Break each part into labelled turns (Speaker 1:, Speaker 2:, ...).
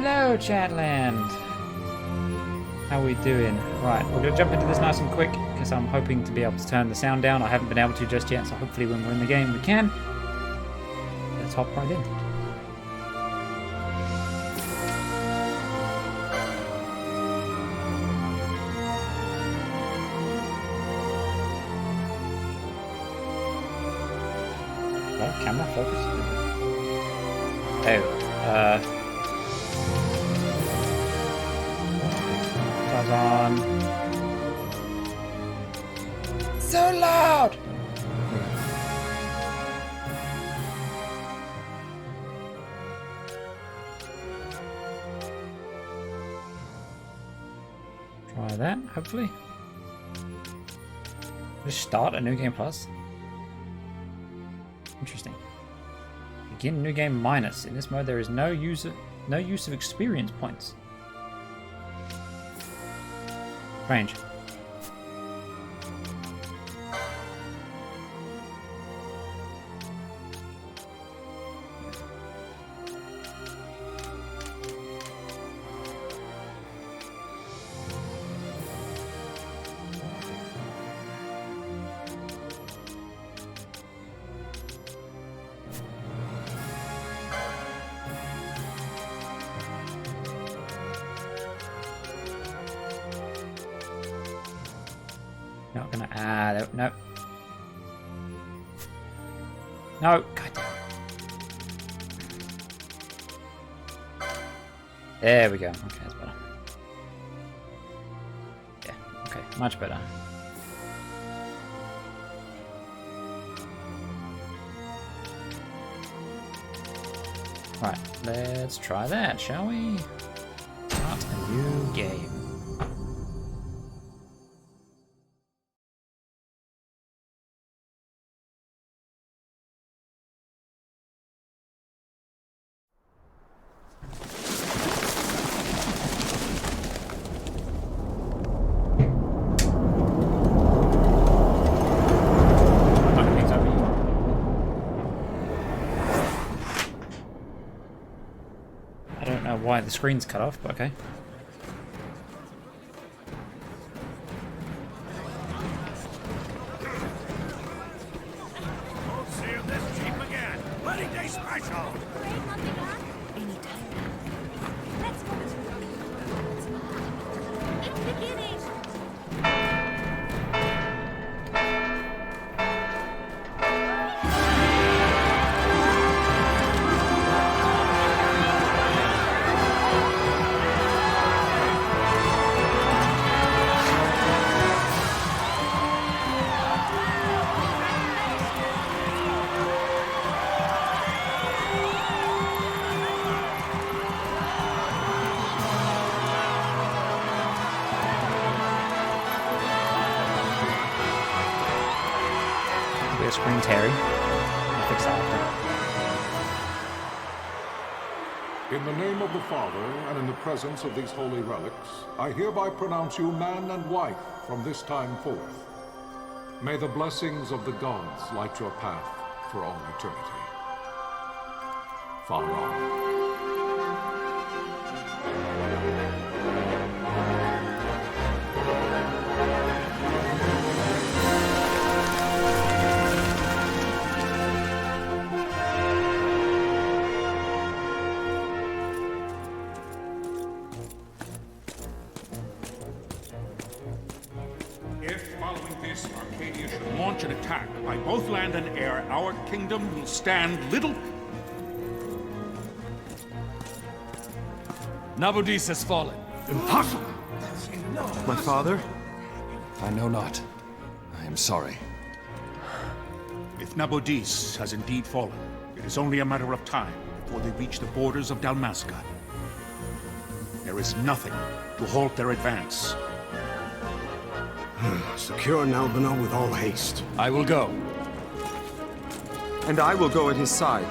Speaker 1: Hello, Chatland. How we doing? Right, we're going to jump into this nice and quick because I'm hoping to be able to turn the sound down. I haven't been able to just yet, so hopefully when we're in the game we can. Let's hop right in. Oh, camera focus. Buzz on. So loud! Try that, hopefully. Just start a new game plus. Interesting. Begin new game minus. In this mode, there is no use of experience points. Strange. Not gonna no. No, god damn. There we go. Okay, that's better. Yeah, okay, much better. Right, let's try that, shall we? Start a new game. Why the screen's cut off, but okay.
Speaker 2: We'll see this Jeep again. Wedding day special.
Speaker 3: Let's go. It's beginning.
Speaker 1: Screen Terry. I'll fix that after.
Speaker 4: In the name of the Father, and in the presence of these holy relics, I hereby pronounce you man and wife from this time forth. May the blessings of the gods light your path for all eternity. Far on.
Speaker 2: Launch an attack by both land and air, our kingdom will stand little.
Speaker 5: Nabudis has fallen.
Speaker 2: Impossible!
Speaker 5: My father? I know not. I am sorry.
Speaker 2: If Nabudis has indeed fallen, it is only a matter of time before they reach the borders of Dalmasca. There is nothing to halt their advance.
Speaker 6: Secure Nalbano with all haste.
Speaker 5: I will go.
Speaker 7: And I will go at his side.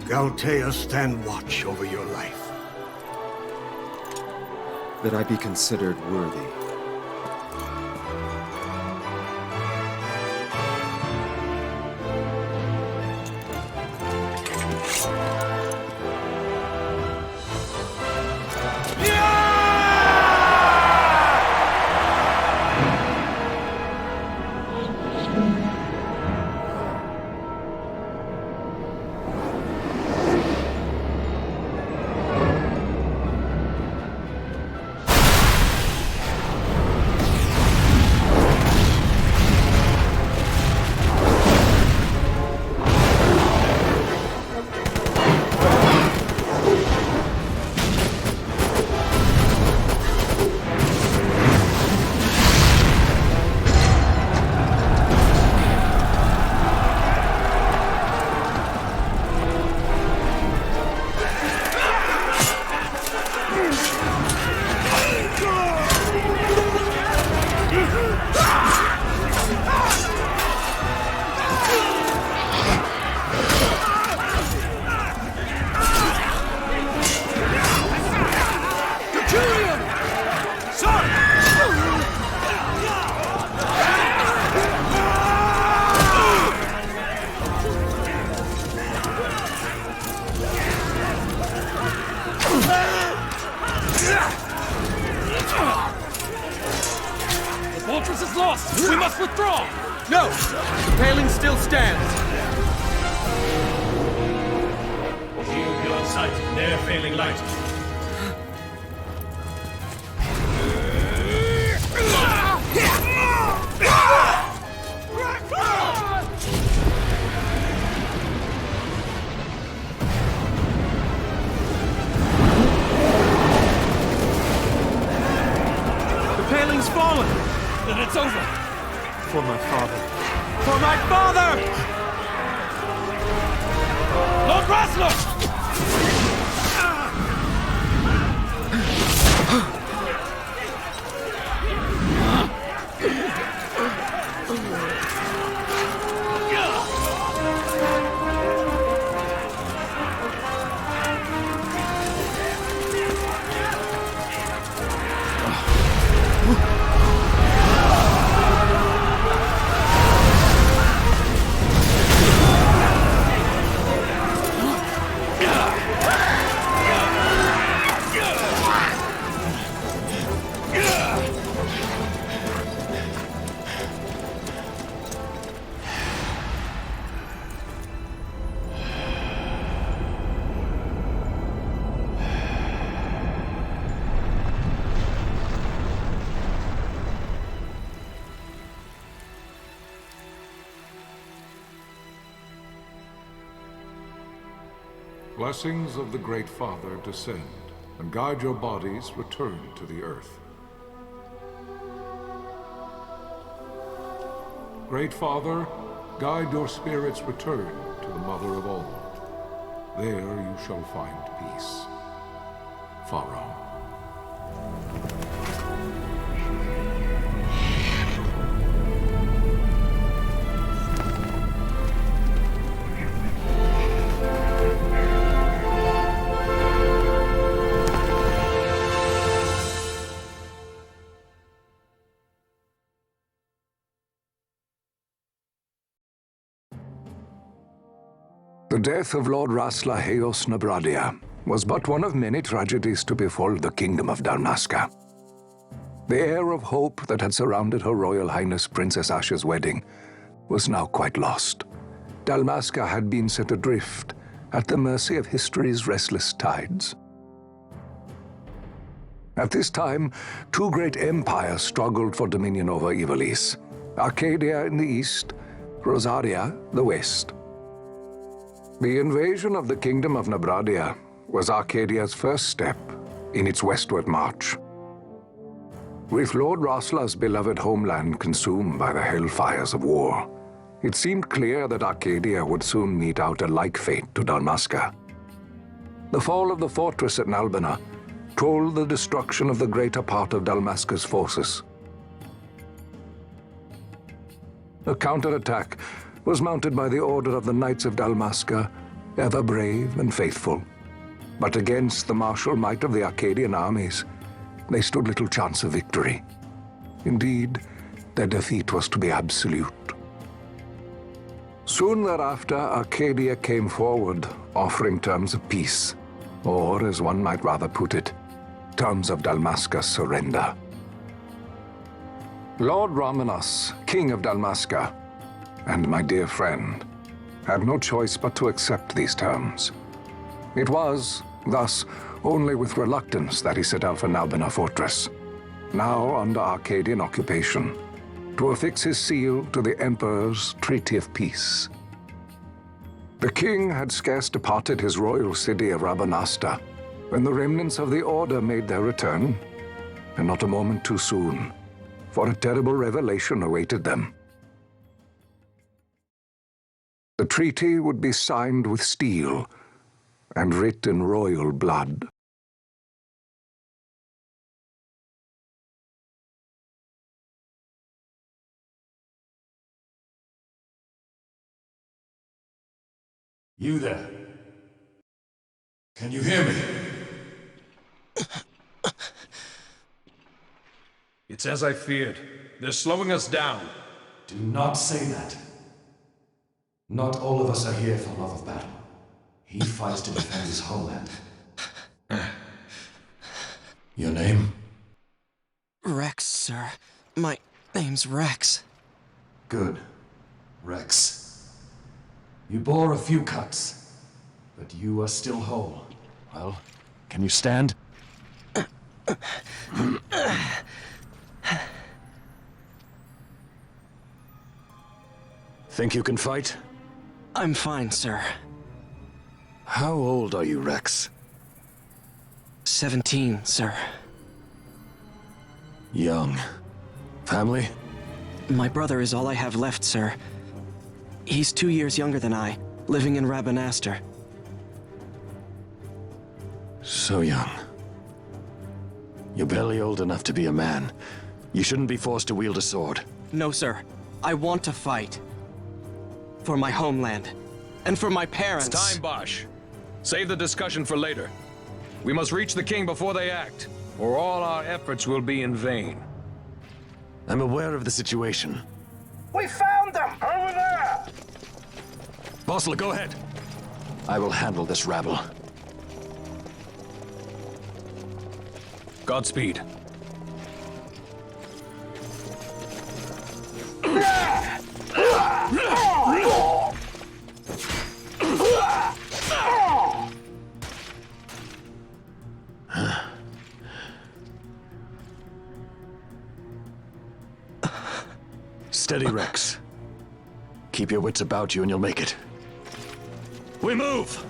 Speaker 6: Galtea stand watch over your life.
Speaker 7: That I be considered worthy.
Speaker 8: Fortress is lost! We must withdraw!
Speaker 5: No! The paling still stands!
Speaker 8: Shield beyond sight, ne'er failing light.
Speaker 5: The paling's fallen!
Speaker 8: Then it's over!
Speaker 5: For my father. For my father!
Speaker 8: Lord Rasler!
Speaker 4: Blessings of the Great Father descend, and guide your bodies return to the earth. Great Father, guide your spirits return to the Mother of all. There you shall find peace. Pharaoh.
Speaker 9: The death of Lord Rasla Heos Nabradia was but one of many tragedies to befall the Kingdom of Dalmasca. The air of hope that had surrounded Her Royal Highness Princess Asha's wedding was now quite lost. Dalmasca had been set adrift at the mercy of history's restless tides. At this time, two great empires struggled for dominion over Ivalice: Arcadia in the east, Rosaria the west. The invasion of the Kingdom of Nabradia was Arcadia's first step in its westward march. With Lord Rasla's beloved homeland consumed by the hellfires of war, it seemed clear that Arcadia would soon mete out a like fate to Dalmasca. The fall of the fortress at Nalbina told the destruction of the greater part of Dalmasca's forces. A counterattack was mounted by the Order of the Knights of Dalmasca ever brave and faithful. But against the martial might of the Arcadian armies, they stood little chance of victory. Indeed, their defeat was to be absolute. Soon thereafter, Arcadia came forward, offering terms of peace, or, as one might rather put it, terms of Dalmasca's surrender. Lord Raminas, King of Dalmasca, and my dear friend, had no choice but to accept these terms. It was, thus, only with reluctance that he set out for Nalbina Fortress, now under Arcadian occupation, to affix his seal to the Emperor's Treaty of Peace. The king had scarce departed his royal city of Rabanasta when the remnants of the Order made their return, and not a moment too soon, for a terrible revelation awaited them. The treaty would be signed with steel and writ in royal blood.
Speaker 8: You there? Can you hear me?
Speaker 5: It's as I feared. They're slowing us down.
Speaker 8: Do not say that. Not all of us are here for love of battle. He fights to defend his homeland. Your name?
Speaker 10: Rex, sir. My name's Rex.
Speaker 8: Good. Rex. You bore a few cuts, but you are still whole. Well, can you stand?
Speaker 5: Think you can fight?
Speaker 10: I'm fine, sir.
Speaker 5: How old are you, Rex?
Speaker 10: 17, sir.
Speaker 5: Young. Family?
Speaker 10: My brother is all I have left, sir. He's 2 years younger than I, living in Rabanastre.
Speaker 5: So young. You're barely old enough to be a man. You shouldn't be forced to wield a sword.
Speaker 10: No, sir. I want to fight. For my homeland. And for my parents.
Speaker 5: It's time, Bosch. Save the discussion for later. We must reach the king before they act, or all our efforts will be in vain. I'm aware of the situation.
Speaker 6: We found them! Over there!
Speaker 5: Bossler, go ahead. I will handle this rabble. Godspeed. Steady, Rex. Keep your wits about you and you'll make it. We move!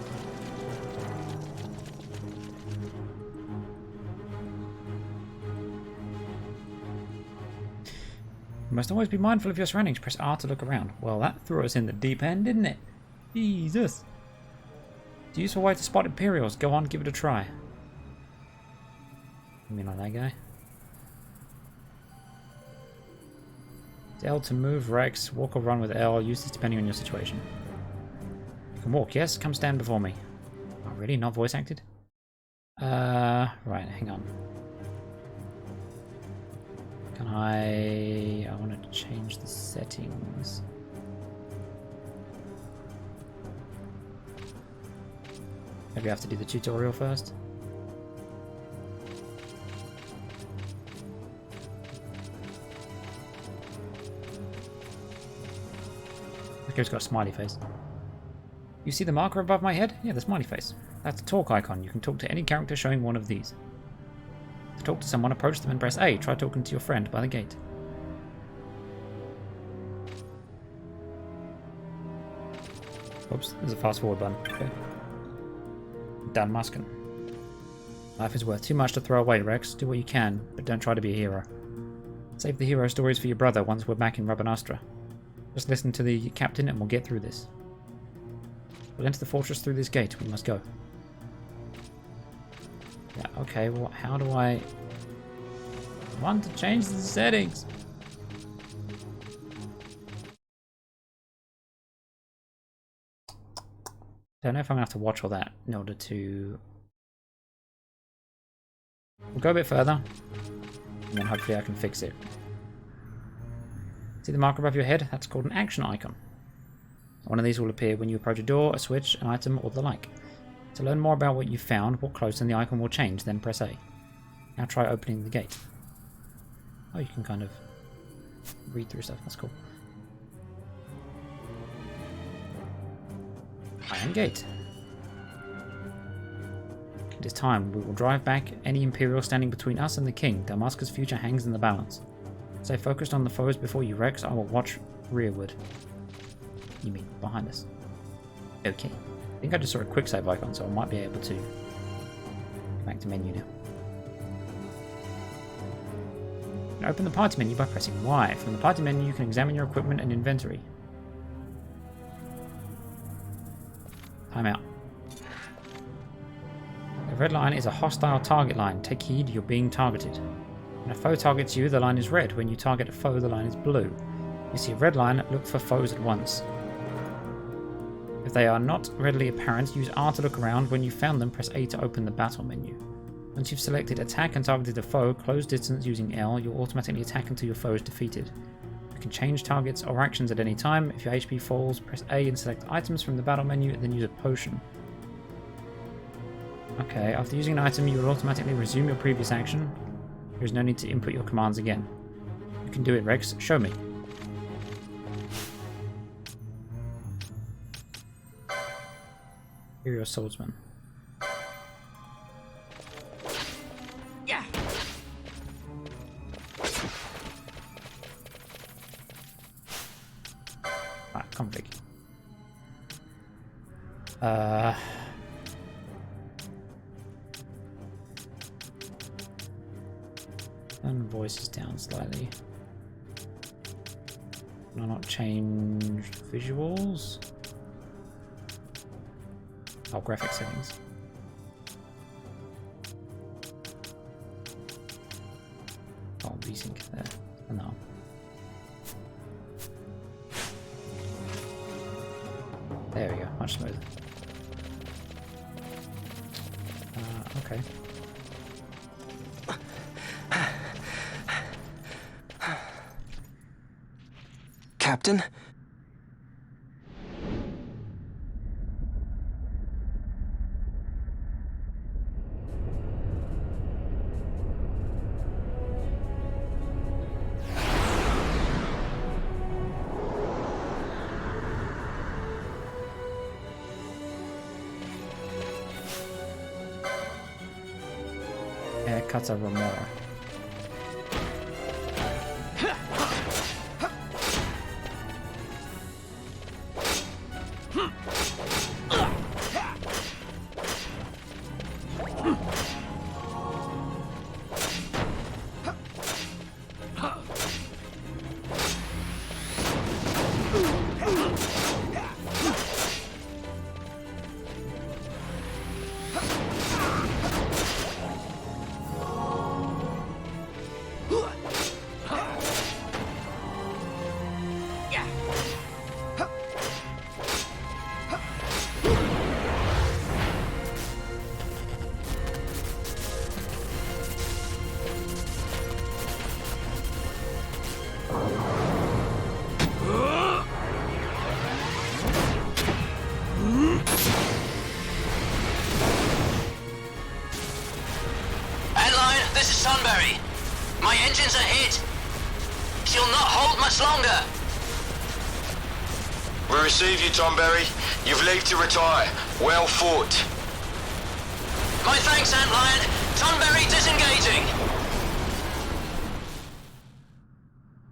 Speaker 1: You must always be mindful of your surroundings. Press R to look around. Well, that threw us in the deep end, didn't it? Jesus. To use a way to spot Imperials. Go on, give it a try. You mean like that guy? It's L to move, Rex. Walk or run with L. Use this depending on your situation. You can walk, yes? Come stand before me. Oh, really? Not voice acted? Right, hang on. Can I want to change the settings. Maybe I have to do the tutorial first. Okay, it's got a smiley face. You see the marker above my head? Yeah, the smiley face. That's a talk icon. You can talk to any character showing one of these. To talk to someone, approach them and press A. Try talking to your friend by the gate. Oops, there's a fast forward button. Okay. Dalmascan. Life is worth too much to throw away, Rex. Do what you can, but don't try to be a hero. Save the hero stories for your brother once we're back in Rabanastre. Just listen to the captain and we'll get through this. We'll enter the fortress through this gate. We must go. Yeah, okay, well, how do I want to change the settings? Don't know if I'm gonna have to watch all that in order to. We'll go a bit further, and then hopefully I can fix it. See the marker above your head? That's called an action icon. One of these will appear when you approach a door, a switch, an item, or the like. To learn more about what you found, walk close and the icon will change, then press A. Now try opening the gate. Oh, you can kind of read through stuff, that's cool. Iron gate. It is time. We will drive back any Imperial standing between us and the King. Dalmasca's future hangs in the balance. Stay focused on the foes before you, Rex. I will watch rearward. You mean behind us? Okay. I think I just saw a quick save icon, so I might be able to go back to menu now. And open the party menu by pressing Y. From the party menu, you can examine your equipment and inventory. Time out. The red line is a hostile target line. Take heed, you're being targeted. When a foe targets you, the line is red. When you target a foe, the line is blue. If you see a red line, look for foes at once. If they are not readily apparent, use R to look around. When you've found them, press A to open the battle menu. Once you've selected attack and targeted a foe, close distance using L, you'll automatically attack until your foe is defeated. You can change targets or actions at any time. If your HP falls, press A and select items from the battle menu, and then use a potion. Okay, after using an item, you will automatically resume your previous action. There is no need to input your commands again. You can do it, Rex. Show me. Here, your swordsman.
Speaker 3: Yeah.
Speaker 1: Alright, config. Turn voices down slightly. Can I not change visuals? Oh, graphic settings. Oh, VSync there. No. There we go, much smoother. Okay.
Speaker 10: Captain?
Speaker 1: Cuts over more.
Speaker 11: My engines are hit. She'll not hold much longer.
Speaker 12: We receive you, Tomberry. You've leave to retire. Well fought.
Speaker 11: My thanks, Antlion. Tonberry disengaging.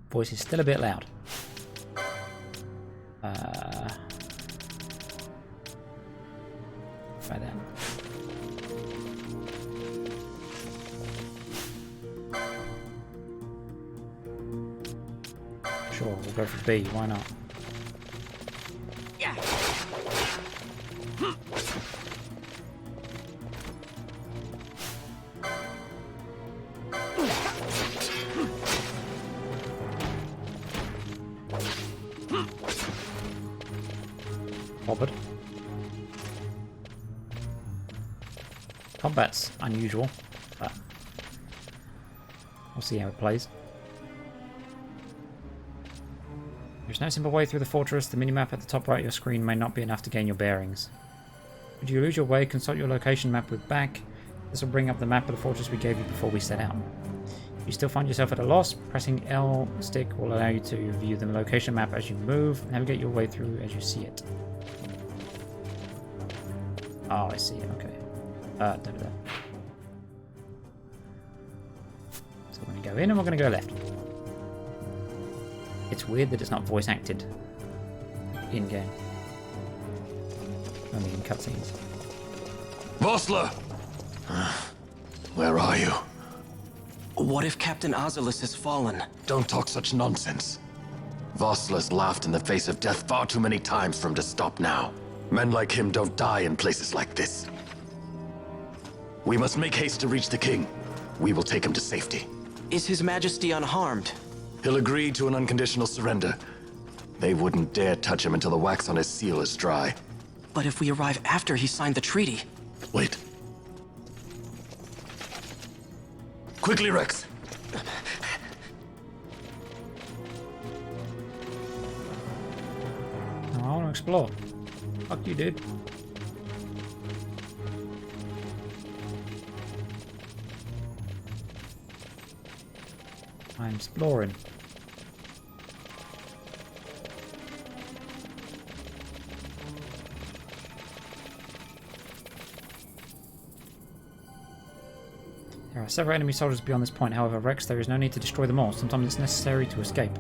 Speaker 1: Voice is still a bit loud. Try that. Sure, we'll go for B, why not?
Speaker 3: Yeah.
Speaker 1: Bobbert. Combat's unusual, but we'll see how it plays. There's no simple way through the fortress. The minimap at the top right of your screen may not be enough to gain your bearings. Should you lose your way, consult your location map with back. This will bring up the map of the fortress we gave you before we set out. If you still find yourself at a loss, pressing L stick will allow you to view the location map as you move, navigate your way through as you see it. Oh, I see. Okay. Da. So we're going to go in and we're going to go left. It's weird that it's not voice acted in-game. Only in cutscenes.
Speaker 8: Vossler! Where are you?
Speaker 10: What if Captain Oculus has fallen?
Speaker 8: Don't talk such nonsense. Vossler's laughed in the face of death far too many times for him to stop now. Men like him don't die in places like this. We must make haste to reach the king. We will take him to safety.
Speaker 10: Is His Majesty unharmed?
Speaker 8: He'll agree to an unconditional surrender. They wouldn't dare touch him until the wax on his seal is dry.
Speaker 10: But if we arrive after he signed the treaty...
Speaker 8: Wait. Quickly, Rex!
Speaker 1: Oh, I want to explore. Fuck you, dude. I'm exploring. There are several enemy soldiers beyond this point, however, Rex, there is no need to destroy them all. Sometimes it's necessary to escape.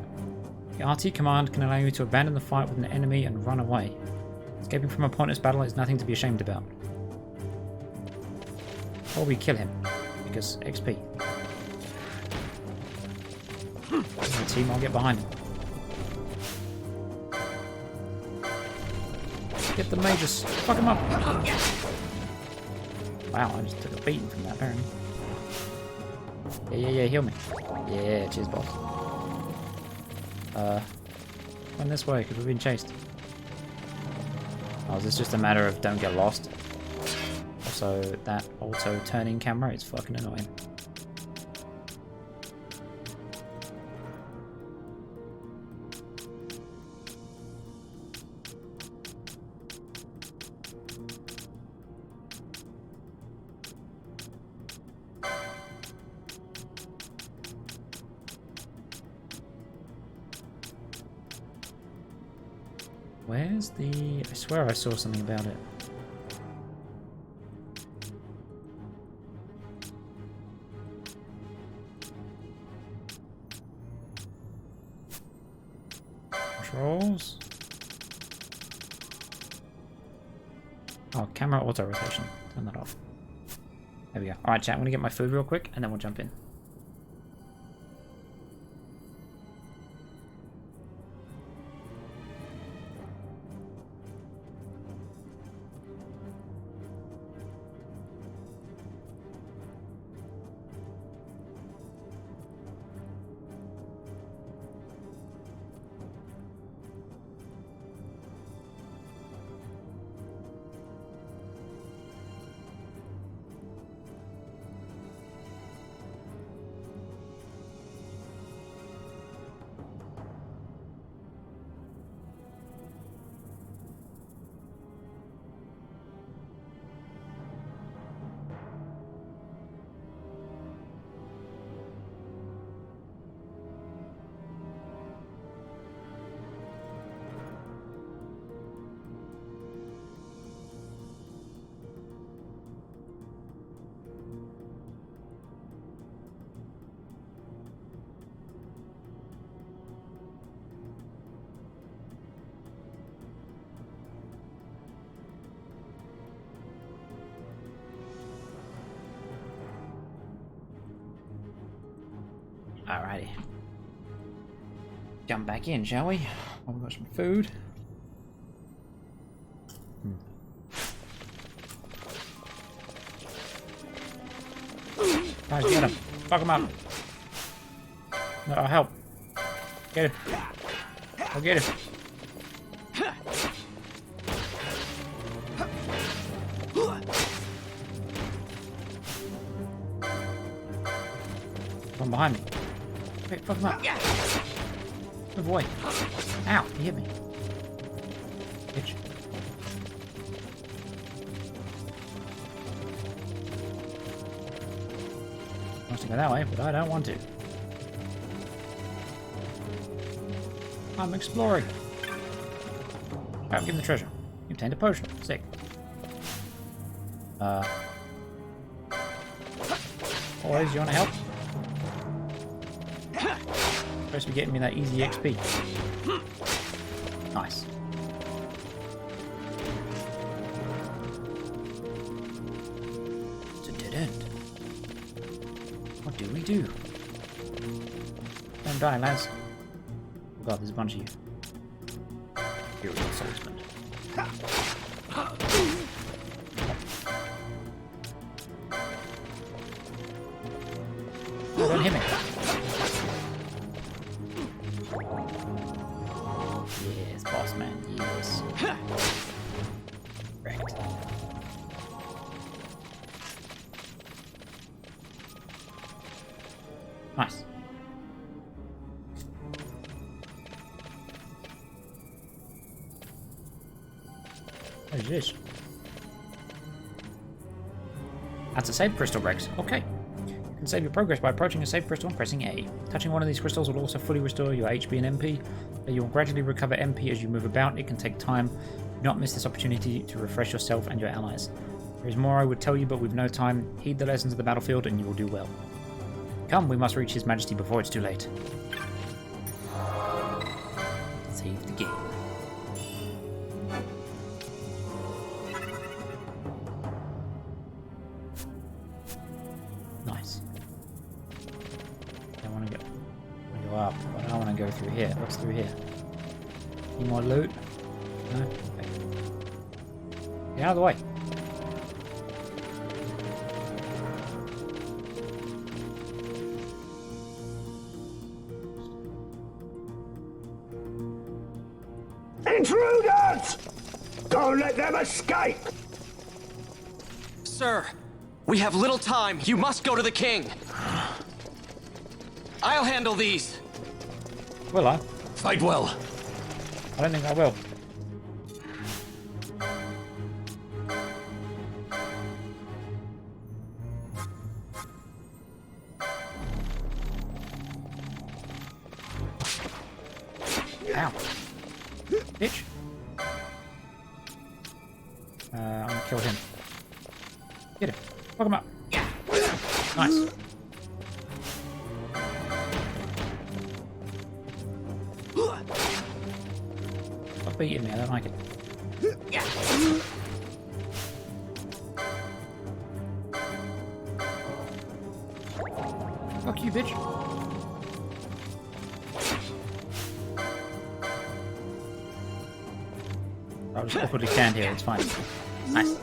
Speaker 1: The RT command can allow you to abandon the fight with an enemy and run away. Escaping from a pointless battle is nothing to be ashamed about. Or we kill him, because XP. The team, I'll get behind him. Get the mages. Fuck him up. Wow, I just took a beating from that, apparently. Yeah, heal me. Yeah, cheers, boss. Run this way, because we're being chased. Oh, is this just a matter of don't get lost? Also, that auto-turning camera is fucking annoying. Where's the... I swear I saw something about it. Controls? Oh, camera auto rotation. Turn that off. There we go. Alright, chat, I'm gonna get my food real quick and then we'll jump in. Alrighty. Jump back in, shall we? Oh, we've got some food. Guys, get him. Fuck him up. No, I'll help. Get him. I'll get him. One behind me. Wait, fuck him up. Move away. Ow, he hit me. Bitch. I want to go that way, but I don't want to. I'm exploring. Oh, give him the treasure. You obtained a potion. Sick. Boys, you want to help? Supposed to be getting me that easy XP. Nice. It's a dead end. What do we do? Don't die, lads. Oh god, there's a bunch of you. Here we go, swordsman. Oh, don't hit me. Yes, boss man, yes. Correct. Nice. What is this? That's a save crystal, Rex. Okay. You can save your progress by approaching a save crystal and pressing A. Touching one of these crystals will also fully restore your HP and MP. You will gradually recover MP as you move about. It can take time. Do not miss this opportunity to refresh yourself and your allies. There is more I would tell you, but with no time. Heed the lessons of the battlefield and you will do well. Come, we must reach His Majesty before it's too late. Save the game. Nice. I want to go up, but I want to go through here. What's through here? Any more loot? No? Okay. Get out of the way.
Speaker 6: Intruders! Don't let them escape!
Speaker 10: Sir, we have little time. You must go to the king. I'll handle these.
Speaker 1: Will I?
Speaker 8: Fight well.
Speaker 1: I don't think I will. Ow. Bitch. I'm gonna kill him. Get him. Fuck him up. Nice. Stop beating me, I don't like it. Fuck you, bitch. I'll just awkwardly stand here, it's fine. Nice.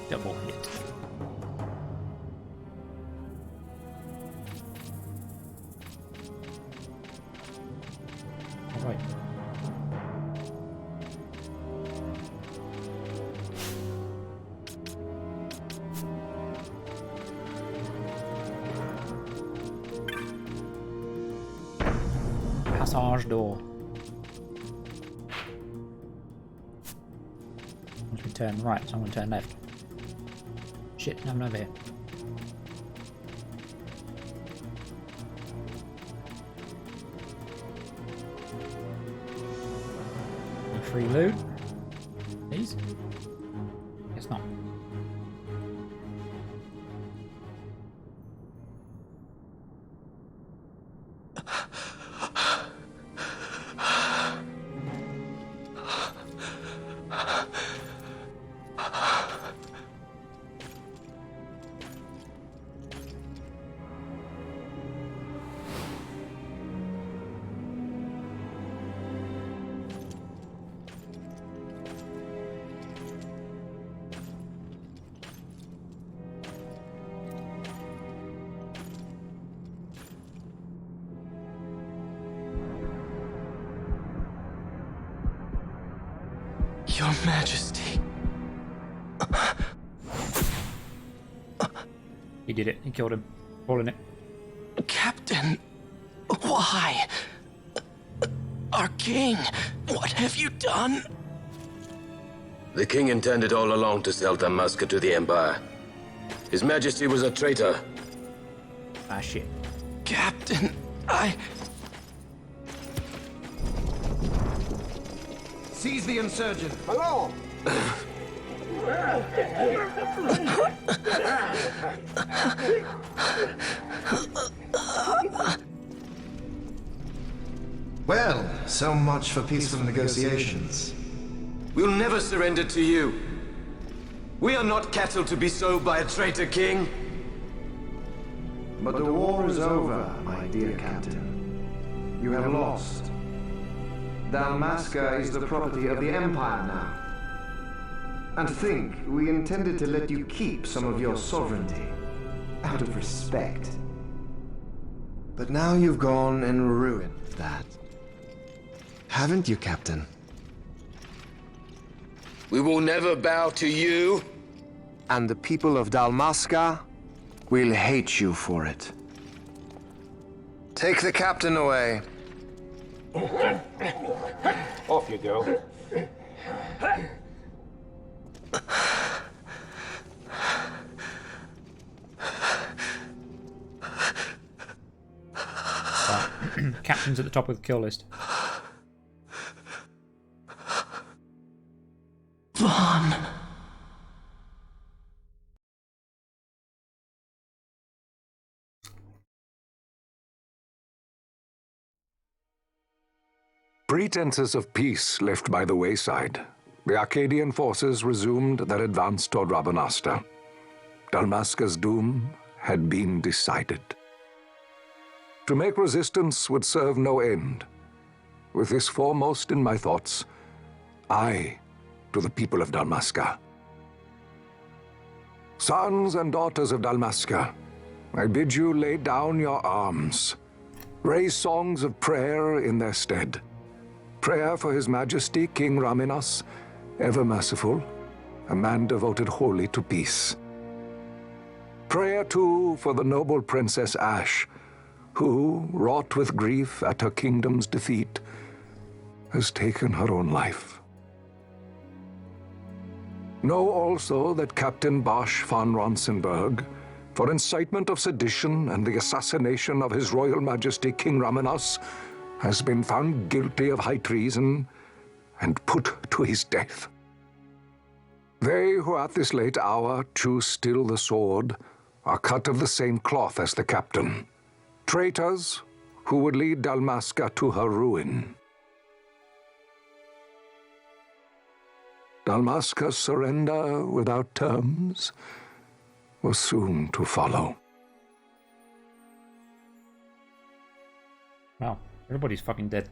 Speaker 1: Double hit. Alright. Passage door. Once we turn right, so I'm going to turn left. Shit, nothing over here. Any free loot? Please? Guess not.
Speaker 10: Your Majesty.
Speaker 1: He did it. He killed him. Calling it.
Speaker 10: Captain, why? Our king, what have you done?
Speaker 8: The king intended all along to sell Dalmasca to the Empire. His Majesty was a traitor.
Speaker 1: Ah, shit.
Speaker 10: Captain,
Speaker 6: Seize the insurgent. Hello.
Speaker 13: Well, so much for peaceful negotiations.
Speaker 8: We'll never surrender to you. We are not cattle to be sold by a traitor king.
Speaker 13: But the war is over, my dear captain. You have lost. Dalmasca is the property of the Empire now. And think, we intended to let you keep some of your sovereignty, out of respect. But now you've gone and ruined that. Haven't you, Captain?
Speaker 8: We will never bow to you.
Speaker 13: And the people of Dalmasca will hate you for it. Take the captain away.
Speaker 6: Off you go.
Speaker 1: Captain's at the top of the kill list.
Speaker 10: Vaughn.
Speaker 9: Pretenses of peace left by the wayside, the Arcadian forces resumed their advance toward Rabanasta. Dalmasca's doom had been decided. To make resistance would serve no end. With this foremost in my thoughts, I to the people of Dalmasca. Sons and daughters of Dalmasca, I bid you lay down your arms. Raise songs of prayer in their stead. Prayer for His Majesty King Raminas, ever merciful, a man devoted wholly to peace. Prayer, too, for the noble Princess Ash, who, wrought with grief at her kingdom's defeat, has taken her own life. Know also that Captain Bosch von Ronsenberg, for incitement of sedition and the assassination of His Royal Majesty King Raminas, has been found guilty of high treason and put to his death. They who at this late hour choose still the sword are cut of the same cloth as the captain. Traitors who would lead Dalmasca to her ruin. Dalmasca's surrender without terms was soon to follow.
Speaker 1: Wow, everybody's fucking dead.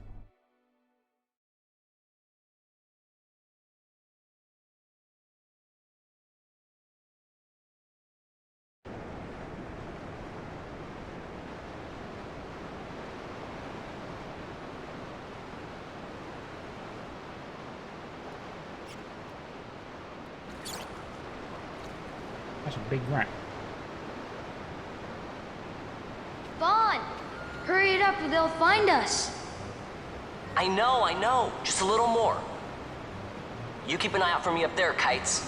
Speaker 1: That's a big rat.
Speaker 14: Vaughn! Hurry it up or they'll find us.
Speaker 11: I know. Just a little more. You keep an eye out for me up there, Kites.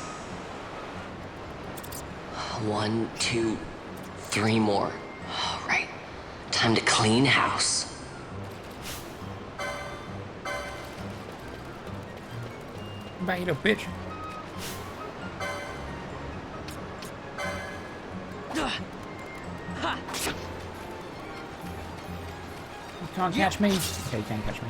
Speaker 11: 1, 2, 3 more. All right. Time to clean house.
Speaker 1: Back, you little bitch. You can't catch me. Okay, you can catch me.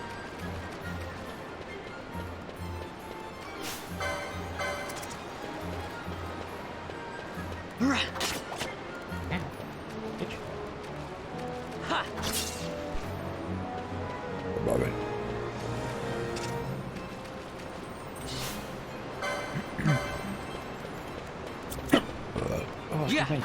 Speaker 1: Ow, bitch. Love it. Oh,
Speaker 3: Yeah.
Speaker 1: me.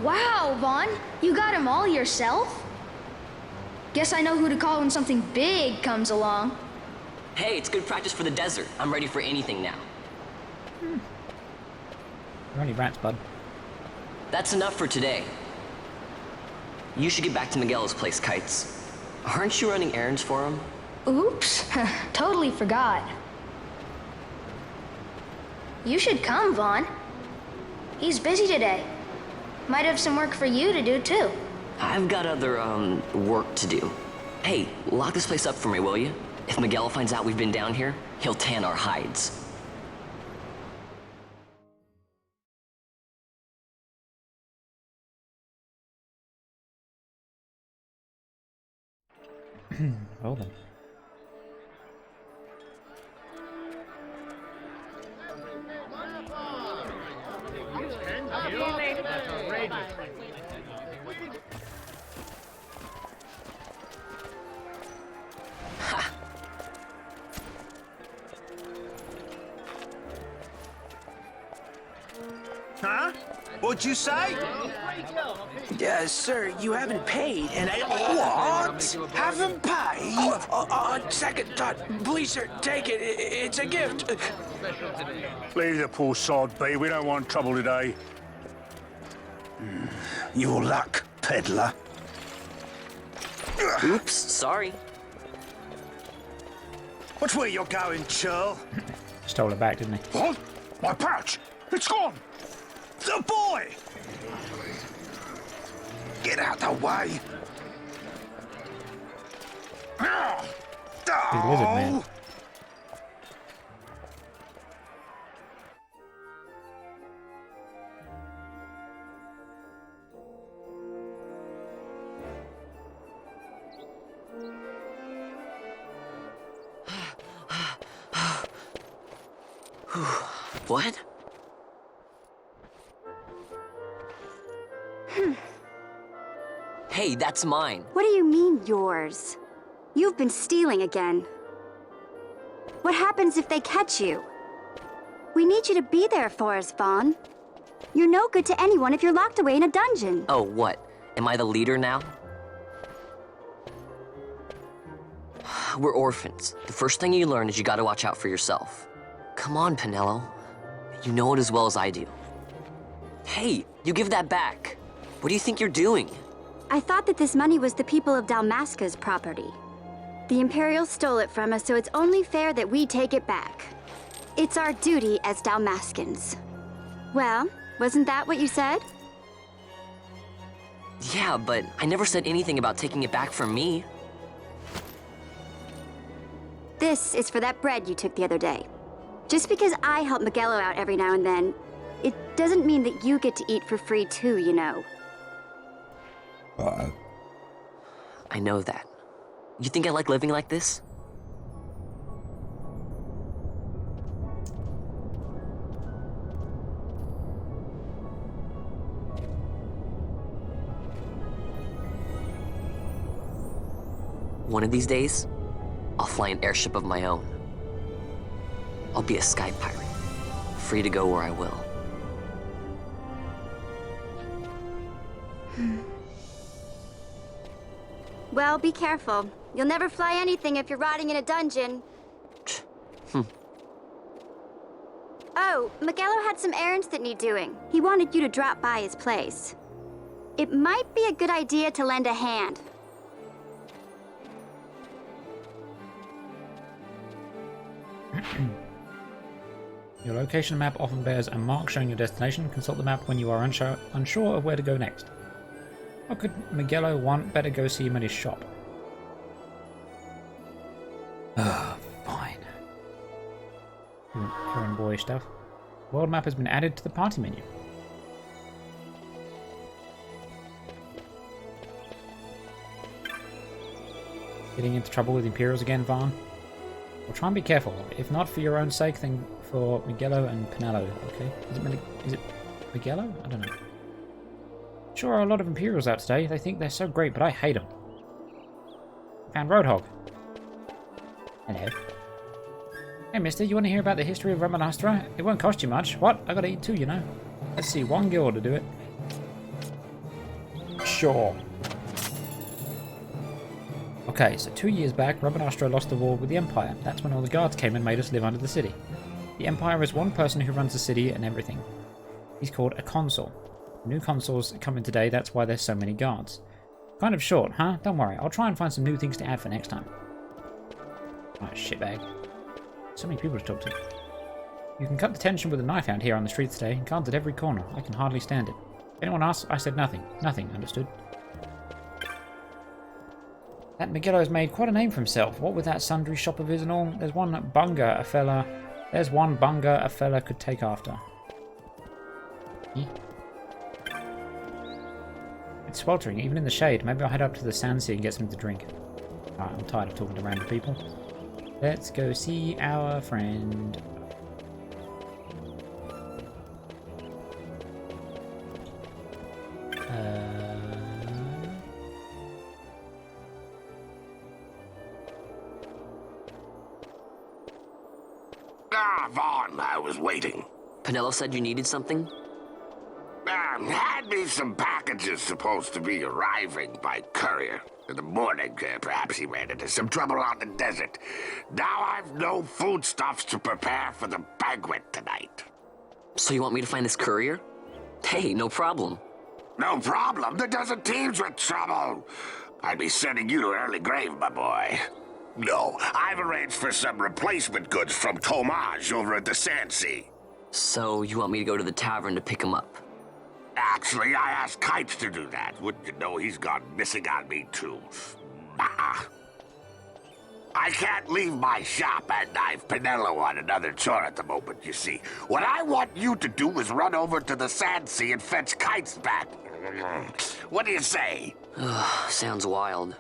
Speaker 14: Wow, Vaughn! You got him all yourself? Guess I know who to call when something big comes along.
Speaker 11: Hey, it's good practice for the desert. I'm ready for anything now.
Speaker 1: You're only rats, bud.
Speaker 11: That's enough for today. You should get back to Miguel's place, Kites. Aren't you running errands for him?
Speaker 14: Oops. Totally forgot. You should come, Vaughn. He's busy today. Might have some work for you to do, too.
Speaker 11: I've got other, work to do. Hey, lock this place up for me, will you? If Miguel finds out we've been down here, he'll tan our hides.
Speaker 1: Well then.
Speaker 6: Huh? What'd you say?
Speaker 15: Sir, you haven't paid, and I... What? Haven't paid? On second thought, please, sir, take it. It's a gift.
Speaker 2: Leave the poor sod be. We don't want trouble today.
Speaker 6: Your luck, peddler.
Speaker 11: Oops, sorry.
Speaker 6: Watch where you're going, churl.
Speaker 1: Stole it back, didn't he?
Speaker 2: What? My pouch! It's gone!
Speaker 6: The boy! Get out the way!
Speaker 1: Big lizard man.
Speaker 11: What? Hey, that's mine.
Speaker 16: What do you mean, yours? You've been stealing again. What happens if they catch you? We need you to be there for us, Vaughn. You're no good to anyone if you're locked away in a dungeon.
Speaker 11: Oh, what? Am I the leader now? We're orphans. The first thing you learn is you gotta watch out for yourself. Come on, Pinello. You know it as well as I do. Hey, you give that back. What do you think you're doing?
Speaker 16: I thought that this money was the people of Dalmasca's property. The Imperials stole it from us, so it's only fair that we take it back. It's our duty as Dalmascans. Well, wasn't that what you said?
Speaker 11: Yeah, but I never said anything about taking it back from me.
Speaker 16: This is for that bread you took the other day. Just because I help Miguelo out every now and then, it doesn't mean that you get to eat for free too, you know.
Speaker 11: I know that. You think I like living like this? One of these days, I'll fly an airship of my own. I'll be a sky pirate, free to go where I will.
Speaker 16: Well, be careful. You'll never fly anything if you're rotting in a dungeon. Oh, Miguelo had some errands that need doing. He wanted you to drop by his place. It might be a good idea to lend a hand.
Speaker 1: Your location map often bears a mark showing your destination. Consult the map when you are unsure of where to go next. How could Miguelo want better go see him at his shop? Fine. Errand boy stuff. World map has been added to the party menu. Getting into trouble with Imperials again, Vaughn? Well, try and be careful. If not for your own sake, then for Miguelo and Pinello, okay? Is it Miguelo? I don't know. Sure are a lot of Imperials out today. They think they're so great, but I hate them. Found Roadhog. Hello. Hey, mister, you want to hear about the history of Ramanastra? It won't cost you much. What? I gotta eat too, you know. Let's see, 1 gil to do it. Sure. Okay, so 2 years back, Rabanastra lost the war with the Empire. That's when all the guards came and made us live under the city. The Empire is one person who runs the city and everything. He's called a consul. New consuls come in today, that's why there's so many guards. Kind of short, huh? Don't worry, I'll try and find some new things to add for next time. Oh, shitbag. So many people to talk to. You can cut the tension with a knife out here on the streets today, guards at every corner. I can hardly stand it. If anyone asks, I said nothing. Nothing, understood? That Miguelo's made quite a name for himself. What with that sundry shop of his and all, there's one bunga a fella could take after. It's sweltering, even in the shade. Maybe I'll head up to the sand sea and get something to drink. Alright, I'm tired of talking to random people. Let's go see our friend.
Speaker 6: Vaughn, I was waiting.
Speaker 11: Pinello said you needed something?
Speaker 6: Had me some packages supposed to be arriving by courier. In the morning, perhaps he ran into some trouble on the desert. Now I've no foodstuffs to prepare for the banquet tonight.
Speaker 11: So you want me to find this courier? Hey, no problem.
Speaker 6: No problem. The desert teems with trouble. I'd be sending you to an early grave, my boy. No, I've arranged for some replacement goods from Tomage over at the Sand Sea.
Speaker 11: So you want me to go to the tavern to pick him up?
Speaker 6: Actually, I asked Kites to do that. Wouldn't you know he's gone missing on me, too? I can't leave my shop, and I've Pinello on another chore at the moment, you see. What I want you to do is run over to the Sand Sea and fetch Kites back. What do you say?
Speaker 11: Sounds wild.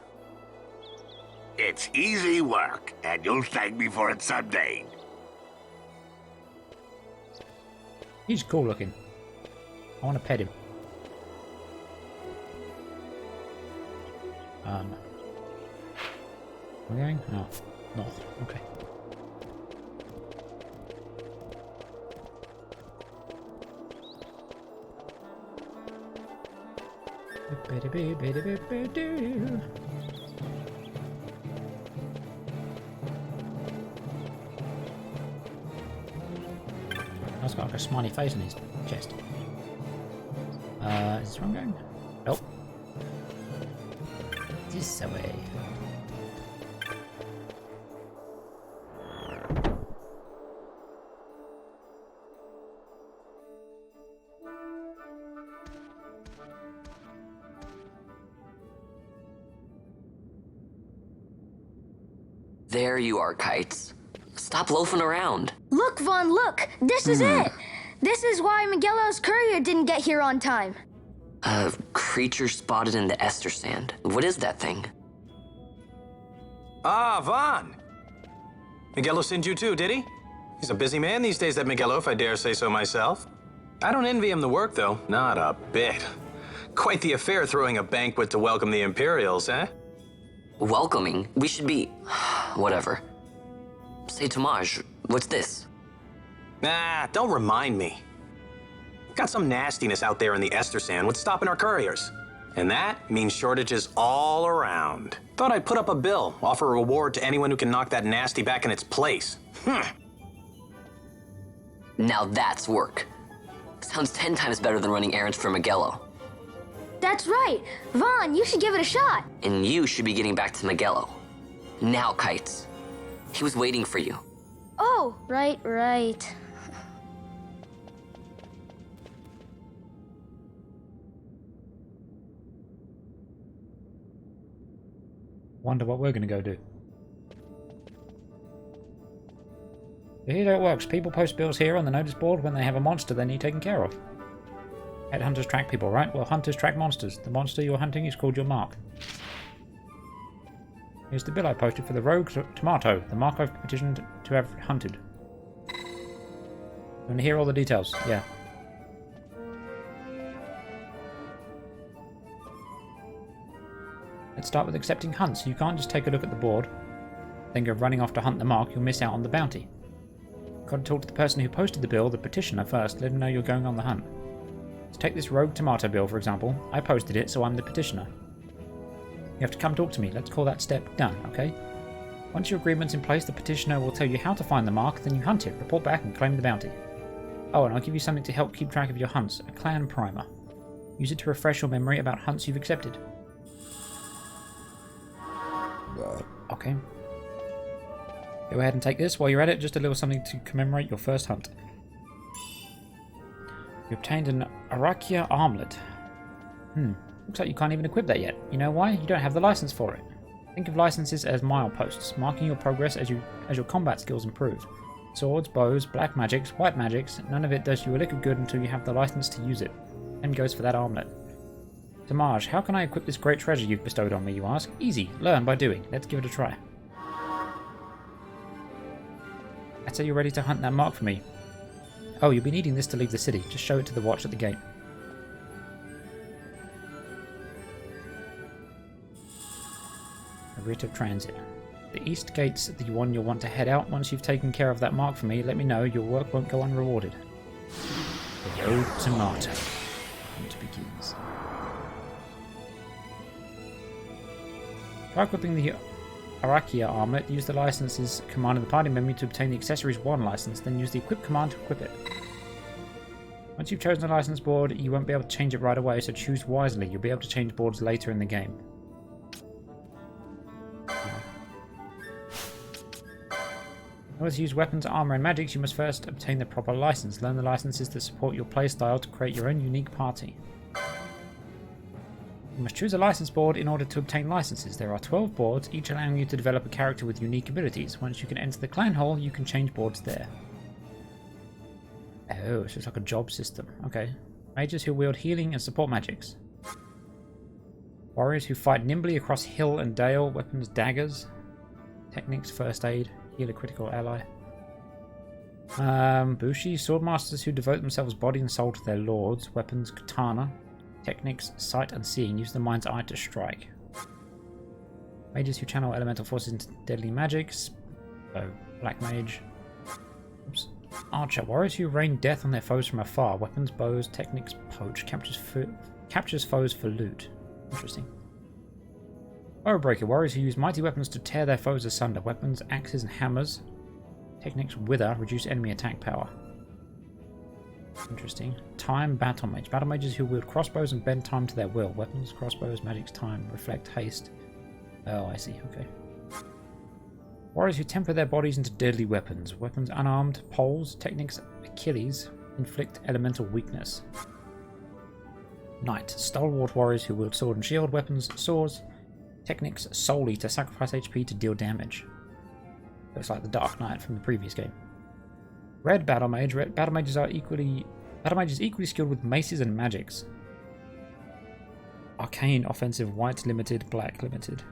Speaker 6: It's easy work, and you'll thank me for it someday.
Speaker 1: He's cool looking. I want to pet him. We're going? No. North. Okay. That's got like a smiley face on his chest. Is this where I'm going? Nope. This way.
Speaker 11: There you are, Kites. Stop loafing around.
Speaker 14: Look, Vaughn, look! This is it! This is why Miguelo's courier didn't get here on time.
Speaker 11: Creature spotted in the Ester Sand. What is that thing?
Speaker 17: Ah, Vaughn! Miguelo sent you too, did he? He's a busy man these days, that Miguelo, if I dare say so myself. I don't envy him the work, though. Not a bit. Quite the affair throwing a banquet to welcome the Imperials, eh?
Speaker 11: Welcoming? We should be... whatever. Say, Tomage, what's this?
Speaker 17: Nah, don't remind me. Got some nastiness out there in the Ester Sand. What's stopping our couriers? And that means shortages all around. Thought I'd put up a bill, offer a reward to anyone who can knock that nasty back in its place.
Speaker 11: Now that's work. Sounds 10 times better than running errands for Miguelo.
Speaker 14: That's right! Vaughn, you should give it a shot!
Speaker 11: And you should be getting back to Miguelo. Now, Kites. He was waiting for you.
Speaker 14: Oh, right.
Speaker 1: Wonder what we're going to go do. So here's how it works. People post bills here on the notice board when they have a monster they need taken care of. Headhunters track people, right? Well, hunters track monsters. The monster you're hunting is called your mark. Here's the bill I posted for the rogue tomato, the mark I've petitioned to have hunted. You want to hear all the details? Yeah. Let's start with accepting hunts. You can't just take a look at the board, then go running off to hunt the mark. You'll miss out on the bounty. Got to talk to the person who posted the bill, the petitioner, first. Let him know you're going on the hunt. Let's take this rogue tomato bill, for example. I posted it, so I'm the petitioner. have to come talk to me. Let's call that step done, okay? Once your agreement's in place, the petitioner will tell you how to find the mark, then you hunt it, report back, and claim the bounty. Oh, and I'll give you something to help keep track of your hunts, a clan primer. Use it to refresh your memory about hunts you've accepted. Okay. Go ahead and take this. While you're at it, just a little something to commemorate your first hunt. You obtained an Arakia armlet. Looks like you can't even equip that yet. You know why? You don't have the license for it. Think of licenses as mileposts, marking your progress as your combat skills improve. Swords, bows, black magics, white magics, none of it does you a lick of good until you have the license to use it. And goes for that armlet. Damage, how can I equip this great treasure you've bestowed on me, you ask? Easy, learn by doing. Let's give it a try. I'd say you're ready to hunt that mark for me. Oh, you'll be needing this to leave the city. Just show it to the watch at the gate. A rite of transit. The east gate's the one you'll want to head out. Once you've taken care of that mark for me, let me know. Your work won't go unrewarded. The road to Martyr. Hunt begins. Try equipping the Arakia armlet. Use the licenses command in the party menu to obtain the accessories 1 license, then use the equip command to equip it. Once you've chosen a license board, you won't be able to change it right away, so choose wisely. You'll be able to change boards later in the game. In order to use weapons, armor, and magics, you must first obtain the proper license. Learn the licenses that support your playstyle to create your own unique party. You must choose a license board in order to obtain licenses. There are 12 boards, each allowing you to develop a character with unique abilities. Once you can enter the clan hall, you can change boards there. Oh, it's just like a job system. Okay. Mages who wield healing and support magics. Warriors who fight nimbly across hill and dale. Weapons, daggers. Techniques, first aid. Heal a critical ally. Bushi, swordmasters who devote themselves body and soul to their lords. Weapons, katana. Techniques, sight and seeing. Use the mind's eye to strike. Mages who channel elemental forces into deadly magics. So, black mage. Oops. Archer, warriors who rain death on their foes from afar. Weapons, bows, techniques, poach. Captures foes for loot. Interesting. Arrowbreaker, warriors who use mighty weapons to tear their foes asunder. Weapons, axes and hammers. Techniques, wither, reduce enemy attack power. Interesting. Time, battle mage. Battle mages who wield crossbows and bend time to their will. Weapons, crossbows, magics, time, reflect, haste. Oh, I see, okay. Warriors who temper their bodies into deadly weapons. Weapons, unarmed, poles, techniques, Achilles, inflict elemental weakness. Knight, stalwart warriors who wield sword and shield. Weapons, swords, techniques solely to sacrifice HP to deal damage. Looks like the Dark Knight from the previous game. Red battle mage. Battle mages equally skilled with maces and magics. Arcane, offensive, white limited, black limited.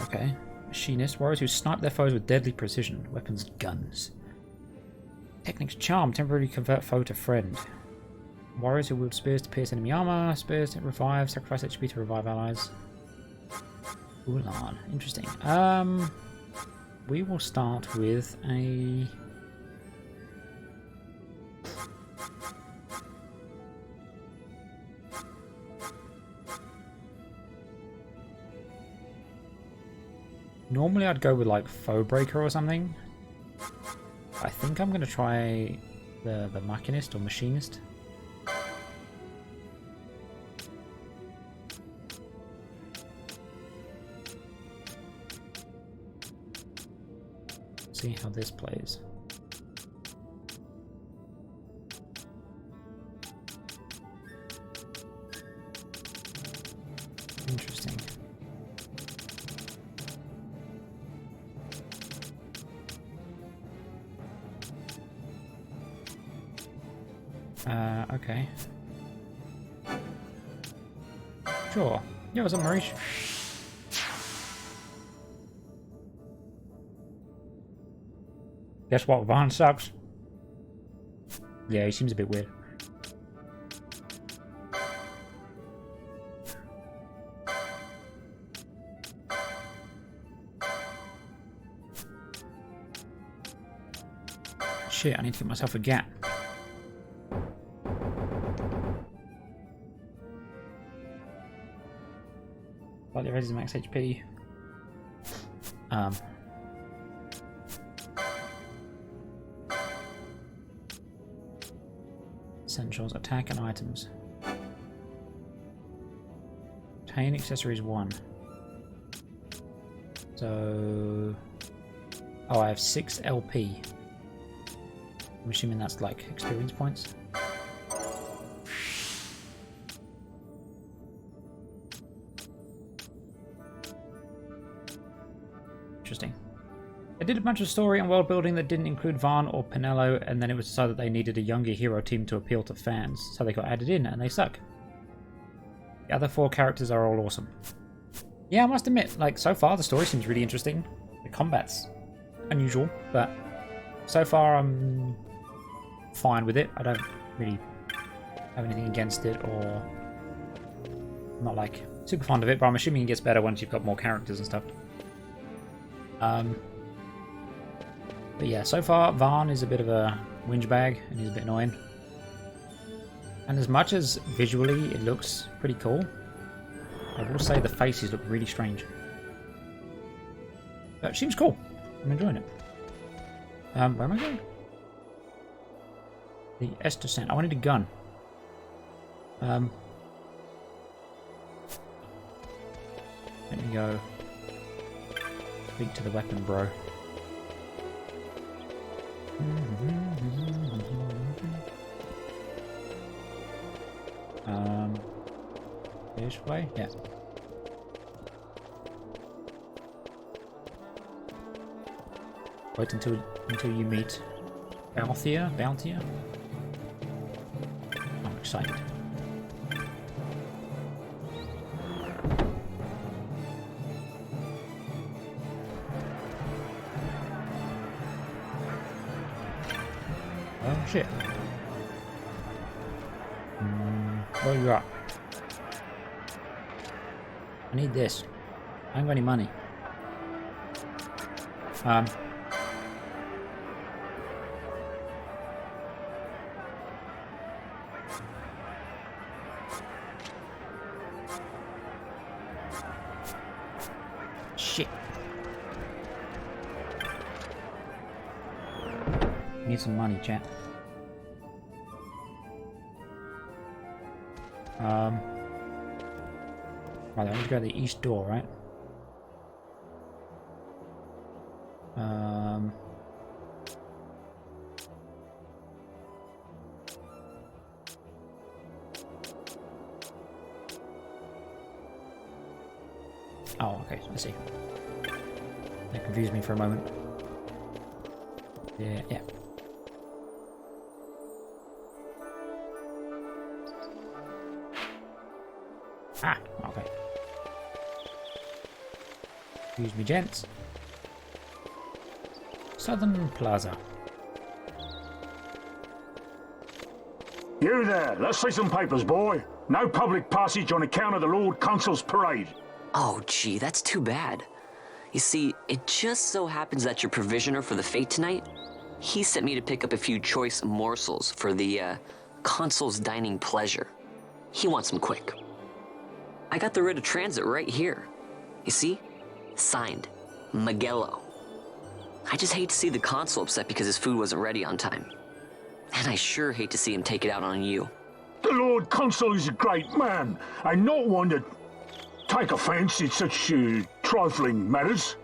Speaker 1: Okay. Machinist, warriors who snipe their foes with deadly precision. Weapons, guns. Techniques, charm, temporarily convert foe to friend. Warriors who wield spears to pierce enemy armor. Spears to revive, sacrifice HP to revive allies. Ulan, interesting. We will start with a... Normally I'd go with like Foe Breaker or something. I think I'm going to try the Machinist or Machinist. See how this plays. Interesting. Okay. Sure. Yeah, what's up, Maurice? Guess what? Vaughn sucks. Yeah, he seems a bit weird. Shit, I need to get myself a gap. Slightly raises max HP. Essentials, attack and items. Obtain accessories 1. So... Oh, I have 6 LP. I'm assuming that's like experience points. Interesting. They did a bunch of story and world building that didn't include Vaughn or Pinello, and then it was decided they needed a younger hero team to appeal to fans, so they got added in, and they suck. The other 4 characters are all awesome. Yeah, I must admit, like, so far the story seems really interesting. The combat's unusual, but so far I'm fine with it. I don't really have anything against it, or I'm not like super fond of it, but I'm assuming it gets better once you've got more characters and stuff. But yeah, so far Vaughn is a bit of a whinge bag and he's a bit annoying. And as much as visually it looks pretty cool, I will say the faces look really strange. But it seems cool. I'm enjoying it. Where am I going? The Esther Sand. Oh, I need a gun. Let me go speak to the weapon bro. This way? Yeah. Wait until you meet Bountier? I'm excited. Oh shit. Where you at? I need this. I ain't got any money. Shit. Need some money, chat. Right, I need to go to the east door, right? Oh, okay, I see. That confused me for a moment. Yeah. Ah, okay. Excuse me, gents. Southern Plaza.
Speaker 18: You there, let's see some papers, boy. No public passage on account of the Lord Consul's parade.
Speaker 11: Oh, gee, that's too bad. You see, it just so happens that your provisioner for the fete tonight, he sent me to pick up a few choice morsels for the, Consul's dining pleasure. He wants them quick. I got the writ of transit right here. You see? Signed, Magello. I just hate to see the Consul upset because his food wasn't ready on time. And I sure hate to see him take it out on you.
Speaker 18: The Lord Consul is a great man, and not one to take offence in such trifling matters.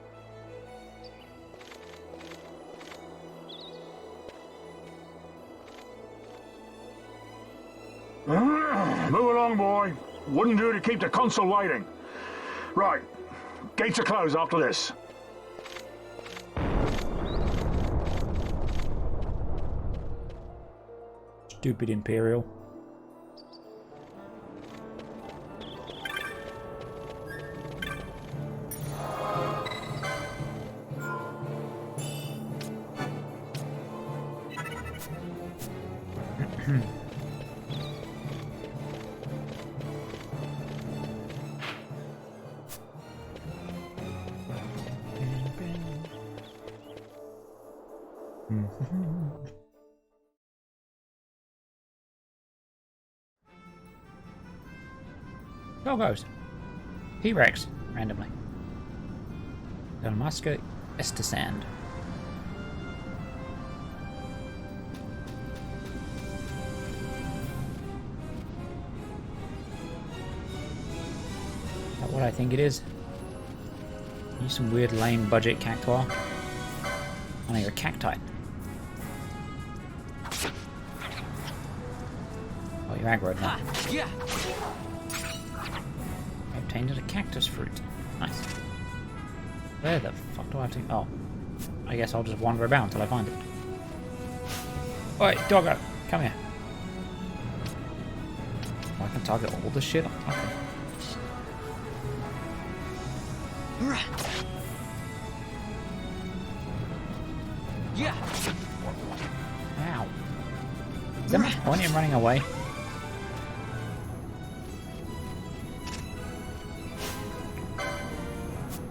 Speaker 18: Move along, boy. Wouldn't do to keep the Consul waiting. Right. Gates are closed after this.
Speaker 1: Stupid Imperial. Doggos. T-Rex. randomly. Dalmasca Estasand. Is that what I think it is? Use some weird lame budget cactuar. Oh no, you're a cacti. Oh, you're aggroed now.
Speaker 3: Yeah.
Speaker 1: I obtained a cactus fruit. Nice. Where the fuck do I have to... Oh. I guess I'll just wander about until I find it. Oi, doggo! Come here. Oh, I can target all this shit? Okay.
Speaker 3: Yeah.
Speaker 1: Ow. Is there much point in running away?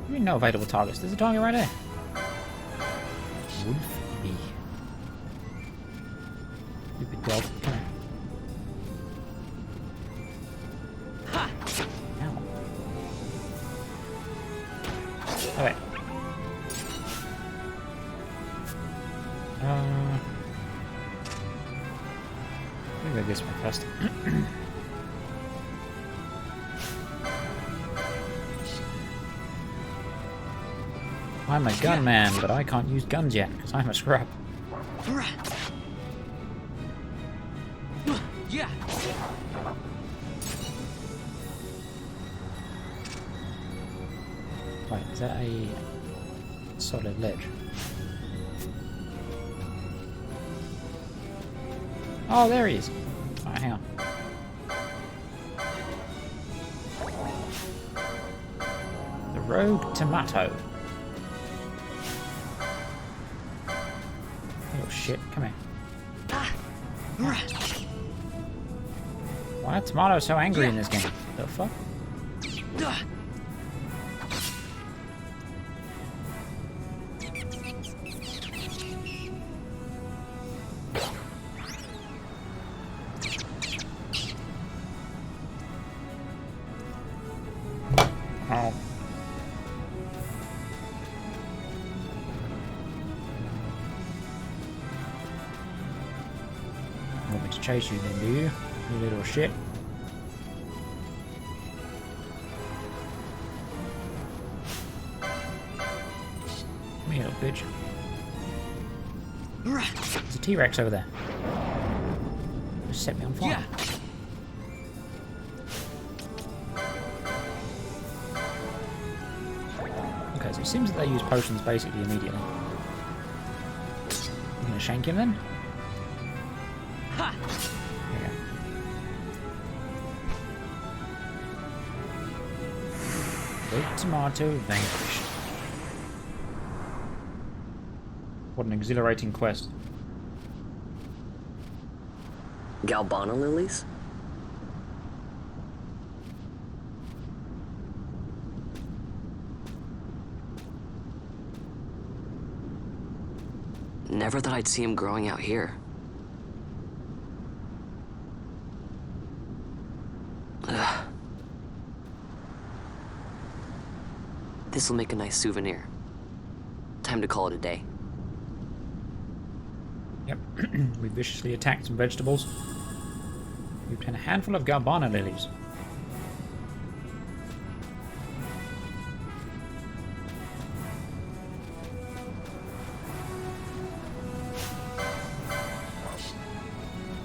Speaker 1: You mean no available targets? There's a target right there. Wolf bee. Stupid dog. Come here.
Speaker 3: Ha.
Speaker 1: Ow. Okay. Let me go this one first. I'm a gunman, but I can't use guns yet, because I'm a scrub.
Speaker 3: Yeah.
Speaker 1: Wait, is that a solid ledge? Oh, there he is. Alright, hang on. The rogue tomato. Oh shit, come here. Why are tomatoes so angry in this game? The fuck? Oh. Want me to chase you then, do you? You little shit. Come here, little bitch. There's a T-Rex over there. Just set me on fire. Okay, so it seems that they use potions basically immediately. I'm gonna shank him then.
Speaker 3: Ha.
Speaker 1: There we go. Big tomato vanquished. What an exhilarating quest.
Speaker 11: Galbana lilies? Never thought I'd see him growing out here. Ugh. This'll make a nice souvenir. Time to call it a day.
Speaker 1: Yep, we viciously attacked some vegetables. We obtained a handful of Galbana lilies.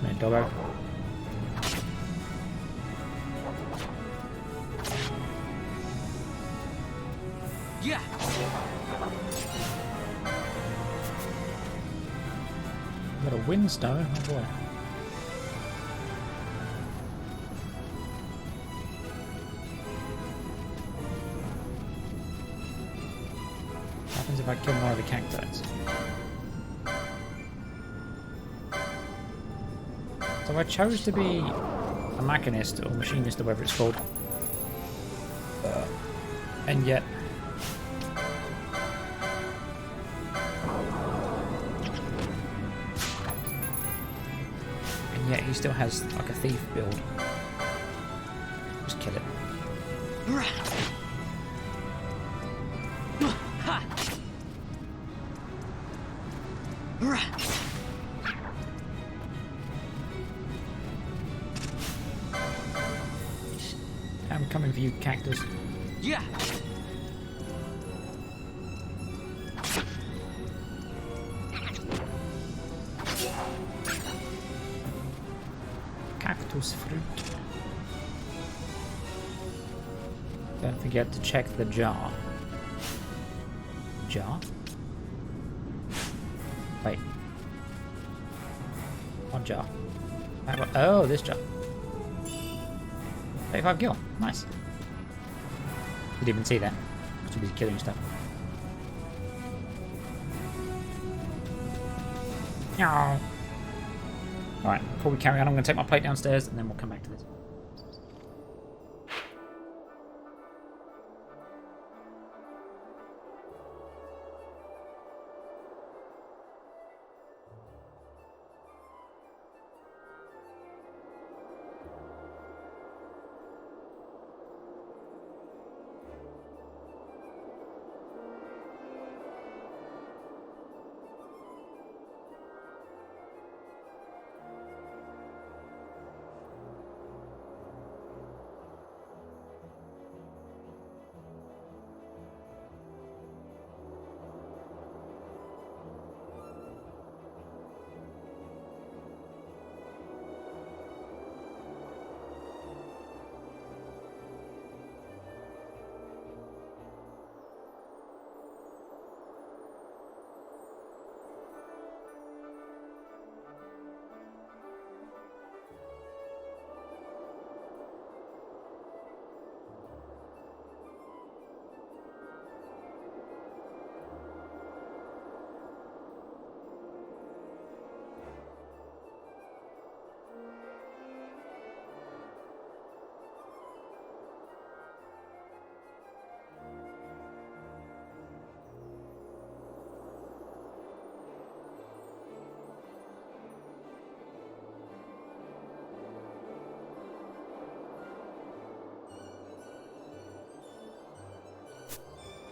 Speaker 1: Come here, doggo.
Speaker 3: Yeah.
Speaker 1: Got a windstone, oh boy. What happens if I kill more of the cactides? So I chose to be a machinist or machinist or whatever it's called. And yet he still has like a thief build. Just kill it.
Speaker 3: Ha!
Speaker 1: I'm coming for you, cactus.
Speaker 3: Yeah.
Speaker 1: Cactus fruit. Don't forget to check the jar. Jar? Wait. What jar? Oh, this jar. 35 gil. Nice. Didn't even see that. Too busy killing stuff. No. Alright, before we carry on, I'm going to take my plate downstairs and then we'll come back to this.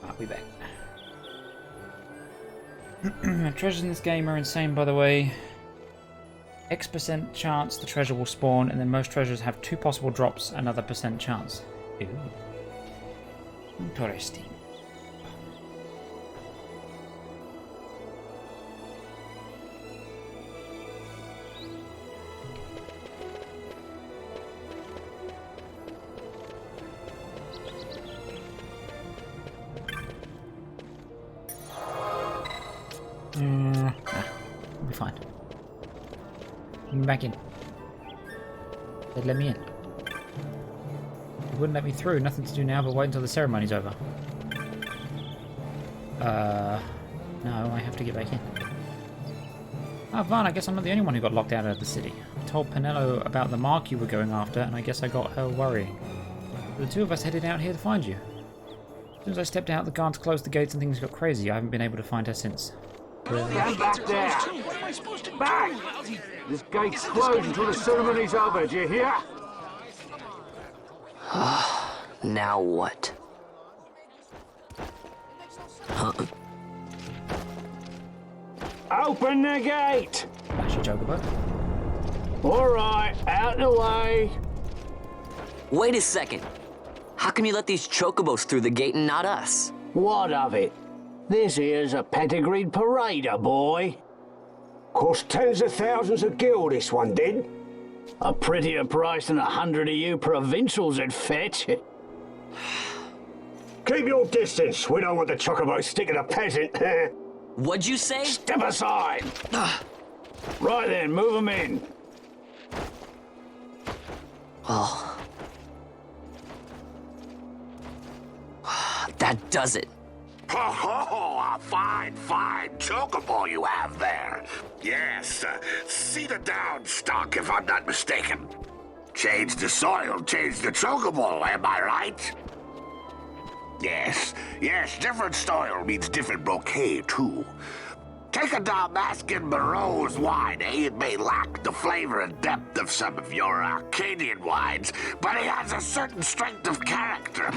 Speaker 1: I'll be back. Treasures in this game are insane, by the way. X% chance the treasure will spawn, and then most treasures have 2 possible drops, another % chance. Ooh. Interesting. We'll be fine. Let me back in. They'd let me in. They wouldn't let me through. Nothing to do now but wait until the ceremony's over. No, I have to get back in. Ah, Vaughn, I guess I'm not the only one who got locked out of the city. I told Penelo about the mark you were going after, and I guess I got her worrying. The 2 of us headed out here to find you. As soon as I stepped out, the guards closed the gates and things got crazy. I haven't been able to find her since.
Speaker 18: Stand back there! Back! This gate's closed until the ceremony's over, do you hear?
Speaker 11: Now what?
Speaker 18: Open the gate!
Speaker 1: Flashy chocobo.
Speaker 18: Alright, out the way!
Speaker 11: Wait a second. How come you let these chocobos through the gate and not us?
Speaker 18: What of it? This here's a pedigreed parader, boy. Cost tens of thousands of gil, this one did. A prettier price than 100 of you provincials would fetch. Keep your distance. We don't want the chocobo sticking a peasant.
Speaker 11: What'd you say?
Speaker 18: Step aside. Right then, move them in.
Speaker 11: Oh. That does it.
Speaker 6: Oh, a fine chocobo you have there. Yes, cedar down stock, if I'm not mistaken. Change the soil, change the chocobo, am I right? Yes, different soil means different bouquet, too. Take a Dalmascan Barrow's wine, eh? It may lack the flavor and depth of some of your Arcadian wines, but it has a certain strength of character.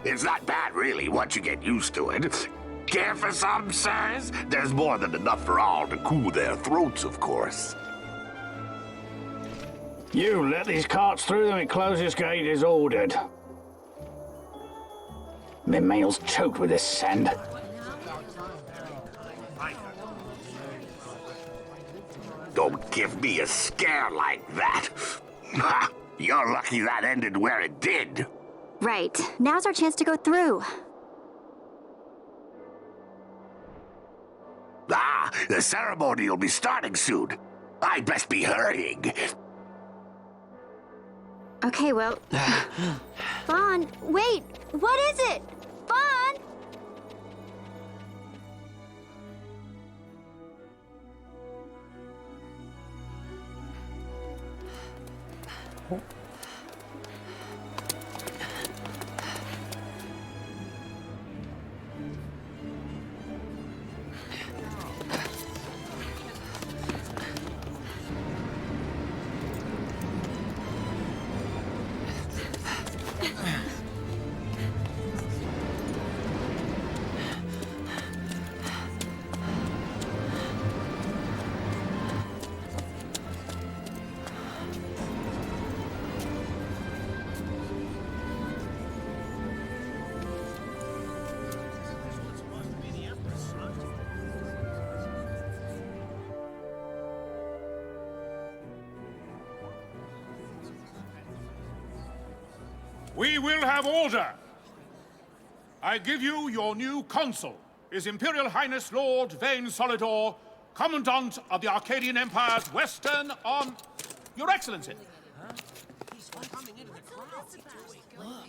Speaker 6: It's not bad, really, once you get used to it. Care for some, sirs? There's more than enough for all to cool their throats, of course.
Speaker 18: You let these carts through and closest gate is ordered. My mail's choked with this sand.
Speaker 6: Don't give me a scare like that. You're lucky that ended where it did.
Speaker 16: Right. Now's our chance to go through.
Speaker 6: Ah, the ceremony will be starting soon. I'd best be hurrying.
Speaker 16: Okay, well... Vaughn, wait! What is it? Vaughn!
Speaker 2: We will have order. I give you your new consul, His Imperial Highness Lord Vane Solidor, Commandant of the Arcadian Empire's Western on... Your Excellency.
Speaker 3: He's coming into the crowd. Look.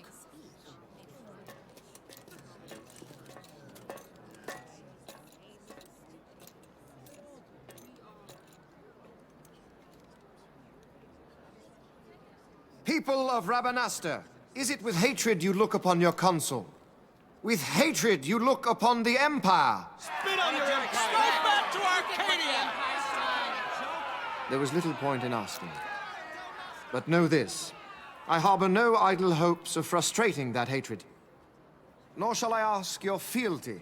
Speaker 13: People of Rabanastre, is it with hatred you look upon your consul? With hatred you look upon the Empire?
Speaker 3: Spit on your empire! Straight back to Arcadia!
Speaker 13: There was little point in asking. But know this, I harbor no idle hopes of frustrating that hatred. Nor shall I ask your fealty.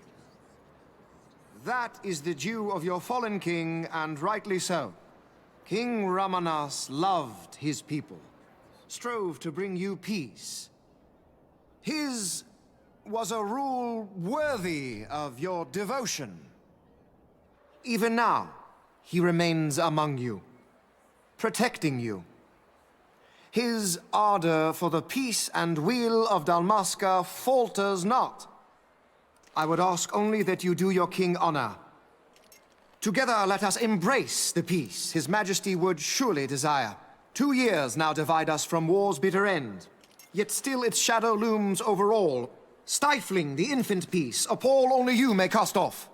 Speaker 13: That is the due of your fallen king, and rightly so. King Ramanas loved his people, strove to bring you peace. His was a rule worthy of your devotion. Even now, he remains among you, protecting you. His ardor for the peace and weal of Dalmasca falters not. I would ask only that you do your king honor. Together let us embrace the peace His Majesty would surely desire. 2 years now divide us from war's bitter end, yet still its shadow looms over all, stifling the infant peace a pall only you may cast off.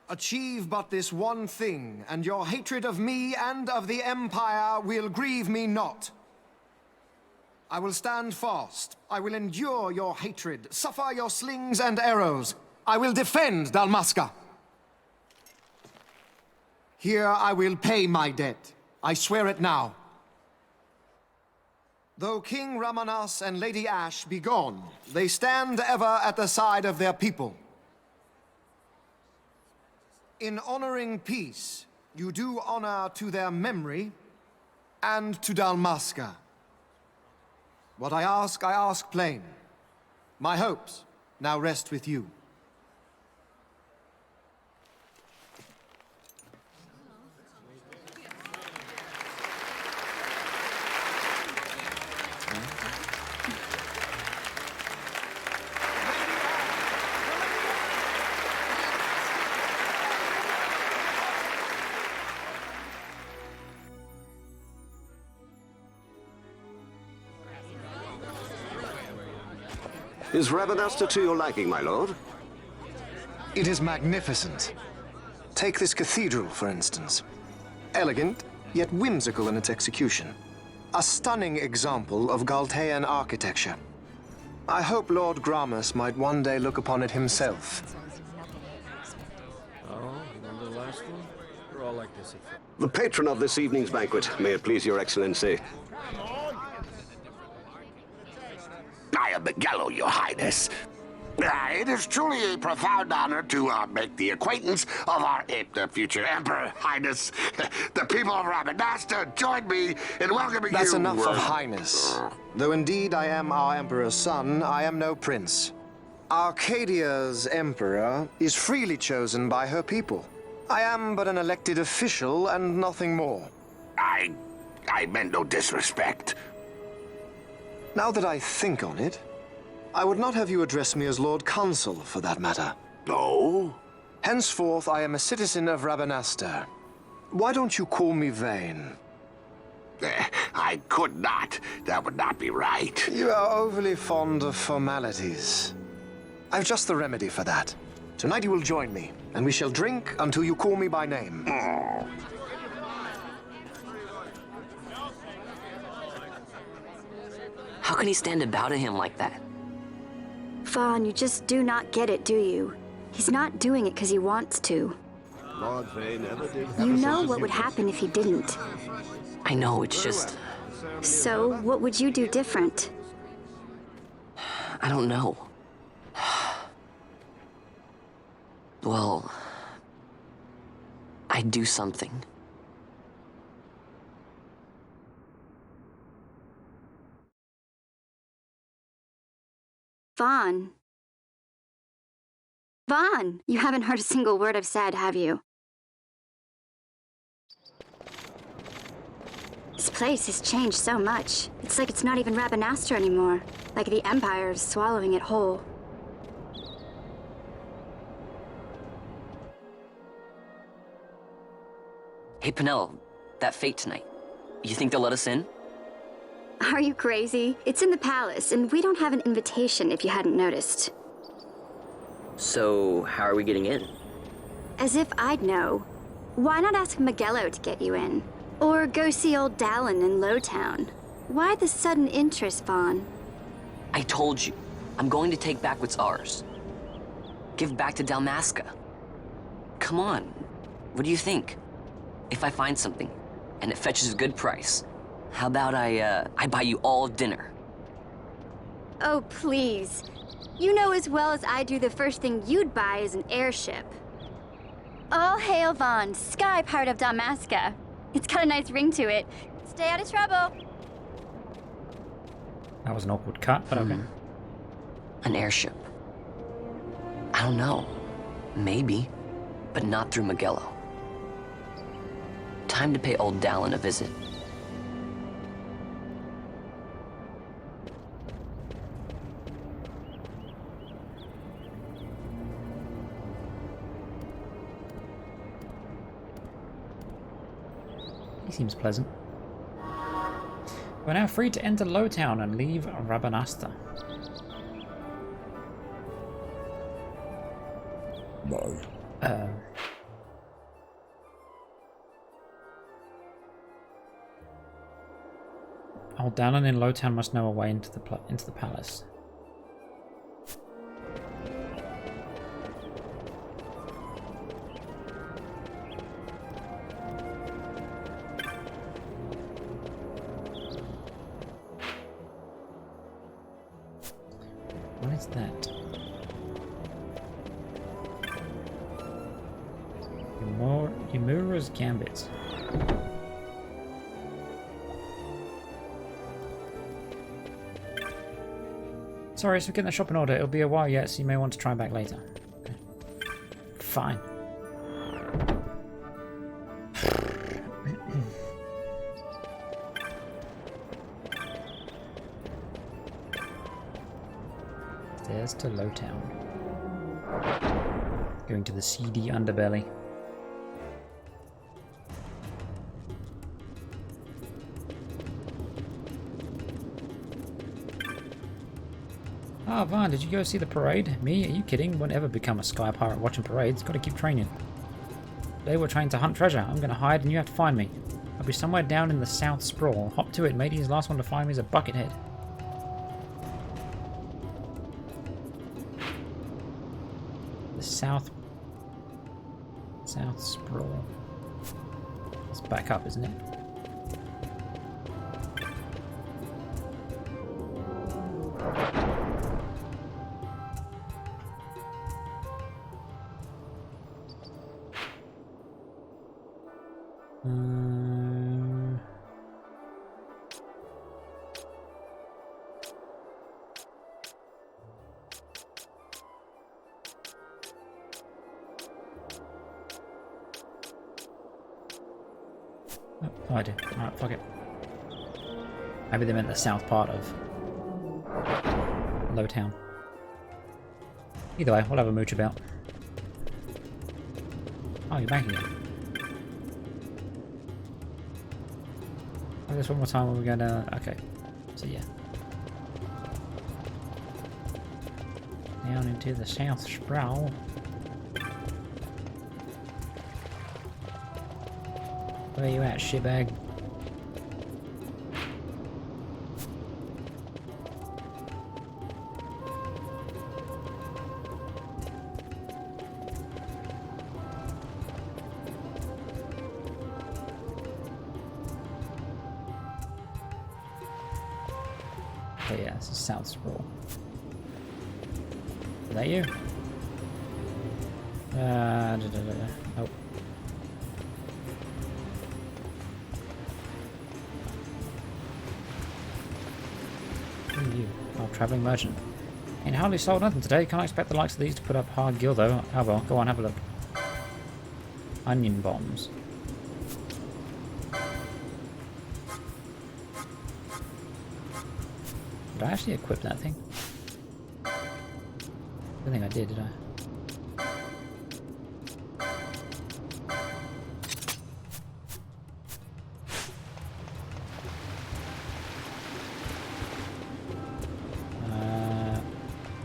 Speaker 13: Achieve but this one thing, and your hatred of me and of the Empire will grieve me not. I will stand fast. I will endure your hatred, suffer your slings and arrows. I will defend Dalmasca. Here I will pay my debt. I swear it now. Though King Ramanas and Lady Ash be gone, they stand ever at the side of their people. In honoring peace, you do honor to their memory and to Dalmasca. What I ask plain. My hopes now rest with you.
Speaker 19: Is Rabanastre to your liking, my lord?
Speaker 13: It is magnificent. Take this cathedral, for instance. Elegant, yet whimsical in its execution. A stunning example of Galtean architecture. I hope Lord Gramus might one day look upon it himself.
Speaker 20: Oh, remember the last one? We're all like this.
Speaker 19: The patron of this evening's banquet, may it please your excellency.
Speaker 6: I am Miguelo, your highness. It is truly a profound honor to make the acquaintance of our future Emperor, Highness. The people of Rabanasta join me in welcoming you.
Speaker 13: That's enough of Highness. Though indeed I am our Emperor's son, I am no prince. Arcadia's Emperor is freely chosen by her people. I am but an elected official and nothing more.
Speaker 6: I meant no disrespect.
Speaker 13: Now that I think on it, I would not have you address me as Lord Consul, for that matter.
Speaker 6: No?
Speaker 13: Henceforth, I am a citizen of Rabanasta. Why don't you call me Vane?
Speaker 6: I could not. That would not be right.
Speaker 13: You are overly fond of formalities. I've just the remedy for that. Tonight you will join me, and we shall drink until you call me by name.
Speaker 11: How can he stand about him like that?
Speaker 16: Vaughn, you just do not get it, do you? He's not doing it because he wants to.
Speaker 19: Lord Vane never did.
Speaker 16: You know what would happen if he didn't.
Speaker 11: I know, it's just...
Speaker 16: So, what would you do different?
Speaker 11: I don't know. Well... I'd do something.
Speaker 16: Vaughn. Vaughn! You haven't heard a single word I've said, have you? This place has changed so much. It's like it's not even Rabanasta anymore. Like the Empire is swallowing it whole.
Speaker 11: Hey, Penelo, that fete tonight. You think they'll let us in?
Speaker 16: Are you crazy? It's in the palace, and we don't have an invitation if you hadn't noticed.
Speaker 11: So, how are we getting in?
Speaker 16: As if I'd know. Why not ask Magello to get you in? Or go see old Dallin in Lowtown? Why the sudden interest, Vaughn?
Speaker 11: I told you, I'm going to take back what's ours. Give back to Dalmasca. Come on, what do you think? If I find something, and it fetches a good price, how about I buy you all dinner?
Speaker 16: Oh, please. You know as well as I do the first thing you'd buy is an airship. All hail Vaughn, sky part of Dalmasca. It's got a nice ring to it. Stay out of trouble.
Speaker 1: That was an awkward cut, but okay.
Speaker 11: An airship. I don't know. Maybe. But not through Magello. Time to pay old Dallin a visit.
Speaker 1: He seems pleasant. We're now free to enter Lowtown and leave Rabanasta.
Speaker 8: No.
Speaker 1: Old Dallin in Lowtown must know a way into the palace. What is that? Yamura's Gambit. Sorry, so we're getting the shop in order. It'll be a while yet, so you may want to try back later. Okay. Fine. Stairs to Lowtown. Going to the seedy underbelly. Ah, Vaughn, did you go see the parade? Me? Are you kidding? Won't ever become a sky pirate watching parades. Gotta keep training. Today we're trying to hunt treasure. I'm gonna hide and you have to find me. I'll be somewhere down in the South Sprawl. Hop to it, matey. His last one to find me is a buckethead. The South Sprawl. It's back up, isn't it? Oh, I do. Alright, fuck it. Maybe they meant the south part of Lowtown. Either way, we'll have a mooch about. Oh, you're back again. Oh, this one more time when we go down. Okay. So yeah. Down into the South Sprawl. Where you at, shitbag? Oh yeah, this is South Sprawl. Is that you? Oh. Who are you? Oh, travelling merchant. Ain't hardly sold nothing today. Can't expect the likes of these to put up hard gil though. Oh well, go on, have a look. Onion bombs. Did I actually equip that thing? I don't think I did I?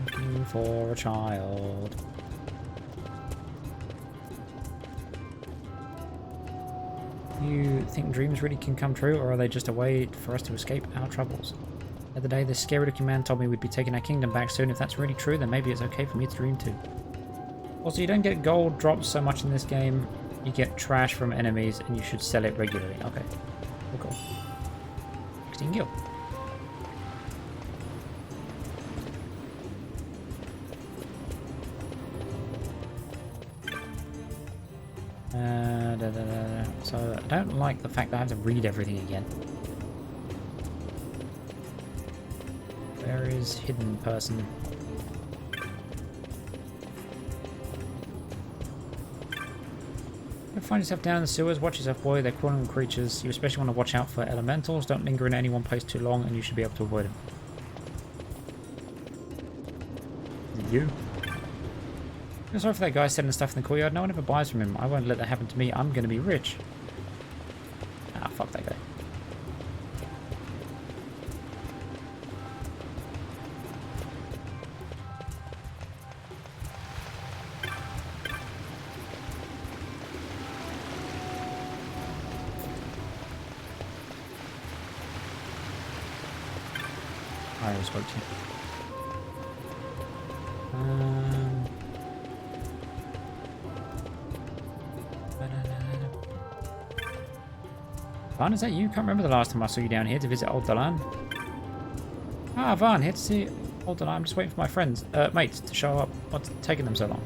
Speaker 1: Looking for a child. You think dreams really can come true, or are they just a way for us to escape our troubles? The other day, this scary looking man told me we'd be taking our kingdom back soon. If that's really true, then maybe it's okay for me to dream too. Also, you don't get gold drops so much in this game. You get trash from enemies, and you should sell it regularly. Okay. Cool. 16 gil. So, I don't like the fact that I have to read everything again. Where is hidden person? You find yourself down in the sewers, watch yourself, boy. They're crawling creatures. You especially want to watch out for elementals. Don't linger in any one place too long, and you should be able to avoid them. You? I'm sorry for that guy selling stuff in the courtyard. No one ever buys from him. I won't let that happen to me. I'm going to be rich. Ah, fuck that guy. I always spoke to you. Vaughn, is that you? Can't remember the last time I saw you down here to visit Old Dalan. Ah, Vaughn, here to see Old Dalan. I'm just waiting for my friends, mates, to show up. What's taking them so long?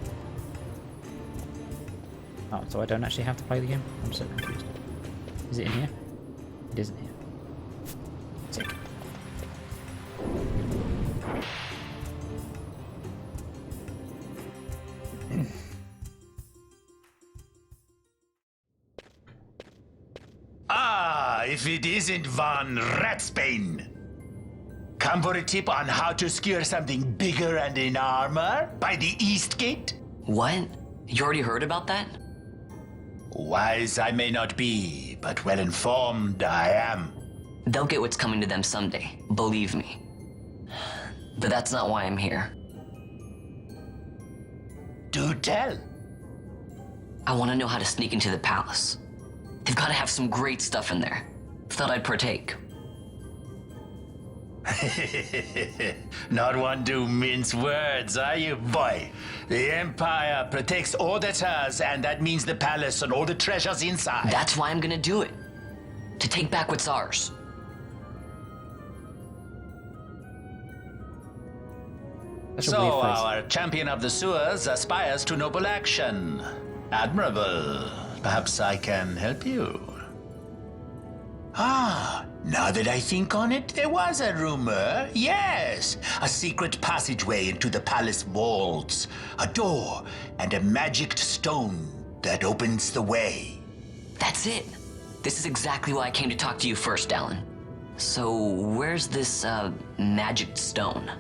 Speaker 1: Oh, so I don't actually have to play the game? I'm so confused. Is it in here? It isn't here. Sick.
Speaker 12: If it isn't Von Ratsbane. Come for a tip on how to secure something bigger and in armor by the East Gate?
Speaker 11: What? You already heard about that?
Speaker 12: Wise I may not be, but well informed I am.
Speaker 11: They'll get what's coming to them someday, believe me. But that's not why I'm here.
Speaker 12: Do tell.
Speaker 11: I want to know how to sneak into the palace. They've got to have some great stuff in there. Thought I'd partake.
Speaker 12: Not one to mince words, are you, boy? The Empire protects all that's hers, and that means the palace and all the treasures inside.
Speaker 11: That's why I'm gonna do it. To take back what's ours.
Speaker 12: So our champion of the sewers aspires to noble action. Admirable. Perhaps I can help you. Ah, now that I think on it, there was a rumor. Yes, a secret passageway into the palace vaults, a door, and a magic stone that opens the way.
Speaker 11: That's it. This is exactly why I came to talk to you first, Alan. So, where's this, magic stone?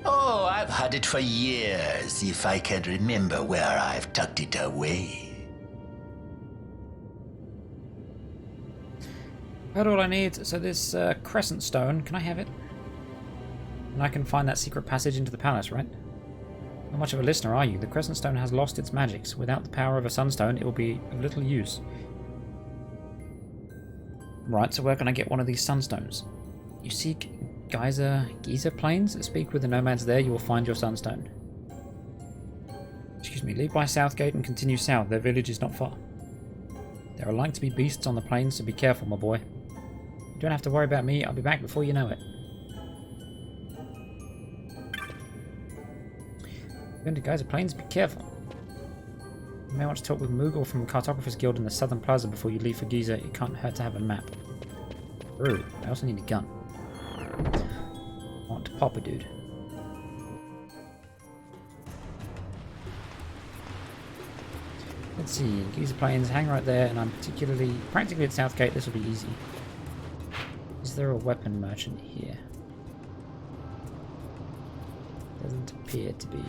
Speaker 12: Oh, I've had it for years, if I can remember where I've tucked it away.
Speaker 1: Heard all I need. So this crescent stone, can I have it? And I can find that secret passage into the palace, right? How much of a listener are you? The crescent stone has lost its magics. Without the power of a sunstone, it will be of little use. Right, so where can I get one of these sunstones? You seek Giza plains? Speak with the nomads there, you will find your sunstone. Excuse me, leave by Southgate and continue south. Their village is not far. There are like to be beasts on the plains, so be careful, my boy. You don't have to worry about me, I'll be back before you know it. Going to Giza Plains, be careful. You may want to talk with Moogle from Cartographer's Guild in the Southern Plaza before you leave for Giza. It can't hurt to have a map. Ooh, I also need a gun. I want to pop a dude. Let's see, Giza Plains, hang right there, and I'm practically at Southgate. This will be easy. Is there a weapon merchant here? Doesn't appear to be.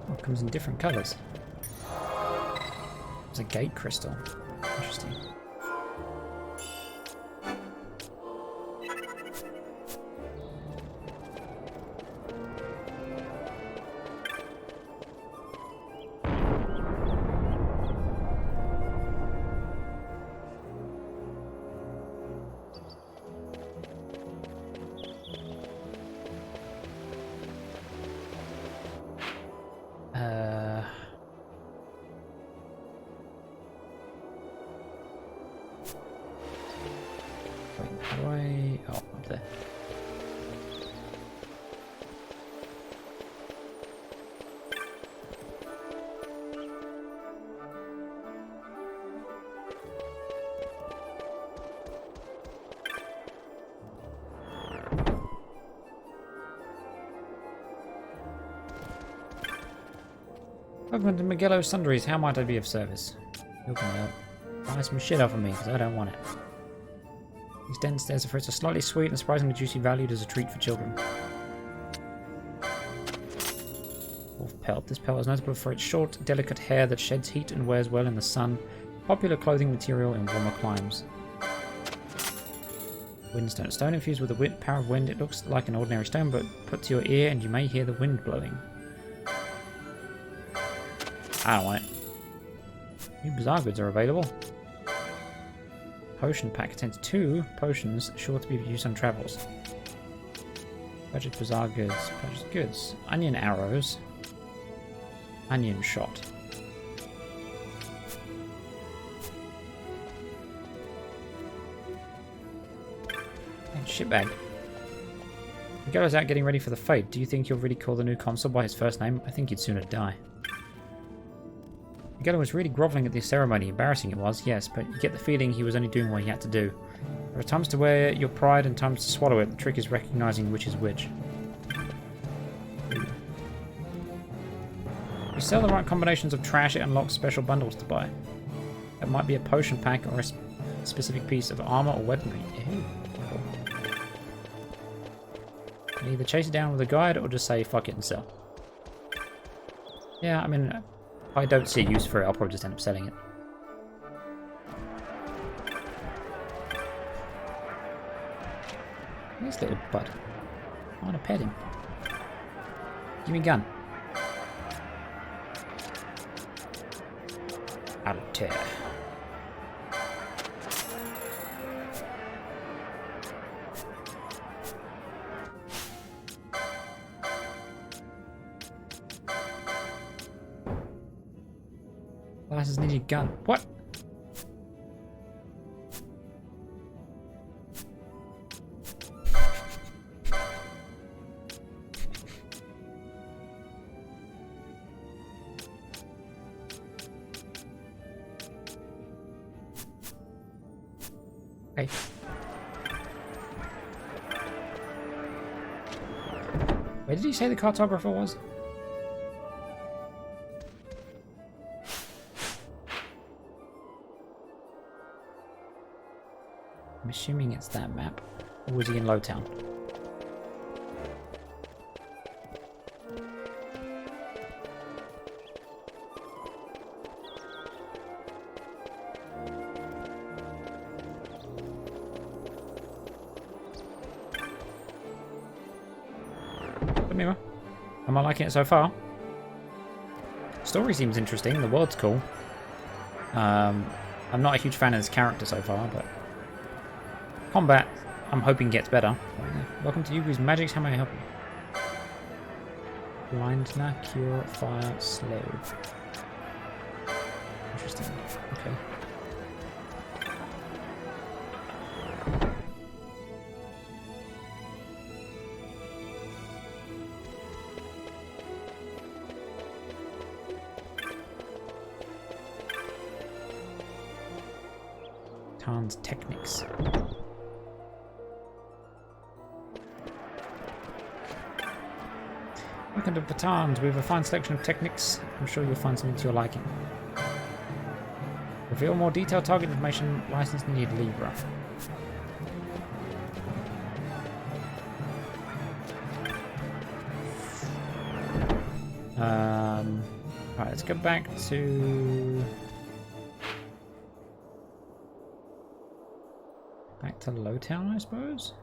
Speaker 1: Oh, it comes in different colours. It's a gate crystal. Interesting. Oh, up there. Welcome to Magello Sundries. How might I be of service? You can buy some shit off of me because I don't want it. These dense stairs are fruits are slightly sweet and surprisingly juicy, valued as a treat for children. Wolf pelt. This pelt is notable for its short, delicate hair that sheds heat and wears well in the sun. Popular clothing material in warmer climes. Windstone. Stone infused with the power of wind. It looks like an ordinary stone, but put to your ear and you may hear the wind blowing. I don't want it. New bizarre goods are available. Potion pack contains 2 potions, sure to be used on travels. Budget bizarre goods. Purchase goods. Onion arrows. Onion shot. And shitbag. Miguelo's out getting ready for the fate. Do you think you'll really call the new consul by his first name? I think he'd sooner die. Miguel was really grovelling at the ceremony. Embarrassing it was, yes, but you get the feeling he was only doing what he had to do. There are times to wear your pride and times to swallow it. The trick is recognizing which is which. If you sell the right combinations of trash, it unlocks special bundles to buy. That might be a potion pack or a specific piece of armor or weaponry. Ew. You can either chase it down with a guide or just say fuck it and sell. Yeah, I mean, if I don't see a use for it, I'll probably just end up selling it. Nice little bud. I want to pet him. Give me a gun. Out of tear. Glasses need a gun. What? Okay. Where did he say the cartographer was? I'm assuming it's that map. Or was he in Lowtown? Am I liking it so far? Story seems interesting. The world's cool. I'm not a huge fan of this character so far, but combat, I'm hoping gets better. Welcome to Yugu's Magics. How may I help you? Blindna, Cure, Fire, Slow. Interesting. Okay. Tarn's techniques. Welcome to Batan's. We have a fine selection of techniques. I'm sure you'll find something to your liking. Reveal more detailed target information. License needed, Libra. Alright, let's go back to... Back to Lowtown, I suppose?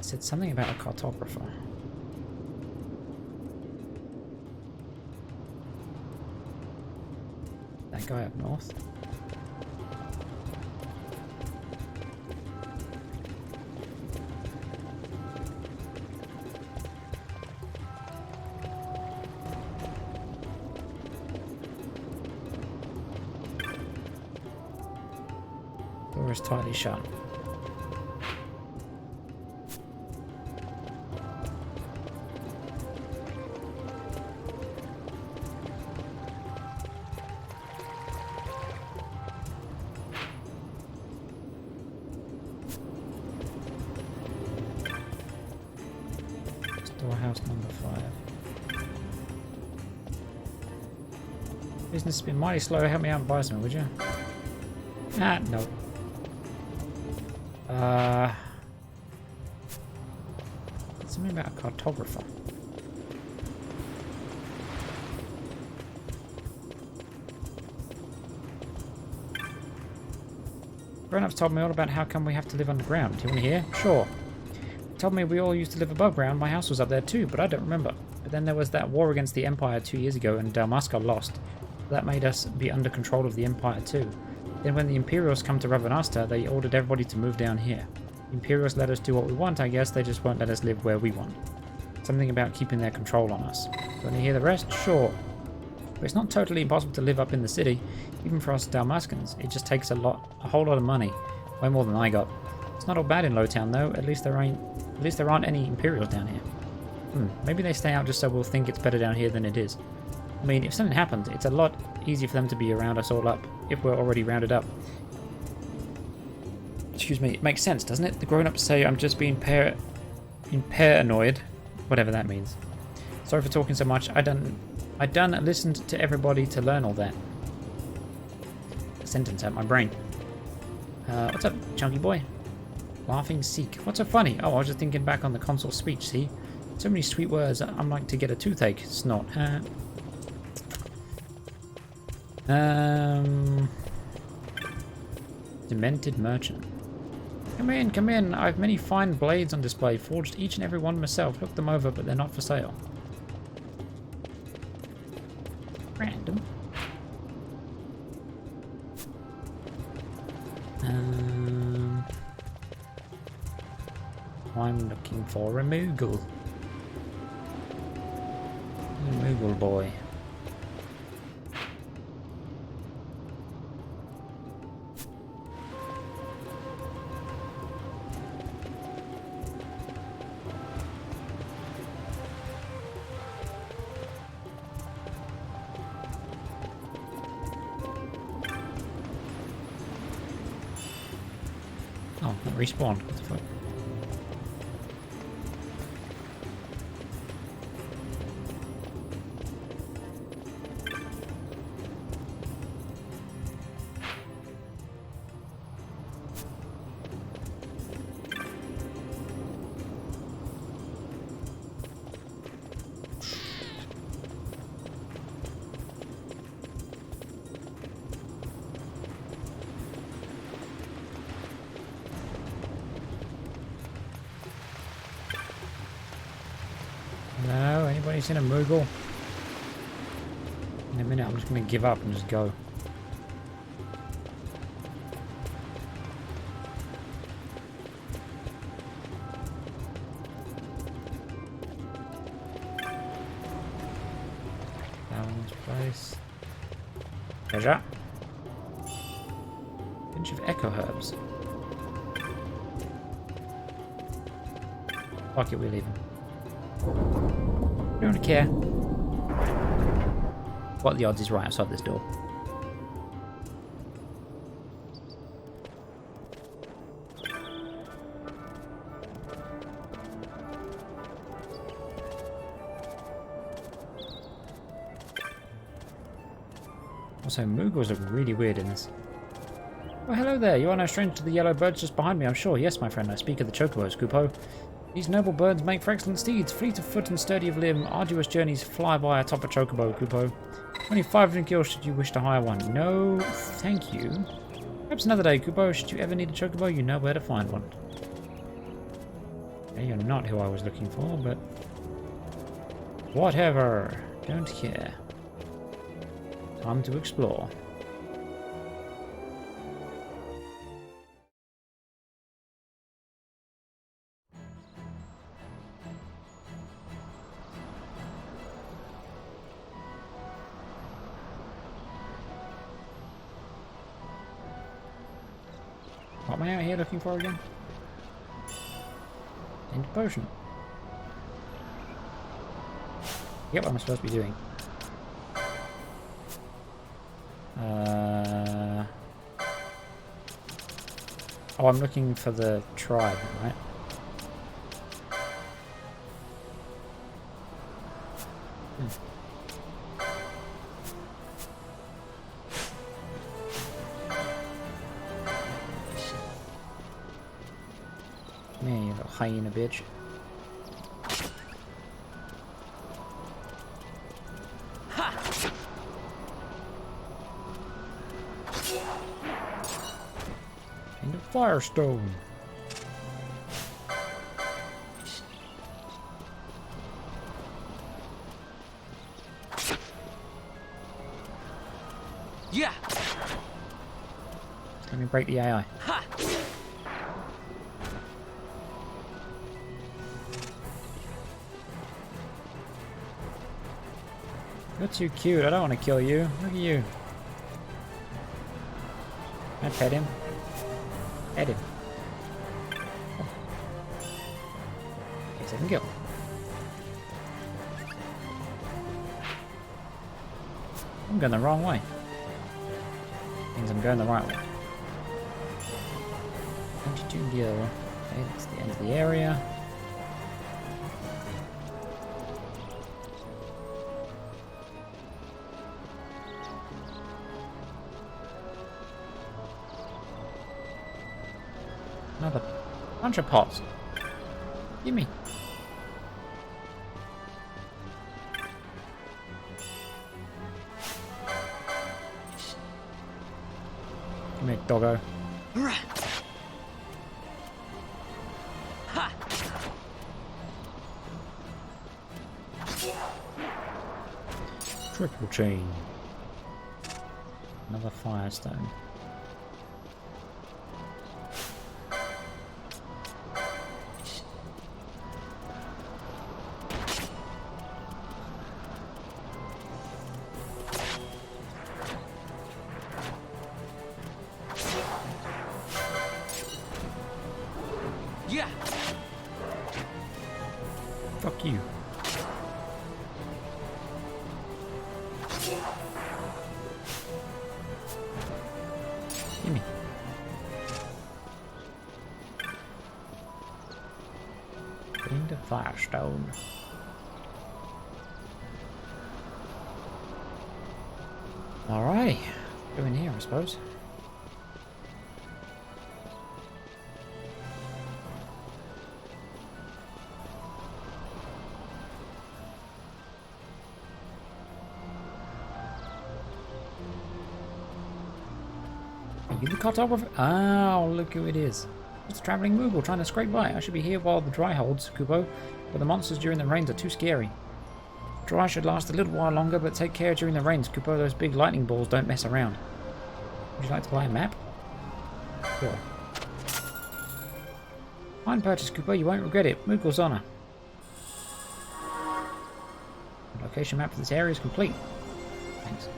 Speaker 1: Said something about a cartographer. That guy up north. Door is tightly shut. Storehouse number 5. Business has been mighty slow. Help me out and buy some, would you? Ah, no. Something about a cartographer. Grown-ups told me all about how come we have to live underground. Do you want to hear? Sure. They told me we all used to live above ground. My house was up there too, but I don't remember. But then there was that war against the Empire 2 years ago, and Dalmasca lost. That made us be under control of the Empire too. Then when the Imperials come to Ravenasta, they ordered everybody to move down here. The Imperials let us do what we want, I guess. They just won't let us live where we want. Something about keeping their control on us. Want to hear the rest? Sure. But it's not totally impossible to live up in the city, even for us Dalmascans. It just takes a whole lot of money. Way more than I got. It's not all bad in Lowtown though. At least there aren't any Imperials down here. Maybe they stay out just so we'll think it's better down here than it is. I mean, if something happens, it's a lot easier for them to be around us all up, if we're already rounded up. Excuse me, it makes sense, doesn't it? The grown-ups say I'm just being paranoid, whatever that means. Sorry for talking so much. I done listened to everybody to learn all that. A sentence out my brain. What's up, chunky boy? Laughing Seek. What's so funny? Oh, I was just thinking back on the console speech, see? So many sweet words, I'm like to get a toothache. Snot. Demented merchant. Come in. I have many fine blades on display, forged each and every one myself. Look them over, but they're not for sale. Random. I'm looking for a Moogle. A Moogle boy. Oh, not respawned. What the fuck? No, anybody seen a Moogle? In a minute, I'm just going to give up and just go. Balance place. Treasure. Pinch of echo herbs. Fuck it, we're leaving. Don't care. What are the odds is right outside this door? Also, Moogles look really weird in this. Oh, hello there. You are no stranger to the yellow birds just behind me, I'm sure. Yes, my friend, I speak of the chocobos, Kupo. These noble birds make for excellent steeds, fleet of foot and sturdy of limb. Arduous journeys fly by atop a chocobo, Kupo. Only 500 gil should you wish to hire one. No, thank you. Perhaps another day, Kupo. Should you ever need a chocobo, you know where to find one. Okay, you're not who I was looking for, but... whatever. Don't care. Time to explore. What am I out here looking for again? End potion. Yep, what am I supposed to be doing? Oh, I'm looking for the tribe, right? Yeah, you little hyena bitch. And a firestone.
Speaker 15: Yeah.
Speaker 1: Let me break the AI.
Speaker 15: Ha.
Speaker 1: You're too cute. I don't want to kill you. Look at you. Can I pet him? Pet him. Oh. Okay, 7 kill. I'm going the wrong way. Means I'm going the right way. 22 gil. Okay, that's the end of the area. Another bunch of pots. Gimme. Come here, doggo.
Speaker 15: Ha.
Speaker 1: Triple chain. Another firestone. you. Gimme. Into Firestone. Alrighty. Go in here, I suppose. Are you the cartographer? Oh, look who it is. It's a traveling Moogle trying to scrape by. I should be here while the dry holds, Kupo, but the monsters during the rains are too scary. Dry should last a little while longer, but take care during the rains, Kupo. Those big lightning balls don't mess around. Would you like to buy a map? Sure. Fine purchase, Kupo. You won't regret it. Moogle's honor. The location map for this area is complete. Thanks.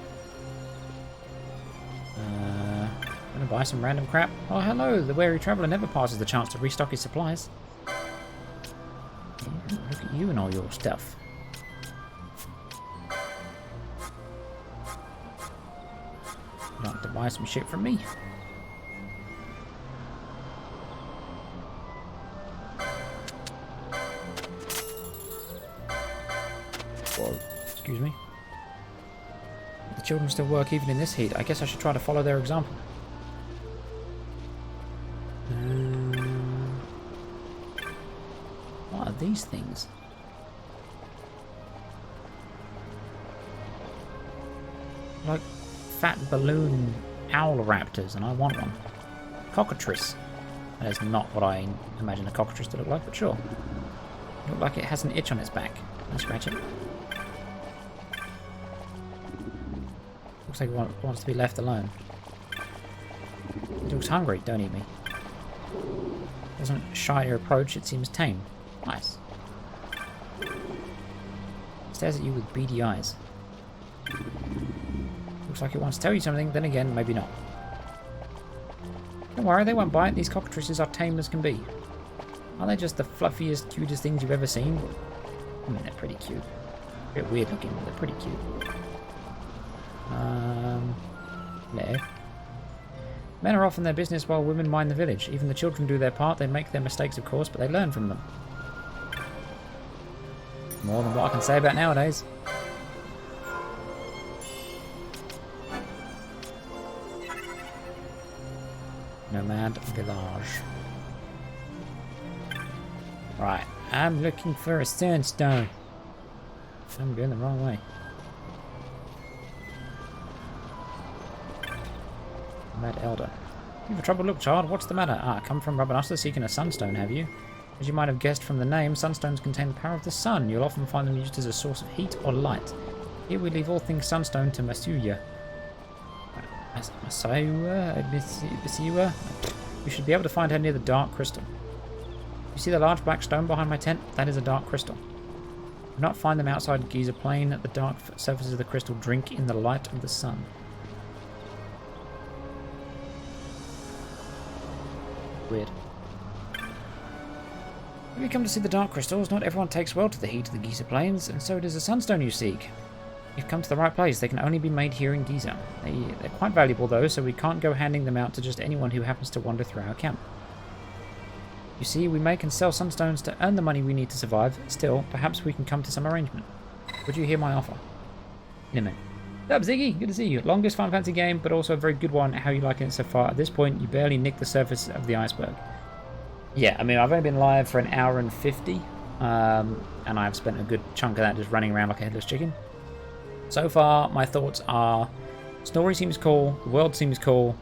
Speaker 1: Gonna buy some random crap. Oh, hello. The wary traveler never passes the chance to restock his supplies. Yeah, look at you and all your stuff. You'd like to buy some shit from me? Whoa. Excuse me. The children still work even in this heat. I guess I should try to follow their example. What are these things? Like fat balloon owl raptors, and I want one. Cockatrice. That is not what I imagine a cockatrice to look like, but sure. It looks like it has an itch on its back. Can I scratch it? Looks like it wants to be left alone. It looks hungry. Don't eat me. Doesn't shy your approach. It seems tame. Nice. Stares at you with beady eyes. Looks like it wants to tell you something, then again, maybe not. Don't worry, they won't bite. These cockatrices are tame as can be. Aren't they just the fluffiest, cutest things you've ever seen? I mean, they're pretty cute. A bit weird looking, but they're pretty cute. No. Men are off in their business while women mind the village. Even the children do their part. They make their mistakes, of course, but they learn from them. More than what I can say about nowadays. Nomad village. Right, I'm looking for a sandstone. I'm going the wrong way. Mad Elder. You have a troubled look, child. What's the matter? Ah, come from Rabanasta seeking a sunstone, have you? As you might have guessed from the name, sunstones contain the power of the sun. You'll often find them used as a source of heat or light. Here we leave all things sunstone to Masuya. Masuya? You should be able to find her near the dark crystal. You see the large black stone behind my tent? That is a dark crystal. Do not find them outside Giza Plain. The dark surfaces of the crystal drink in the light of the sun. Weird. When you come to see the dark crystals, not everyone takes well to the heat of the Giza Plains, and so it is a sunstone you seek. You've come to the right place. They can only be made here in Giza. They're quite valuable though, so we can't go handing them out to just anyone who happens to wander through our camp. You see, we make and sell sunstones to earn the money we need to survive. Still, perhaps we can come to some arrangement. Would you hear my offer? In a minute. What's up, Ziggy? Good to see you. Longest Final Fantasy game, but also a very good one. How are you liking it so far? At this point, you barely nicked the surface of the iceberg. Yeah, I mean, I've only been live for an hour and 50, and I've spent a good chunk of that just running around like a headless chicken. So far, my thoughts are, story seems cool, the world seems cool,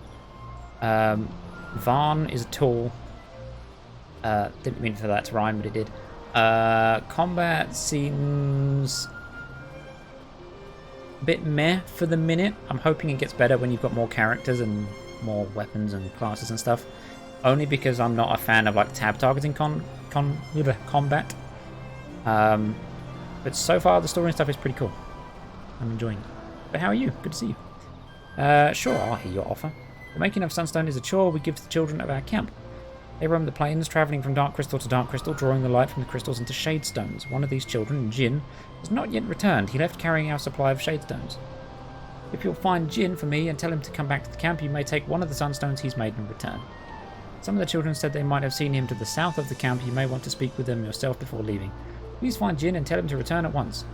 Speaker 1: Varn is a tool, didn't mean for that to rhyme, but it did. Combat seems a bit meh for the minute. I'm hoping it gets better when you've got more characters and more weapons and classes and stuff. Only because I'm not a fan of like tab targeting combat. But so far the story and stuff is pretty cool. I'm enjoying it. But how are you? Good to see you. Sure, I'll hear your offer. The making of Sunstone is a chore we give to the children of our camp. They roam the plains, travelling from dark crystal to dark crystal, drawing the light from the crystals into shade stones. One of these children, Jin, has not yet returned. He left carrying our supply of shade stones. If you'll find Jin for me and tell him to come back to the camp, you may take one of the sunstones he's made in return. Some of the children said they might have seen him to the south of the camp. You may want to speak with them yourself before leaving. Please find Jin and tell him to return at once.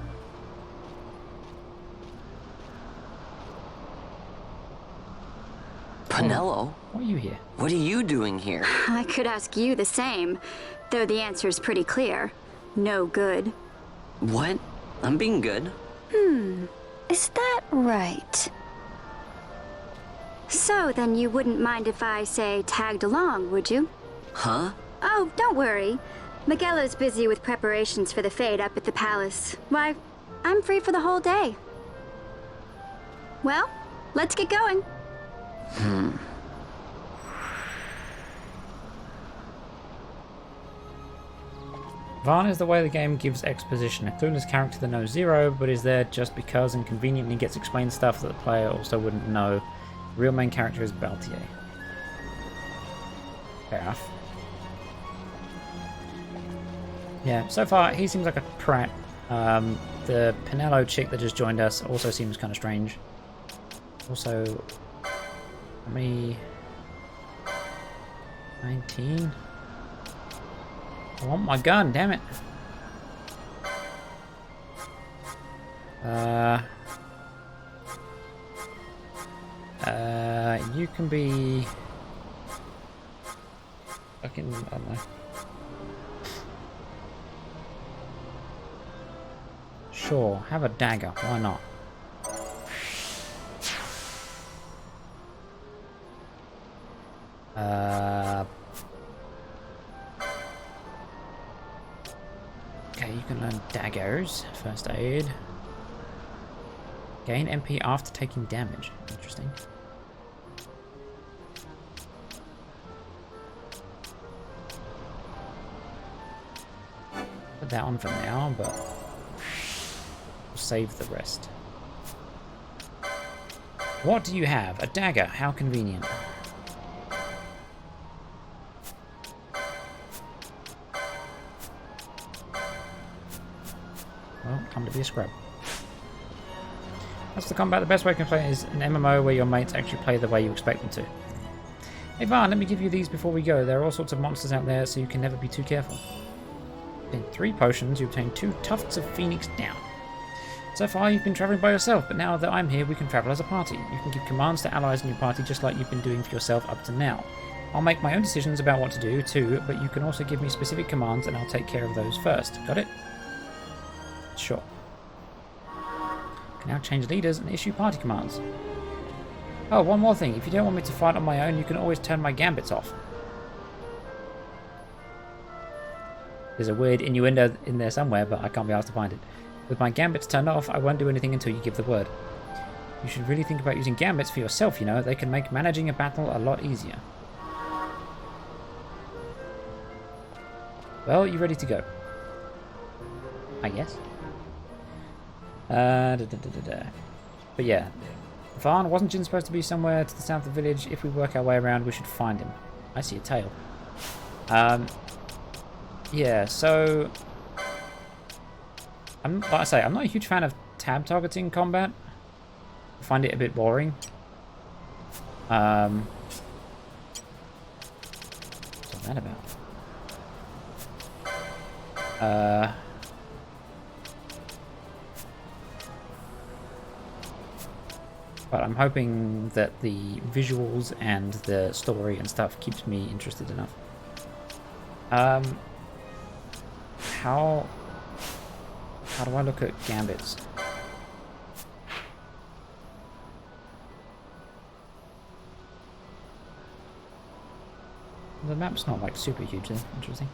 Speaker 11: Penelo?
Speaker 1: Why are you here?
Speaker 11: What are you doing here?
Speaker 16: I could ask you the same, though the answer's pretty clear. No good.
Speaker 11: What? I'm being good.
Speaker 16: Is that right? So then you wouldn't mind if I, say, tagged along, would you?
Speaker 11: Huh?
Speaker 16: Oh, don't worry. Miguelo's busy with preparations for the fete up at the palace. Why, I'm free for the whole day. Well, let's get going.
Speaker 1: Vaan is the way the game gives exposition. A clueless character that knows zero, but is there just because and conveniently gets explained stuff that the player also wouldn't know. The real main character is Baltier. Fair enough. Yeah, so far he seems like a prat. The Penelo chick that just joined us also seems kind of strange. Also, how many? 19? I want my gun, damn it. You can be fucking, I don't know. Sure, have a dagger, why not? Okay, you can learn daggers, first aid. Gain MP after taking damage, interesting. Put that on for now, but we'll save the rest. What do you have? A dagger, how convenient. Well, time to be a scrub. That's the combat. The best way you can play it is an MMO where your mates actually play the way you expect them to. Hey Vaan, let me give you these before we go. There are all sorts of monsters out there, so you can never be too careful. In 3 potions, you obtain 2 tufts of phoenix down. So far, you've been travelling by yourself, but now that I'm here, we can travel as a party. You can give commands to allies in your party just like you've been doing for yourself up to now. I'll make my own decisions about what to do, too, but you can also give me specific commands and I'll take care of those first. Got it? Sure. Can now change leaders and issue party commands. Oh, one more thing. If you don't want me to fight on my own, you can always turn my gambits off. There's a weird innuendo in there somewhere, but I can't be asked to find it. With my gambits turned off, I won't do anything until you give the word. You should really think about using gambits for yourself, you know. They can make managing a battle a lot easier. Well, you ready to go? I guess. But yeah. Vaan, wasn't Jin supposed to be somewhere to the south of the village? If we work our way around, we should find him. I see a tail. Yeah, so... like I say, I'm not a huge fan of tab targeting combat. I find it a bit boring. What's that about? But I'm hoping that the visuals and the story and stuff keeps me interested enough. How do I look at gambits? The map's not like super huge then. Interesting.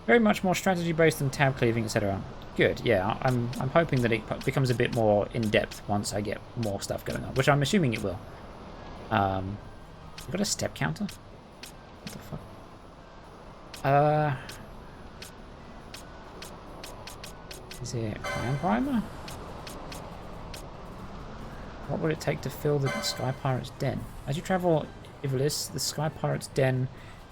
Speaker 1: Very much more strategy based than tab cleaving, etc. Good, yeah, I'm hoping that it becomes a bit more in depth once I get more stuff going on, which I'm assuming it will. You got a step counter? What the fuck? Is it Clan Primer? What would it take to fill the Sky Pirate's Den? As you travel Ivalice, the Sky Pirate's Den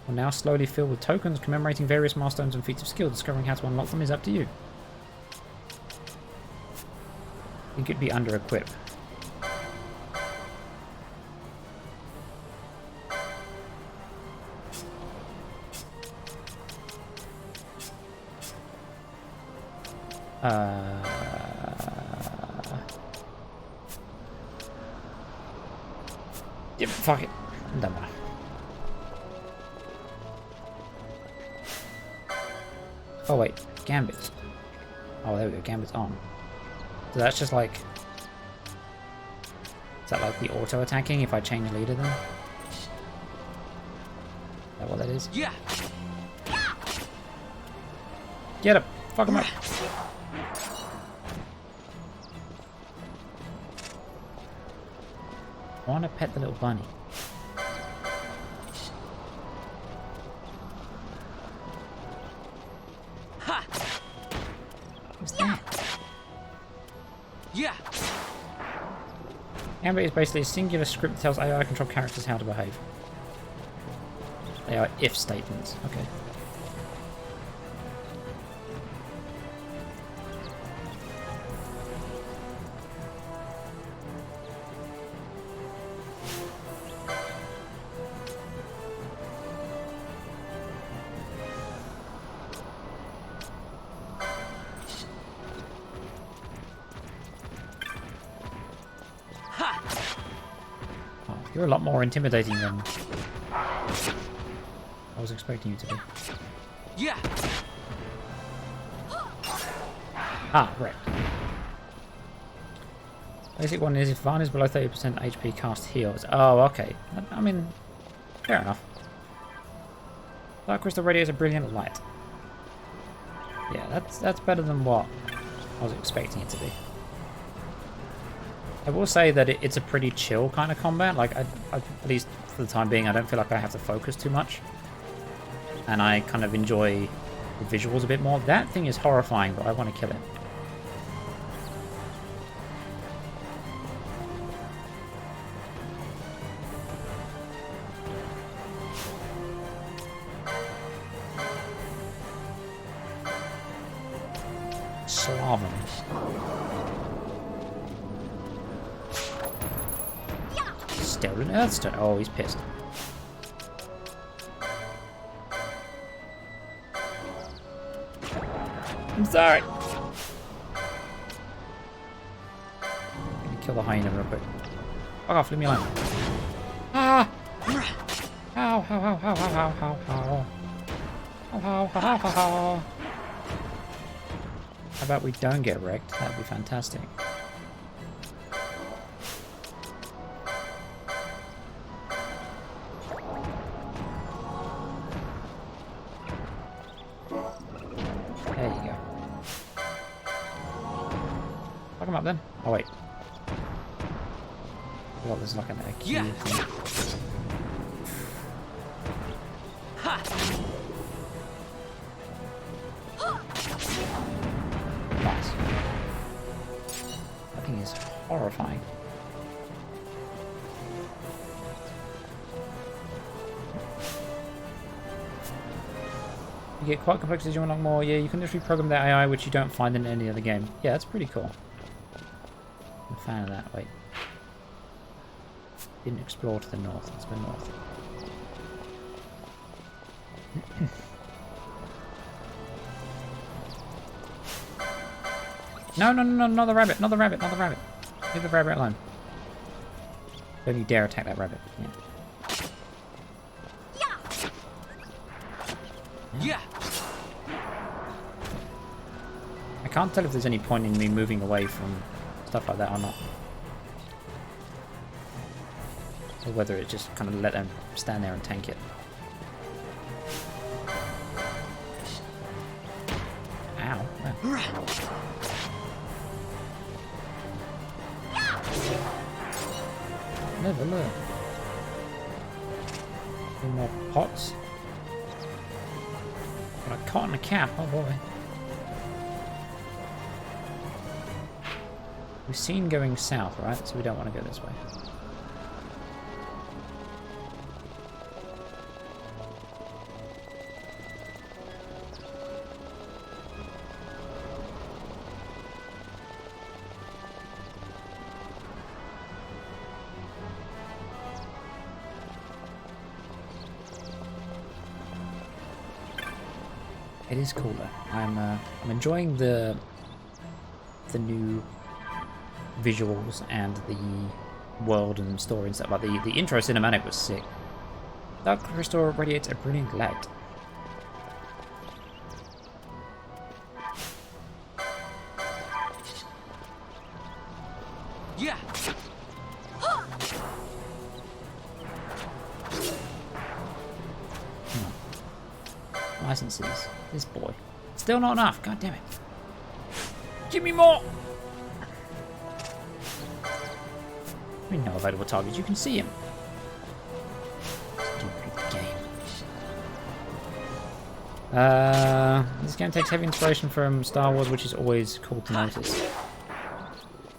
Speaker 1: will now slowly fill with tokens commemorating various milestones and feats of skill. Discovering how to unlock them is up to you. I think it'd be under equip. Yep, fuck it. Doesn't matter. Oh wait, Gambits. Oh, there we go, Gambit's on. So that's just like... Is that like the auto-attacking if I change leader then? Is that what that is?
Speaker 15: Yeah.
Speaker 1: Get him! Fuck him up! I want to pet the little bunny.
Speaker 15: Ha!
Speaker 1: What's that?
Speaker 15: Yeah.
Speaker 1: Gambit is basically a singular script that tells AI control characters how to behave. They are if statements. Okay. You're a lot more intimidating than I was expecting you to be.
Speaker 15: Yeah.
Speaker 1: Ah, right. Basic one is if Vine is below 30% HP, cast heals. Oh, okay. I mean, fair enough. Dark Crystal radiates a brilliant light. Yeah, that's better than what I was expecting it to be. I will say that it's a pretty chill kind of combat. Like, I, at least for the time being, I don't feel like I have to focus too much. And I kind of enjoy the visuals a bit more. That thing is horrifying, but I want to kill it. Slaven. Stolen Earthstone. Oh, he's pissed. I'm sorry. Let me kill the hyena real quick. Fuck off, leave me alone. Ah! Ow, ow, ow, ow, ow, ow, ow, ow. Ow, ow, ow, ow, ow. How about we don't get wrecked? That'd be fantastic. There you go. Fuck him up then. Oh wait. What, there's like an key thing. Nice. That thing is horrifying. You get quite complex as you unlock more. Yeah, you can just reprogram that AI, which you don't find in any other game. Yeah, that's pretty cool. I'm a fan of that. Wait. Didn't explore to the north. Let's go north. No, no, no, no, not the rabbit, not the rabbit, not the rabbit. Leave the rabbit alone. Don't you dare attack that rabbit. Yeah.
Speaker 15: Yeah.
Speaker 1: I can't tell if there's any point in me moving away from stuff like that or not. Or whether it just kind of let them stand there and tank it. Ow. Oh. Never learn. Two more pots. Got a cot and a cap, oh boy. We've seen going south, right? So we don't want to go this way. It is cooler. I'm enjoying the new visuals and the world and story and stuff. Like the intro cinematic was sick. Dark crystal radiates a brilliant light.
Speaker 15: Yeah.
Speaker 1: Licenses. This boy. Still not enough. God damn it. Give me more. I mean, no available targets. You can see him. Stupid game. This game takes heavy inspiration from Star Wars, which is always cool to notice.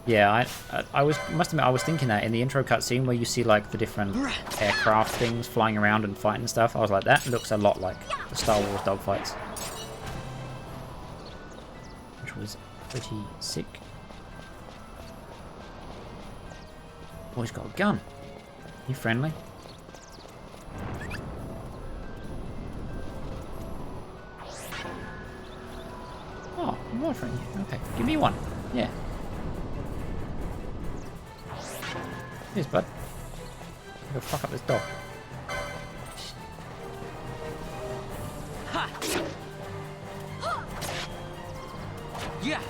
Speaker 1: Yeah, I must admit I was thinking that in the intro cutscene where you see like the different aircraft things flying around and fighting and stuff. I was like, that looks a lot like the Star Wars dogfights, which was pretty sick. Oh, he's got a gun. You friendly? Oh, I'm offering you. Okay, give me one. Yeah. Here's bud. Go fuck up this dog.
Speaker 15: Ha. Yeah.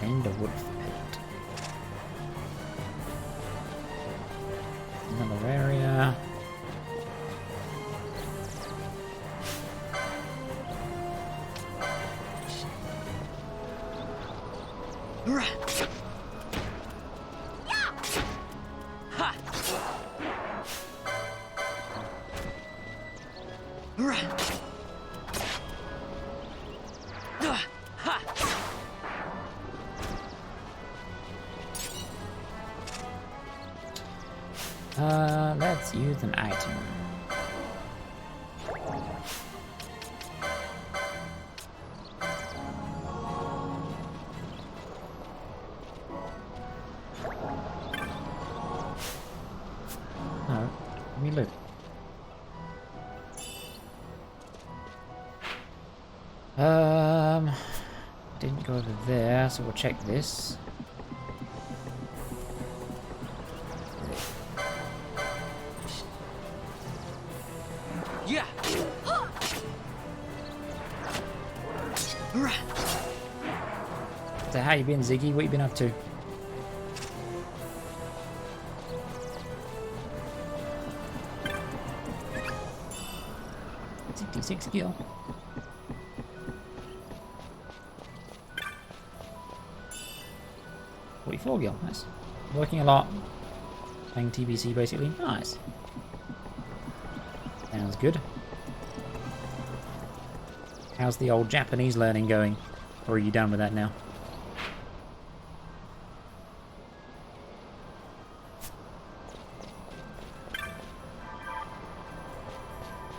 Speaker 1: And a wood pit. Another area.
Speaker 15: Right. Ha. Right. Ha.
Speaker 1: Let's use an item. No, let me look. Didn't go over there, so we'll check this.
Speaker 15: Yeah. Right.
Speaker 1: So how you been, Ziggy? What you been up to? $66 skill. $44 gil, nice. Working a lot. Playing TBC basically. Nice. Sounds good. How's the old Japanese learning going? Or are you done with that now?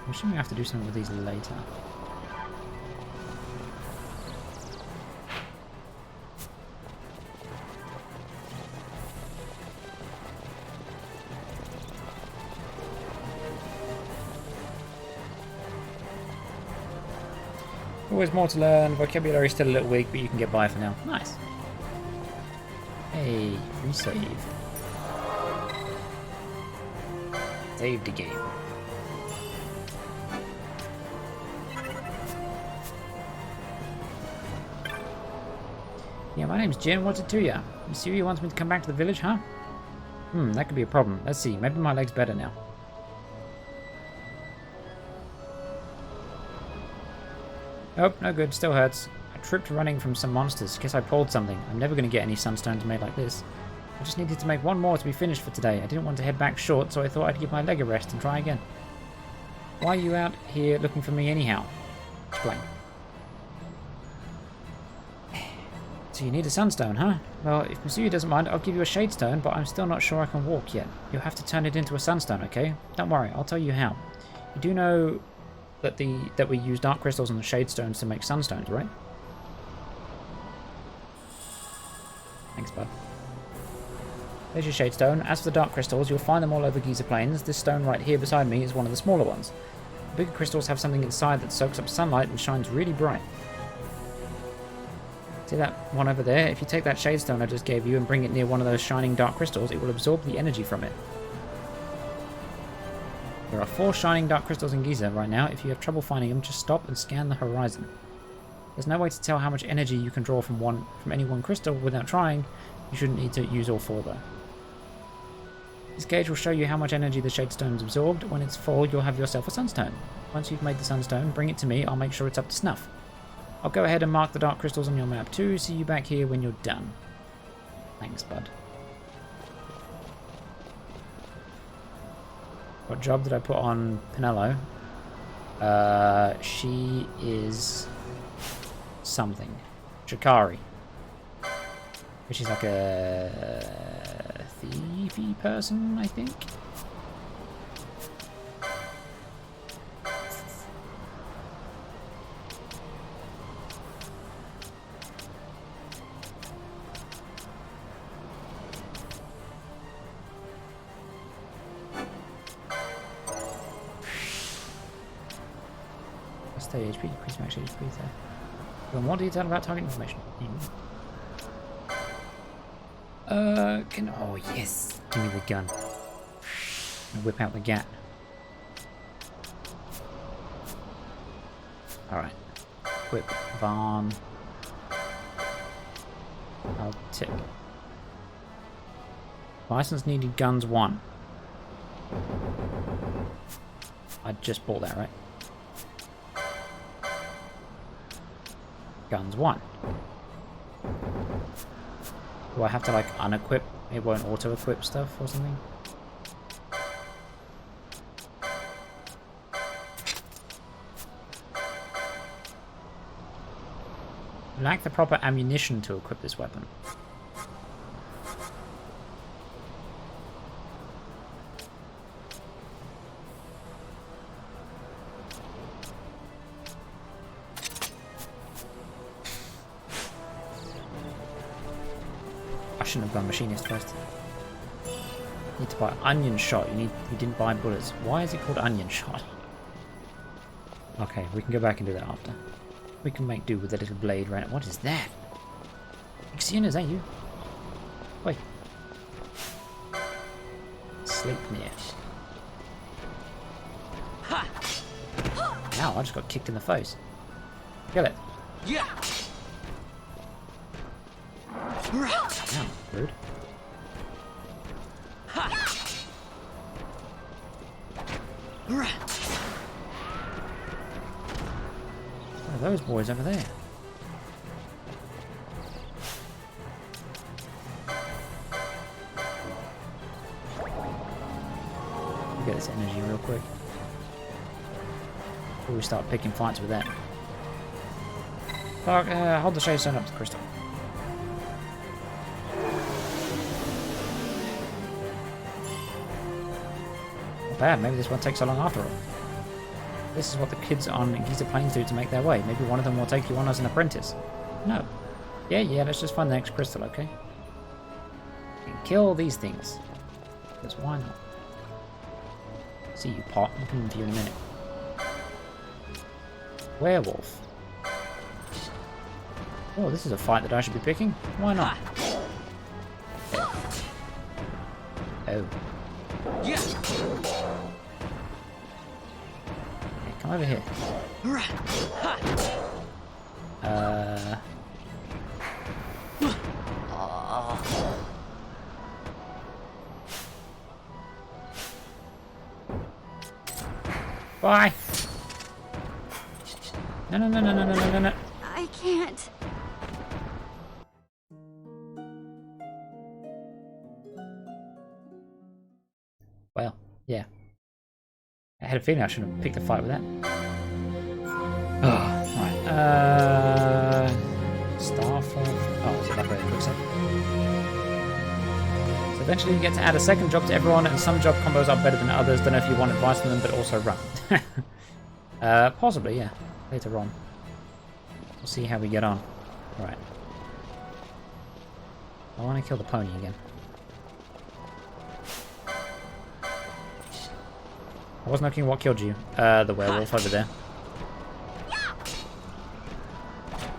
Speaker 1: I'm assuming we have to do something with these later. Always more to learn. Vocabulary is still a little weak, but you can get by for now. Nice. Hey, free save. Save the game. Yeah, my name's Jin. What's it to ya? Missouri wants me to come back to the village, huh? That could be a problem. Let's see. Maybe my leg's better now. Nope, no good. Still hurts. I tripped running from some monsters. Guess I pulled something. I'm never going to get any sunstones made like this. I just needed to make one more to be finished for today. I didn't want to head back short, so I thought I'd give my leg a rest and try again. Why are you out here looking for me anyhow? Explain. So you need a sunstone, huh? Well, if Masuya doesn't mind, I'll give you a shadestone, but I'm still not sure I can walk yet. You'll have to turn it into a sunstone, okay? Don't worry, I'll tell you how. You do know that we use dark crystals and shadestones to make sunstones, right? Thanks, bud. There's your shadestone. As for the dark crystals, you'll find them all over Giza Plains. This stone right here beside me is one of the smaller ones. Bigger crystals have something inside that soaks up sunlight and shines really bright. See that one over there? If you take that shade stone I just gave you and bring it near one of those shining dark crystals, it will absorb the energy from it. There are 4 shining dark crystals in Giza right now. If you have trouble finding them, just stop and scan the horizon. There's no way to tell how much energy you can draw from any one crystal without trying. You shouldn't need to use all 4 though. This gauge will show you how much energy the shade stone's absorbed. When it's full, you'll have yourself a sunstone. Once you've made the sunstone, bring it to me. I'll make sure it's up to snuff. I'll go ahead and mark the dark crystals on your map too. See you back here when you're done. Thanks, bud. What job did I put on Pinello? She is something. Shikari. Which is like a thiefy person, I think. Stay HP, increase max HP there. For more detail about target information. Oh yes, give me the gun. And whip out the gat. Alright. Whip Vaughn. I'll tick. License needed guns 1. I just bought that, right? Guns 1. Do I have to like unequip? It won't auto-equip stuff or something? Lack the proper ammunition to equip this weapon. I shouldn't have gone machinist first. Need to buy onion shot. You didn't buy bullets. Why is it called onion shot? Okay, we can go back and do that after. We can make do with a little blade right now. What is that? Ixion, is that you? Wait. Sleep near. Ow, I just got kicked in the face. Kill it.
Speaker 15: Yeah.
Speaker 1: Ow, rude. What are those boys over there? Get this energy real quick before we start picking fights with that. Fuck, hold the shade stone up to the crystal. Not bad, maybe this won't take so long after all. This is what the kids on Giza Plains do to make their way. Maybe one of them will take you on as an apprentice. No. Yeah, let's just find the next crystal, okay? And kill these things. Because why not? See you, pot. I'm coming for you in a minute. Werewolf. Oh, this is a fight that I should be picking. Why not? Oh. Yeah. Come over here. Bye. No.
Speaker 16: I can't.
Speaker 1: Well, yeah. I had a feeling I should have picked a fight with that. Oh, right. Starfall. Oh, is it that very quick set? So eventually you get to add a second job to everyone, and some job combos are better than others. Don't know if you want advice on them, but also run. Possibly, yeah. Later on. We'll see how we get on. Right. I want to kill the pony again. I wasn't looking at what killed you. The werewolf over there.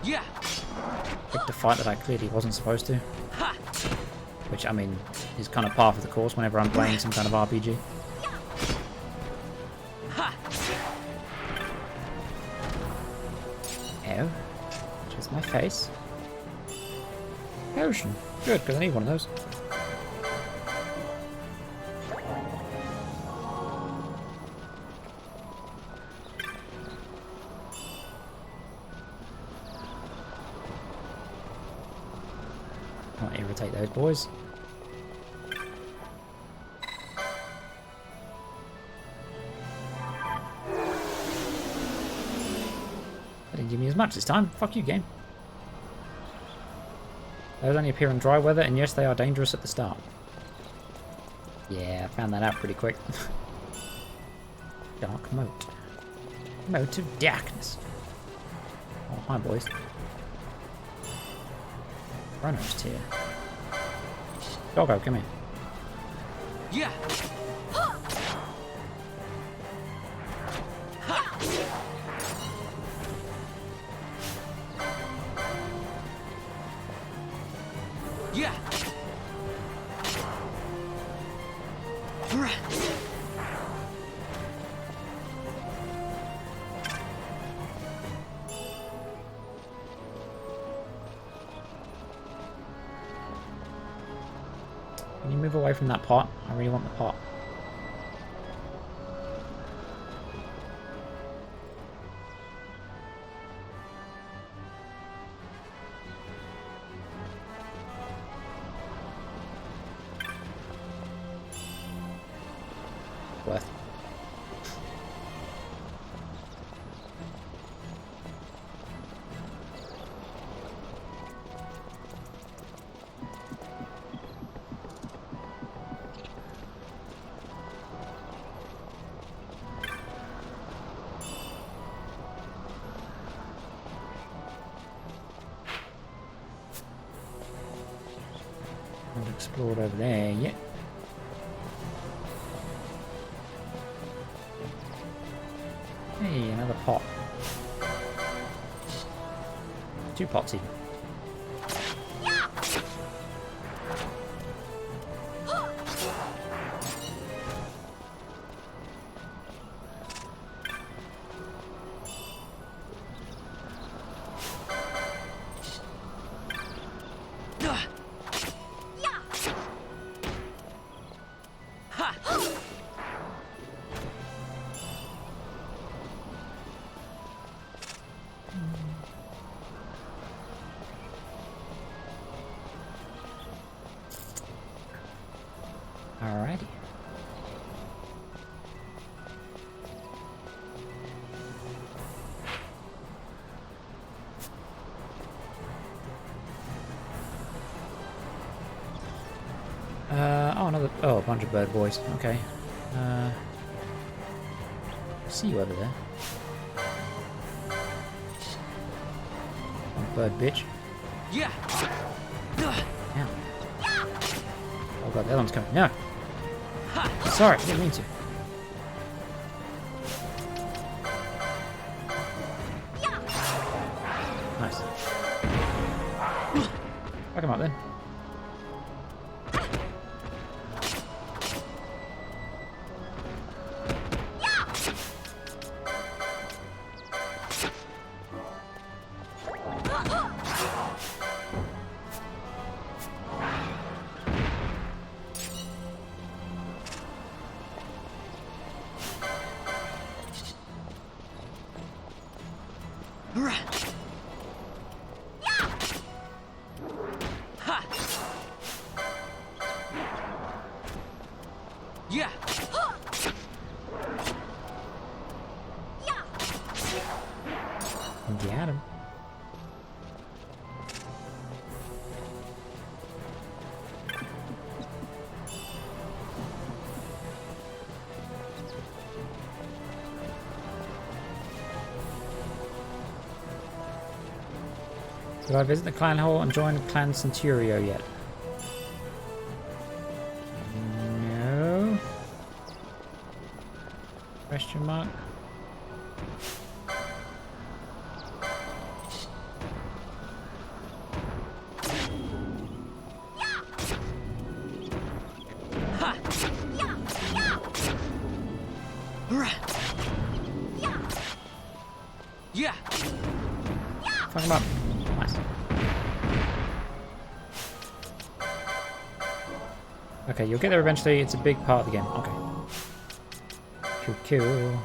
Speaker 15: Yeah.
Speaker 1: Picked a fight that I clearly wasn't supposed to. Which, I mean, is kind of par for the course whenever I'm playing some kind of RPG. Oh. Just my face. Potion. Good, because I need one of those. Not irritate those boys. Didn't give me as much this time. Fuck you, game. Those only appear in dry weather, and yes, they are dangerous at the start. Yeah, I found that out pretty quick. Dark moat. Moat of darkness. Oh, hi, boys. Chronos here. Doggo, come here.
Speaker 15: Yeah. Yeah.
Speaker 1: Can you move away from that pot? I really want the pot. Worth. I've explored over there yet. Hey, another pot. 2 pots even. Alrighty. Oh, a bunch of bird boys. Okay. See you over there. Bird bitch.
Speaker 15: Yeah.
Speaker 1: Yeah. Oh god, the other one's coming. No. Sorry, I didn't mean to. Nice. Fuck him up then.
Speaker 15: Yeah.
Speaker 1: Got him. Did I visit the clan hall and join Clan Centurio yet? No. Question mark.
Speaker 15: Yeah.
Speaker 1: Fuck him up. Nice. Okay, you'll get there eventually. It's a big part of the game. Okay. Cool.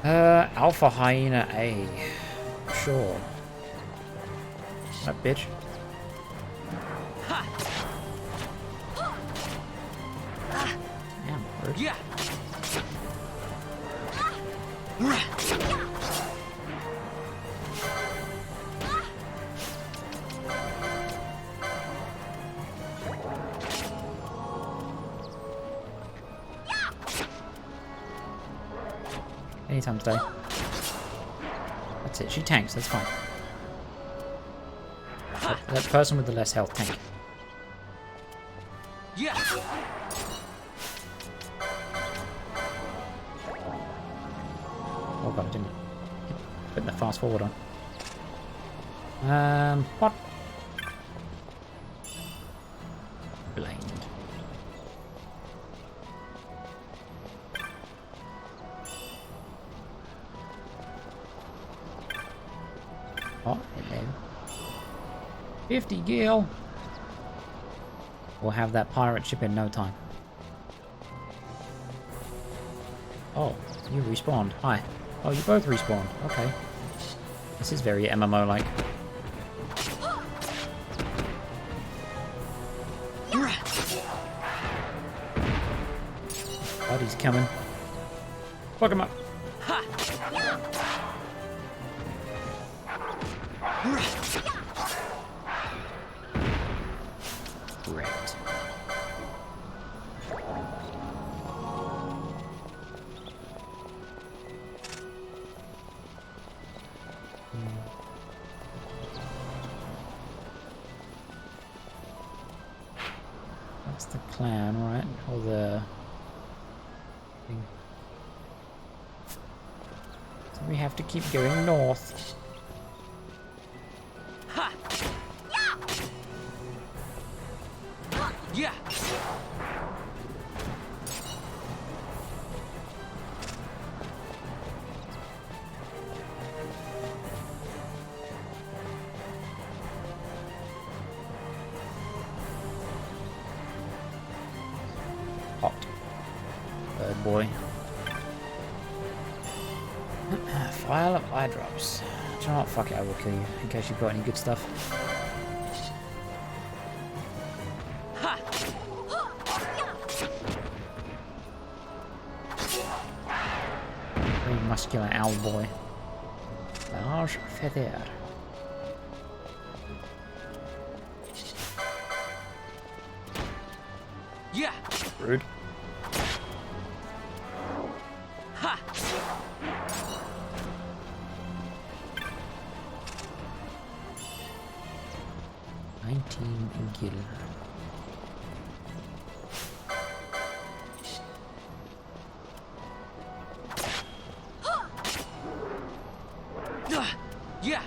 Speaker 1: Alpha Hyena A. Sure. That bitch. Damn, bird.
Speaker 15: Yeah.
Speaker 1: Anytime today. That's it. She tanks. That's fine. That person with the less health tank.
Speaker 15: Yeah.
Speaker 1: Oh god, I didn't put the fast forward on. What? Blind. Oh, hello. 50 gil. We'll have that pirate ship in no time. Oh, you respawned. Hi. Oh, you both respawned. Okay. This is very MMO-like. Buddy's coming. Fuck him up. Great. That's the clan, right? Or the thing. So we have to keep going north.
Speaker 15: Yeah.
Speaker 1: Hot. Bird boy. File of eye drops. Do you know what? Fuck it, I will kill you in case you've got any good stuff. Very muscular owl boy. Large feather.
Speaker 15: Yeah.
Speaker 1: Rude.
Speaker 15: Ha.
Speaker 1: 19 gil.
Speaker 15: Yeah.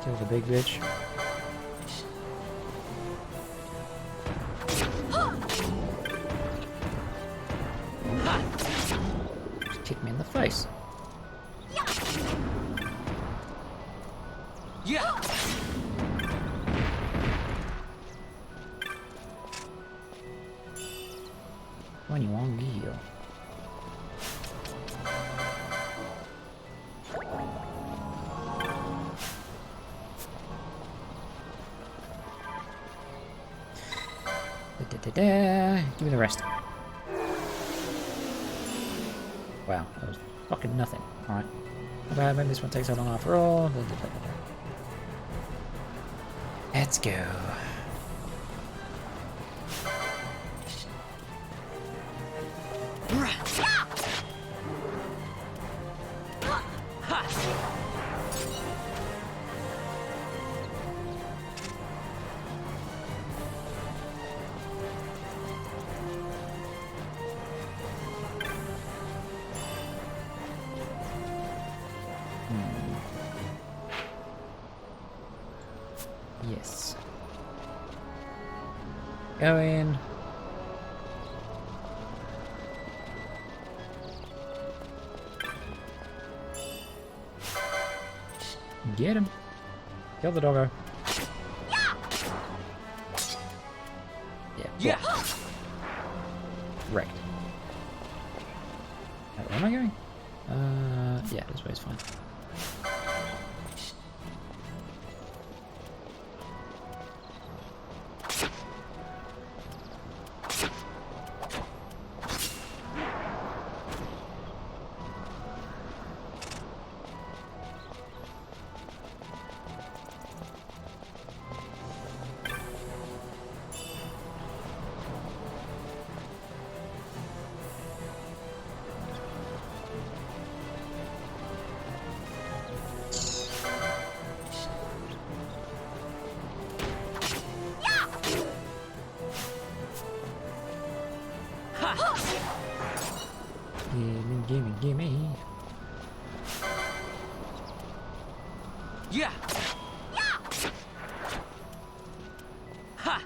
Speaker 1: Kill the big bitch. Just kick me in the face.
Speaker 15: Yeah.
Speaker 1: 21 gil. Give me the rest. Wow, that was Fucking nothing. Alright. Okay, maybe this one takes so long after all. Let's go. Yes. Go in. Get him. Kill the doggo. Yeah. Wrecked. Where am I going? Yeah, this way's fine. Gimme.
Speaker 15: Yeah. Ha.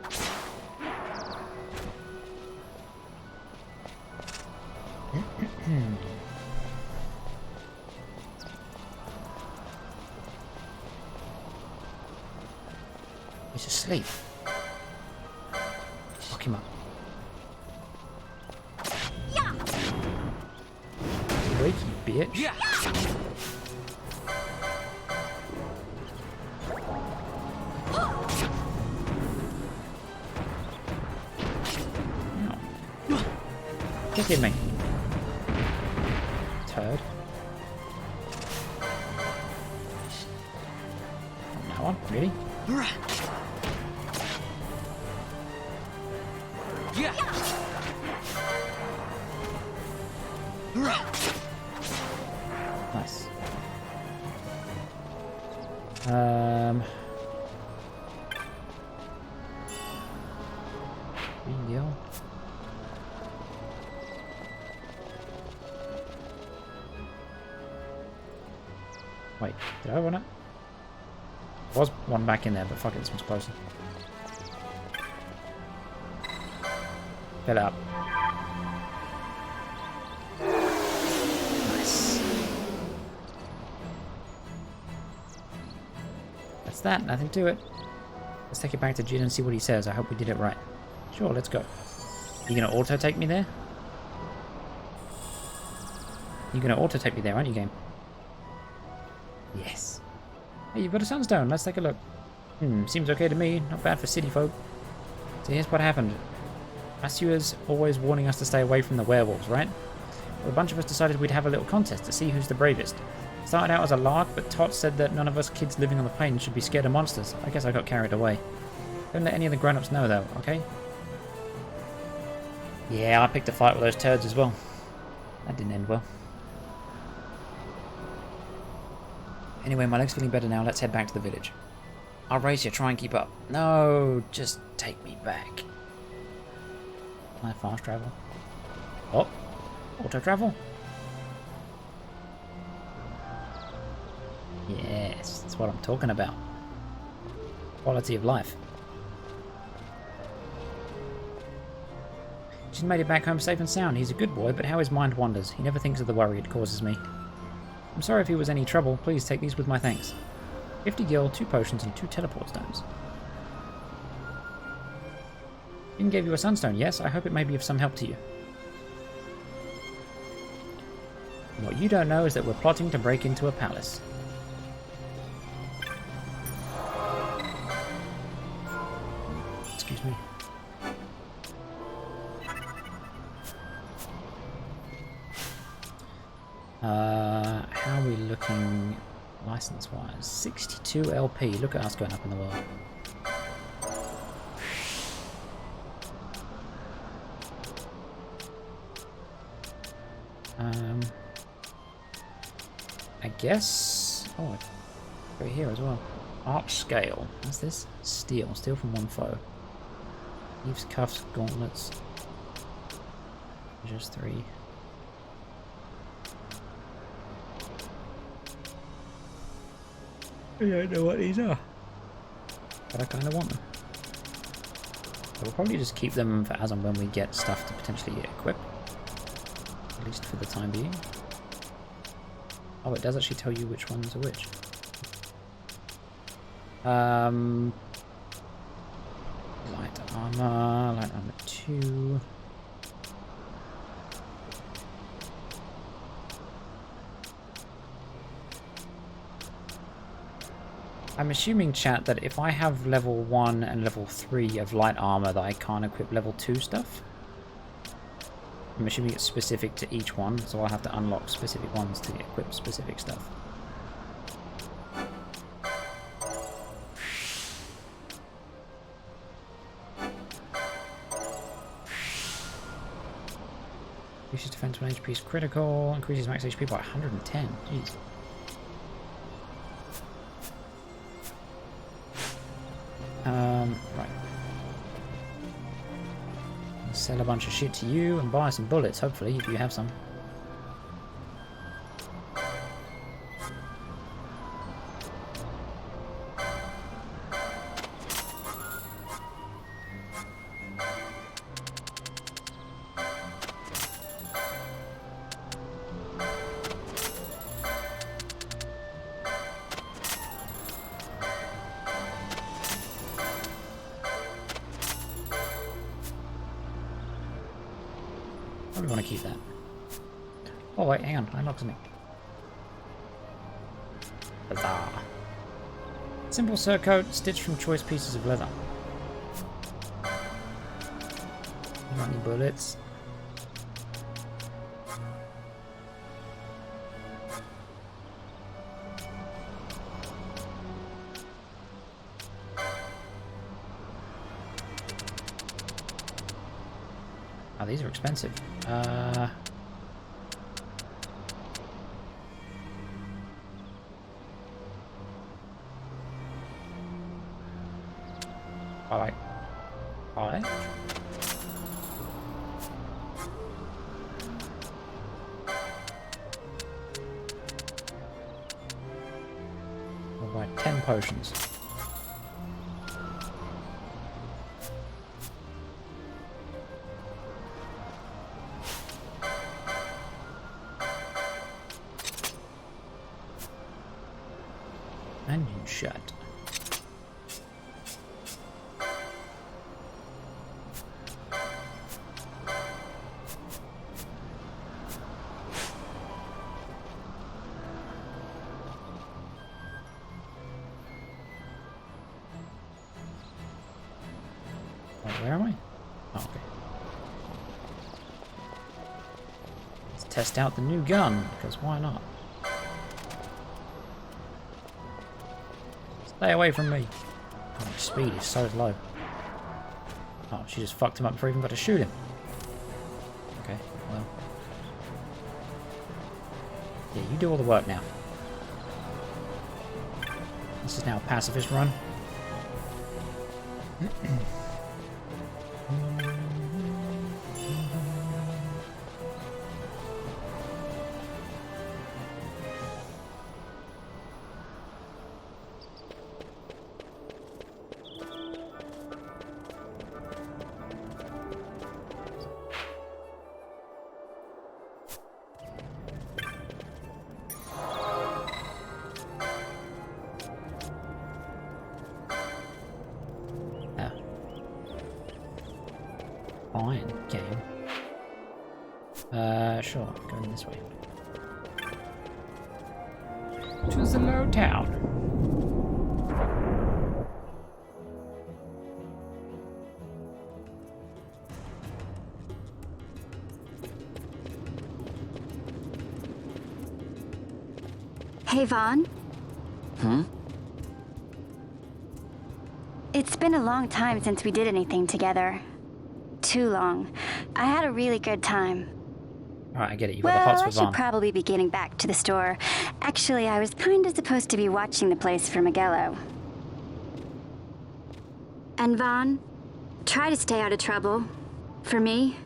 Speaker 1: He's asleep. Lock him up. Wakey, bitch.
Speaker 15: Yeah.
Speaker 1: Kick at me. Turd. That one, really?
Speaker 15: Yeah.
Speaker 1: Nice. Green deal. Wait, did I run it? There was one back in there, but fuck it, this one's closer. Fill it up. Nice. That's that, nothing to it. Let's take it back to Jin and see what he says. I hope we did it right. Sure, let's go. You gonna auto take me there? You're gonna auto take me there, aren't you, game? Yes. Hey, you've got a sunstone. Let's take a look. Seems okay to me. Not bad for city folk. So here's what happened. Asua's always warning us to stay away from the werewolves, right? Well, a bunch of us decided we'd have a little contest to see who's the bravest. Started out as a lark, but Tot said that none of us kids living on the plains should be scared of monsters. I guess I got carried away. Don't let any of the grown-ups know, though, okay? Yeah, I picked a fight with those turds as well. That didn't end well. Anyway, my leg's feeling better now. Let's head back to the village. I'll race you. Try and keep up. No, just take me back. Can I fast travel? Oh, auto travel? Yes, that's what I'm talking about. Quality of life. She's made it back home safe and sound. He's a good boy, but how his mind wanders. He never thinks of the worry it causes me. I'm sorry if he was any trouble. Please take these with my thanks. 50 gil, 2 potions, and 2 teleport stones. Jin gave you a sunstone, yes? I hope it may be of some help to you. And what you don't know is that we're plotting to break into a palace. Excuse me. How are we looking license-wise? 62 LP. Look at us going up in the world. I guess. Oh, over here as well. Arch scale. What's this? Steel. Steel from one foe. Thieves' cuffs, gauntlets. Just 3. I don't know what these are, but I kind of want them. So we'll probably just keep them for as and when we get stuff to potentially equip, at least for the time being. Oh, it does actually tell you which ones are which. Light armor 2. I'm assuming, chat, that if I have level 1 and level 3 of light armor that I can't equip level 2 stuff. I'm assuming it's specific to each one, so I'll have to unlock specific ones to equip specific stuff. Increases defense when HP is critical, increases max HP by 110. Jeez. Right. I'll sell a bunch of shit to you and buy some bullets, hopefully, if you have some. Probably want to keep that. Oh wait, hang on, I unlocked something. Bizarre. Simple surcoat stitched from choice pieces of leather. Got any bullets? Oh, these are expensive. Alright. Alright. Alright, 10 potions. Engine shut. Where am I? Oh, okay. Let's test out the new gun, because why not? Stay away from me. Oh, my speed is so low. Oh, she just fucked him up before I even got to shoot him. Okay, well. Yeah, you do all the work now. This is now a pacifist run. Fine, game. Sure, going this way. To the low town.
Speaker 16: Hey, Vaughn.
Speaker 11: Hmm?
Speaker 16: It's been a long time since we did anything together. Too long. I had a really good time.
Speaker 1: Alright, I get it. You've got the
Speaker 16: Well,
Speaker 1: hots
Speaker 16: I
Speaker 1: for
Speaker 16: should
Speaker 1: Vaughn.
Speaker 16: probably be getting back to the store. Actually, I was kinda supposed to be watching the place for Miguelo. And Vaughn, try to stay out of trouble. For me.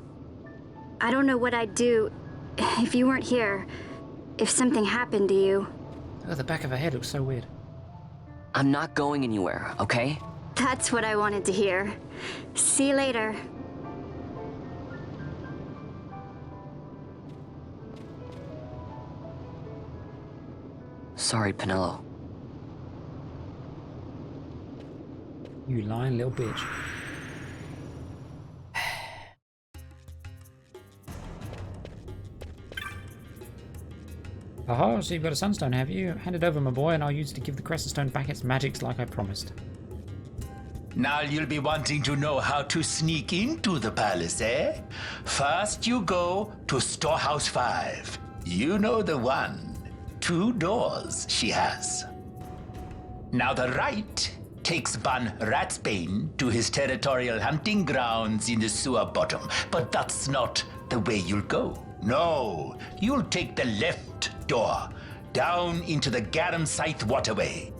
Speaker 16: I don't know what I'd do if you weren't here. If something happened to you.
Speaker 1: Oh, the back of her head looks so weird.
Speaker 11: I'm not going anywhere, okay?
Speaker 16: That's what I wanted to hear. See you later.
Speaker 11: Sorry, Penelo.
Speaker 1: You lying little bitch. Aha, so you've got a sunstone, have you? Hand it over, my boy, and I'll use it to give the crescent stone back its magics like I promised.
Speaker 12: Now you'll be wanting to know how to sneak into the palace, eh? First you go to Storehouse 5. You know the one. 2 doors she has. Now the right takes Van Ratsbane to his territorial hunting grounds in the sewer bottom. But that's not the way you'll go. No, you'll take the left door down into the Garum Scythe waterway.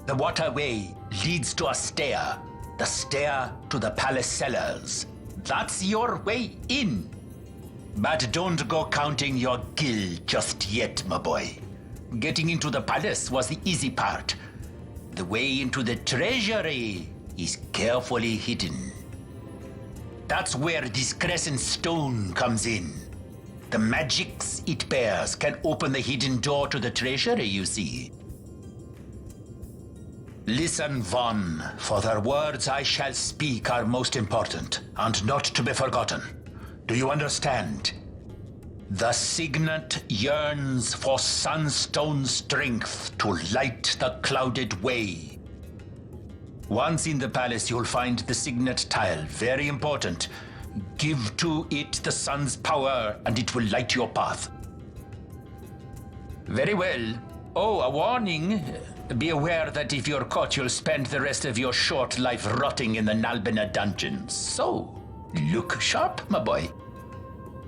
Speaker 12: The waterway leads to a stair. The stair to the palace cellars. That's your way in. But don't go counting your gil just yet, my boy. Getting into the palace was the easy part. The way into the treasury is carefully hidden. That's where this crescent stone comes in. The magics it bears can open the hidden door to the treasury, you see. Listen, Vaughn, for the words I shall speak are most important, and not to be forgotten. Do you understand? The signet yearns for sunstone strength to light the clouded way. Once in the palace, you'll find the signet tile, very important. Give to it the sun's power, and it will light your path. Very well. Oh, a warning. Be aware that if you're caught, you'll spend the rest of your short life rotting in the Nalbina dungeons. So, look sharp, my boy.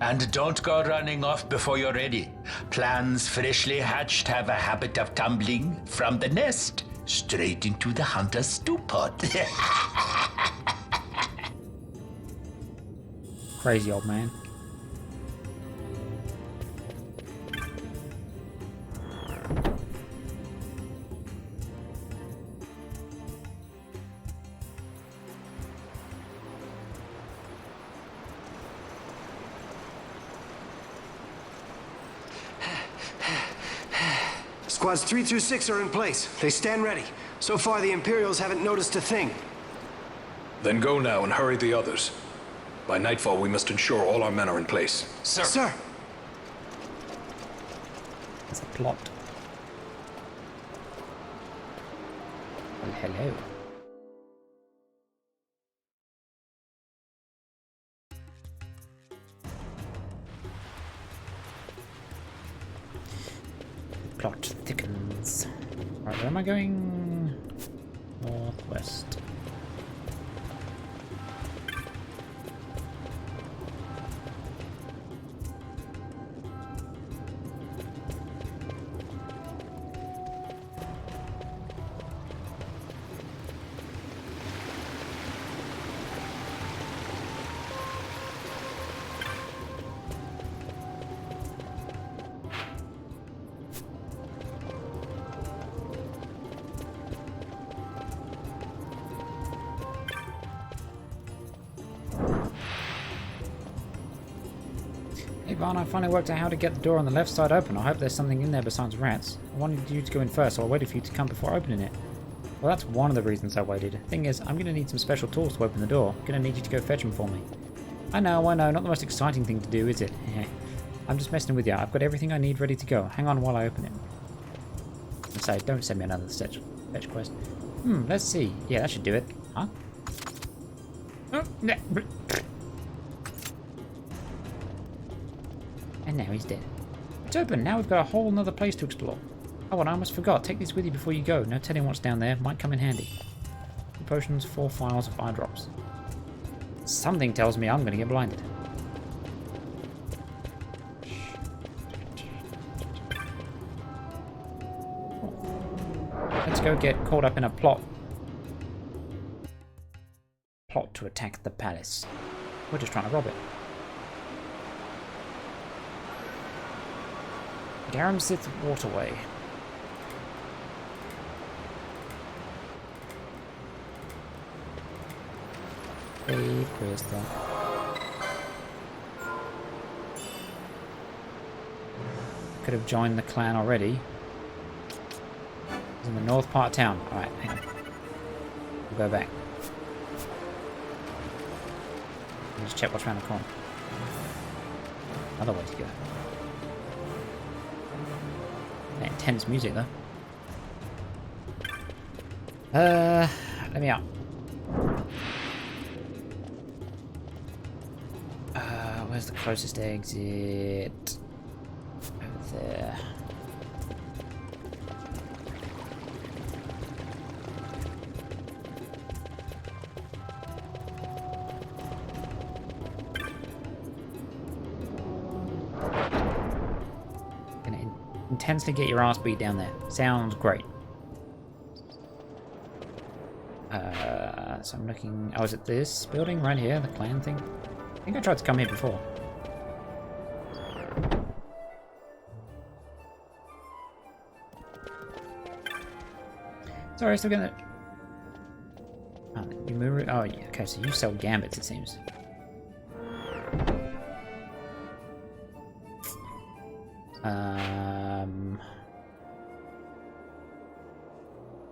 Speaker 12: And don't go running off before you're ready. Plans freshly hatched have a habit of tumbling from the nest straight into the hunter's stew pot.
Speaker 1: Crazy old man.
Speaker 13: Squads 3 through 6 are in place. They stand ready. So far, the Imperials haven't noticed a thing.
Speaker 9: Then go now and hurry the others. By nightfall, we must ensure all our men are in place.
Speaker 13: Sir. Sir.
Speaker 1: It's a plot. Well, hello. Plot thickens. Right, where am I going? Northwest. Hey Vaughn, I finally worked out how to get the door on the left side open. I hope there's something in there besides rats. I wanted you to go in first, so I waited for you to come before opening it. Well, that's one of the reasons I waited. Thing is, I'm gonna need some special tools to open the door. I'm gonna need you to go fetch them for me. I know, not the most exciting thing to do, is it? I'm just messing with you. I've got everything I need ready to go. Hang on while I open it. I say, don't send me another fetch quest. Let's see. Yeah, that should do it. Huh? And now he's dead. It's open. Now we've got a whole nother place to explore. Oh, and I almost forgot. Take these with you before you go. No telling what's down there. Might come in handy. 2 potions, 4 files of eye drops. Something tells me I'm going to get blinded. Let's go get caught up in a plot. Plot to attack the palace. We're just trying to rob it. Garamsith Waterway. Hey, Crystal. Could have joined the clan already. It's in the north part of town. Alright, hang on. We'll go back. Just check what's around the corner. Another way to go. That intense music though. Let me out. Where's the closest exit? Over there. Intensely get your ass beat down there. Sounds great. So I'm looking... Oh, is it this building right here? The clan thing? I think I tried to come here before. Sorry, I still getting it. Oh, yeah. Okay, so you sell gambits, it seems.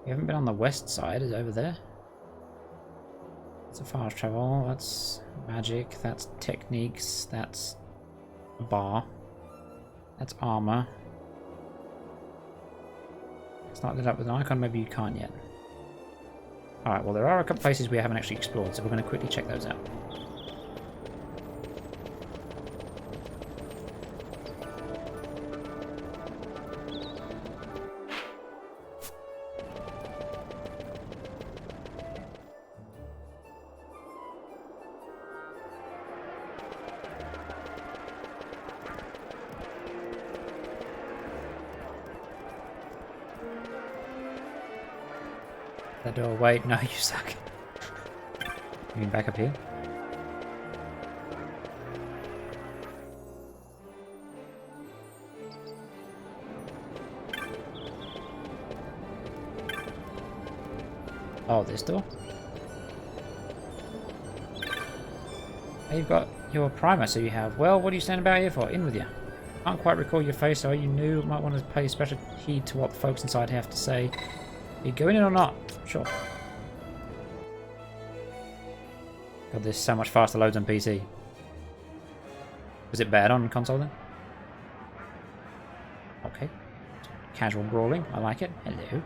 Speaker 1: You haven't been on the west side, is it over there? That's a fast travel, that's magic, that's techniques, that's a bar, that's armor. It's not lit up with an icon, maybe you can't yet. Alright, well there are a couple places we haven't actually explored, so we're going to quickly check those out. That door, wait, no, you suck. You mean back up here? Oh, this door? Hey, you've got your primer, so you have. Well, what are you standing about here for? In with you. Can't quite recall your face, so are you new? Might want to pay special heed to what the folks inside have to say. Are you going in or not? Sure. God, this so much faster loads on PC. Was it bad on console then? Okay. Casual brawling, I like it. Hello.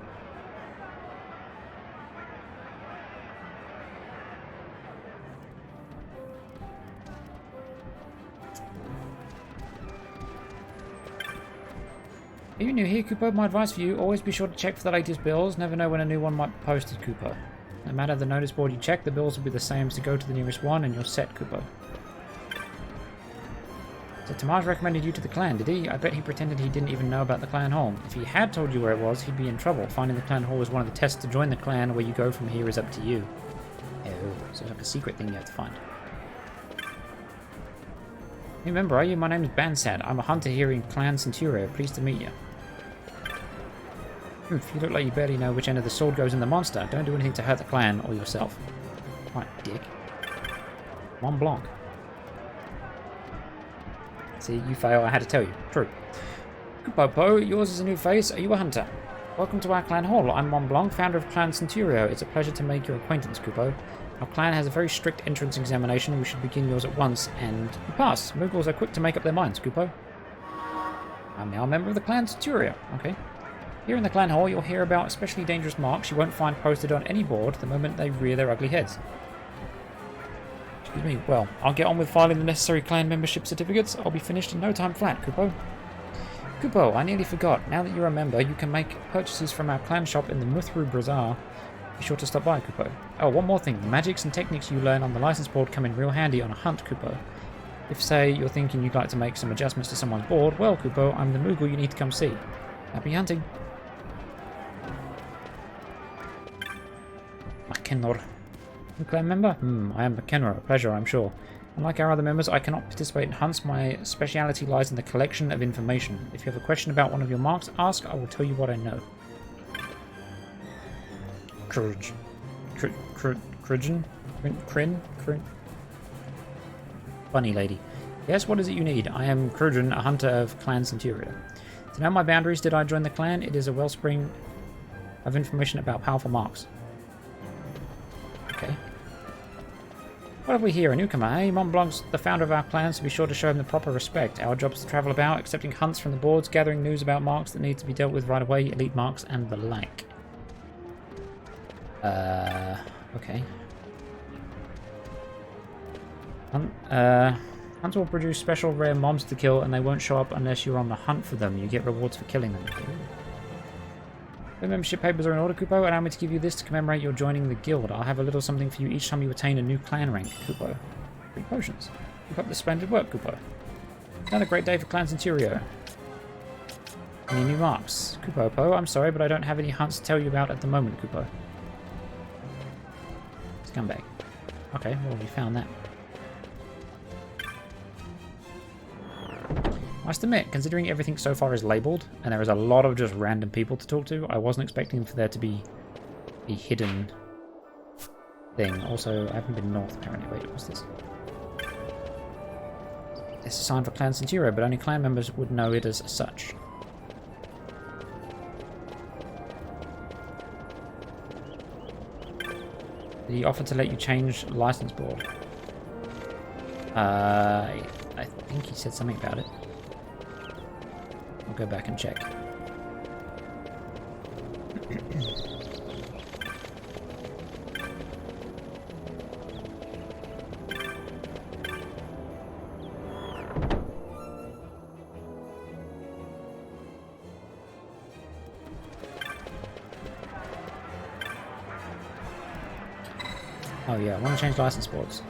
Speaker 1: Are you new here, Kupo? My advice for you, always be sure to check for the latest bills. Never know when a new one might be posted, Kupo. No matter the notice board you check, the bills will be the same, so go to the nearest one and you're set, Kupo. So Tamaj recommended you to the clan, did he? I bet he pretended he didn't even know about the clan hall. If he had told you where it was, he'd be in trouble. Finding the clan hall is one of the tests to join the clan. Where you go from here is up to you. Oh, so it's like a secret thing you have to find. Remember, are you? My name is Bansad. I'm a hunter here in Clan Centurio. Pleased to meet you. You look like you barely know which end of the sword goes in the monster. Don't do anything to hurt the clan or yourself. Right, dick. Mont Blanc. See, you fail. I had to tell you. True. Popo, yours is a new face. Are you a hunter? Welcome to our clan hall. I'm Mont Blanc, founder of Clan Centurio. It's a pleasure to make your acquaintance, Kupo. Our clan has a very strict entrance examination. We should begin yours at once, and you pass. Moogles are quick to make up their minds, Kupo. I'm now a member of the Clan Centurio. Okay. Here in the clan hall, you'll hear about especially dangerous marks you won't find posted on any board the moment they rear their ugly heads. Excuse me. Well, I'll get on with filing the necessary clan membership certificates. I'll be finished in no time flat, Kupo. Kupo, I nearly forgot. Now that you remember, you can make purchases from our clan shop in the Muthru Bazaar. Be sure to stop by, Kupo. Oh, one more thing. The magics and techniques you learn on the license board come in real handy on a hunt, Kupo. If, say, you're thinking you'd like to make some adjustments to someone's board, well, Kupo, I'm the Moogle you need to come see. Happy hunting. McKenor. New clan member? I am McKenor. A pleasure, I'm sure. Unlike our other members, I cannot participate in hunts. My speciality lies in the collection of information. If you have a question about one of your marks, ask. I will tell you what I know. Krujin? Crin? Bunny lady. Yes, what is it you need? I am Krujin, a hunter of Clan Centuria. To know my boundaries, did I join the clan? It is a wellspring of information about powerful marks. Okay. What have we here? A newcomer, eh? Mont Blanc's the founder of our clan, so be sure to show him the proper respect. Our job is to travel about, accepting hunts from the boards, gathering news about marks that need to be dealt with right away, elite marks, and the like. Okay. Hunts will produce special rare mobs to kill, and they won't show up unless you're on the hunt for them. You get rewards for killing them. The membership papers are in order, Kupo. Allow me to give you this to commemorate your joining the guild. I'll have a little something for you each time you attain a new clan rank, Kupo. 3 potions. Keep up the splendid work, Kupo. Another great day for Clan Centurio. Any new marks? Kupo, I'm sorry, but I don't have any hunts to tell you about at the moment, Kupo. Scumbag. Okay, well, we found that. I must admit, considering everything so far is labelled, and there is a lot of just random people to talk to, I wasn't expecting for there to be a hidden thing. Also, I haven't been north apparently. Wait, what's this? It's a sign for Clan Centurio, but only clan members would know it as such. Did he offer to let you change license board? I think he said something about it. I'll go back and check. Oh yeah, I want to change license boards.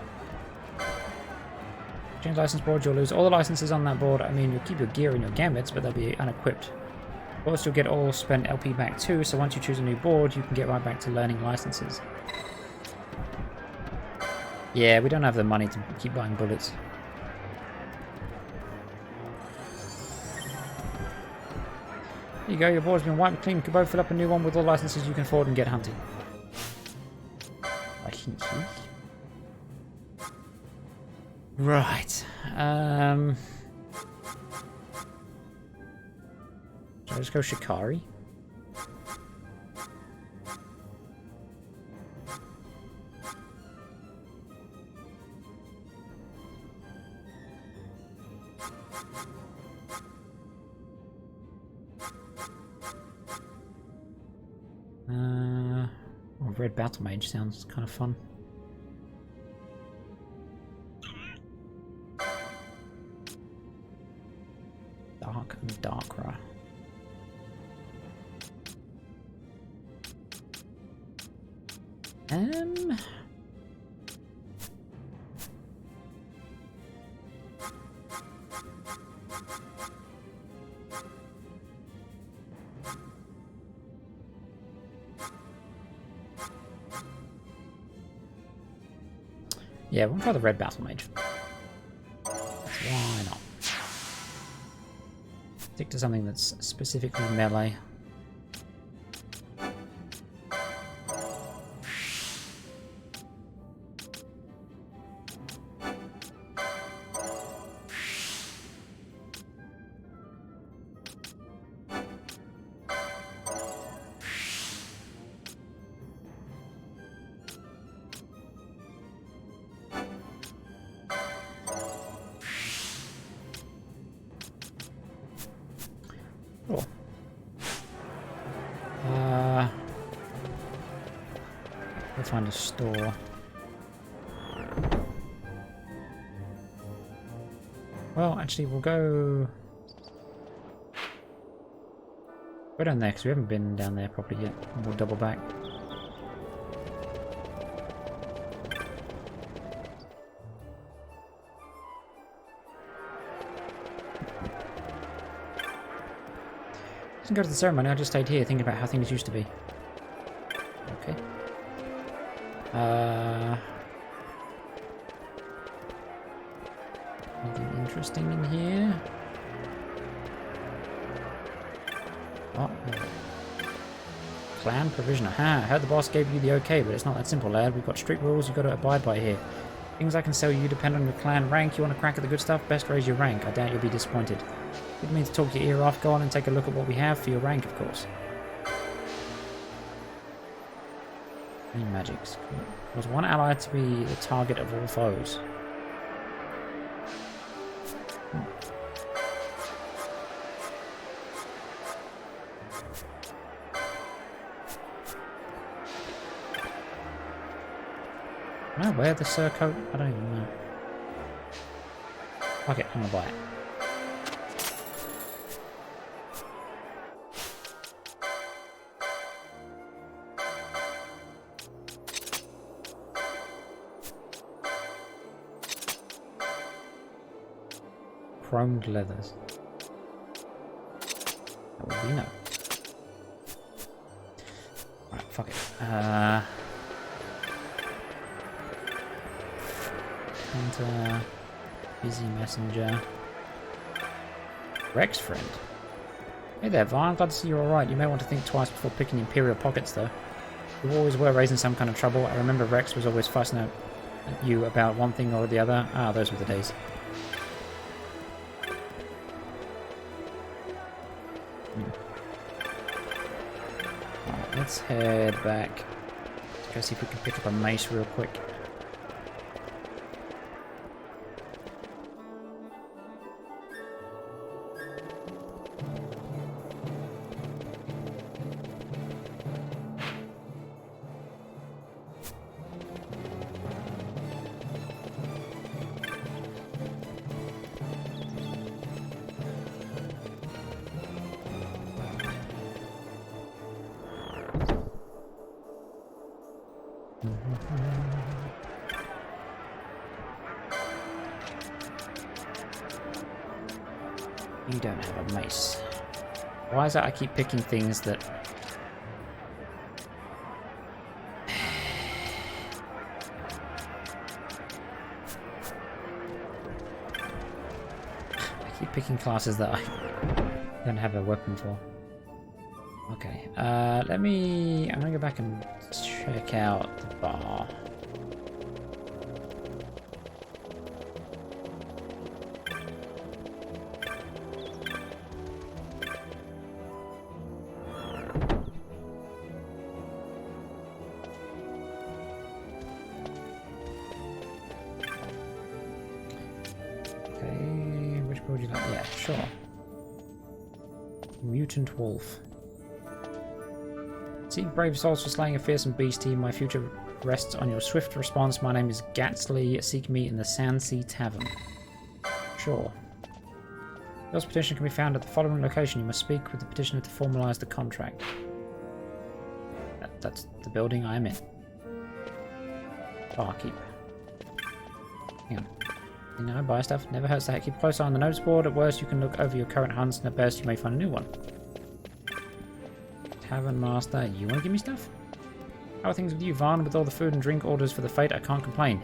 Speaker 1: Change license board, you'll lose all the licenses on that board. I mean, you'll keep your gear and your gambits, but they'll be unequipped. Of course, you'll get all spent LP back too, so once you choose a new board, you can get right back to learning licenses. Yeah, we don't have the money to keep buying bullets. There you go, your board's been wiped clean. You can both fill up a new one with all licenses you can afford and get hunting. Right. Should I just go Shikari? Oh, Red Battle Mage sounds kind of fun. Dark and Darkra. Yeah, we'll try the Red Battle Mage. Why not? Stick to something that's specifically melee. Cool. We'll find a store. Well, actually, we'll go... Go down there, because we haven't been down there properly yet. We'll double back. Didn't go to the ceremony, I just stayed here thinking about how things used to be. Okay. Anything interesting in here? Oh. Clan provision. Aha, I heard the boss gave you the okay, but it's not that simple, lad. We've got strict rules you've got to abide by here. Things I can sell you depend on your clan rank. You want to crack at the good stuff? Best raise your rank. I doubt you'll be disappointed. Didn't mean to talk your ear off. Go on and take a look at what we have for your rank, of course. Any magics? Was one ally to be the target of all foes? Can I wear the surcoat? I don't even know. Okay, I'm gonna buy it. Chromed leathers. That would be no. Right, fuck it. Hunter, busy messenger, Rex friend. Hey there, Vaughn. Glad to see you're alright. You may want to think twice before picking Imperial pockets, though. You always were raising some kind of trouble. I remember Rex was always fussing at you about one thing or the other. Ah, those were the days. Alright, let's head back. Let's go see if we can pick up a mace real quick. You don't have a mace. Why is that I keep picking things that... I keep picking classes that I don't have a weapon for. Okay, I'm gonna go back and check out the bar. Would you like? Yeah, sure. Mutant wolf. Seek brave souls for slaying a fearsome beastie. My future rests on your swift response. My name is Gatsley. Seek me in the Sandsea Tavern. Sure. Your petition can be found at the following location. You must speak with the petitioner to formalize the contract. That's the building I am in. Barkeep. Hang on. You know, buy stuff. Never hurts to keep a close eye on the notice board. At worst, you can look over your current hunts, and at best, you may find a new one. Tavern Master, you want to give me stuff? How are things with you, Vaughn? With all the food and drink orders for the fete, I can't complain.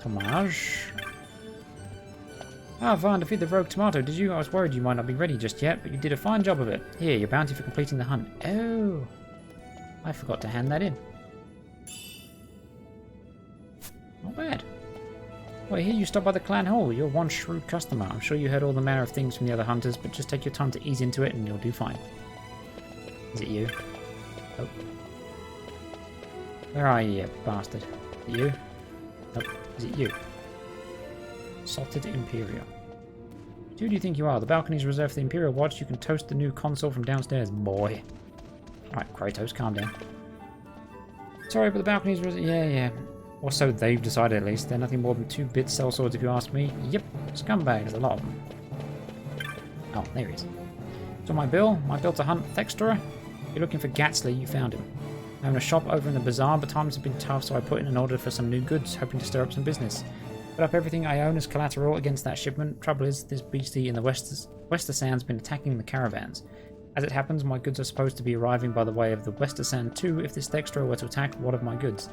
Speaker 1: Tomage. Ah, Vaughn, defeat the rogue tomato, did you? I was worried you might not be ready just yet, but you did a fine job of it. Here, your bounty for completing the hunt. Oh, I forgot to hand that in. Not bad. Well, here you stop by the clan hall. You're one shrewd customer. I'm sure you heard all the manner of things from the other hunters, but just take your time to ease into it and you'll do fine. Is it you? Oh. Where are you, bastard? Is it you? Oh, is it you? Salted Imperial. Who do you think you are? The balcony's reserved for the Imperial Watch. You can toast the new console from downstairs, boy. Alright, Kratos, calm down. Sorry, but the balcony's reserved. Yeah. Or so they've decided, at least. They're nothing more than 2-bit sellswords, if you ask me. Yep, scumbags, a lot of them. Oh, there he is. So my bill to hunt Thextra. You're looking for Gatsley, you found him. I own a shop over in the bazaar, but times have been tough, so I put in an order for some new goods, hoping to stir up some business. Put up everything I own as collateral against that shipment. Trouble is, this beastie in the Westersand's been attacking the caravans. As it happens, my goods are supposed to be arriving by the way of the Westersand too. If this Thextra were to attack, what of my goods?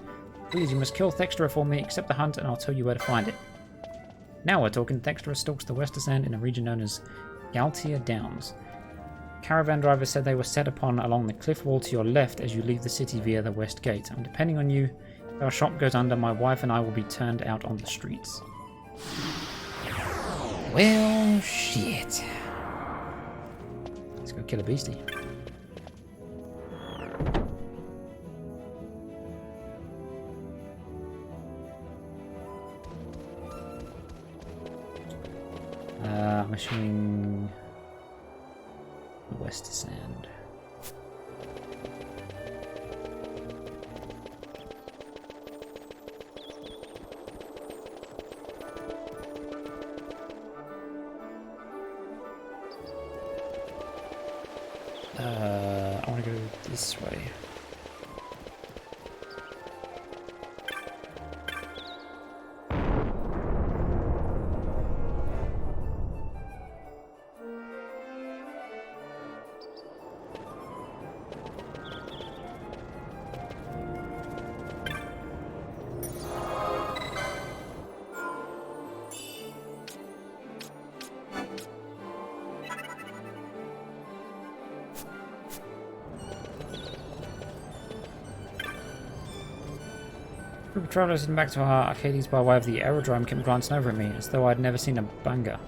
Speaker 1: Please, you must kill Thextra for me, accept the hunt, and I'll tell you where to find it. Now we're talking. Thextra stalks the Westersand in a region known as Galtier Downs. Caravan drivers said they were set upon along the cliff wall to your left as you leave the city via the west gate. I'm depending on you. If our shop goes under, my wife and I will be turned out on the streets. Well, shit. Let's go kill a beastie. I'm assuming the Westersand. I want to go this way. Group of travellers heading back to our Arcades by way of the aerodrome kept glancing over at me, as though I'd never seen a banga.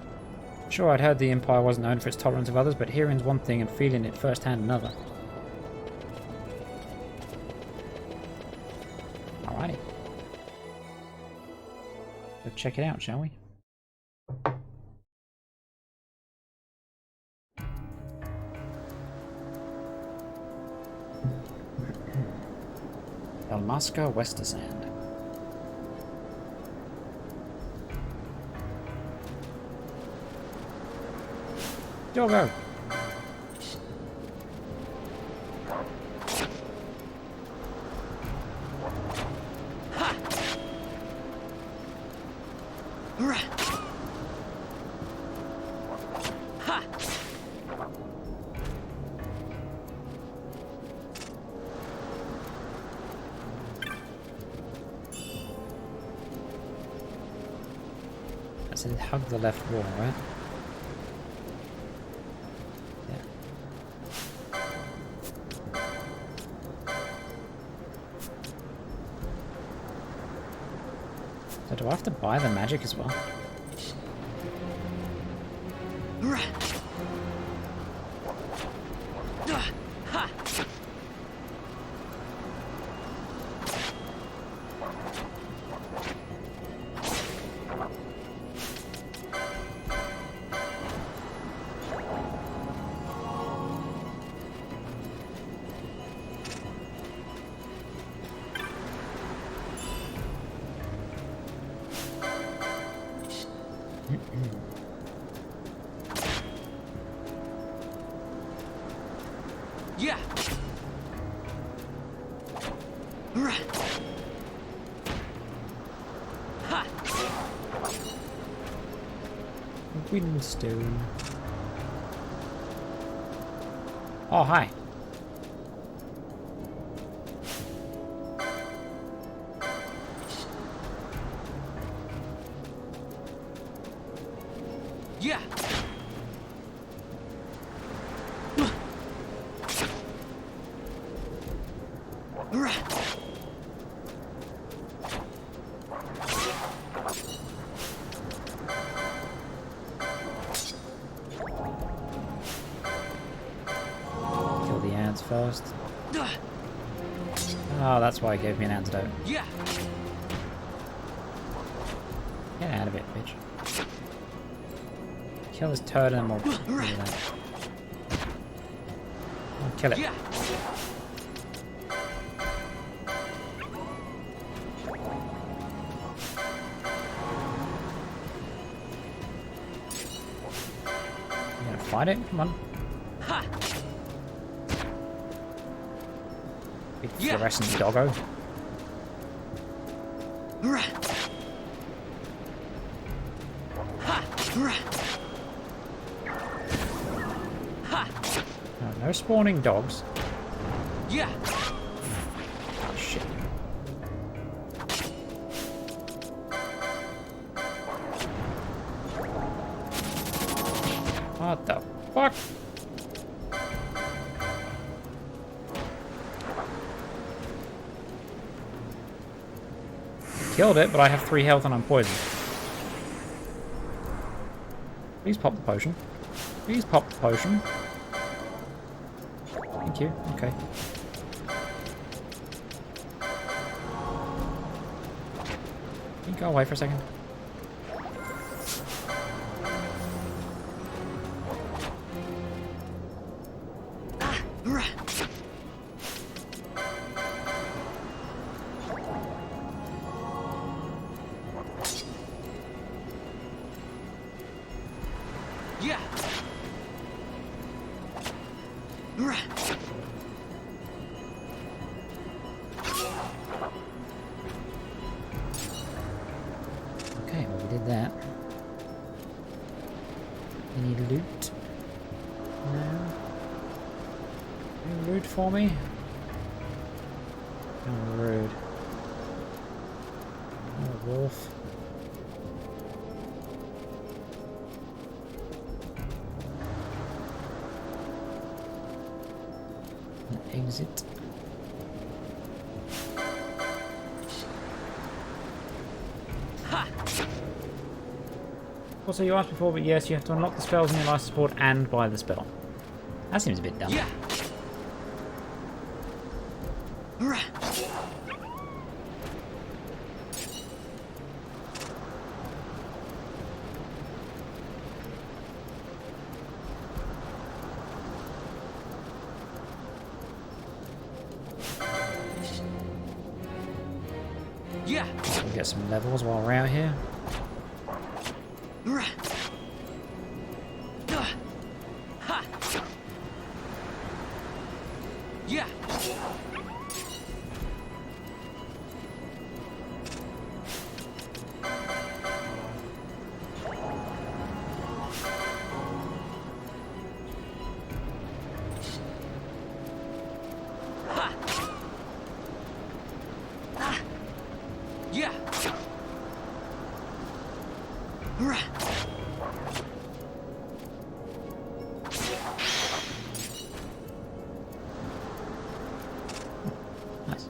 Speaker 1: Sure, I'd heard the Empire wasn't known for its tolerance of others, but hearing's one thing and feeling it firsthand another. Alrighty. Let's check it out, shall we? Dalmasca, Westersand. Go. So it hugged the left wall, right? So do I have to buy the magic as well?
Speaker 15: Yeah.
Speaker 1: Windstone. Oh, hi.
Speaker 15: Yeah.
Speaker 1: Kill the ants first. Oh, that's why it gave me an antidote.
Speaker 15: Yeah.
Speaker 1: Get out of it, bitch. Kill this turd and we'll do that. Oh, kill it.
Speaker 15: Yeah.
Speaker 1: You gonna fight it? Come on. Big fluorescent doggo. No spawning dogs.
Speaker 15: Yeah.
Speaker 1: Shit. What the fuck? Killed it, but I have 3 health and I'm poisoned. Please pop the potion. Please pop the potion. Thank you. Okay. Can you go away for a second?
Speaker 15: Yeah.
Speaker 1: Okay, well we did that. Any loot? No. Any loot for me? Oh, rude. Oh, wolf. Exit. Also, you asked before, but yes, you have to unlock the spells in your license board and buy the spell. That seems a bit dumb.
Speaker 15: Yeah. Yeah.
Speaker 1: We'll get some levels while we're out here.
Speaker 15: Yeah. Yeah.
Speaker 1: Nice.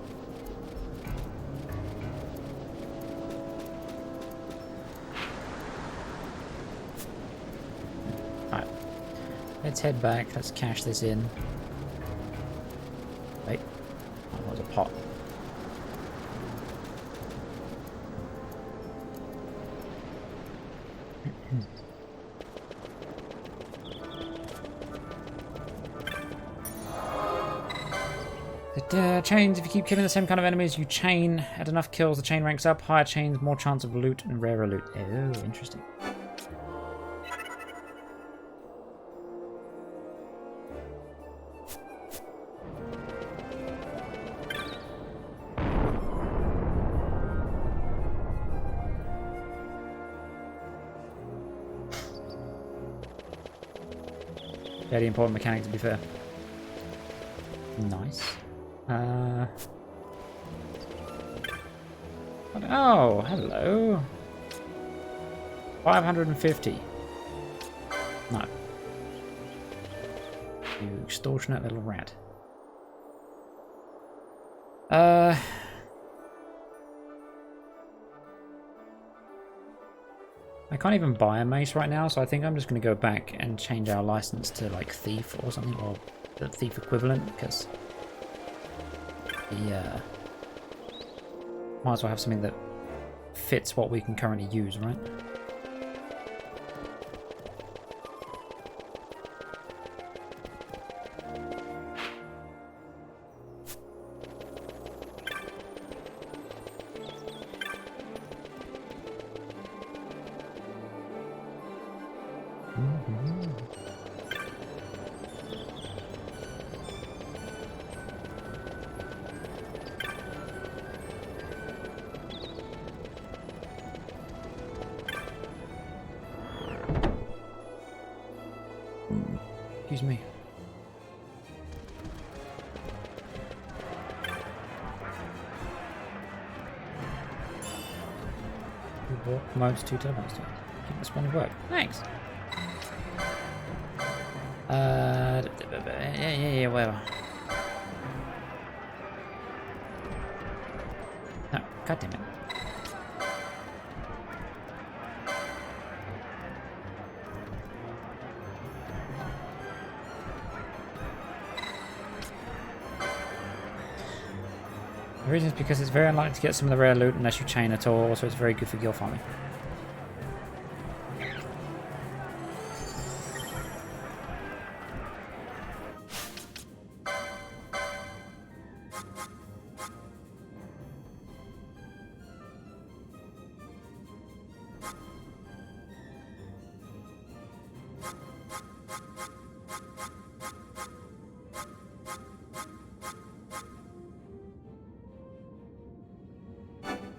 Speaker 1: Alright. Let's head back. Let's cash this in. Wait. Oh, that was a pot. Chains, if you keep killing the same kind of enemies, you chain. At enough kills, the chain ranks up. Higher chains, more chance of loot and rarer loot. Oh, interesting. Very important mechanic, to be fair. Nice. Oh, hello. 550. No. You extortionate little rat. I can't even buy a mace right now, so I think I'm just going to go back and change our license to like thief or something, or the thief equivalent, because the might as well have something that fits what we can currently use, right? Or promotes 2 turbines to it. Keep this splendid work. Thanks. Yeah, whatever. No, god damn it. The reason is because it's very unlikely to get some of the rare loot unless you chain at all, so it's very good for gil farming.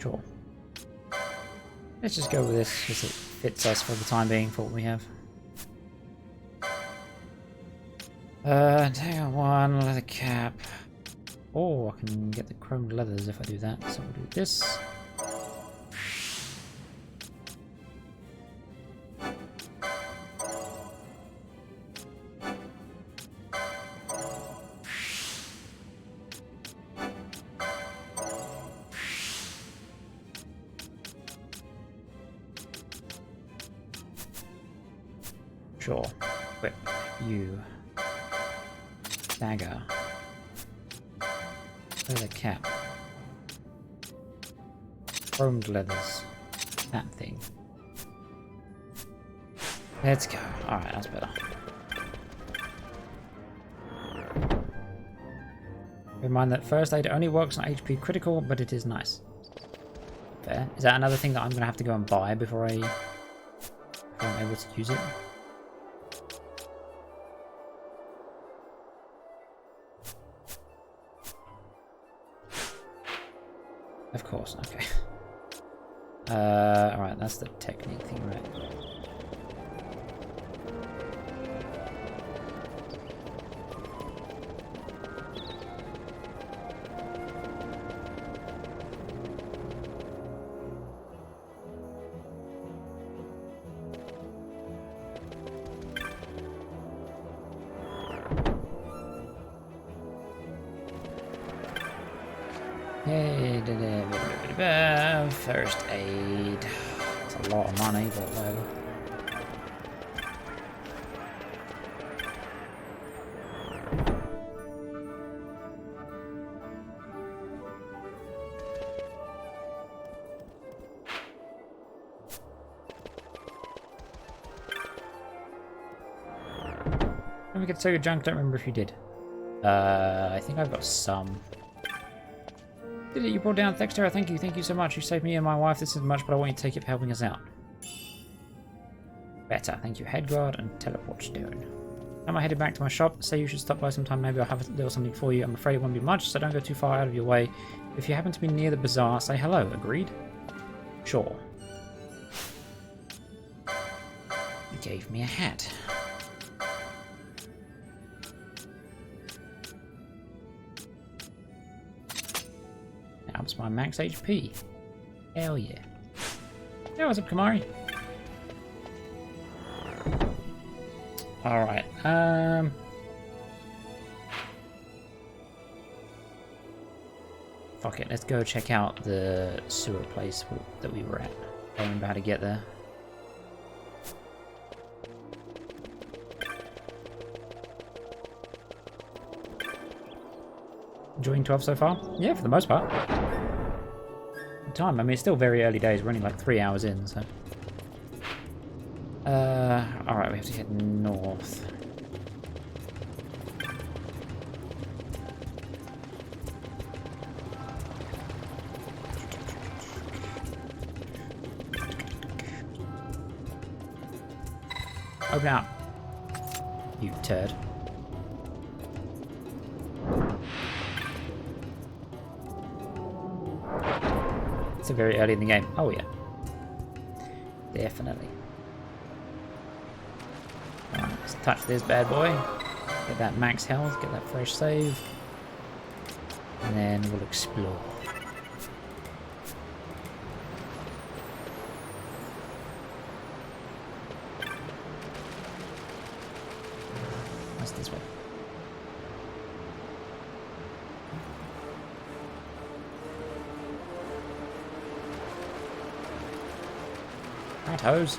Speaker 1: Sure. Let's just go with this because it fits us for the time being for what we have. Take one leather cap. Oh, I can get the chromed leathers if I do that. So we'll do this. Sure. Whip you. Dagger. Leather cap. Chromed leathers. That thing. Let's go. Alright, that's better. Bear in mind that first aid only works on HP critical, but it is nice. Fair. Is that another thing that I'm going to have to go and buy before I'm able to use it? Of course, okay. Alright, that's the technique thing, right? Yay, first aid. It's a lot of money, but whatever. Let me get so good junk, don't remember if you did. I think I've got some. Did it? You brought down Thexter. Thank you so much. You saved me and my wife this is much, but I want you to take it for helping us out. Better. Thank you, Headguard and Teleport Stone. I'm headed back to my shop. Say you should stop by sometime. Maybe I'll have a little something for you. I'm afraid it won't be much, so don't go too far out of your way. If you happen to be near the bazaar, say hello. Agreed? Sure. You gave me a hat. Helps my max HP. Hell yeah. Hey, what's up, Kamari? Alright, fuck it, let's go check out the sewer place that we were at. I don't remember how to get there. Enjoying 12 so far? Yeah, for the most part. Time. I mean, it's still very early days. We're only like 3 hours in, so. Alright, we have to head north. Open up, you turd. It's very early in the game. Oh yeah. Definitely. Alright, let's touch this bad boy. Get that max health, get that fresh save. And then we'll explore. Rat hose.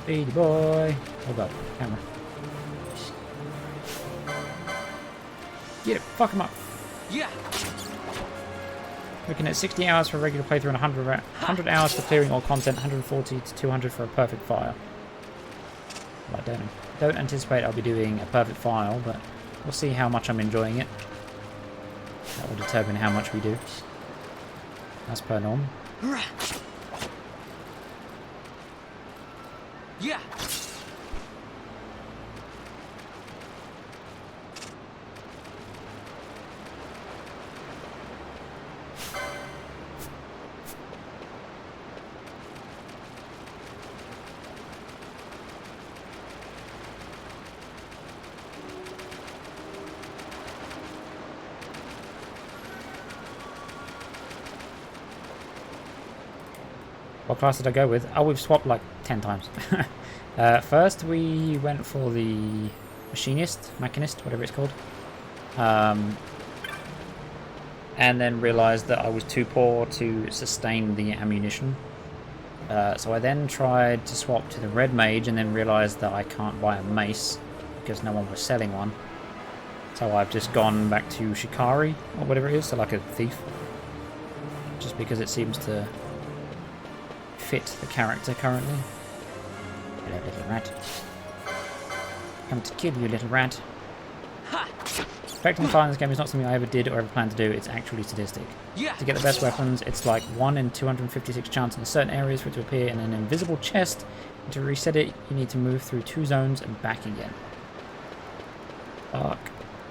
Speaker 1: Speedy boy. Oh god, camera. Get it, fuck him up.
Speaker 15: Yeah.
Speaker 1: Looking at 60 hours for a regular playthrough and 100 hours for clearing all content, 140 to 200 for a perfect file. Well, I don't anticipate I'll be doing a perfect file, but we'll see how much I'm enjoying it. That will determine how much we do. As per norm.
Speaker 15: Yeah.
Speaker 1: What class did I go with? Oh, we've swapped like 10 times. First, we went for the machinist, whatever it's called. And then realised that I was too poor to sustain the ammunition. So I then tried to swap to the red mage and then realised that I can't buy a mace because no one was selling one. So I've just gone back to Shikari, or whatever it is, so like a thief. Just because it seems to fit the character currently. Hello, little rat. Come to kill you, little rat. Expecting to fire in this game is not something I ever did or ever planned to do, it's actually sadistic. To get the best weapons, it's like 1 in 256 chance in certain areas for it to appear in an invisible chest, and to reset it, you need to move through 2 zones and back again. Fuck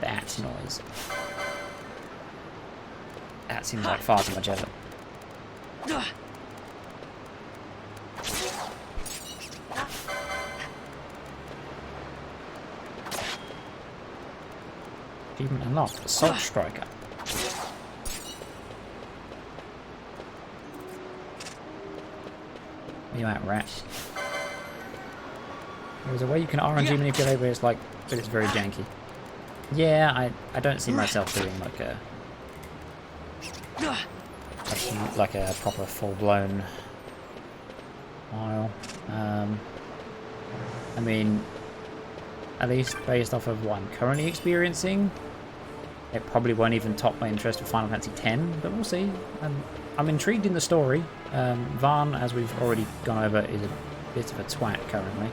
Speaker 1: that noise. That seems like far too much effort. Achievement unlocked. Assault Striker. Where you at, rat? There's a way you can RNG manipulate where it's like, but it's very janky. Yeah, I don't see myself doing like a proper full-blown while. I mean, at least based off of what I'm currently experiencing, it probably won't even top my interest with Final Fantasy X, but we'll see. I'm intrigued in the story. Vaan, as we've already gone over, is a bit of a twat currently.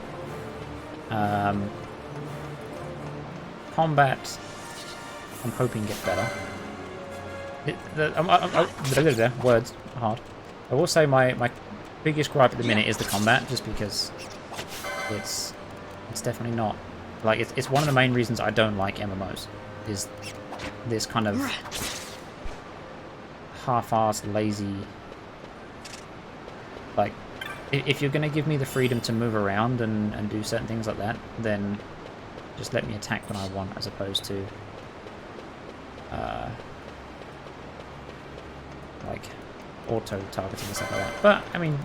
Speaker 1: Combat, I'm hoping gets better. Words are hard. I will say my biggest gripe at the minute is the combat, just because it's definitely not. Like, it's one of the main reasons I don't like MMOs, is this kind of half-assed, lazy... Like, if you're going to give me the freedom to move around and do certain things like that, then just let me attack when I want, as opposed to... like, auto-targeting and stuff like that. But, I mean,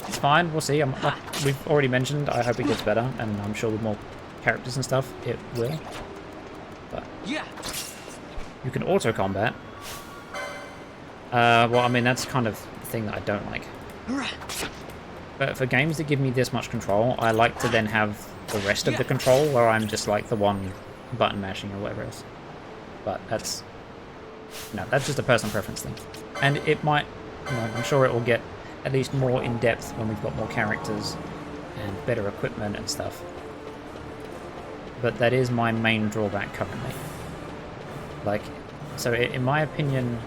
Speaker 1: it's fine, we'll see. Like we've already mentioned, I hope it gets better, and I'm sure with more characters and stuff, it will. But you can auto-combat. Well, I mean, that's kind of the thing that I don't like. But for games that give me this much control, I like to then have the rest of the control, where I'm just like the one button mashing or whatever else. But that's... No, that's just a personal preference thing. And it might... You know, I'm sure it will get at least more in-depth when we've got more characters and better equipment and stuff. But that is my main drawback currently. Like, so in my opinion,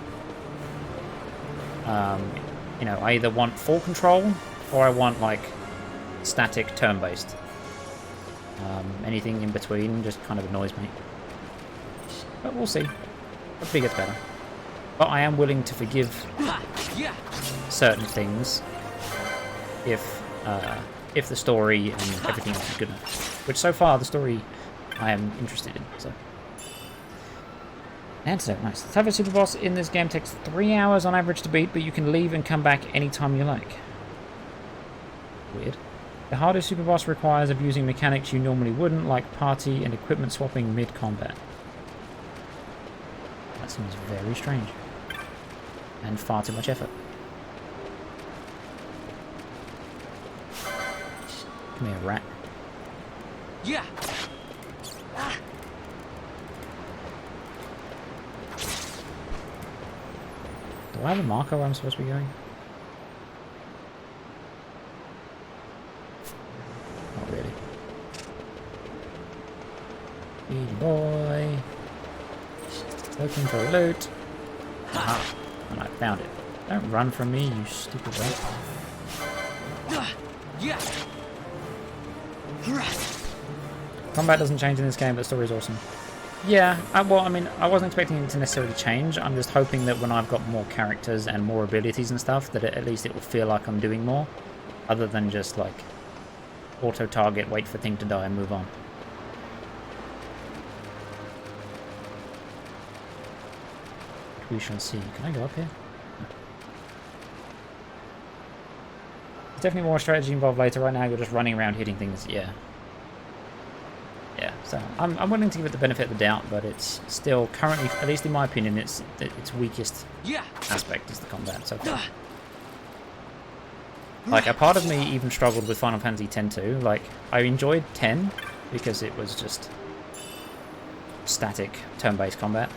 Speaker 1: you know, I either want full control or I want, like, static turn-based. Anything in between just kind of annoys me. But we'll see. Hopefully it gets better. But I am willing to forgive certain things if the story and everything else is good enough. Which so far, the story I am interested in, so. Antidote, nice. The toughest super boss in this game takes 3 hours on average to beat, but you can leave and come back anytime you like. Weird. The hardest super boss requires abusing mechanics you normally wouldn't, like party and equipment swapping mid-combat. That seems very strange. And far too much effort. Come here, rat.
Speaker 15: Yeah.
Speaker 1: Do I have a marker where I'm supposed to be going? Not really. Good boy. Looking for loot. Aha. And I found it. Don't run from me, you stupid rat.
Speaker 15: Yeah.
Speaker 1: Combat doesn't change in this game, but the story is awesome. Yeah, well, I mean, I wasn't expecting it to necessarily change. I'm just hoping that when I've got more characters and more abilities and stuff, that at least it will feel like I'm doing more, other than just like auto-target, wait for thing to die and move on. We shall see. Can I go up here? There's definitely more strategy involved later. Right now, you're just running around hitting things. Yeah. Yeah, so I'm willing to give it the benefit of the doubt, but it's still currently, at least in my opinion, its weakest aspect is the combat so far. Like, a part of me even struggled with Final Fantasy X too. Like, I enjoyed 10 because it was just static turn-based combat.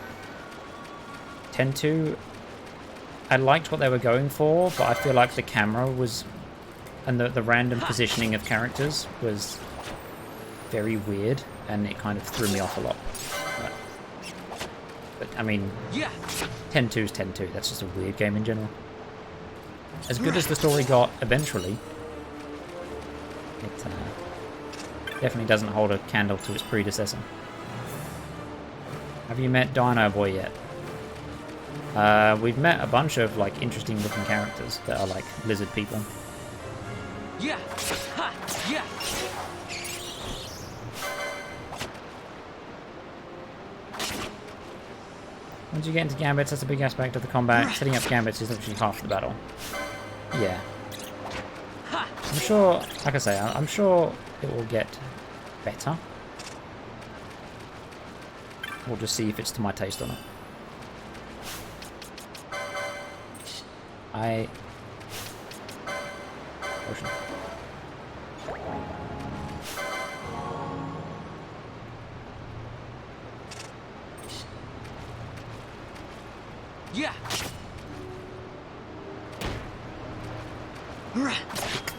Speaker 1: 10-2, I liked what they were going for, but I feel like the camera was, and the random positioning of characters was very weird, and it kind of threw me off a lot. But I mean, 10-2 is 10-2. That's just a weird game in general. As good as the story got eventually, it definitely doesn't hold a candle to its predecessor. Have you met Dino Boy yet? We've met a bunch of like interesting looking characters that are like lizard people.
Speaker 15: Yeah. Ha. Yeah.
Speaker 1: Once you get into gambits, that's a big aspect of the combat. Setting up gambits is literally half the battle. Yeah. I'm sure, like I say, I'm sure it will get better. We'll just see if it's to my taste or not. Potion.
Speaker 15: Yeah.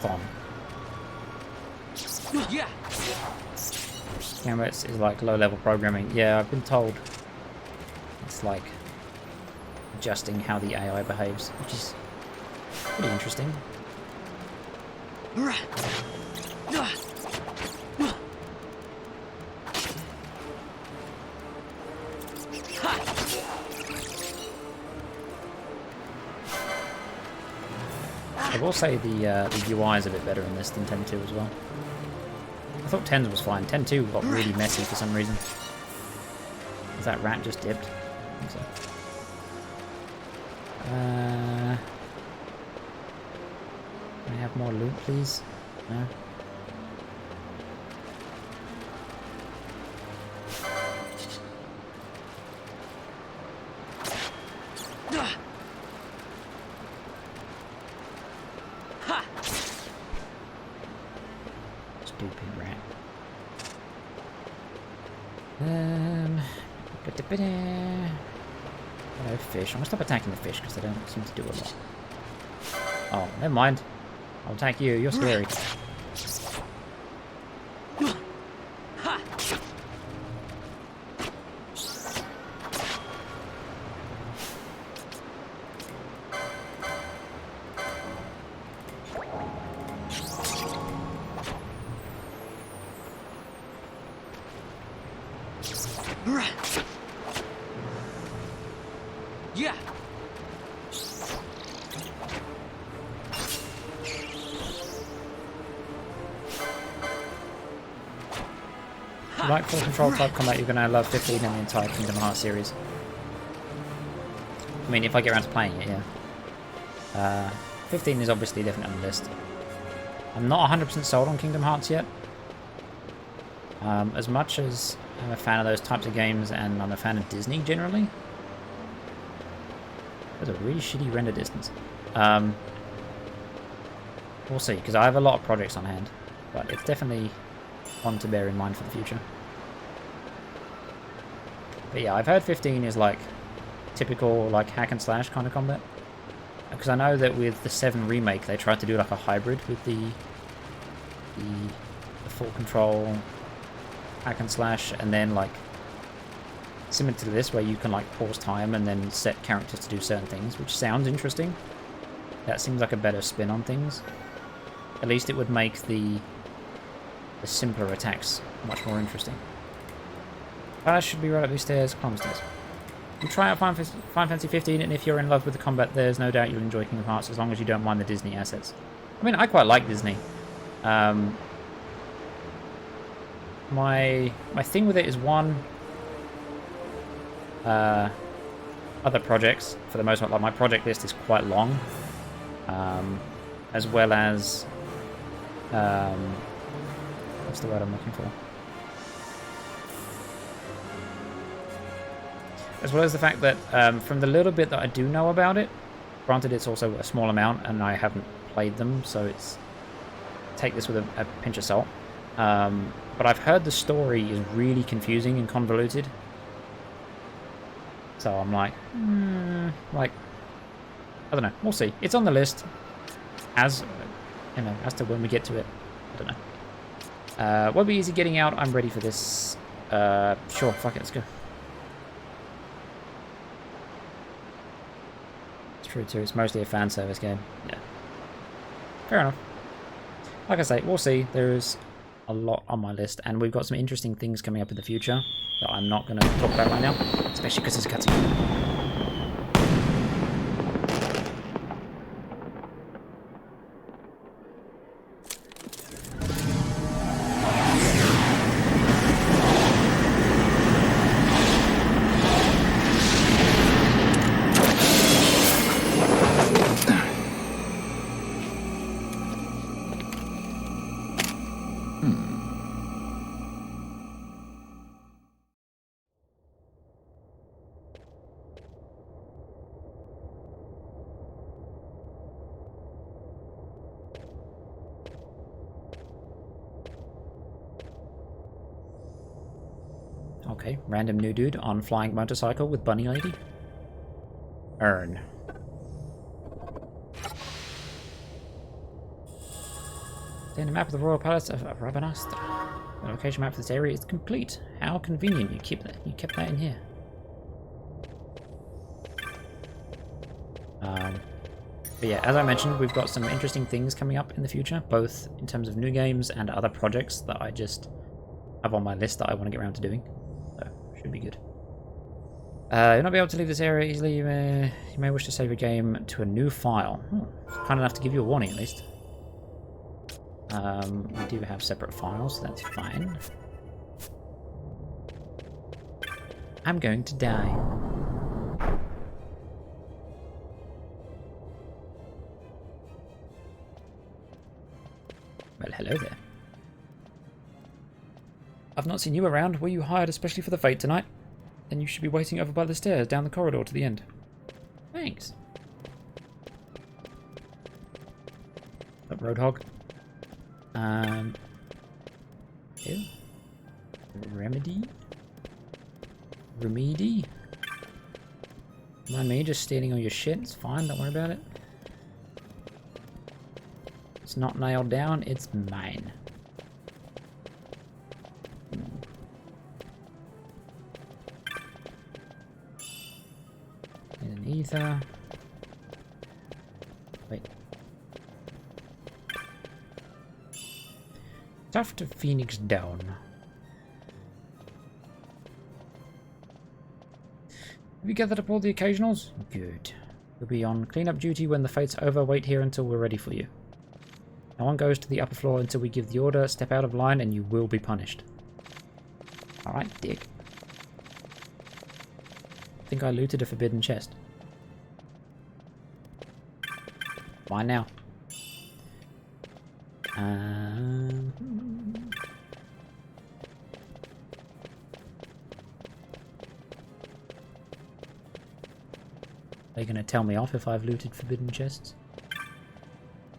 Speaker 1: Bomb.
Speaker 15: Yeah.
Speaker 1: Gambits is like low-level programming. Yeah, I've been told it's like adjusting how the AI behaves, which is pretty interesting. I will say the UI is a bit better in this than 10.2 as well. I thought 10's was fine. 10.2 got really messy for some reason. Is that rat just dipped? I think so. Can I have more loot, please? No? Stupid rat. Hello, fish. I'm gonna stop attacking the fish because they don't seem to do a lot. Oh, never mind. I'll attack you. You're scary.
Speaker 15: Yeah.
Speaker 1: If you like full control type combat, you're gonna love 15 and the entire Kingdom Hearts series. I mean, if I get around to playing it, yeah. 15 is obviously definitely on the list. I'm not 100% sold on Kingdom Hearts yet. As much as I'm a fan of those types of games, and I'm a fan of Disney generally. There's a really shitty render distance. We'll see, because I have a lot of projects on hand. but it's definitely one to bear in mind for the future. But yeah, I've heard 15 is like typical like hack and slash kind of combat. Because I know that with the 7 remake they tried to do like a hybrid with the full control hack and slash, and then like similar to this where you can like pause time and then set characters to do certain things, which sounds interesting. That seems like a better spin on things. At least it would make the simpler attacks much more interesting. Should be right up these stairs, climb the stairs. You try out Final Fantasy XV, and if you're in love with the combat, there's no doubt you'll enjoy Kingdom Hearts as long as you don't mind the Disney assets. I mean, I quite like Disney. My thing with it is one, other projects for the most part. Like my project list is quite long, as well as what's the word I'm looking for? As well as the fact that from the little bit that I do know about it, granted it's also a small amount and I haven't played them, so it's take this with a pinch of salt. But I've heard the story is really confusing and convoluted. So I'm like, like, I don't know. We'll see. It's on the list as, you know, as to when we get to it. I don't know. Won't be easy getting out. I'm ready for this. Sure, fuck it, let's go. It's true too. It's mostly a fan service game. Yeah. Fair enough. Like I say, we'll see. There's a lot on my list, and we've got some interesting things coming up in the future that I'm not going to talk about right now, especially because it's a cutscene. Okay, random new dude on flying motorcycle with bunny lady. Earn. Then a map of the royal palace of Rabanast. The location map for this area is complete. How convenient you kept that in here. But yeah, as I mentioned, we've got some interesting things coming up in the future, both in terms of new games and other projects that I just have on my list that I want to get around to doing. Should be good. You'll not be able to leave this area easily. You may wish to save a game to a new file. Kind enough to give you a warning, at least. We do have separate files, so that's fine. I'm going to die. Well, hello there. I've not seen you around. Were you hired especially for the fete tonight? Then you should be waiting over by the stairs down the corridor to the end. Thanks. That Roadhog. Ew. Remedy? Mind me just stealing all your shit. It's fine, don't worry about it. It's not nailed down, it's mine. An ether. Wait. Tough to Phoenix down. Have you gathered up all the occasionals? Good. We'll be on cleanup duty when the fate's over. Wait here until we're ready for you. No one goes to the upper floor until we give the order. Step out of line and you will be punished. Alright, dick. I think I looted a forbidden chest. Mine now. Are you going to tell me off if I've looted forbidden chests?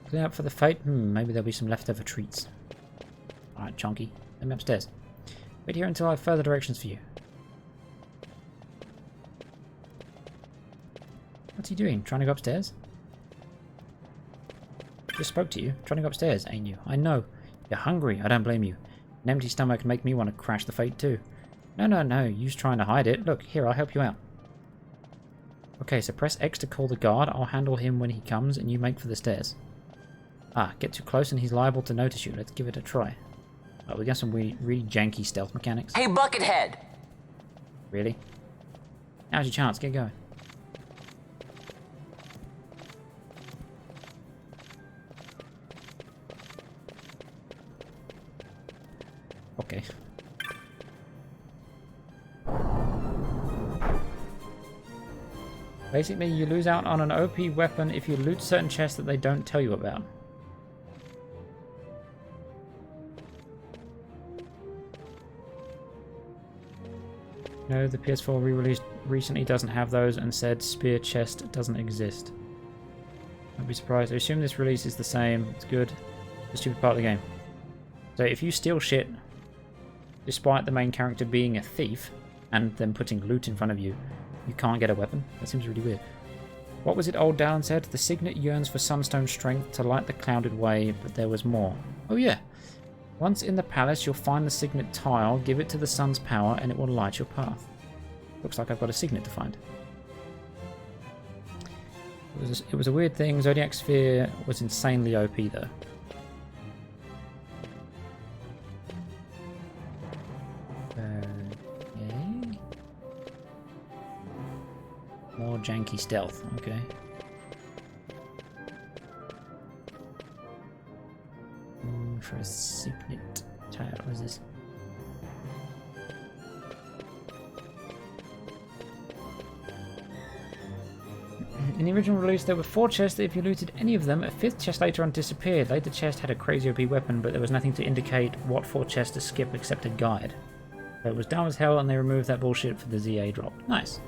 Speaker 1: Clean up for the fate? Maybe there'll be some leftover treats. Right, chonky. Let me upstairs. Wait here until I have further directions for you. What's he doing? Trying to go upstairs? Just spoke to you. Trying to go upstairs, ain't you? I know. You're hungry. I don't blame you. An empty stomach can make me want to crash the Fate too. No. You's trying to hide it. Look, here, I'll help you out. Okay, so press X to call the guard. I'll handle him when he comes, and you make for the stairs. Ah, get too close and he's liable to notice you. Let's give it a try. Oh, we got some really janky stealth mechanics.
Speaker 11: Hey, Buckethead!
Speaker 1: Really? Now's your chance. Get going. Okay. Basically, you lose out on an OP weapon if you loot certain chests that they don't tell you about. No, the PS4 re-release recently doesn't have those and said spear chest doesn't exist. I'd be surprised. I assume this release is the same. It's good. It's a stupid part of the game. So if you steal shit, despite the main character being a thief, and then putting loot in front of you, you can't get a weapon. That seems really weird. What was it old Dallin said? The signet yearns for sunstone strength to light the clouded way, but there was more. Oh yeah. Once in the palace, you'll find the signet tile, give it to the sun's power, and it will light your path. Looks like I've got a signet to find. It was a weird thing. Zodiac Sphere was insanely OP though. Okay. More janky stealth, okay. For a signet tile, what is this? In the original release, there were 4 chests that if you looted any of them, a 5th chest later on disappeared. Later chest had a crazy OP weapon, but there was nothing to indicate what 4 chests to skip except a guide. So it was dumb as hell, and they removed that bullshit for the ZA drop. Nice.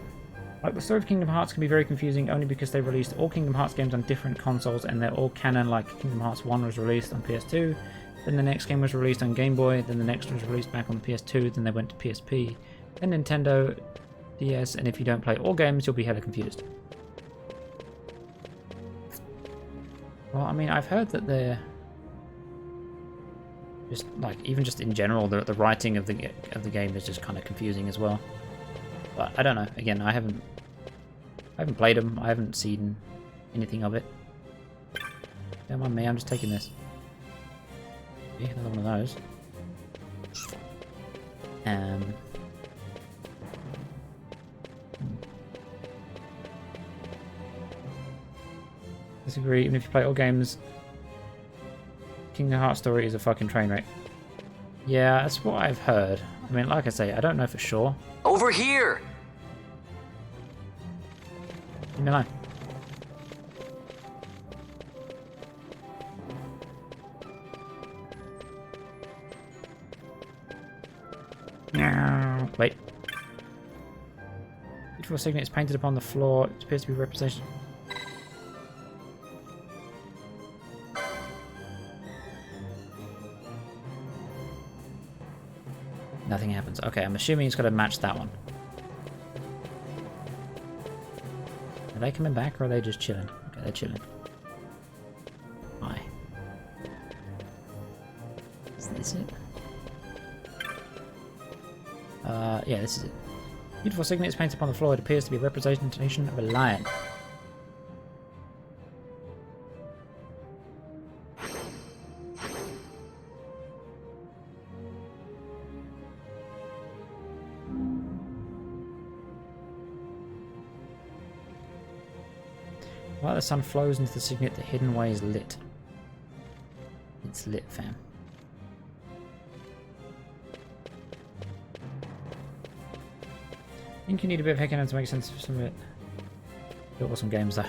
Speaker 1: Like, the story of Kingdom Hearts can be very confusing only because they released all Kingdom Hearts games on different consoles, and they're all canon, like Kingdom Hearts 1 was released on PS2, then the next game was released on Game Boy, then the next was released back on the PS2, then they went to PSP, then Nintendo, DS, and if you don't play all games, you'll be hella confused. Well, I mean, I've heard that they're just like, even just in general, the writing of the game is just kind of confusing as well. But I don't know. Again, I haven't played them. I haven't seen anything of it. Don't mind me. I'm just taking this. Okay, another one of those. Disagree. Even if you play all games, Kingdom Hearts story is a fucking train wreck. Yeah, that's what I've heard. I mean, like I say, I don't know for sure.
Speaker 11: Over here!
Speaker 1: Leave me alone. No. Wait. Beautiful signet is painted upon the floor. It appears to be a representation. Nothing happens. Okay, I'm assuming it's got to match that one. Are they coming back or are they just chilling? Okay, they're chilling. Hi. Is this it? Yeah, this is it. Beautiful signet is painted upon the floor. It appears to be a representation of a lion. While the sun flows into the signet, the hidden way is lit. It's lit, fam. I think you need a bit of hacking to make sense of some of it. Built awesome games though.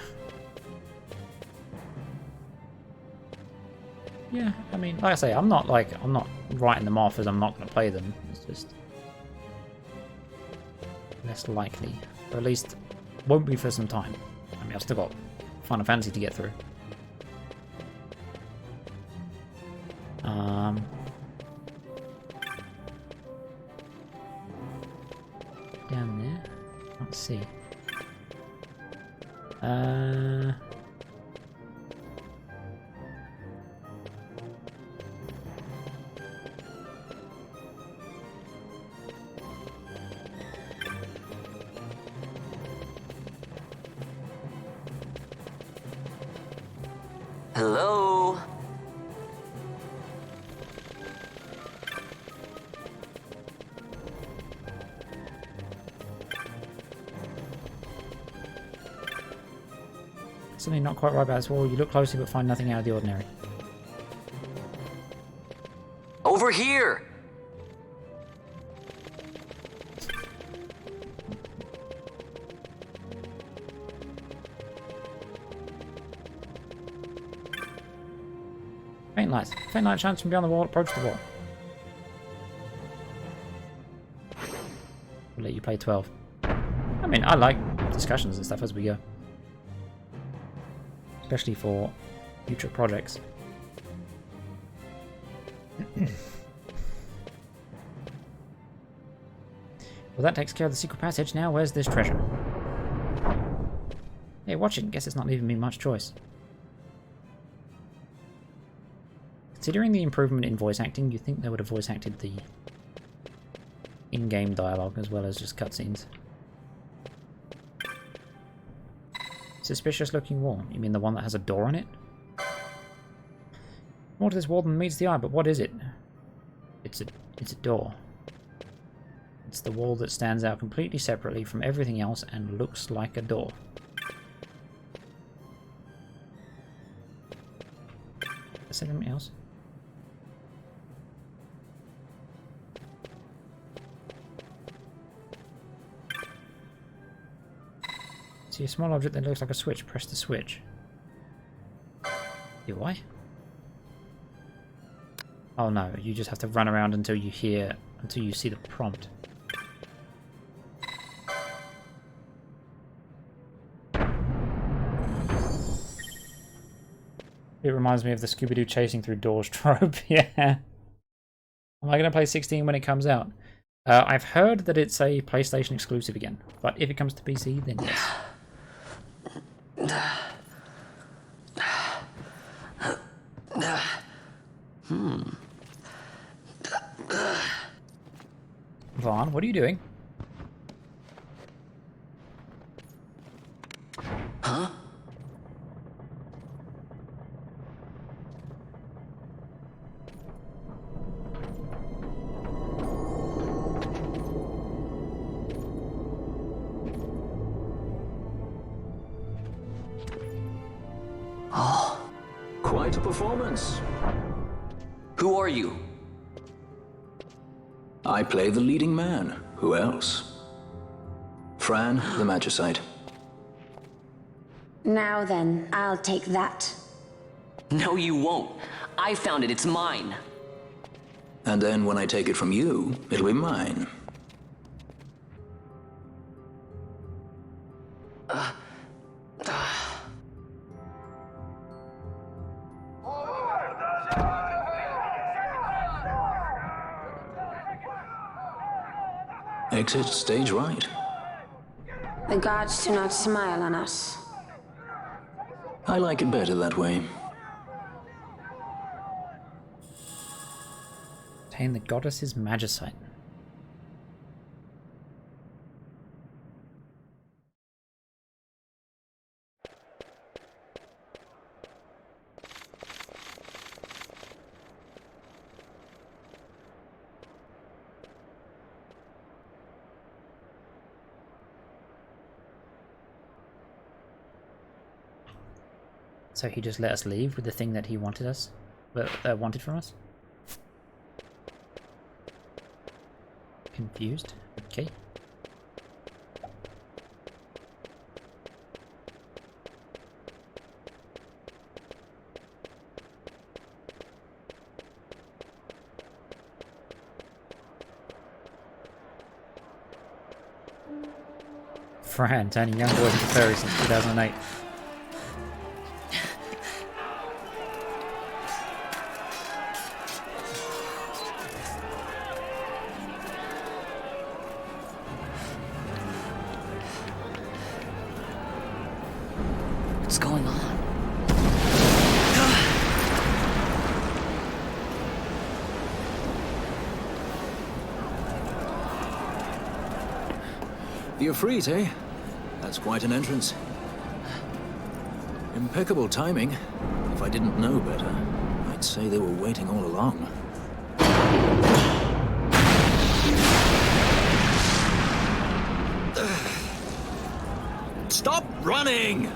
Speaker 1: Yeah, I mean, like I say, I'm not writing them off as I'm not going to play them. It's just less likely, or at least won't be for some time. I mean, I've still got Final Fantasy to get through. down there? Can't see.
Speaker 11: Hello?
Speaker 1: Something not quite right about this wall. You look closely but find nothing out of the ordinary.
Speaker 11: Over here!
Speaker 1: Faint light. Faint light shines from beyond the wall. Approach the wall. We'll let you play 12. I mean, I like discussions and stuff as we go. Especially for future projects. Well, that takes care of the secret passage. Now, where's this treasure? Hey, watching. Guess it's not leaving me much choice. Considering the improvement in voice acting, you think they would have voice acted the in-game dialogue as well as just cutscenes. Suspicious looking wall. You mean the one that has a door on it? More to this wall than meets the eye, but what is it? It's a door. It's the wall that stands out completely separately from everything else and looks like a door. Is there anything else? See a small object that looks like a switch. Press the switch. Do I? Oh no, you just have to run around until you see the prompt. It reminds me of the Scooby-Doo chasing through doors trope. Yeah. Am I going to play 16 when it comes out? I've heard that it's a PlayStation exclusive again, but if it comes to PC, then yes. Vaughn, what are you doing?
Speaker 11: Huh? Oh.
Speaker 21: Quite a performance.
Speaker 11: Who are you?
Speaker 21: I play the leading man. Who else? Fran, the Magicite.
Speaker 22: Now then, I'll take that.
Speaker 11: No, you won't. I found it. It's mine.
Speaker 21: And then when I take it from you, it'll be mine. Exit stage right.
Speaker 22: The gods do not smile on us.
Speaker 21: I like it better that way.
Speaker 1: Obtain the goddess's magicite. So he just let us leave with the thing that he wanted us, wanted from us? Confused? Okay. Fran, turning young boys into furries since 2008.
Speaker 11: What's going on?
Speaker 21: The Ifrit, eh? That's quite an entrance. Impeccable timing. If I didn't know better, I'd say they were waiting all along. Stop running!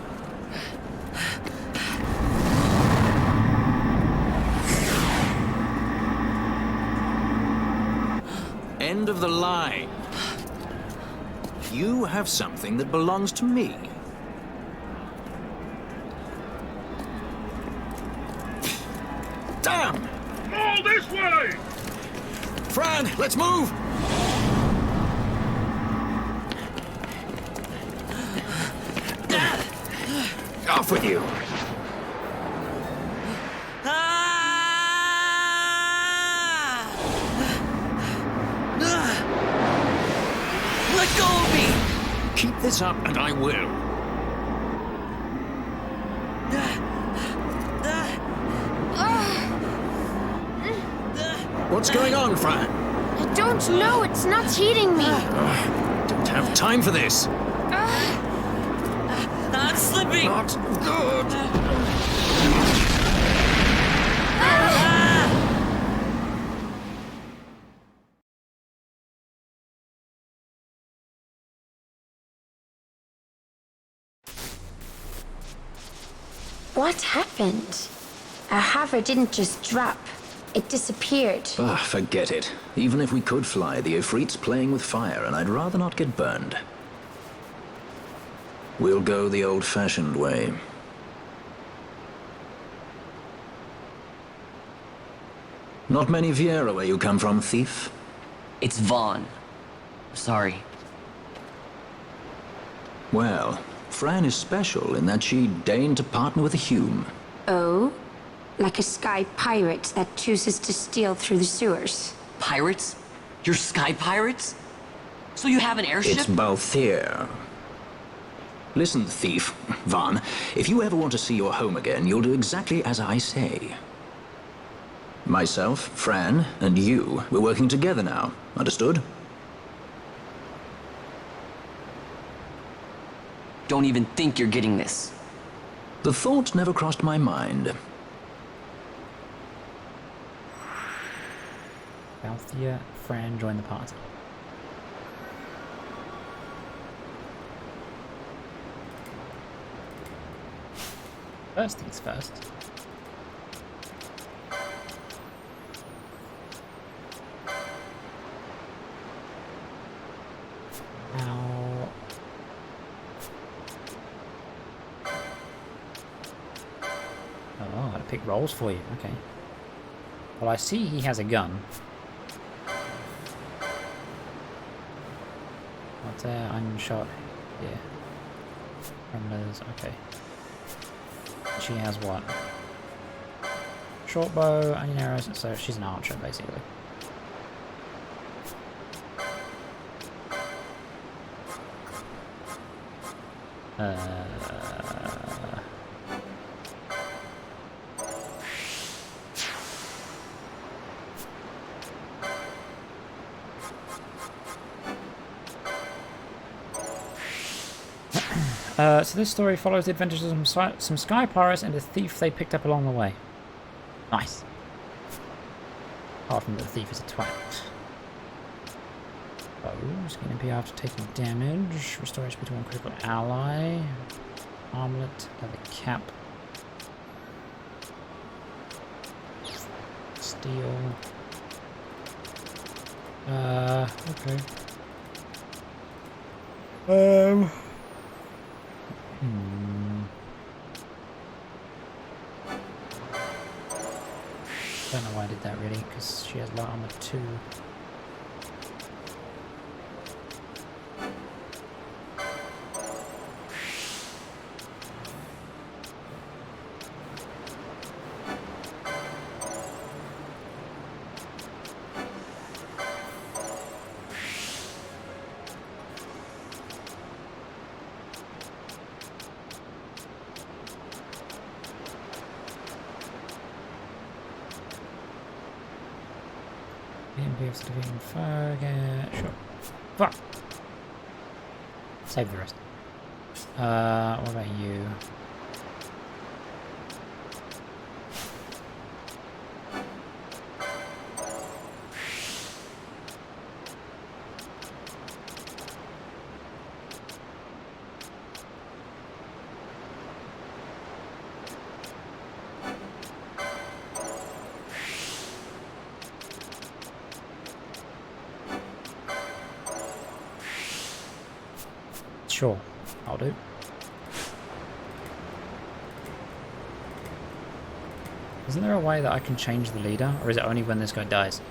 Speaker 21: End of the line. You have something that belongs to me. Damn!
Speaker 2: All this way!
Speaker 21: Fran, let's move! Off with you!
Speaker 11: Let go of me!
Speaker 21: Keep this up and I will. What's going on, Fran?
Speaker 14: I don't know. It's not heating me.
Speaker 21: Don't have time for this.
Speaker 11: I'm slipping!
Speaker 21: Not good.
Speaker 22: What happened? Our hover didn't just drop. It disappeared.
Speaker 21: Forget it. Even if we could fly, the Ifrit's playing with fire, and I'd rather not get burned. We'll go the old-fashioned way. Not many Viera where you come from, thief?
Speaker 11: It's Vaughn. Sorry.
Speaker 21: Well, Fran is special in that she deigned to partner with a Hume.
Speaker 22: Oh? Like a sky pirate that chooses to steal through the sewers.
Speaker 11: Pirates? You're sky pirates? So you have an airship?
Speaker 21: It's both here. Listen, thief, Vaughn, if you ever want to see your home again, you'll do exactly as I say. Myself, Fran, and you, we're working together now. Understood?
Speaker 11: Don't even think you're getting this.
Speaker 21: The thought never crossed my mind.
Speaker 1: Althea, Fran, join the party. First things first. Now... Oh, I gotta pick roles for you, okay. Well, I see he has a gun. What's there? Unshot. Yeah. Parameters, okay. She has what? Short bow, onion arrows, so she's an archer, basically. So this story follows the adventures of some sky pirates and a thief they picked up along the way. Nice. Apart from the thief is a twat. Bows, going to be after taking damage. Restore HP to one critical ally. Armlet, leather cap. Steel. Okay. Don't know why I did that really, because she has light armor 2. be able to defeat him again. Sure. Fuck! Save the rest. What about you? Sure, I'll do. Isn't there a way that I can change the leader, or is it only when this guy dies?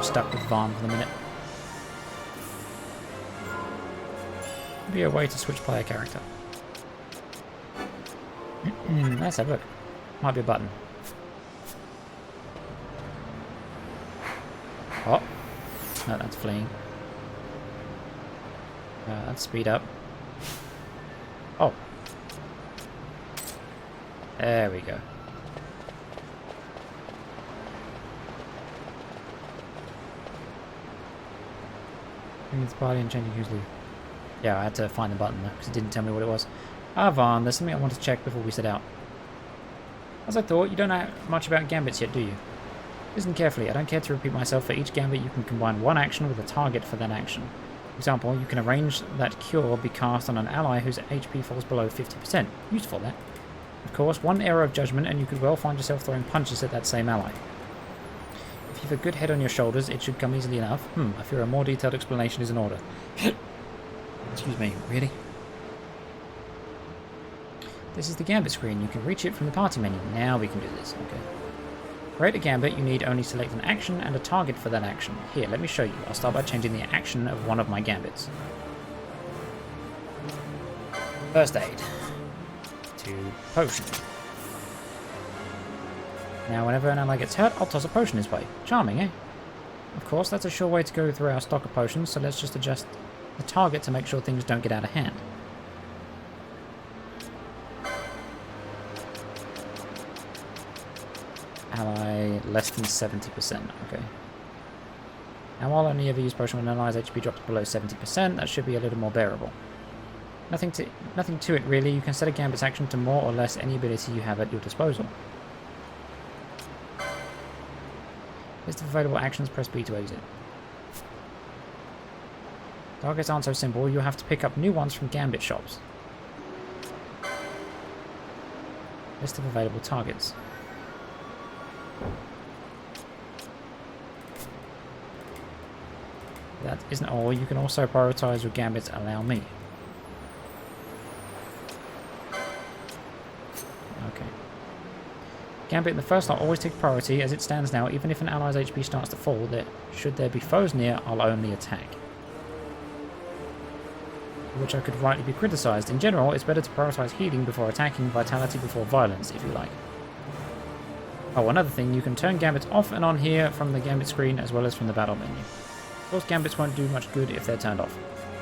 Speaker 1: Stuck with Vaughn for the minute. Maybe a way to switch player character. Let's have a look. Might be a button. Oh. No, that's fleeing. That's speed up. Oh. There we go. Its body and changing usually. Yeah, I had to find the button though, because it didn't tell me what it was. Vaughn, there's something I want to check before we set out. As I thought, you don't know much about gambits yet, do you? Listen carefully, I don't care to repeat myself. For each gambit, you can combine one action with a target for that action. For example, you can arrange that Cure be cast on an ally whose HP falls below 50%. Useful, that. Of course, one error of judgment and you could well find yourself throwing punches at that same ally. If you have a good head on your shoulders, it should come easily enough. I fear a more detailed explanation is in order. Excuse me, really? This is the gambit screen. You can reach it from the party menu. Now we can do this. Okay. Create a gambit, you need only select an action and a target for that action. Here, let me show you. I'll start by changing the action of one of my gambits. First aid. To potion. Now, whenever an ally gets hurt, I'll toss a potion his way. Charming, eh? Of course, that's a sure way to go through our stock of potions, so let's just adjust the target to make sure things don't get out of hand. Ally less than 70%, okay. Now, I'll only ever use potion when an ally's HP drops below 70%, that should be a little more bearable. Nothing to it, really. You can set a gambit's action to more or less any ability you have at your disposal. List of available actions, press B to exit. Targets aren't so simple, you'll have to pick up new ones from gambit shops. List of available targets. That isn't all, you can also prioritize your gambits, allow me. Okay. Gambit in the first slot always take priority. As it stands now, even if an ally's HP starts to fall, should there be foes near, I'll only attack. Which I could rightly be criticised. In general, it's better to prioritise healing before attacking, vitality before violence, if you like. Oh, another thing, you can turn gambits off and on here from the gambit screen as well as from the battle menu. Of course, gambits won't do much good if they're turned off.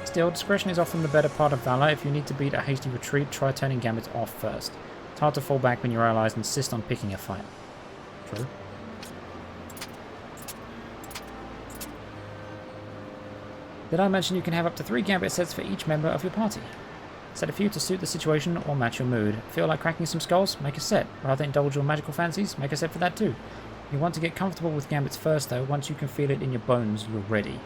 Speaker 1: Still, discretion is often the better part of valor. If you need to beat a hasty retreat, try turning gambits off first. It's hard to fall back when your allies insist on picking a fight. True. Did I mention you can have up to 3 gambit sets for each member of your party? Set a few to suit the situation or match your mood. Feel like cracking some skulls? Make a set. Rather indulge your magical fancies? Make a set for that too. You want to get comfortable with gambits first though. Once you can feel it in your bones, you're ready.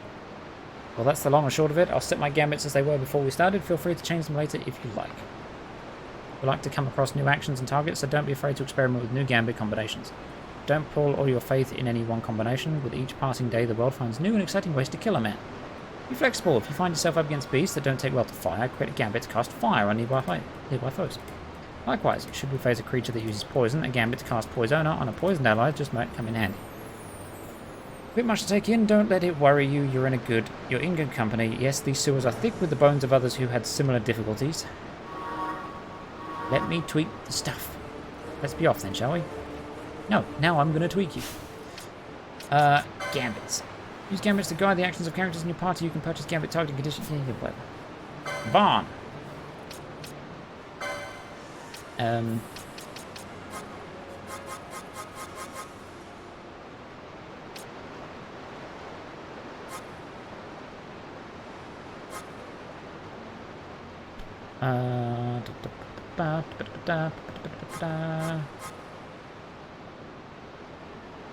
Speaker 1: Well, that's the long and short of it. I'll set my gambits as they were before we started. Feel free to change them later if you like. We like to come across new actions and targets, so don't be afraid to experiment with new gambit combinations. Don't pull all your faith in any one combination. With each passing day, the world finds new and exciting ways to kill a man. Be flexible. If you find yourself up against beasts that don't take well to fire, create a gambit to cast fire on nearby foes. Likewise, should we face a creature that uses poison, a gambit to cast Poisoner on a poisoned ally just might come in handy. A bit much to take in. Don't let it worry you. You're in good company. Yes, these sewers are thick with the bones of others who had similar difficulties. Let me tweak the stuff. Let's be off then, shall we? No, now I'm gonna tweak you. Gambits. Use gambits to guide the actions of characters in your party. You can purchase gambit targeting conditions. Yeah, whatever. Vaughn.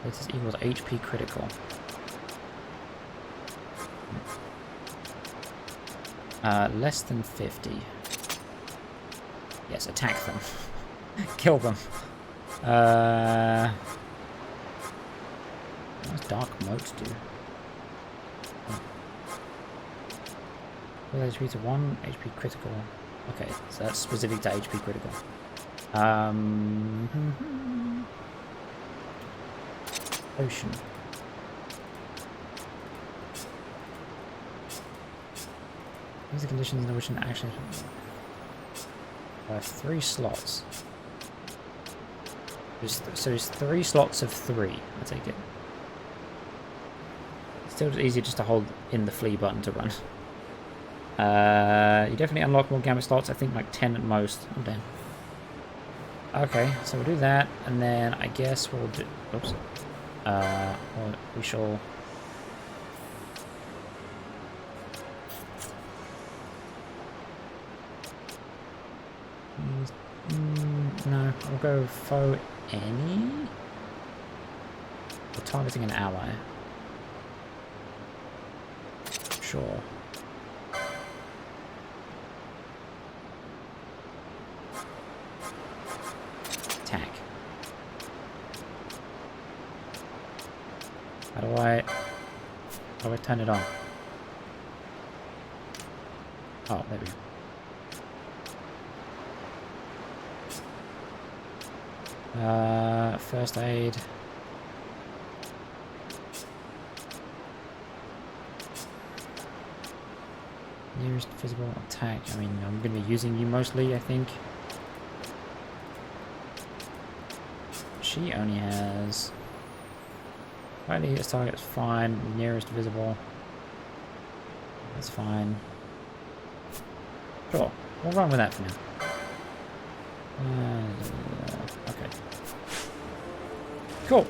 Speaker 1: This is equals HP critical. Less than 50. Yes, attack them. Kill them. What does dark motes do? Well, HP to 1, HP critical. Okay, so that's specific to HP critical. Ocean. These are conditions in which an action. I have 3 slots. So it's 3 slots of 3. I take it. It's still easier just to hold in the flee button to run. You definitely unlock more gambit slots. I think like 10 at most. Oh damn. Okay, so we'll do that, and then I guess we'll do. Oops. We shall. No, we'll go faux any. We're targeting an ally. Sure. Attack. How do I turn it on? Oh, there we go. First aid. Nearest visible attack. I mean, I'm going to be using you mostly, I think. She only has... Slightly hits target's fine. Nearest visible. That's fine. Sure. We'll run with that for now. Okay. Cool.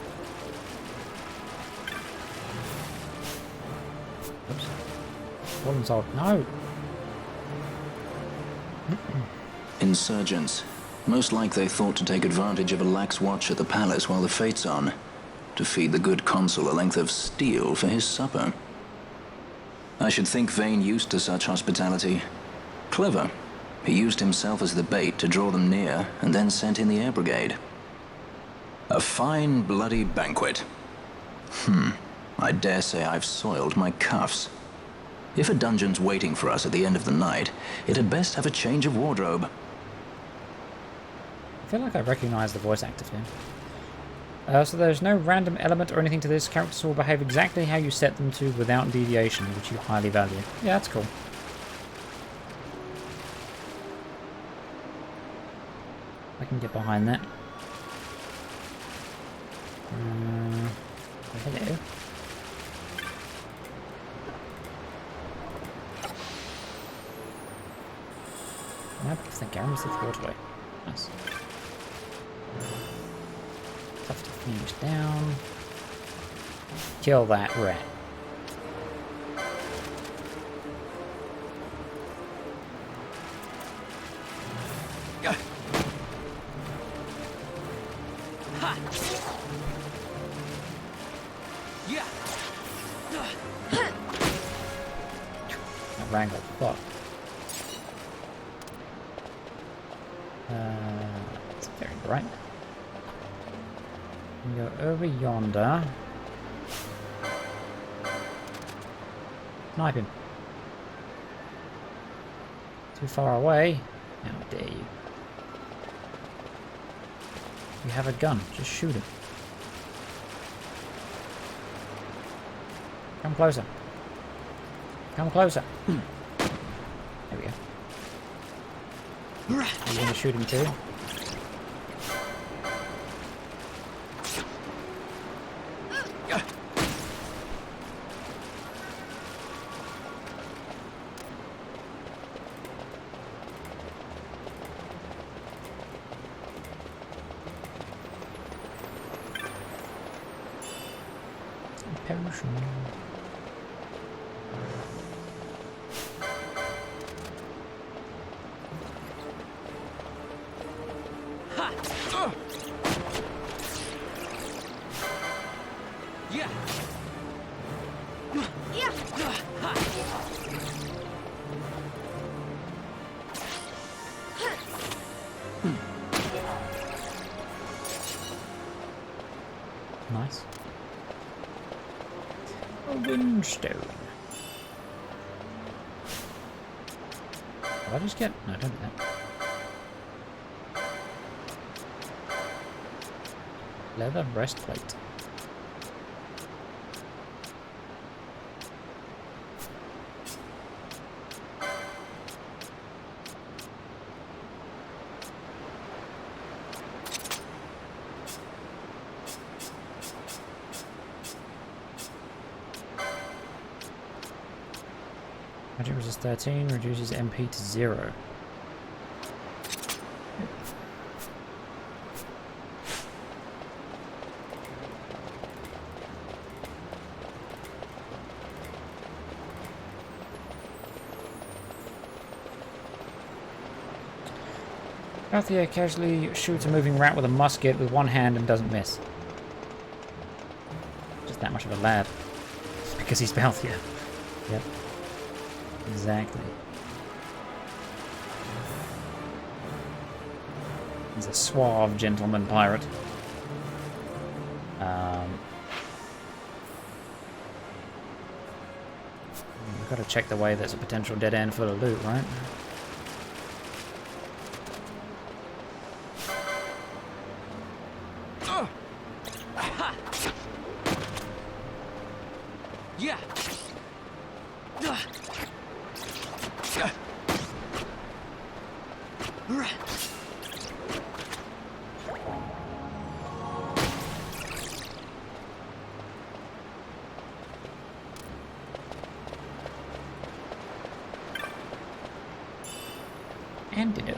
Speaker 1: Oops. Problem solved. No!
Speaker 21: Insurgents. Most like they thought to take advantage of a lax watch at the palace while the fate's on. To feed the good consul a length of steel for his supper. I should think Vane used to such hospitality. Clever. He used himself as the bait to draw them near, and then sent in the air brigade. A fine, bloody banquet. I dare say I've soiled my cuffs. If a dungeon's waiting for us at the end of the night, it had best have a change of wardrobe.
Speaker 1: I feel like I recognize the voice actor here. So there's no random element or anything to this. Characters will behave exactly how you set them to without deviation, which you highly value. Yeah, that's cool. I can get behind that. Hello. I think I almost hit the waterway. Nice. Tough to finish down. Kill that rat. That wrangle. Fuck. It's very bright. Go over yonder. Snipe him. Too far away. How dare you. You have a gun. Just shoot him. Come closer. Come closer. There we go. Are you going to shoot him too? potion. Nice. A windstone. Did I just get... No, don't do that. Leather breastplate. Magic resist 13, reduces MP to 0. Althea casually shoots a moving rat with a musket with one hand and doesn't miss. Just that much of a lad. Because he's Balthea. Yep. Exactly. He's a suave gentleman pirate. We've got to check the way there's a potential dead end full of loot, right? Antidote.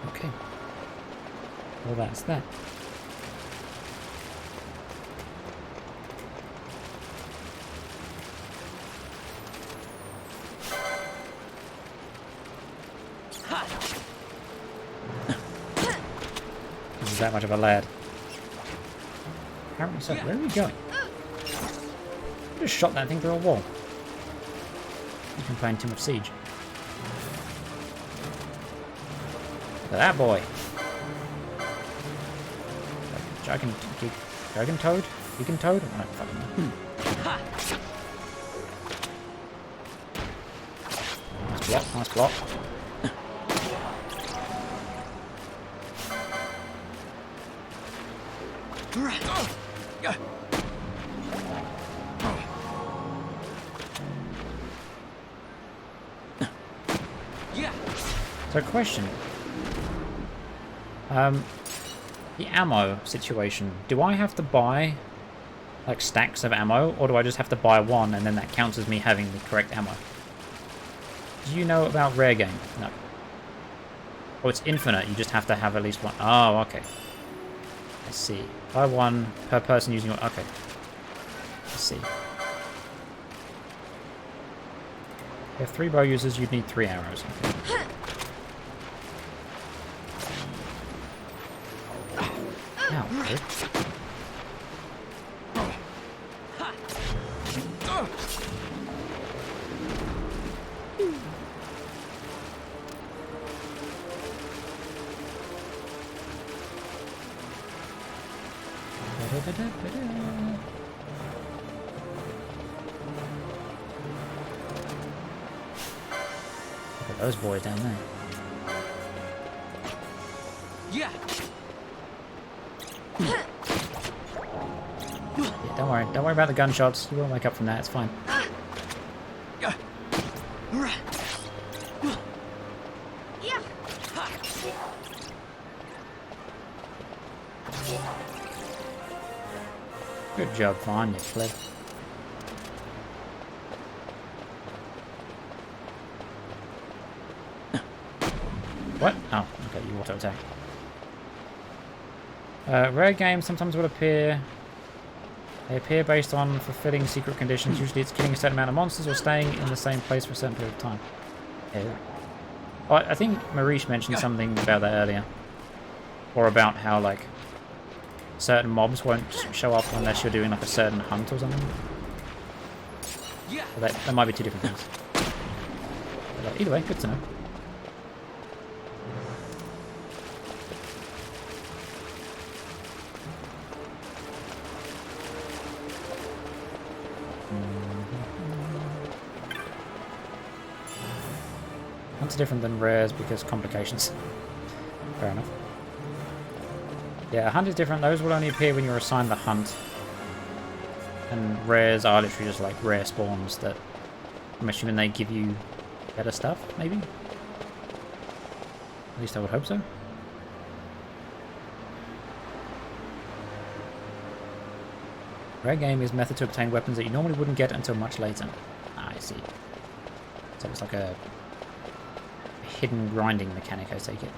Speaker 1: Okay. Well, that's that. This is that much of a lad. Apparently so. Where are we going? I just shot that thing through a wall. You've been playing too much Siege. Look at that boy. Dragon Toad? Vegan Toad? I don't fucking know. Nice block, nice block. So question. The ammo situation. Do I have to buy like stacks of ammo, or do I just have to buy one and then that counts as me having the correct ammo? Do you know about rare game? No. Oh, it's infinite. You just have to have at least one. Oh, okay. I see. Buy one per person using one. Okay. I see. If you have 3 bow users, you'd need 3 arrows. Okay. Ow, dude. Look at those boys down there. Yeah. Yeah, don't worry about the gunshots. You won't wake up from that, it's fine. Good job, Vaughn, you flip. What? Oh, okay, you auto attack. Rare games sometimes will appear. They appear based on fulfilling secret conditions. Usually it's killing a certain amount of monsters or staying in the same place for a certain period of time. Yeah. Oh, I think Marish mentioned something about that earlier. Or about how, like, certain mobs won't show up unless you're doing, like, a certain hunt or something. So that might be two different things. But either way, good to know. Hunts are different than rares because complications. Fair enough. Yeah, a hunt is different. Those will only appear when you're assigned the hunt. And rares are literally just like rare spawns that I'm assuming they give you better stuff, maybe? At least I would hope so. Rare game is method to obtain weapons that you normally wouldn't get until much later. Ah, I see. So it's like a hidden grinding mechanic, I take it.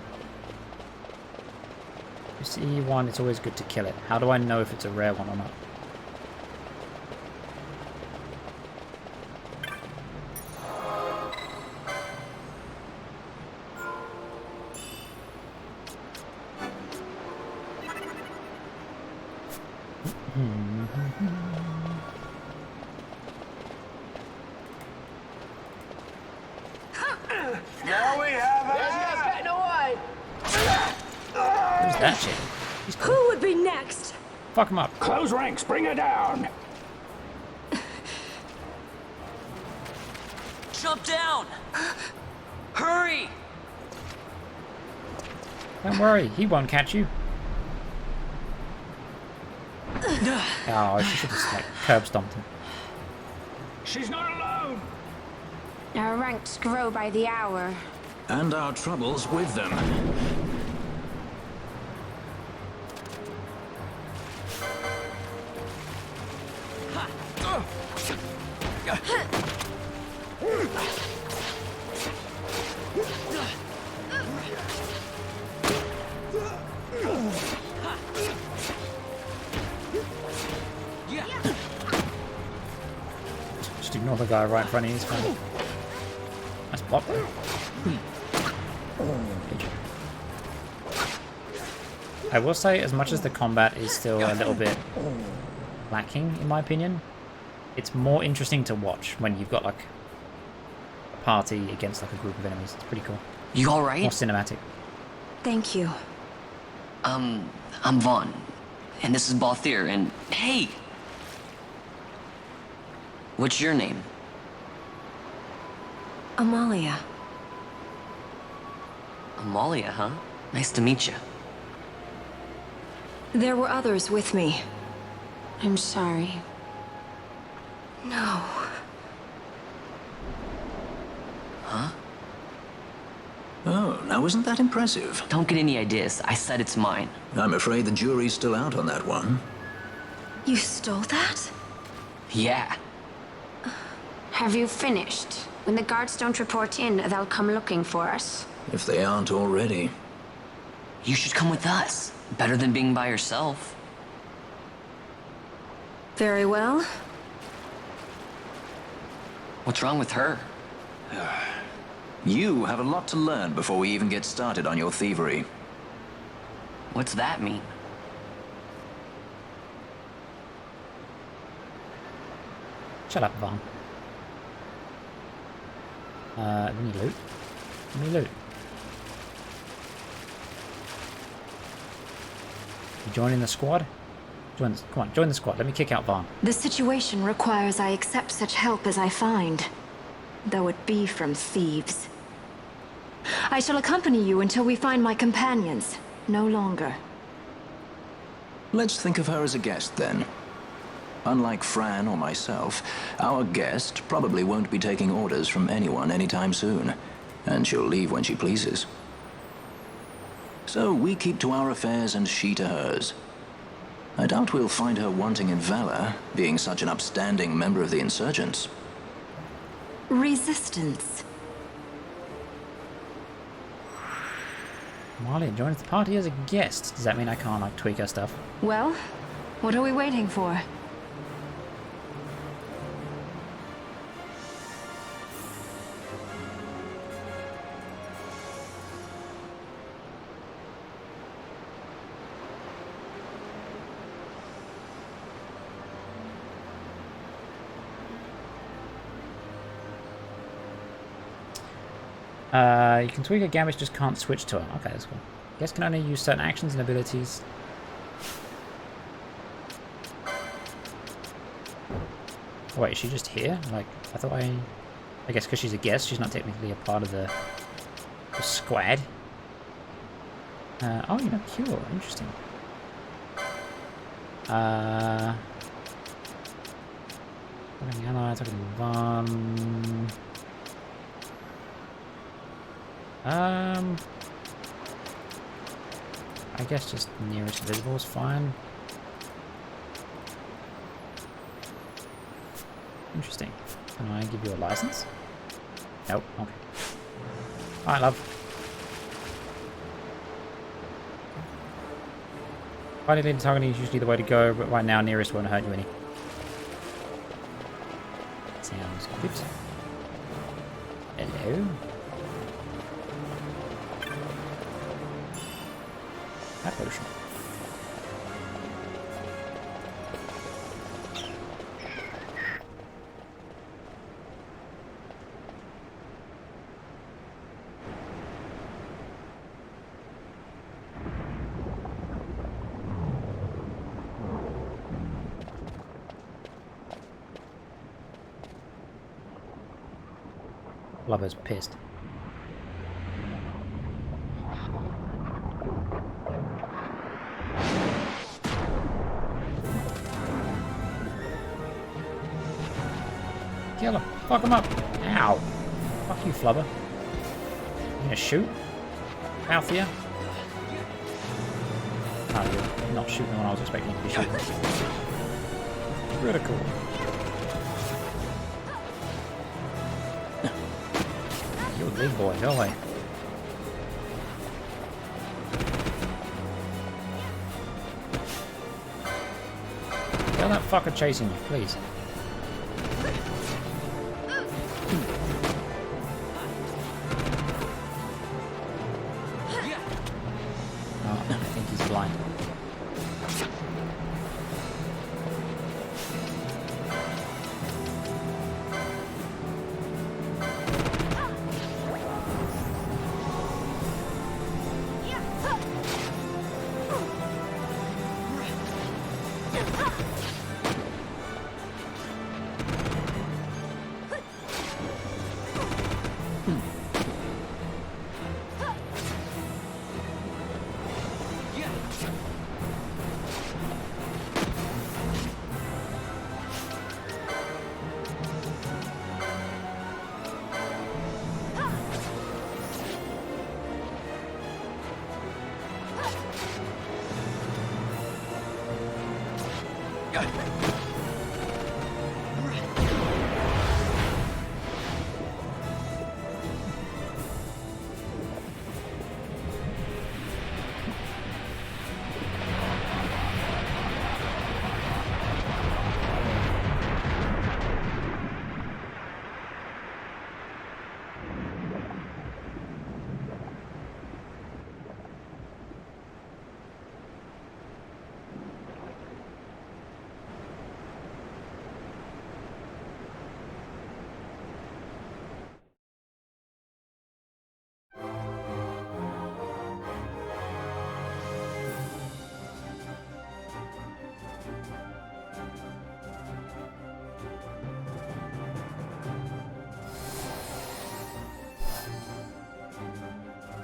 Speaker 1: If you see one, it's always good to kill it. How do I know if it's a rare one or not?
Speaker 15: Now we have it. Yes, getting away.
Speaker 1: Who's that shit? He's cool.
Speaker 22: Who would be next?
Speaker 1: Fuck him up.
Speaker 18: Close ranks, bring her down.
Speaker 11: Jump down! Hurry!
Speaker 1: Don't worry, he won't catch you. Oh, she should just like curb stomped him.
Speaker 18: She's not alone.
Speaker 22: Our ranks grow by the hour.
Speaker 21: And our troubles with them.
Speaker 1: Just ignore the guy right in front of you. He's fine. Nice pop there. I will say, as much as the combat is still a little bit lacking, in my opinion, it's more interesting to watch when you've got like a party against like a group of enemies. It's pretty cool.
Speaker 11: You alright?
Speaker 1: More cinematic.
Speaker 22: Thank you.
Speaker 11: I'm Vaughn. And this is Balthier, and hey! What's your name?
Speaker 22: Amalia.
Speaker 11: Amalia, huh? Nice to meet you.
Speaker 22: There were others with me. I'm sorry. No.
Speaker 11: Huh?
Speaker 21: Oh, now isn't that impressive?
Speaker 11: Don't get any ideas. I said it's mine.
Speaker 21: I'm afraid the jury's still out on that one.
Speaker 22: You stole that?
Speaker 11: Yeah.
Speaker 22: Have you finished? When the guards don't report in, they'll come looking for us.
Speaker 21: If they aren't already.
Speaker 11: You should come with us. Better than being by yourself.
Speaker 22: Very well.
Speaker 11: What's wrong with her?
Speaker 21: You have a lot to learn before we even get started on your thievery.
Speaker 11: What's that mean?
Speaker 1: Shut up, Vaughn. We need loot. We need loot. You joining the squad? Come on, join the squad. Let me kick out Vaughn.
Speaker 22: The situation requires I accept such help as I find, though it be from thieves. I shall accompany you until we find my companions. No longer.
Speaker 21: Let's think of her as a guest, then. Unlike Fran or myself, our guest probably won't be taking orders from anyone anytime soon, and she'll leave when she pleases. So we keep to our affairs and she to hers. I doubt we'll find her wanting in valor, being such an upstanding member of the insurgents.
Speaker 22: Resistance.
Speaker 1: Marley joins the party as a guest. Does that mean I can't, like, tweak her stuff?
Speaker 22: Well, what are we waiting for?
Speaker 1: You can tweak a gambit, just can't switch to her. Okay, that's cool. Guess can only use certain actions and abilities. Oh, wait, is she just here? Like, I thought I guess because she's a guest, she's not technically a part of the squad. Oh, you know, cure. Interesting. Talking ally, talking Vaughn. I guess just nearest visible is fine. Interesting. Can I give you a license? Nope. Okay. Alright, love. Finding lead targeting is usually the way to go, but right now nearest won't hurt you any. Sounds good. Hello. That potion. Lover's pissed. Kill him. Fuck him up. Ow. Fuck you, Flubber. You gonna shoot? Althea? Oh, you're not shooting the one I was expecting you to be shooting. Critical. You're a big boy, go away. Kill that fucker chasing you, please.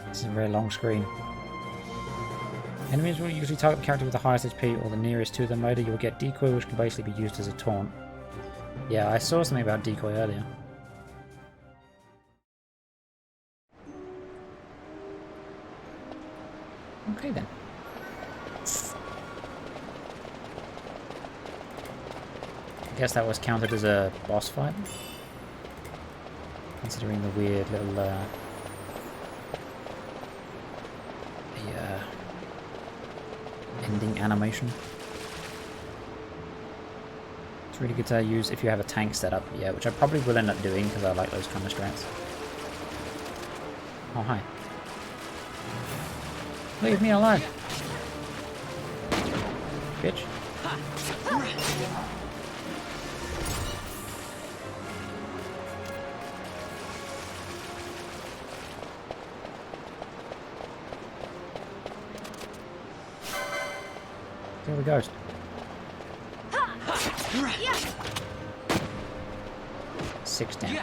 Speaker 1: This is a very long screen. Enemies will usually target the character with the highest HP or the nearest to them. Later you will get decoy, which can basically be used as a taunt. Yeah, I saw something about decoy earlier. Okay then. I guess that was counted as a boss fight. Considering the weird little animation. It's really good to use if you have a tank setup, yeah, which I probably will end up doing because I like those kind of strats. Oh, hi. Leave me alone. Bitch. There we go. 6 damage.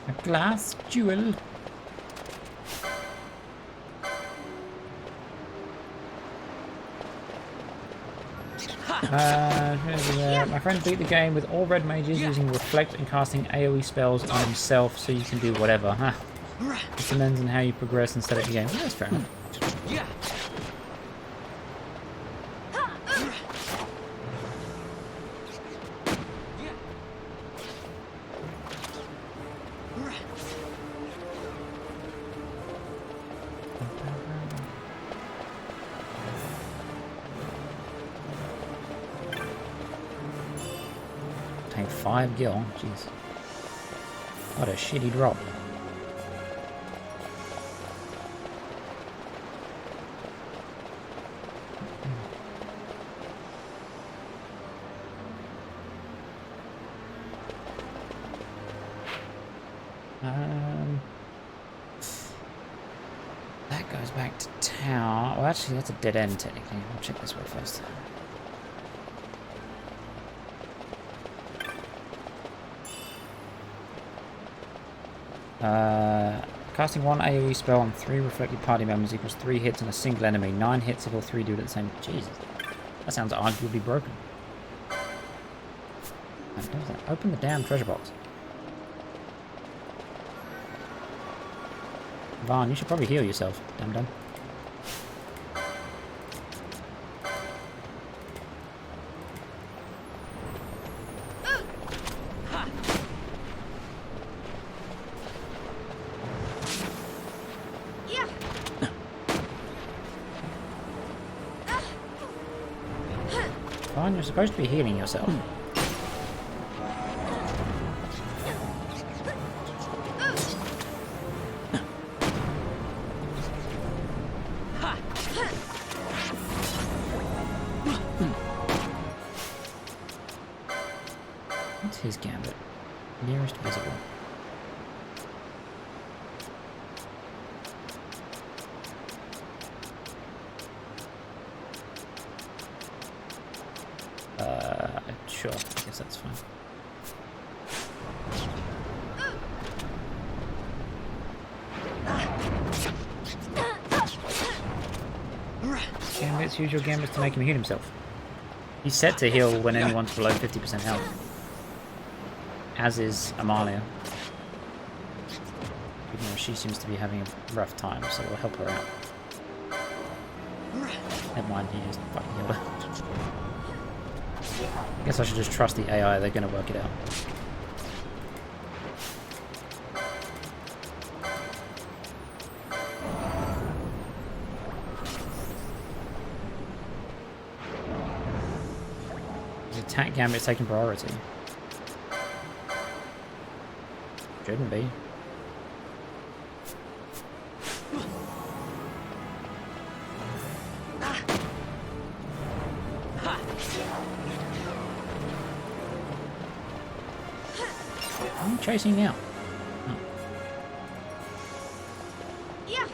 Speaker 1: A glass jewel. My friend beat the game with all red mages using reflect and casting AoE spells on himself, so you can do whatever. Huh. It depends on how you progress and set up the game. Well, that's fair enough. Take 5 gil. Jeez. What a shitty drop. That goes back to town. Well, actually, that's a dead end, technically. I'll check this way first. Casting 1 AoE spell on 3 reflected party members equals 3 hits on a single enemy. 9 hits if all 3 do it at the same... Jesus. That sounds arguably broken. Open the damn treasure box. Vaughn, you should probably heal yourself, dum-dum. Vaughn, you're supposed to be healing yourself. What's his gambit? Nearest visible. Sure, I guess that's fine. Gambits, use your gambits to make him heal himself. He's set to heal when anyone's below 50% health. As is Amalia. Even though she seems to be having a rough time, so we'll help her out. Never mind, he just fucking healed her. I guess I should just trust the AI, they're gonna work it out. The attack gambit taking priority. Shouldn't be. I'm chasing now. Oh.
Speaker 14: Yeah.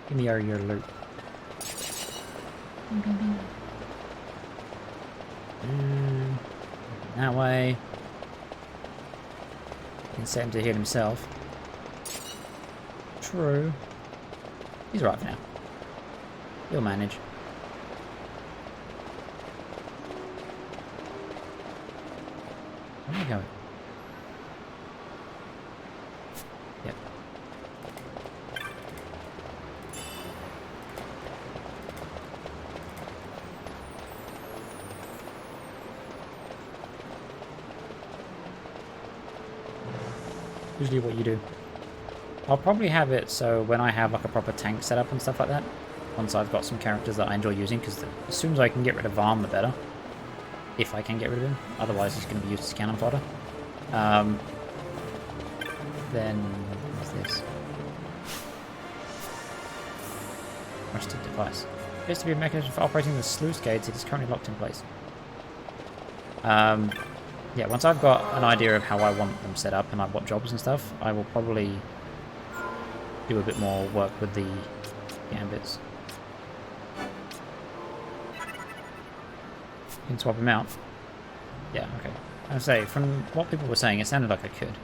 Speaker 1: Give me your loot. That way. You can set him to heal himself. True. He's right for now. He'll manage. Where am I going? Yep. Usually what you do. I'll probably have it so when I have like a proper tank setup and stuff like that, once I've got some characters that I enjoy using, because as soon as I can get rid of Varn, the better. If I can get rid of him. Otherwise he's going to be used as cannon fodder. Then what's this? Rusted device. Appears to be a mechanism for operating the sluice gates. It is currently locked in place. Yeah, once I've got an idea of how I want them set up and like what jobs and stuff, I will probably do a bit more work with the gambits. You can swap him out. Yeah, okay. I would say, from what people were saying, it sounded like I could.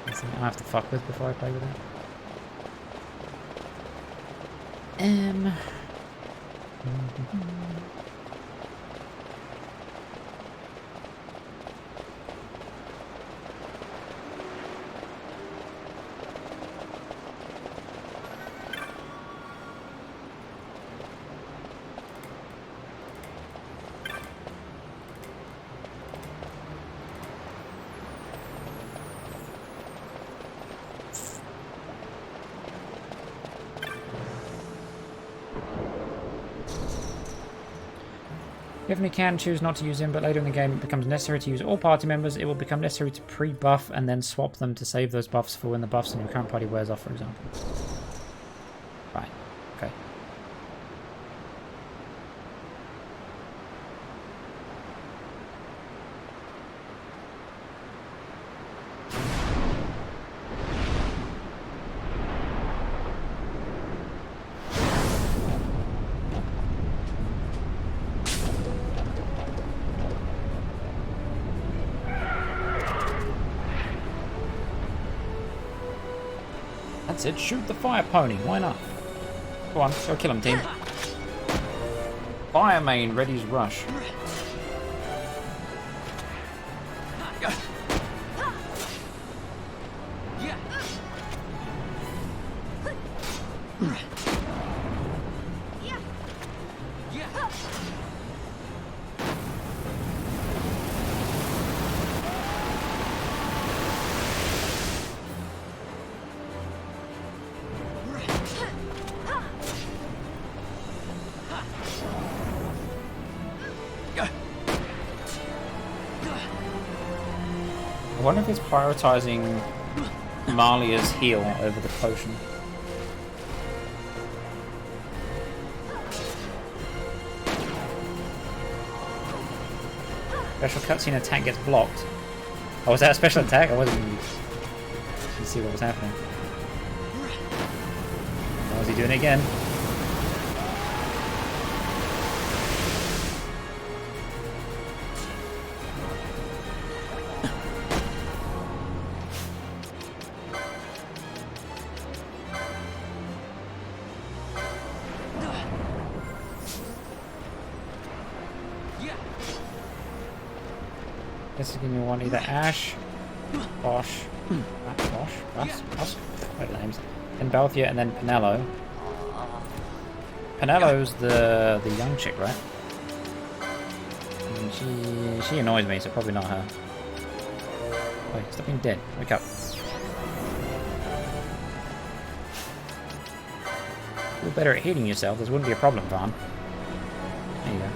Speaker 1: That's something I have to fuck with before I play with it. Definitely can choose not to use him, but later in the game it becomes necessary to use all party members. It will become necessary to pre-buff and then swap them to save those buffs for when the buffs in your current party wears off, for example. Right, okay. That's it, shoot the fire pony, why not? Go on, go kill him, team. Fire main, ready's rush. I wonder if it's prioritizing Malia's heal over the potion. Special cutscene attack gets blocked. Oh, was that a special attack? I wasn't even... Let's see what was happening. Oh, is he doing it again? This is going to want either Ash, Bosch, whatever the names, then Balthia, and then Penelo. Penelo's the young chick, right? And she annoys me, so probably not her. Wait, stop being dead. Wake up. You're better at healing yourself. This wouldn't be a problem, Varn. There you go.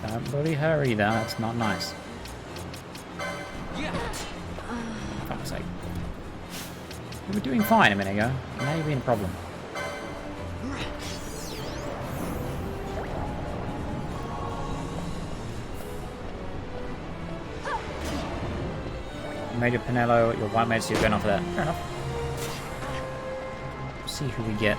Speaker 1: Don't bully her either, that's not nice. For fuck's sake. We were doing fine a minute ago, now you're being a problem. Major Penelo, your white mate, so you're going off of that. Fair enough. See who we get.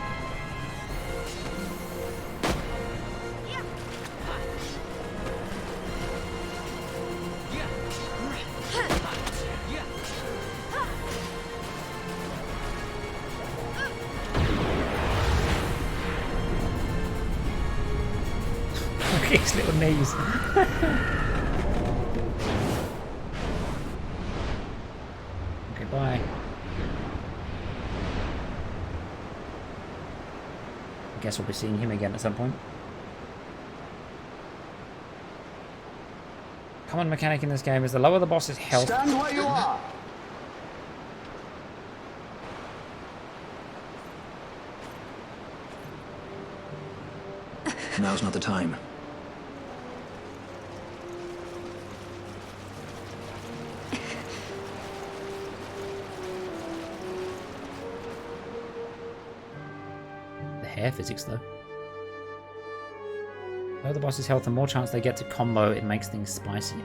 Speaker 1: Look at his little knees. Okay, bye. I guess we'll be seeing him again at some point. Common mechanic in this game is the lower the boss's health.
Speaker 18: Stand where you are.
Speaker 21: Now's not the time.
Speaker 1: The hair physics, though. Lower the boss's health, the more chance they get to combo. It makes things spicy. Ew.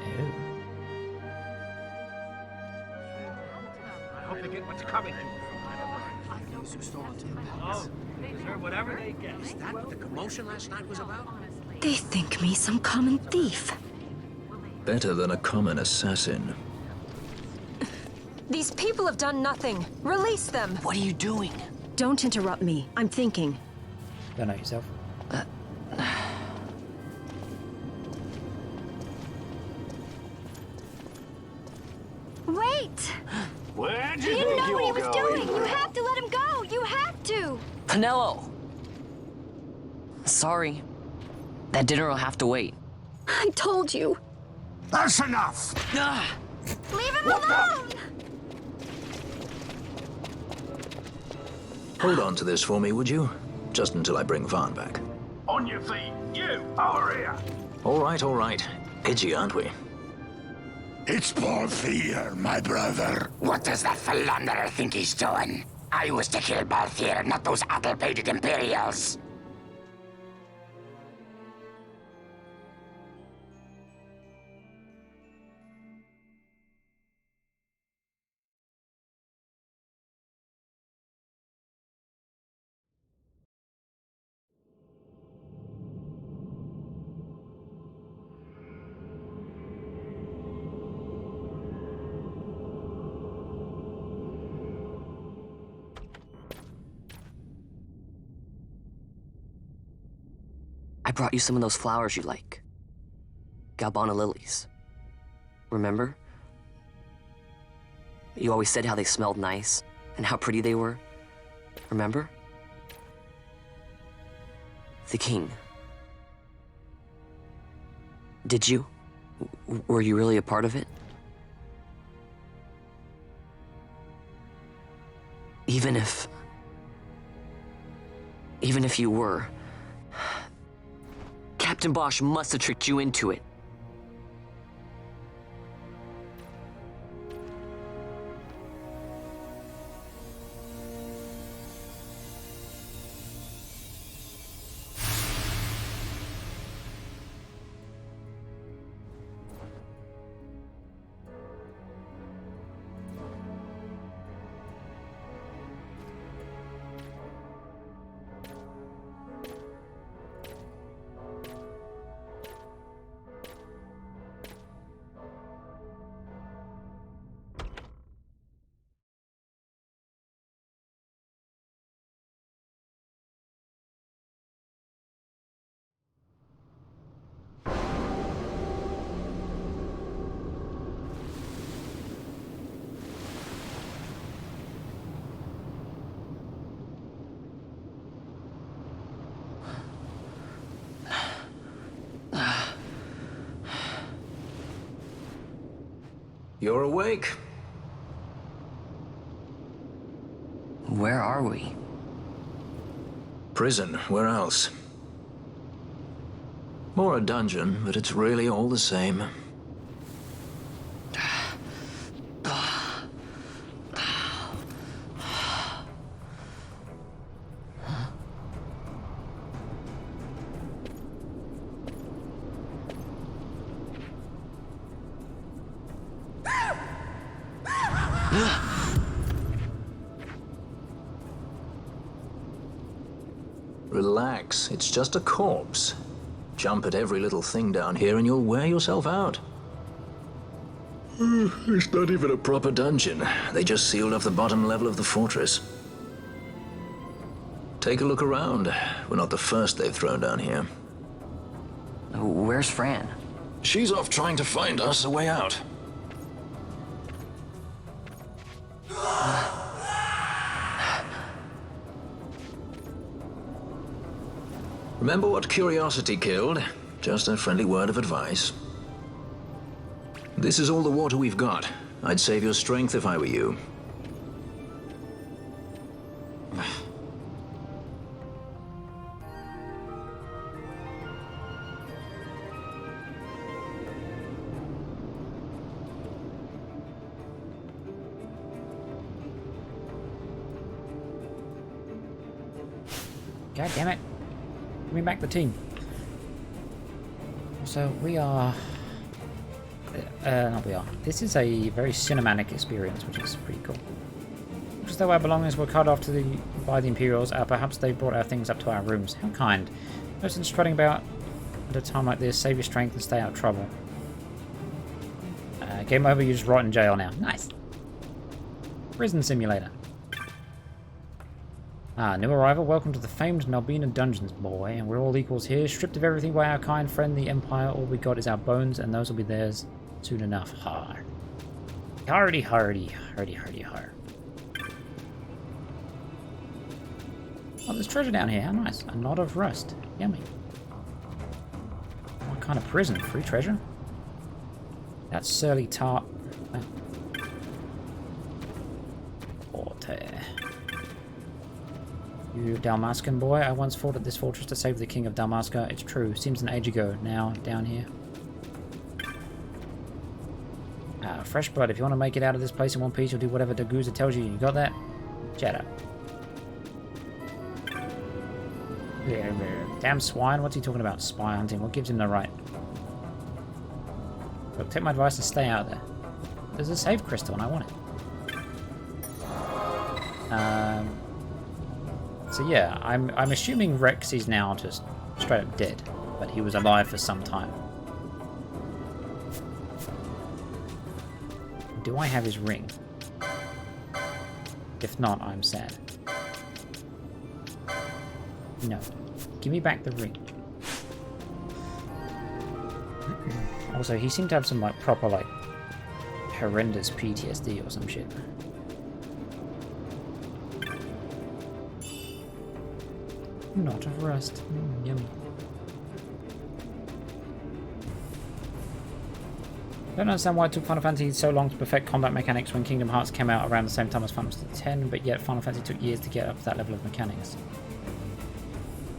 Speaker 3: I hope they get what's coming. Whatever they get. Is that what the commotion last night was about?
Speaker 22: They think me some common thief.
Speaker 21: Better than a common assassin.
Speaker 22: These people have done nothing. Release them.
Speaker 11: What are you doing?
Speaker 22: Don't interrupt me. I'm thinking.
Speaker 1: Don't know yourself.
Speaker 16: Wait!
Speaker 18: Where
Speaker 16: He
Speaker 18: do you
Speaker 16: didn't
Speaker 18: think
Speaker 16: know what he
Speaker 18: you're
Speaker 16: was
Speaker 18: going?
Speaker 16: doing! You have to let him go! You have to!
Speaker 11: Penelo! Sorry. That dinner will have to wait.
Speaker 16: I told you.
Speaker 6: That's enough!
Speaker 16: Leave him alone!
Speaker 21: Hold on to this for me, would you? Just until I bring Vaughn back.
Speaker 12: On your feet, you, over here.
Speaker 21: All right. Edgy, aren't we?
Speaker 6: It's Paul Fear, my brother. What does that philanderer think he's doing? I was to kill Balthier, not those addle-pated Imperials.
Speaker 11: I brought you some of those flowers you like. Galbana lilies. Remember? You always said how they smelled nice and how pretty they were. Remember? The king. Did you? Were you really a part of it? Even if you were, Captain Bosch must have tricked you into it.
Speaker 21: You're awake.
Speaker 11: Where are we?
Speaker 21: Prison, where else? More a dungeon, but it's really all the same. Relax, it's just a corpse. Jump at every little thing down here and you'll wear yourself out. It's not even a proper dungeon. They just sealed off the bottom level of the fortress. Take a look around. We're not the first they've thrown down here.
Speaker 11: where's Fran?
Speaker 21: She's off trying to find us a way out. Remember what curiosity killed? Just a friendly word of advice. This is all the water we've got. I'd save your strength if I were you.
Speaker 1: God damn it. Give me back the team. So we are... no, we are. This is a very cinematic experience, which is pretty cool. Just though our belongings were cut off by the Imperials, perhaps they brought our things up to our rooms. How kind. Person strutting about at a time like this, save your strength and stay out of trouble. Game over, you just rot in jail now. Nice. Prison simulator. New arrival. Welcome to the famed Malbina dungeons, boy. And we're all equals here. Stripped of everything by our kind friend, the Empire. All we got is our bones, and those will be theirs soon enough. Har. Hardy, hardy, hardy, hardy, har. Oh, there's treasure down here. How nice. A knot of rust. Yummy. What kind of prison? Free treasure? That surly tart. You Dalmascan boy, I once fought at this fortress to save the king of Dalmasca. It's true. Seems an age ago. Now, down here. Fresh blood. If you want to make it out of this place in one piece, you'll do whatever Daguza tells you. You got that? Chat up. Damn swine. What's he talking about? Spy hunting. What gives him the right? Look, take my advice and stay out there. There's a save crystal and I want it. So yeah, I'm assuming Rex is now just straight up dead, but he was alive for some time. Do I have his ring? If not, I'm sad. No. Give me back the ring. Also, he seemed to have some like proper like horrendous PTSD or some shit. Knot of rust. Yummy. Don't understand why it took Final Fantasy so long to perfect combat mechanics when Kingdom Hearts came out around the same time as Final Fantasy X, but yet Final Fantasy took years to get up to that level of mechanics.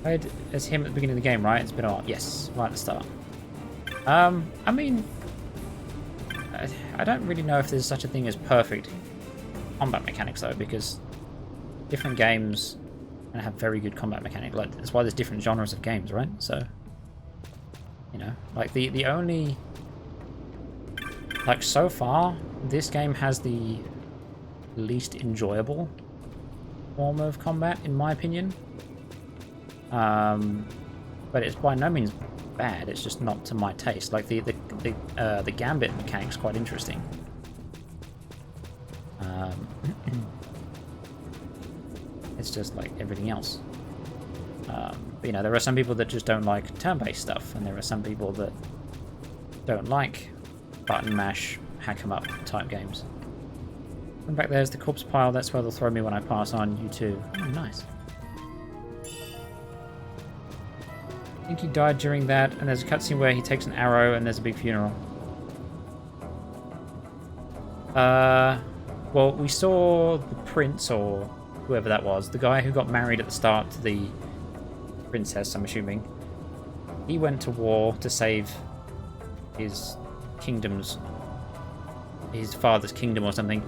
Speaker 1: Played as him at the beginning of the game, right? It's been a while. Yes, right at the start. I mean, I don't really know if there's such a thing as perfect combat mechanics though, because different games and have very good combat mechanics. Like that's why there's different genres of games, right? So, you know, like the only, like so far, this game has the least enjoyable form of combat, in my opinion. But it's by no means bad. It's just not to my taste. Like the gambit mechanic's quite interesting. It's just like everything else. But, you know, there are some people that just don't like turn-based stuff, and there are some people that don't like button mash, hack 'em up type games. And back there's the corpse pile. That's where they'll throw me when I pass on. You too. Oh, nice. I think he died during that, and there's a cutscene where he takes an arrow, and there's a big funeral. Well, we saw the prince, or whoever that was, the guy who got married at the start to the princess, I'm assuming. He went to war to save his kingdom's, his father's kingdom or something,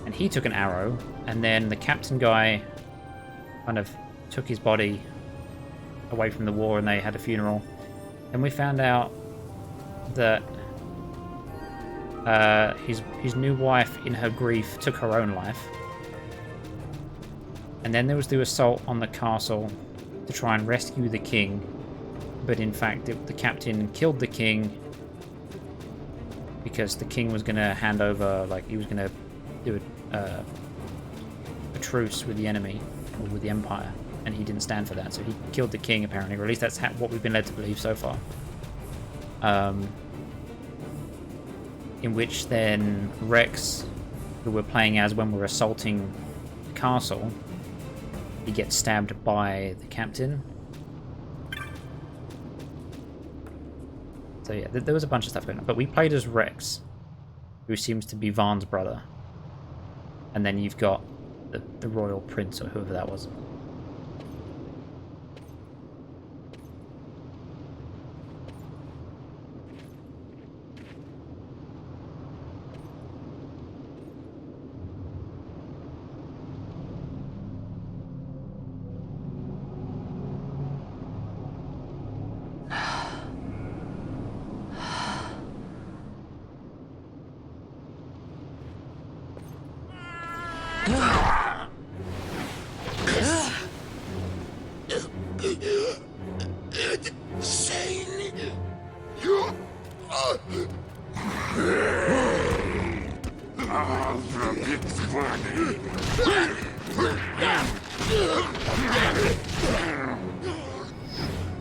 Speaker 1: and he took an arrow, and then the captain guy kind of took his body away from the war, and they had a funeral. And we found out that his new wife, in her grief, took her own life. And then there was the assault on the castle to try and rescue the king, but in fact the captain killed the king because the king was going to hand over, like he was going to do a truce with the enemy, or with the Empire, and he didn't stand for that, so he killed the king apparently, or at least that's what we've been led to believe so far. in which then Rex, who we're playing as when we're assaulting the castle, he gets stabbed by the captain. So yeah, there was a bunch of stuff going on. But we played as Rex, who seems to be Vaughn's brother. And then you've got the royal prince, or whoever that was.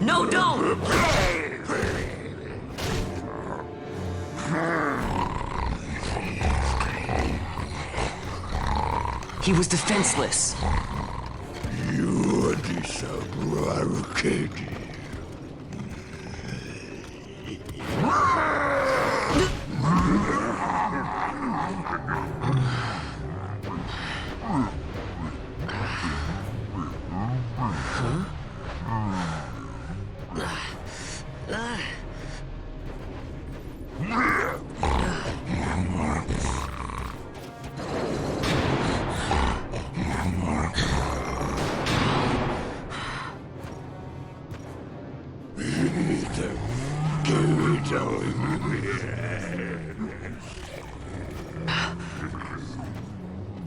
Speaker 11: No, don't! He was defenseless.
Speaker 6: You disagree.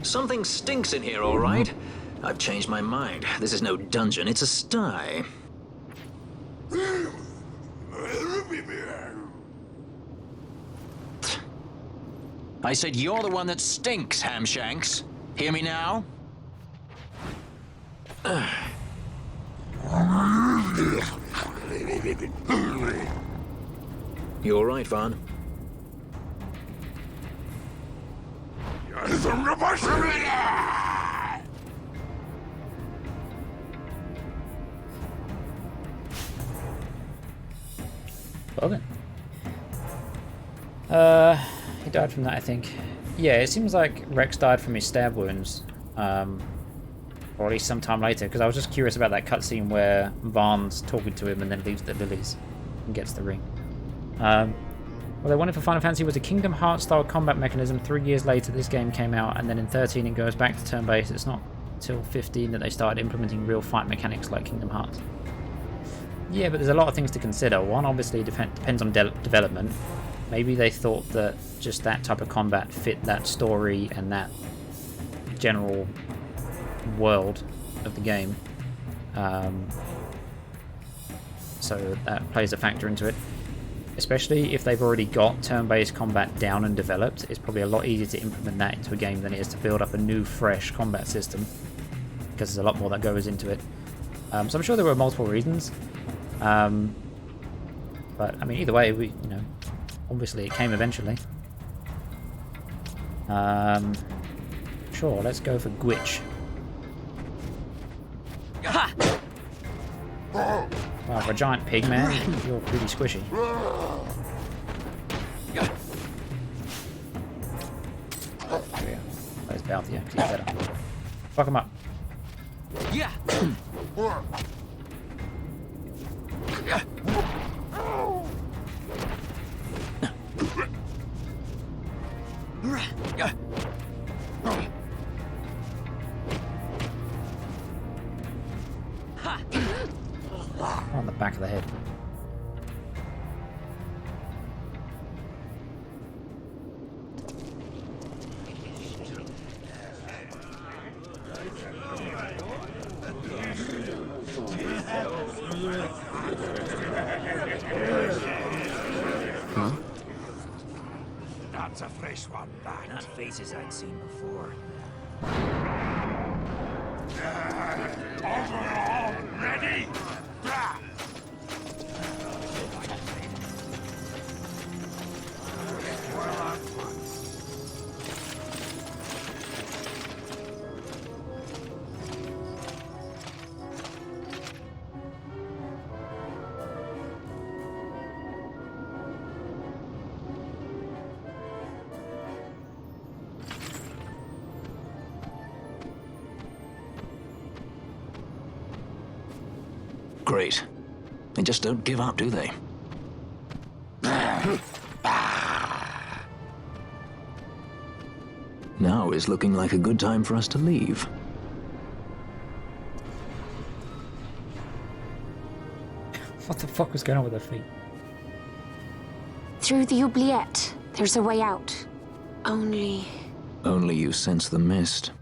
Speaker 21: Something stinks in here, all right? I've changed my mind. This is no dungeon, it's a sty. I said you're the one that stinks, Hamshanks. Hear me now? You all right, Vaughn?
Speaker 1: Well then. He died from that, I think. Yeah, it seems like Rex died from his stab wounds. Or at least sometime later, because I was just curious about that cutscene where Vaughn's talking to him and then leaves the lilies and gets the ring. What they wanted for Final Fantasy was a Kingdom Hearts style combat mechanism. 3 years later this game came out, and then in 13 it goes back to turn-based. It's not till 15 that they started implementing real fight mechanics like Kingdom Hearts. Yeah, but there's a lot of things to consider. One, obviously, depends on development. Maybe they thought that just that type of combat fit that story and that general world of the game. So that plays a factor into it. Especially if they've already got turn-based combat down and developed, it's probably a lot easier to implement that into a game than it is to build up a new, fresh combat system, because there's a lot more that goes into it. So I'm sure there were multiple reasons. But I mean, either way, obviously it came eventually. Sure, let's go for Gwitch. Wow, for a giant pig, man, you're pretty squishy. There we go. Where's Balthia? He's better. Fuck him up.
Speaker 15: Yeah.
Speaker 1: On the back of the head.
Speaker 21: Huh?
Speaker 3: That's a fresh one, that. Not faces I'd seen before. Ready?
Speaker 21: Great. They just don't give up, do they? Now is looking like a good time for us to leave.
Speaker 1: What the fuck was going on with her feet?
Speaker 4: Through the oubliette, there's a way out. Only
Speaker 21: You sense the mist.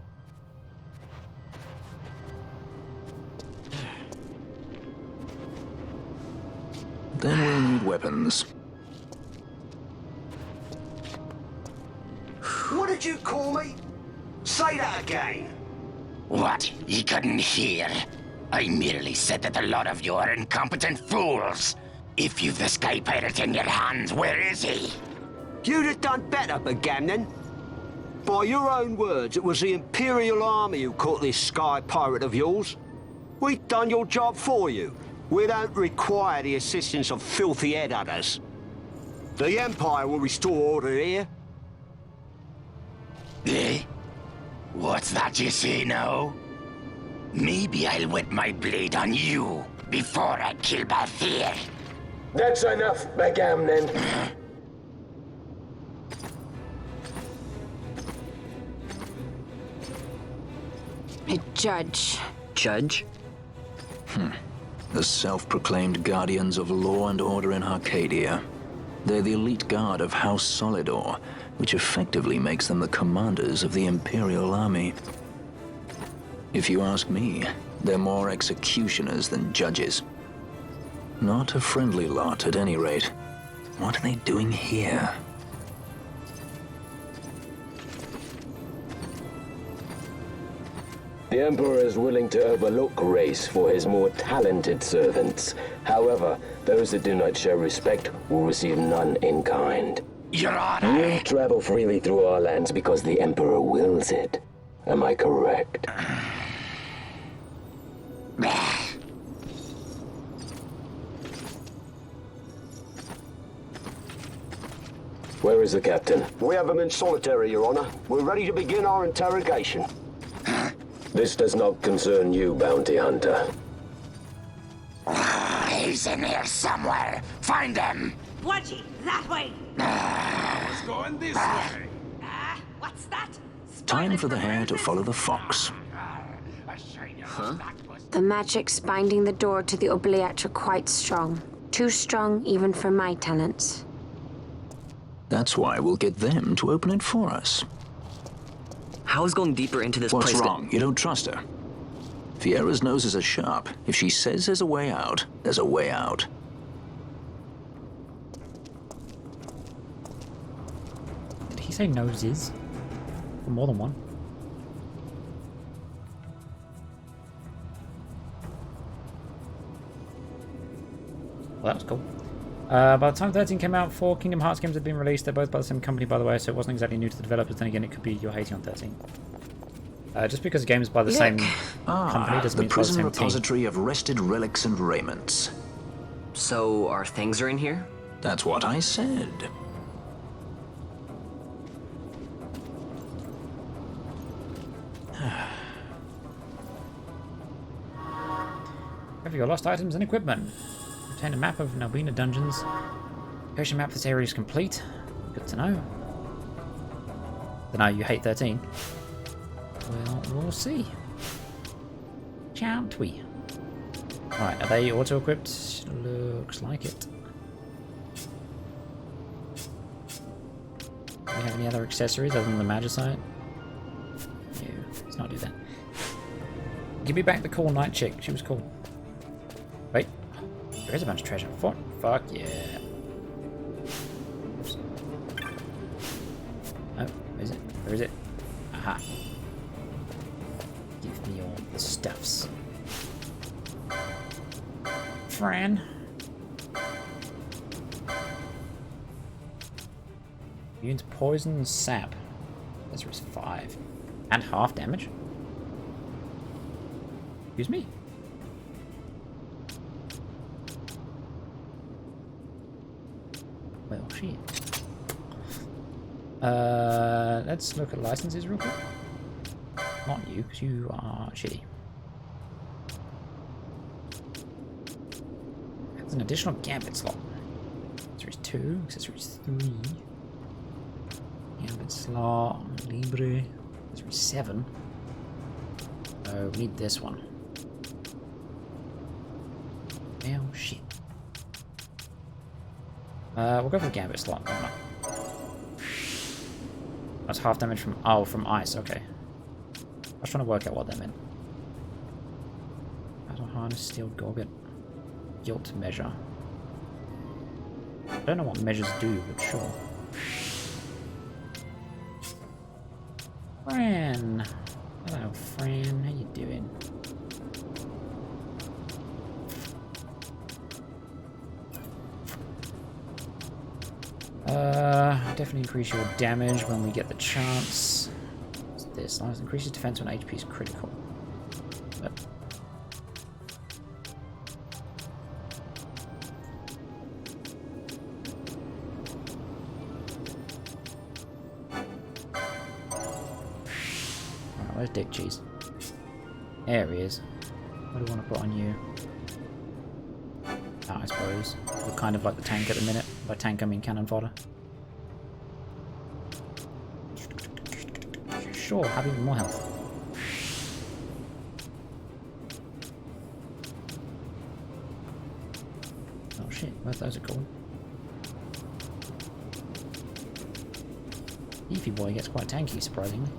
Speaker 21: Then we'll need weapons.
Speaker 6: What did you call me? Say that again.
Speaker 7: What? You couldn't hear? I merely said that a lot of you are incompetent fools. If you've the Sky Pirate in your hands, where is he?
Speaker 23: You'd have done better, Bagamnon. By your own words, it was the Imperial Army who caught this Sky Pirate of yours. We've done your job for you. We don't require the assistance of filthy headhunters. The Empire will restore order here.
Speaker 7: Eh? What's that you say now? Maybe I'll wet my blade on you before I kill Balthier.
Speaker 24: That's enough, Bagamnon.
Speaker 4: a judge.
Speaker 11: Judge?
Speaker 21: The self-proclaimed guardians of law and order in Arcadia. They're the elite guard of House Solidor, which effectively makes them the commanders of the Imperial Army. If you ask me, they're more executioners than judges. Not a friendly lot, at any rate. What are they doing here?
Speaker 24: The Emperor is willing to overlook race for his more talented servants. However, those that do not show respect will receive none in kind.
Speaker 7: Your Honor!
Speaker 24: You travel freely through our lands because the Emperor wills it. Am I correct? Where is the captain?
Speaker 23: We have him in solitary, Your Honor. We're ready to begin our interrogation.
Speaker 24: This does not concern you, bounty hunter.
Speaker 7: He's in here somewhere. Find him!
Speaker 25: Wedgie, that way!
Speaker 7: Who's
Speaker 3: going this way?
Speaker 25: What's that?
Speaker 21: Time for the hare to follow the fox.
Speaker 11: Huh?
Speaker 4: The magics binding the door to the oubliette are quite strong. Too strong even for my talents.
Speaker 21: That's why we'll get them to open it for us.
Speaker 11: How is going deeper into this
Speaker 21: What's
Speaker 11: place?
Speaker 21: wrong? You don't trust her? Fiera's noses are sharp. If she says there's a way out, there's a way out.
Speaker 1: Did he say noses? Or more than one? Well, that was cool. By the time 13 came out, 4 Kingdom Hearts games had been released. They're both by the same company, by the way, so it wasn't exactly new to the developers. Then again, it could be you're hating on 13. Just because a game is by the same company doesn't mean it's by the
Speaker 21: prison
Speaker 1: same
Speaker 21: repository
Speaker 1: team.
Speaker 21: of rested relics and raiments.
Speaker 11: So, our things are in here?
Speaker 21: That's what I said.
Speaker 1: Have your lost items and equipment. Obtain a map of Nalbina dungeons. Location map for this area is complete. Good to know. Don't know, you hate 13. Well, we'll see. Shan't we? Right, are they auto-equipped? Looks like it. Do we have any other accessories other than the Magicite? No, let's not do that. Give me back the cool night chick. She was cool. Wait. There is a bunch of treasure. Fuck yeah. Oops. Oh, where is it? Where is it? Aha. Give me all the stuffs. Fran. Immune to poison and sap. This was 5. And half damage? Excuse me? Well, shit. Let's look at licenses real quick. Not you, because you are shitty. an additional gambit slot. Accessories 2, accessories 3. Gambit slot, Libre, accessories 7. Oh, we need this one. Oh shit. We'll go for the gambit slot. Why not? That's half damage from from ice. Okay. I was trying to work out what that meant. Battle harness, steel gorget, guilt measure. I don't know what measures do, but sure. Fran, hello, Fran. How you doing? Definitely increase your damage when we get the chance. What's this? Increases defense when HP is critical. But alright, where's Dick Cheese? There he is. What do I want to put on you? Oh, I suppose. We're kind of like the tank at the minute. By tank, I mean cannon fodder. Sure, have even more health. Oh shit, both those are cool. Beefy boy gets quite tanky, surprisingly.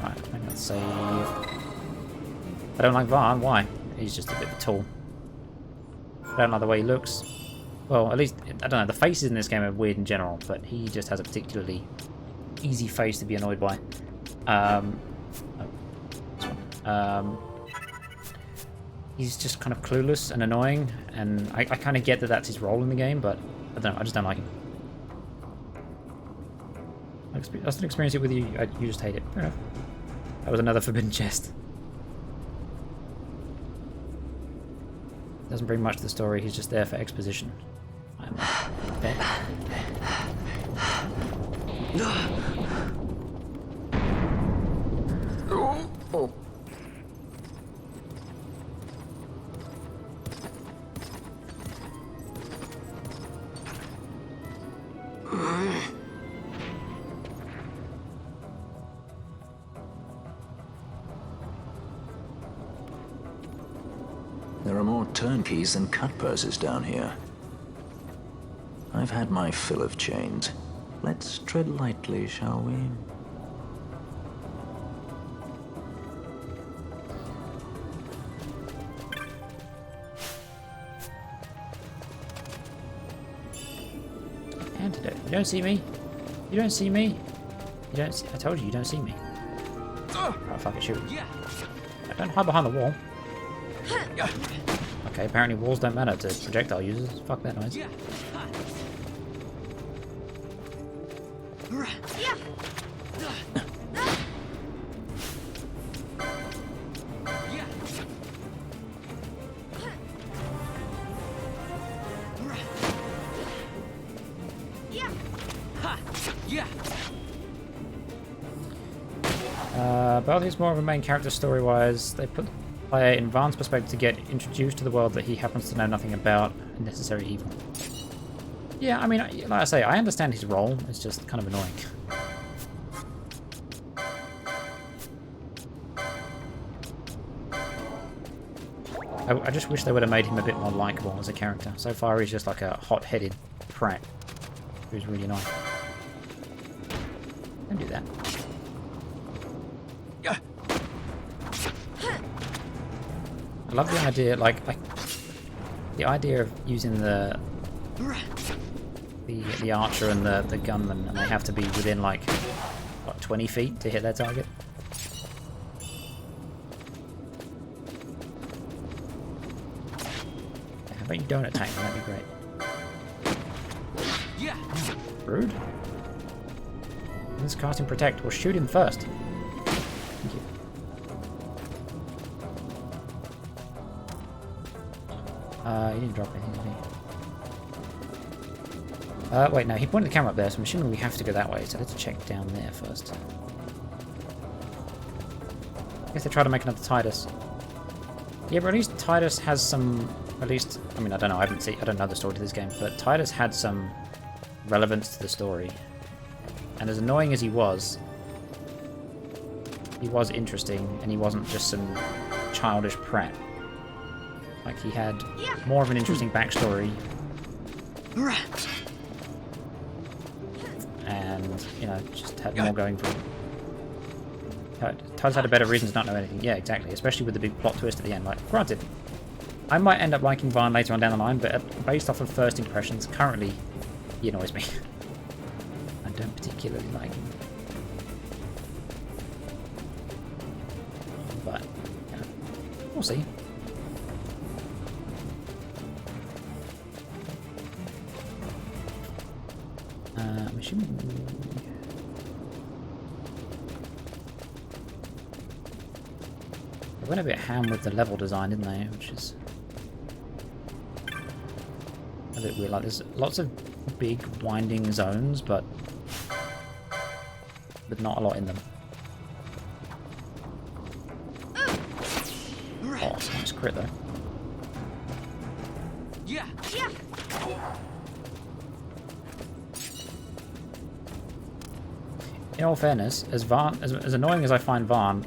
Speaker 1: Right, I'm gonna save. I don't like Varn, why? He's just a bit of a tool. I don't like the way he looks. Well, at least, I don't know, the faces in this game are weird in general, but he just has a particularly easy face to be annoyed by. He's just kind of clueless and annoying, and I kind of get that that's his role in the game, but I don't know, I just don't like him. I still experience it with you, you just hate it. Fair enough. That was another forbidden chest. Doesn't bring much to the story, he's just there for exposition. I'm a bet.
Speaker 21: There are more turnkeys and cut purses down here. I've had my fill of chains. Let's tread lightly, shall we?
Speaker 1: Antidote. You don't see me? You don't see me? You don't see— I told you, you don't see me. Oh, fuck it, shoot. Don't hide behind the wall. Okay, apparently walls don't matter to projectile users. Fuck that noise. But he's more of a main character story-wise. They put the player in Varn's perspective to get introduced to the world that he happens to know nothing about, and necessary evil. Yeah, I mean, like I say, I understand his role. It's just kind of annoying. I just wish they would have made him a bit more likable as a character. So far, he's just like a hot-headed prat who's really annoying. Don't do that. I love the idea, like the idea of using the archer and the gunman, and they have to be within like what, 20 feet to hit their target. How about you don't attack me? That'd be great. Yeah. Oh, rude. Let's cast him protect. We'll shoot him first. Thank you. He didn't drop anything, did he? Wait, no, he pointed the camera up there, so I'm assuming we have to go that way, so let's check down there first. I guess they try to make another Titus. Yeah, but at least Titus has some. At least, I mean, I don't know. I don't know the story to this game, but Titus had some relevance to the story. And as annoying as he was interesting, and he wasn't just some childish prat. Like, he had more of an interesting backstory. And, you know, just had more going for him. Titus had a better reason to not know anything. Yeah, exactly. Especially with the big plot twist at the end. Like, granted, I might end up liking Vaan later on down the line, but based off of first impressions, currently, he annoys me. I don't particularly like him. But, you know, we'll see. I'm assuming... They went a bit ham with the level design, didn't they? Which is a bit weird. Like, there's lots of big winding zones, but not a lot in them. Oh, it's a nice crit though.
Speaker 15: Yeah.
Speaker 1: In all fairness, as annoying as I find Vaan,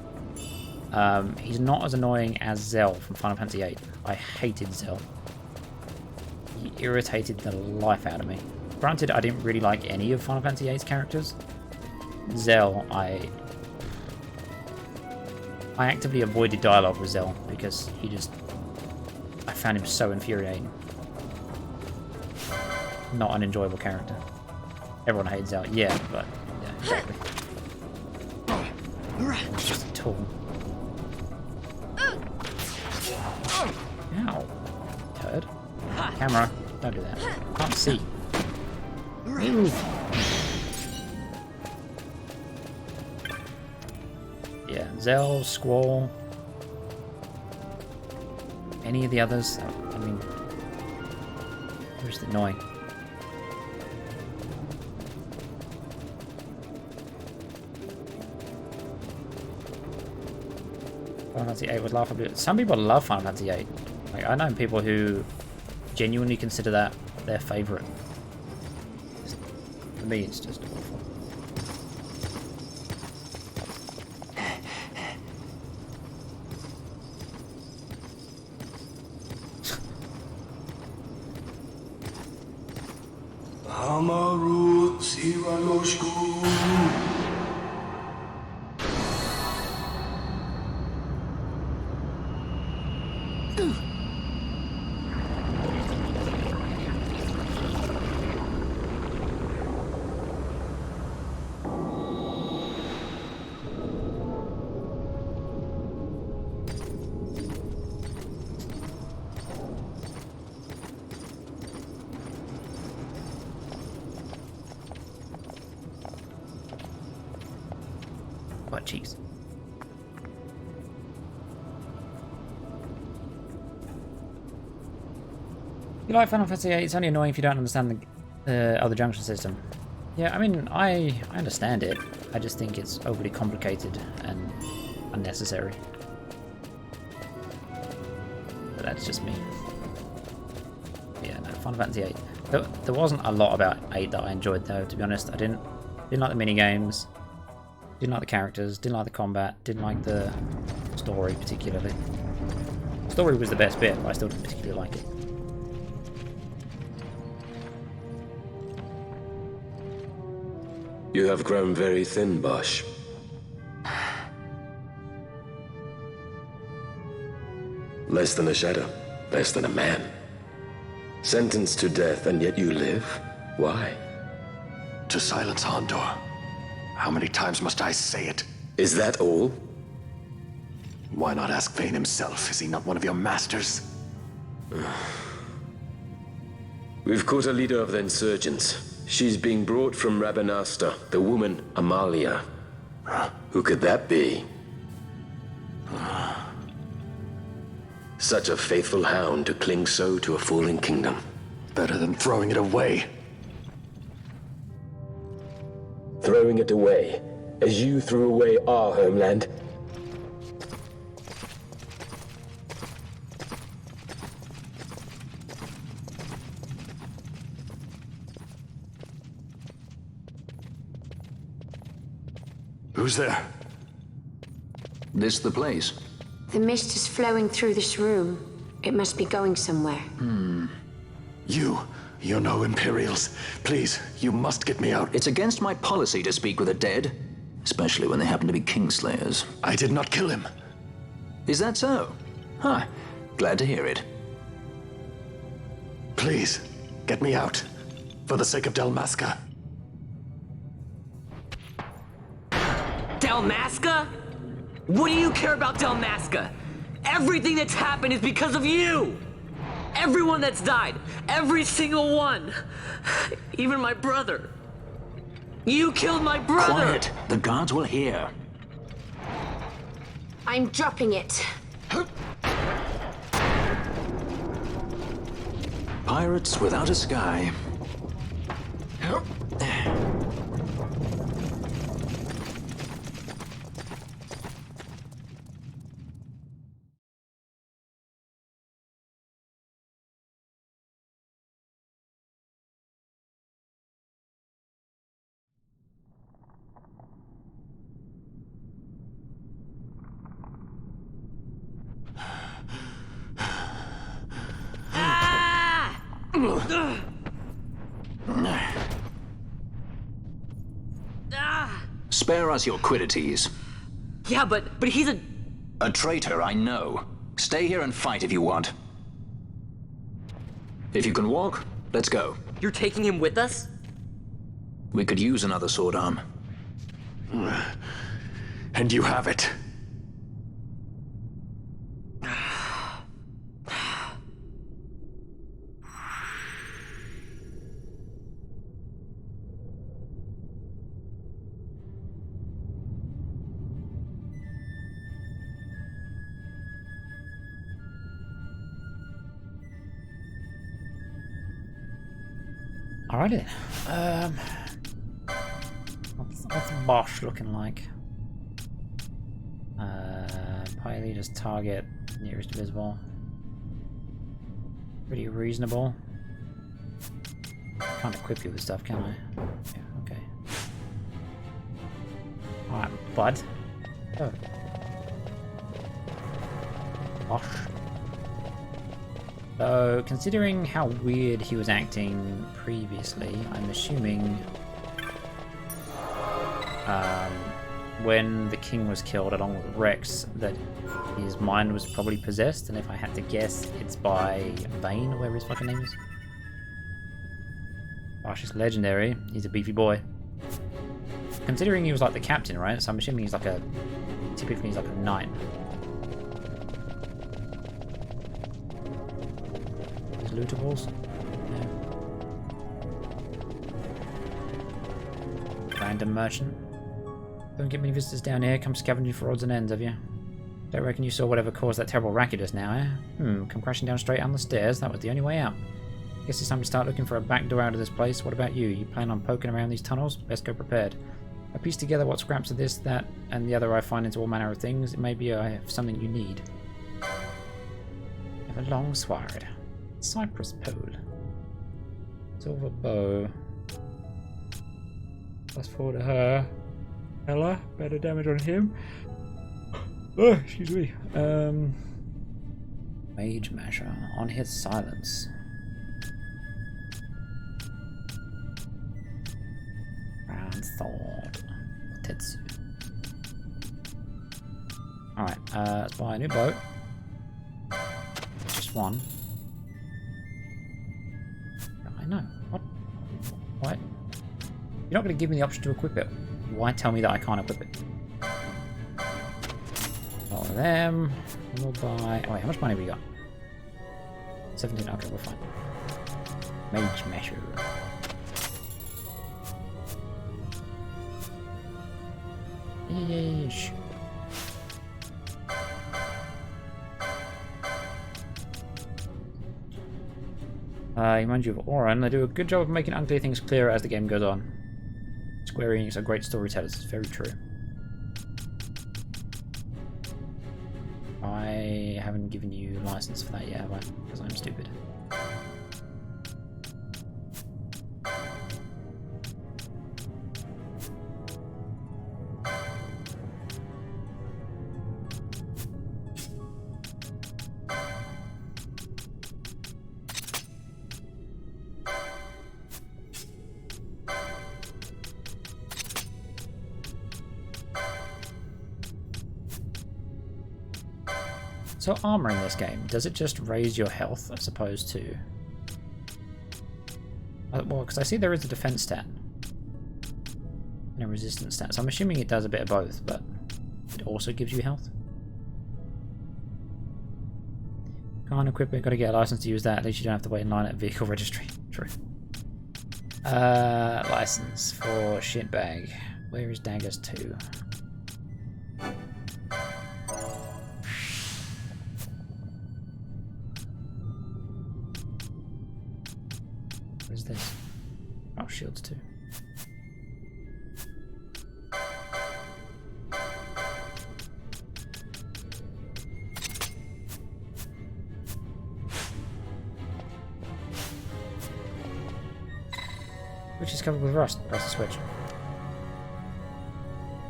Speaker 1: he's not as annoying as Zell from Final Fantasy VIII. I hated Zell. He irritated the life out of me. Granted, I didn't really like any of Final Fantasy VIII's characters. Zell, I actively avoided dialogue with Zell because I found him so infuriating. Not an enjoyable character. Everyone hates Zell, yeah, but yeah, exactly. It's just a tool. Ow. Turd. Camera. Don't do that. Can't see. Move. Yeah, Zell, Squall. Any of the others? I mean, they're just annoying. Final Fantasy VIII was laughable. Some people love Final Fantasy VIII. Like, I know people who genuinely consider that their favourite. For me, it's just awful.
Speaker 5: Amaru Sivaloshku.
Speaker 1: Butt cheeks. You like Final Fantasy VIII? It's only annoying if you don't understand the other junction system. Yeah, I mean, I understand it. I just think it's overly complicated and unnecessary. But that's just me. Yeah, no, Final Fantasy VIII. There wasn't a lot about 8 that I enjoyed though, to be honest. I didn't like the minigames. Didn't like the characters, didn't like the combat, didn't like the story particularly. The story was the best bit, but I still didn't particularly like it.
Speaker 24: You have grown very thin, Bosch. Less than a shadow, less than a man. Sentenced to death, and yet you live? Why?
Speaker 8: To silence Hondor. How many times must I say it?
Speaker 24: Is that all?
Speaker 8: Why not ask Vayne himself? Is he not one of your masters?
Speaker 24: We've caught a leader of the insurgents. She's being brought from Rabanasta, the woman Amalia. Who could that be? Such a faithful hound to cling so to a fallen kingdom.
Speaker 8: Better than throwing it away.
Speaker 24: Throwing it away, as you threw away our homeland.
Speaker 8: Who's there?
Speaker 21: This the place?
Speaker 4: The mist is flowing through this room. It must be going somewhere.
Speaker 8: You know Imperials. Please, you must get me out.
Speaker 21: It's against my policy to speak with the dead, especially when they happen to be Kingslayers.
Speaker 8: I did not kill him.
Speaker 21: Is that so? Huh. Glad to hear it.
Speaker 8: Please, get me out. For the sake of Dalmasca.
Speaker 11: Dalmasca? What do you care about Dalmasca? Everything that's happened is because of you! Everyone that's died, every single one, even my brother. You killed my brother!
Speaker 21: Quiet! The guards will hear.
Speaker 4: I'm dropping it.
Speaker 21: Pirates without a sky. Spare us your quiddities.
Speaker 11: Yeah, but he's a...
Speaker 21: A traitor, I know. Stay here and fight if you want. If you can walk, let's go.
Speaker 11: You're taking him with us?
Speaker 21: We could use another sword arm.
Speaker 8: And you have it.
Speaker 1: Alrighty. What's Bosch looking like? Party leader's target, nearest visible. Pretty reasonable. Can't equip you with stuff, can I? Yeah, okay. Alright, bud. Oh. Bosch. So, considering how weird he was acting previously, I'm assuming when the king was killed along with Rex that his mind was probably possessed, and if I had to guess, it's by Vane, or whatever his fucking name is. Gosh, it's legendary. He's a beefy boy. Considering he was like the captain, right? So I'm assuming he's like a... typically he's like a knight. Lootables? Yeah. Random merchant. Don't get many visitors down here. Come scavenging for odds and ends, have you? Don't reckon you saw whatever caused that terrible racket just now, eh? Come crashing down straight down the stairs. That was the only way out. Guess it's time to start looking for a back door out of this place. What about you? You plan on poking around these tunnels? Best go prepared. I piece together what scraps of this, that, and the other I find into all manner of things. It may be I have something you need. I have a long sword. Cypress pole. Silver bow. +4 to her. Ella, better damage on him. Oh, excuse me. Mage Masher. On his silence. Round sword. Tetsu. Alright, let's buy a new boat. Just one. No. What? What? You're not going to give me the option to equip it. Why tell me that I can't equip it? All of them. And we'll buy... Oh wait, how much money have we got? 17. Okay, we're fine. Mage Masher. Yeesh. Remind you of Oran, they do a good job of making unclear things clearer as the game goes on. Square Enix are great storytellers, it's very true. I haven't given you license for that yet, have I? Because I'm stupid. So armor in this game, does it just raise your health as opposed to... Well, because I see there is a defense stat. And a resistance stat, so I'm assuming it does a bit of both, but it also gives you health. Can't equip it, gotta get a license to use that, at least you don't have to wait in line at vehicle registry. True. License for shitbag. Where is Daggers 2? What is this? Oh, shields 2. Which is covered with rust. Press the switch.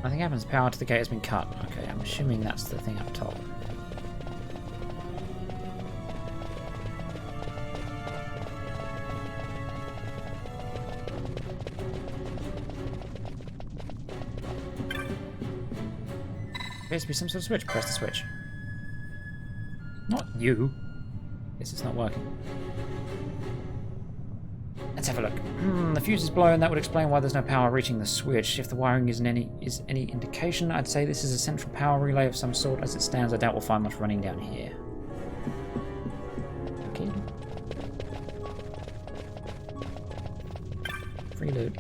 Speaker 1: Nothing happens. Power to the gate has been cut. Okay, I'm assuming that's the thing up top. Appears to be some sort of switch. Press the switch. Not you. Guess it's not working. Let's have a look. The fuse is blown. That would explain why there's no power reaching the switch. If the wiring is any indication, I'd say this is a central power relay of some sort. As it stands, I doubt we'll find much running down here. Okay. Free loot.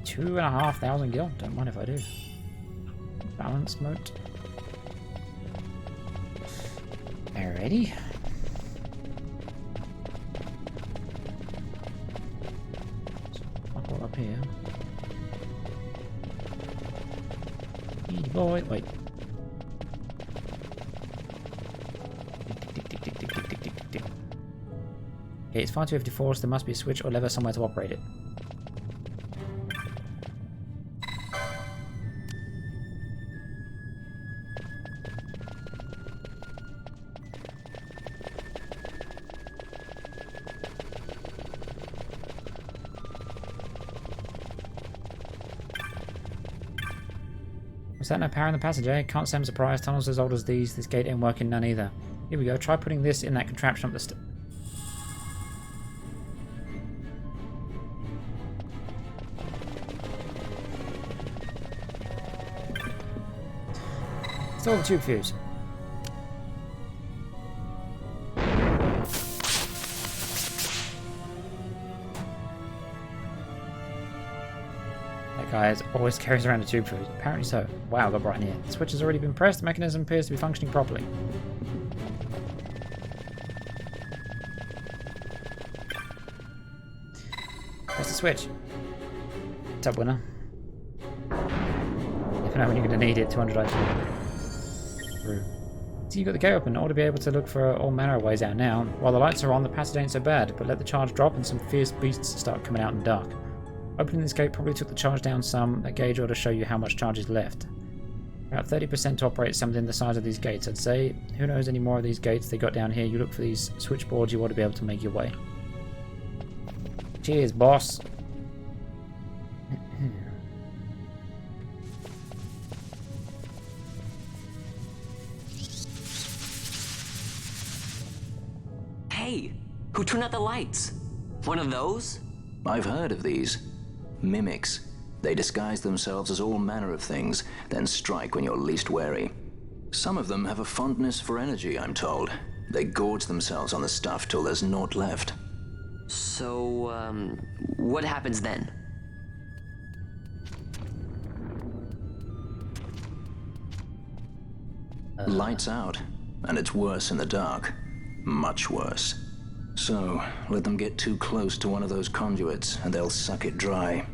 Speaker 1: 2,500 gil. Don't mind if I do. Balance mode. Alrighty. Up here. Easy boy. Wait. Okay, it's far too heavy to force. There must be a switch or lever somewhere to operate it. Was that no power in the passage, eh? Can't say I'm surprised. Tunnels as old as these. This gate ain't working none either. Here we go. Try putting this in that contraption up the Still the tube fuse. Guy always carries around a tube fuse. Apparently so. Wow, got right in here. The switch has already been pressed. The mechanism appears to be functioning properly. Press the switch. What's up, winner? Never know when you're going to need it. 200 items. True. So you got the gate open. Ought to be able to look for all manner of ways out now. While the lights are on, the passage ain't so bad, but let the charge drop and some fierce beasts start coming out in the dark. Opening this gate probably took the charge down some. That gauge ought to show you how much charge is left. About 30% to operate something the size of these gates, I'd say. Who knows any more of these gates they got down here? You look for these switchboards, you ought to be able to make your way. Cheers, boss.
Speaker 11: Hey, who turned out the lights? One of those?
Speaker 21: I've heard of these. Mimics. They disguise themselves as all manner of things, then strike when you're least wary. Some of them have a fondness for energy, I'm told. They gorge themselves on the stuff till there's naught left.
Speaker 11: So, what happens then?
Speaker 21: Lights out, and it's worse in the dark. Much worse. So, let them get too close to one of those conduits, and they'll suck it dry.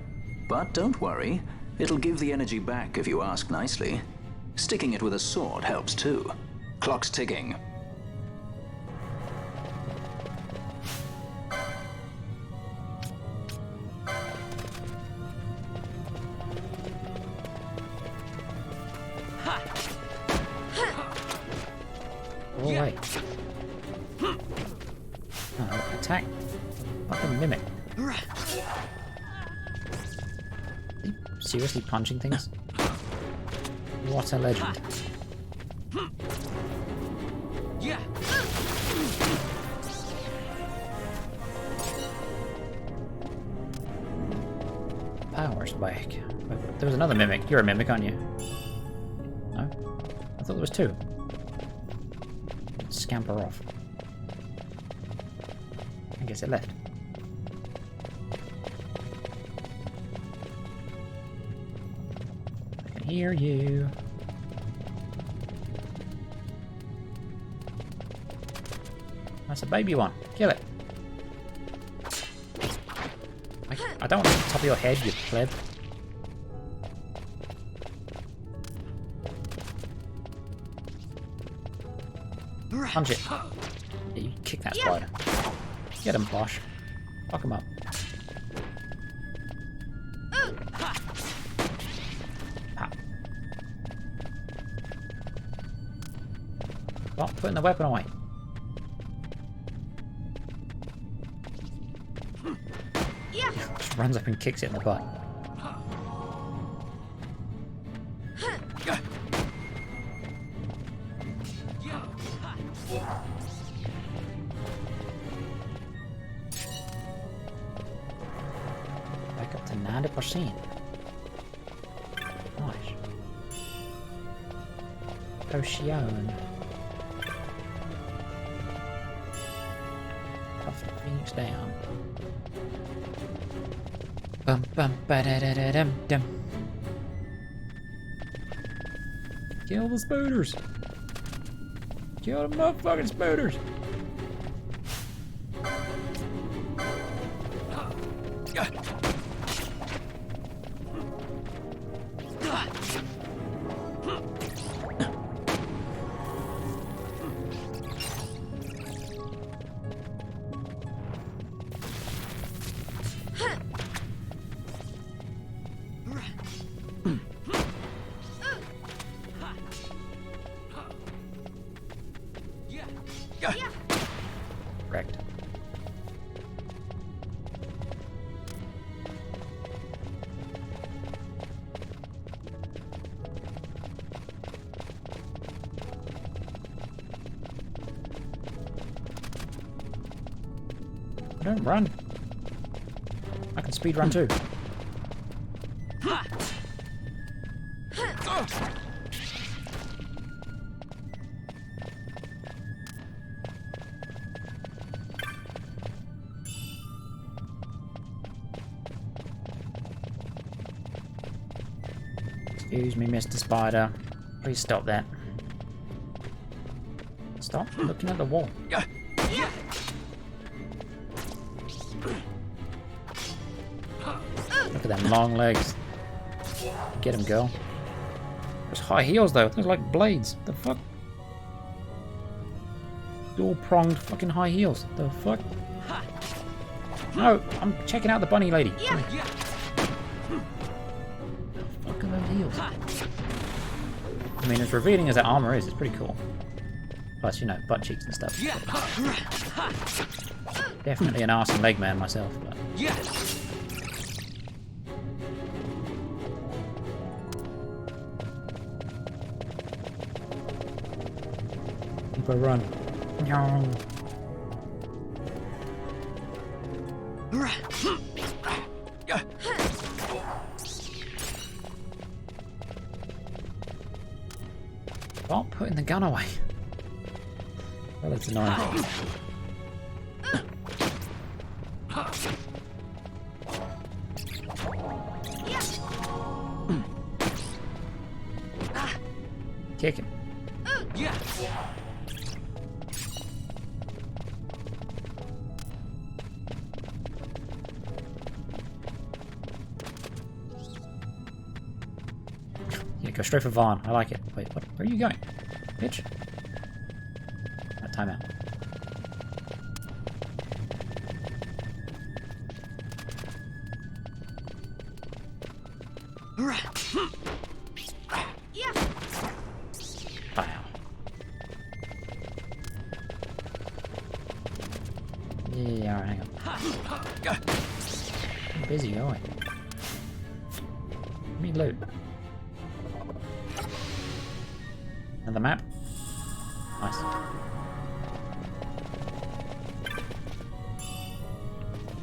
Speaker 21: But don't worry, it'll give the energy back if you ask nicely. Sticking it with a sword helps too. Clock's ticking.
Speaker 1: Oh, wait. Oh, attack. Fucking mimic. Are you seriously punching things? What a legend. flowers back. There was another mimic. You're a mimic, aren't you? No? I thought there was two. Scamper off. I guess it left. I can hear you. That's a baby one. Kill it. I don't want it on top of your head, you pleb. Punch it. Yeah, you kick that spider. Get him, Bosch. Fuck him up. Pop. Stop putting the weapon away. Just runs up and kicks it in the butt. Back up to 90%. Nice. Potion. Tough the Phoenix down. Bum bum ba da da da dum dum. Kill the spooters! Kill the motherfucking spooters! Correct. Don't run. I can speed run too. Excuse me, Mr. Spider. Please stop that. Stop looking at the wall. Look at them long legs. Get him, girl. There's high heels though. They're like blades. The fuck? Dual pronged fucking high heels. The fuck? No, I'm checking out the bunny lady. Come here. Fuck are those heels? I mean, as revealing as that armor is, it's pretty cool. Plus, you know, butt cheeks and stuff. Definitely an arse and leg man myself, but. Keep a run. No. Stop putting the gun away. Well, it's annoying. Kick him. Yeah, go straight for Vaughn. I like it. Wait, what? Where are you going? Bitch. Time out. Wow. Yeah, alright, hang on. I'm busy going. Let me loot. Another map. Nice.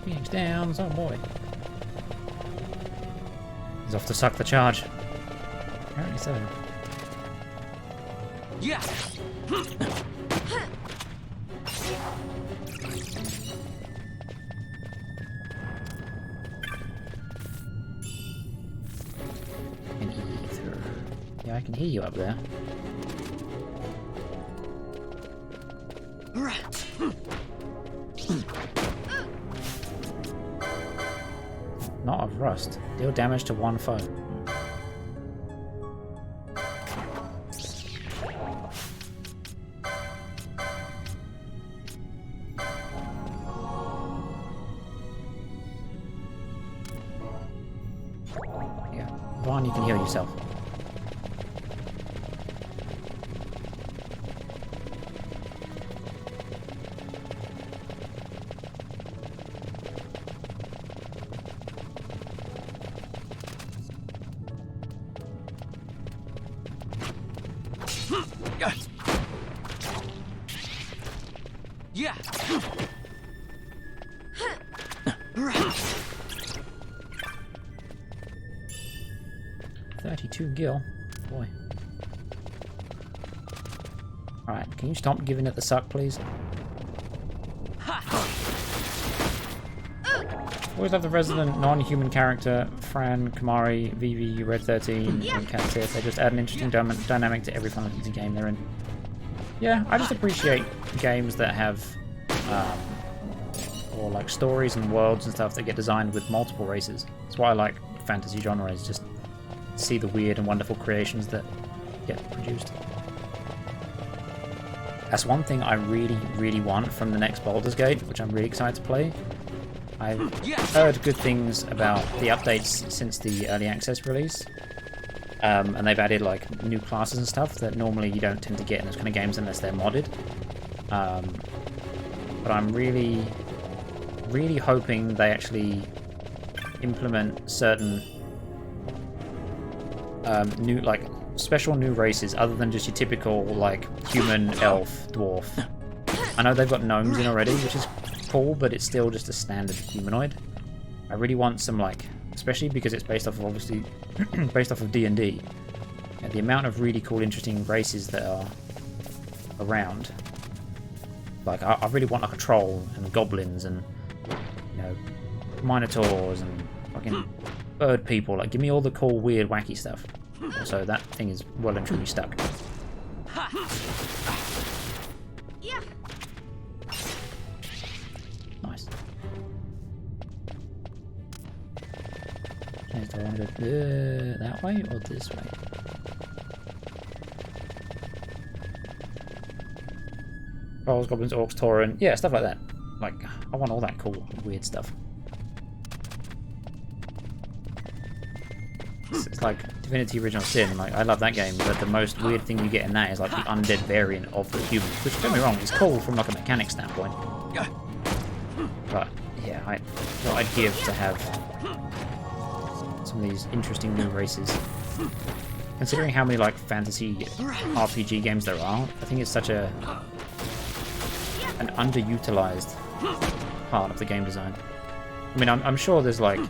Speaker 1: Phoenix down, oh boy. He's off to suck the charge. Apparently so.
Speaker 15: Yeah.
Speaker 1: Yeah, I can hear you up there. Not of rust. Deal damage to one foe. Yeah. Vaughn, you can heal yourself.
Speaker 15: Yeah.
Speaker 1: 32 gil. Boy. Alright, can you stop giving it the suck, please? Always love the resident non-human character, Fran, Kamari, Vivi, Red 13, and Cassius. They just add an interesting dynamic to every Final Fantasy game they're in. Yeah, I just appreciate games that have, or like stories and worlds and stuff that get designed with multiple races. That's why I like fantasy genre, is just see the weird and wonderful creations that get produced. That's one thing I really, really want from the next Baldur's Gate, which I'm really excited to play. I've heard good things about the updates since the early access release, and they've added like new classes and stuff that normally you don't tend to get in those kind of games unless they're modded. But I'm really, really hoping they actually implement certain new, like, special new races other than just your typical like human, elf, dwarf. I know they've got gnomes in already, which is cool, but it's still just a standard humanoid. I really want some, like, especially because it's based off of, obviously, based off of D&D. Yeah, the amount of really cool, interesting races that are around. Like, I really want like a troll and goblins and, you know, minotaurs and fucking bird people. Like, give me all the cool, weird, wacky stuff. So that thing is well and truly stuck. Nice. Do I want to go that way or this way? Trolls, goblins, orcs, tauren, yeah, stuff like that. Like, I want all that cool, weird stuff. It's like Divinity Original Sin. Like, I love that game, but the most weird thing you get in that is like the undead variant of the humans, which, don't get me wrong, is cool from like a mechanic standpoint. But yeah, what I'd give to have some of these interesting new races. Considering how many like fantasy RPG games there are, I think it's such an underutilized part of the game design. I mean, I'm sure there's like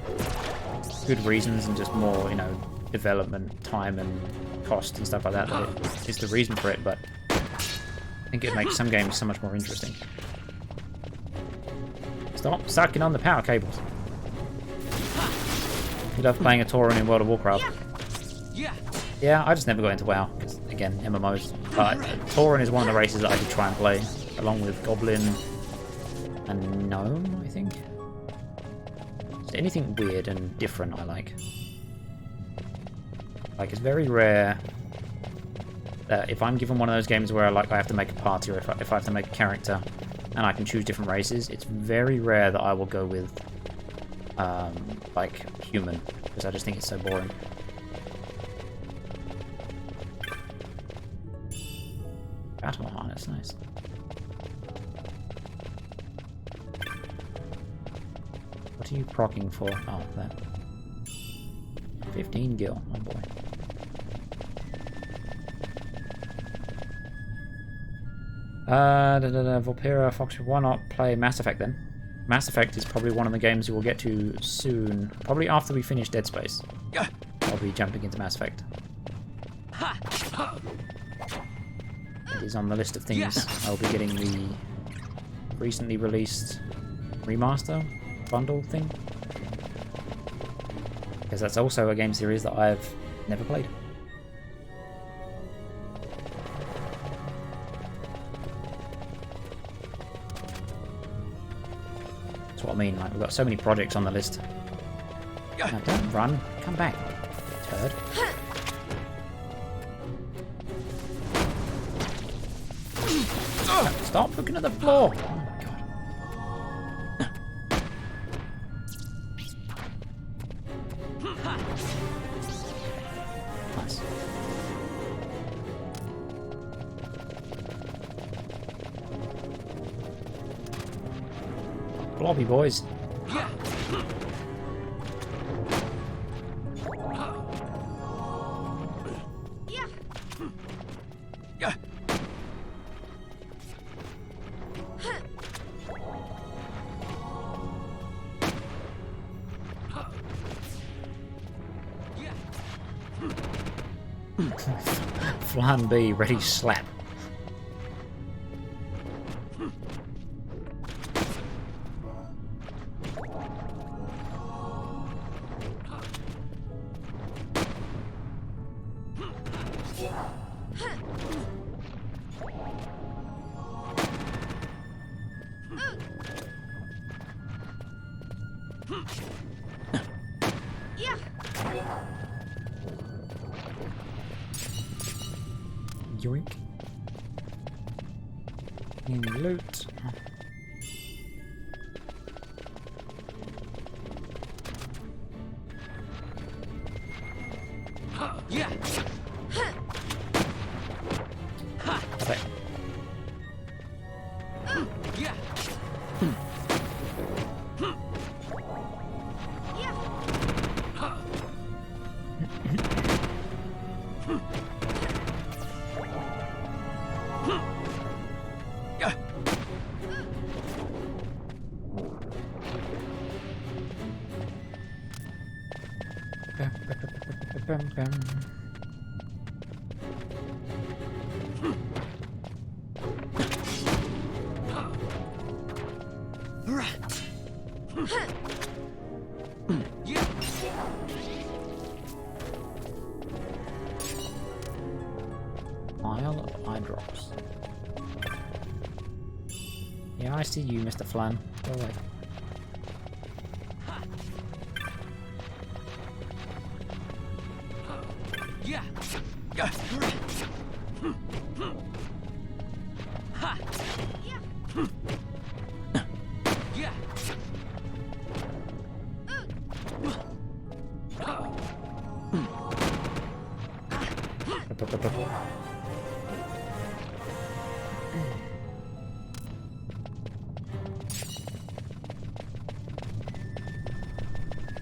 Speaker 1: good reasons and just more, you know, development time and cost and stuff like that that is the reason for it, but I think it makes some games so much more interesting. Stop sucking on the power cables. You love playing a Tauren in World of Warcraft. Yeah, I just never got into WoW, because, again, MMOs. But Tauren is one of the races that I could try and play, along with Goblin and Gnome, I think. Just anything weird and different I like. Like, it's very rare that if I'm given one of those games where I have to make a party, or if I have to make a character and I can choose different races, it's very rare that I will go with like human, because I just think it's so boring. Battle harness, nice. What are you proccing for? Oh, that. 15 gil, oh boy. Volpera, Fox, why not play Mass Effect then? Mass Effect is probably one of the games we will get to soon, probably after we finish Dead Space. I'll be jumping into Mass Effect. It is on the list of things I'll be getting the recently released remaster bundle thing. Because that's also a game series that I've never played. That's what I mean, like, we've got so many projects on the list. Now, don't run, come back, turd. Stop looking at the floor! Oh my god. Nice. Blobby boys. Plan B, ready, slap. Yoink. In loot.
Speaker 15: Yeah.
Speaker 1: Okay.
Speaker 15: Yeah.
Speaker 1: Pile of eye drops. Yeah, I see you, Mr. Flan. Go away.
Speaker 15: Yeah.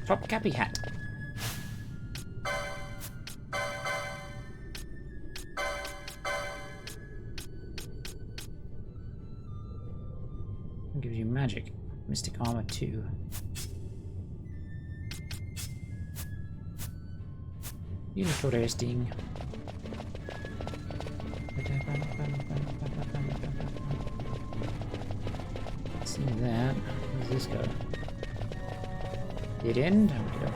Speaker 1: Top cappy hat. Gives you magic. Mystic armor 2. Interesting. See that. Where does this go? Dead end? Okay.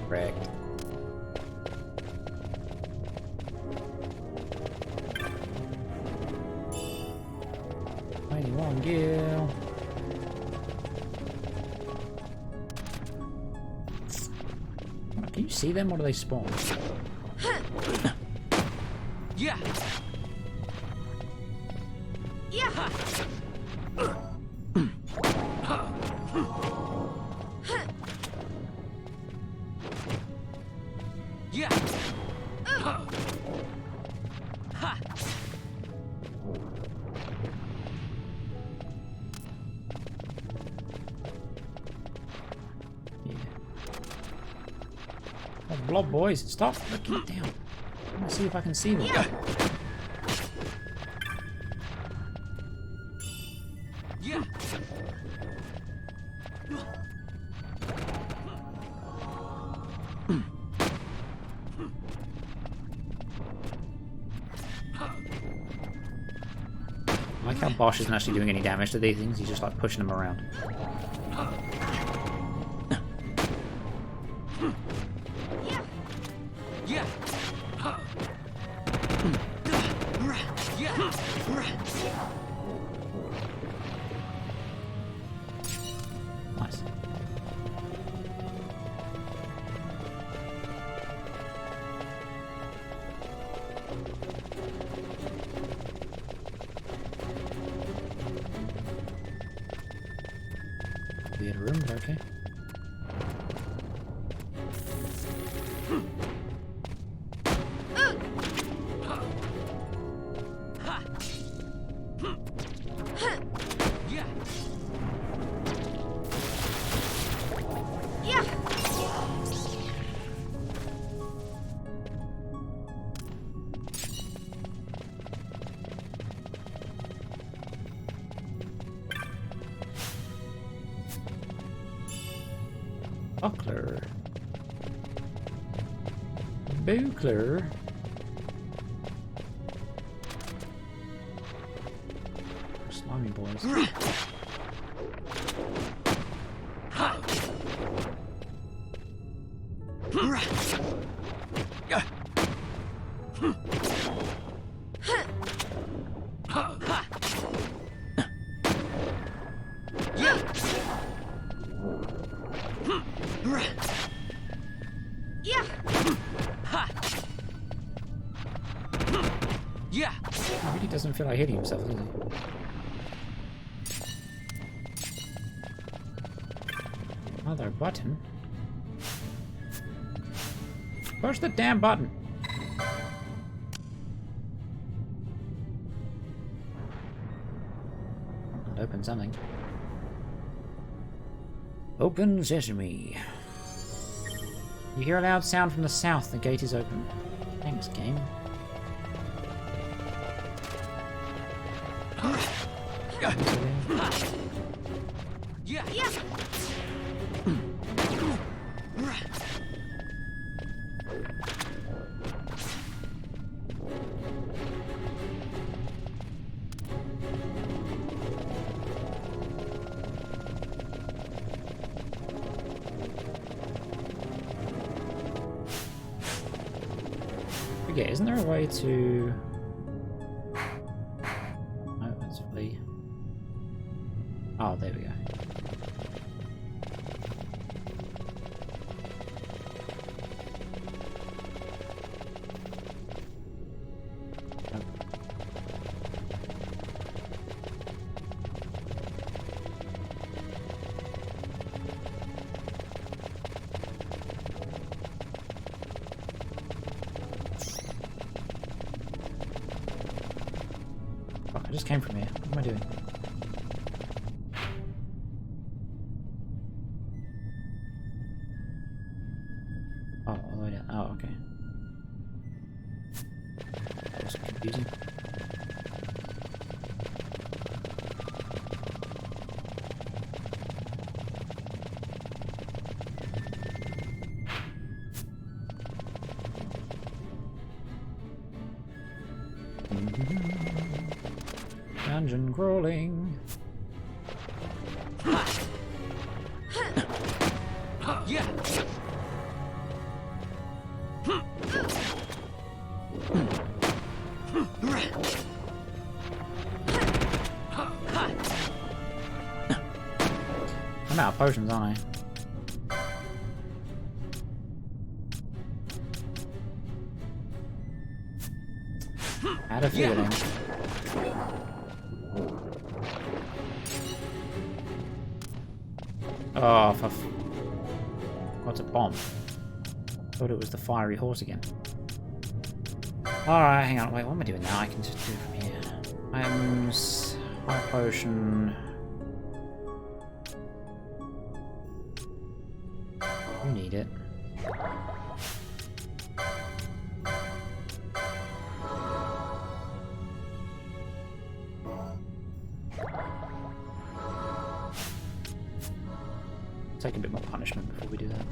Speaker 1: Correct. Mighty long gill. Can you see them or do they spawn?
Speaker 15: Yeah. Yeah. Yeah.
Speaker 1: Oh, blob boys, stop looking down. I'm gonna see if I can see them.
Speaker 15: Yeah.
Speaker 1: I like how Bosch isn't actually doing any damage to these things, he's just like pushing them around.
Speaker 15: Yeah.
Speaker 1: Nice. Weird room, but okay. Buckler. Buckler. Slimy boys.
Speaker 15: Yeah.
Speaker 1: He really doesn't feel like hitting himself, does he? Another button. Push the damn button. I'll open something. Open sesame. You hear a loud sound from the south. The gate is open. Thanks, game.
Speaker 15: Yeah.
Speaker 1: Okay, isn't there a way to... No, that's flee. Oh, there we go. Oh, I just came from here. What am I doing? Oh, all the way down. Oh, okay. That was confusing. Dungeon crawling.
Speaker 15: Yeah.
Speaker 1: I'm out of potions, aren't I? Had a feeling. Oh, what's a bomb? Thought it was the fiery horse again. Alright, hang on. Wait, what am I doing now? I can just do it from here. Items, high potion. You need it. take a bit more punishment before we do that.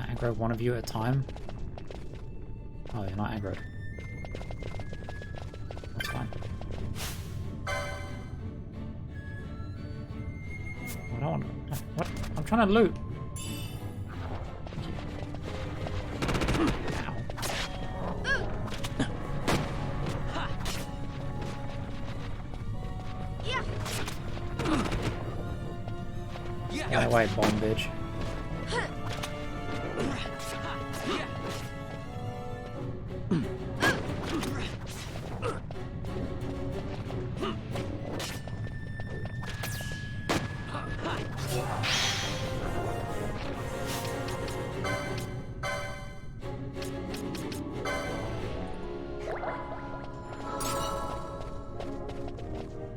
Speaker 1: Aggro one of you at a time. Oh, you're not aggroed. That's fine. I don't want to... What? I'm trying to loot. Get away, bomb bitch.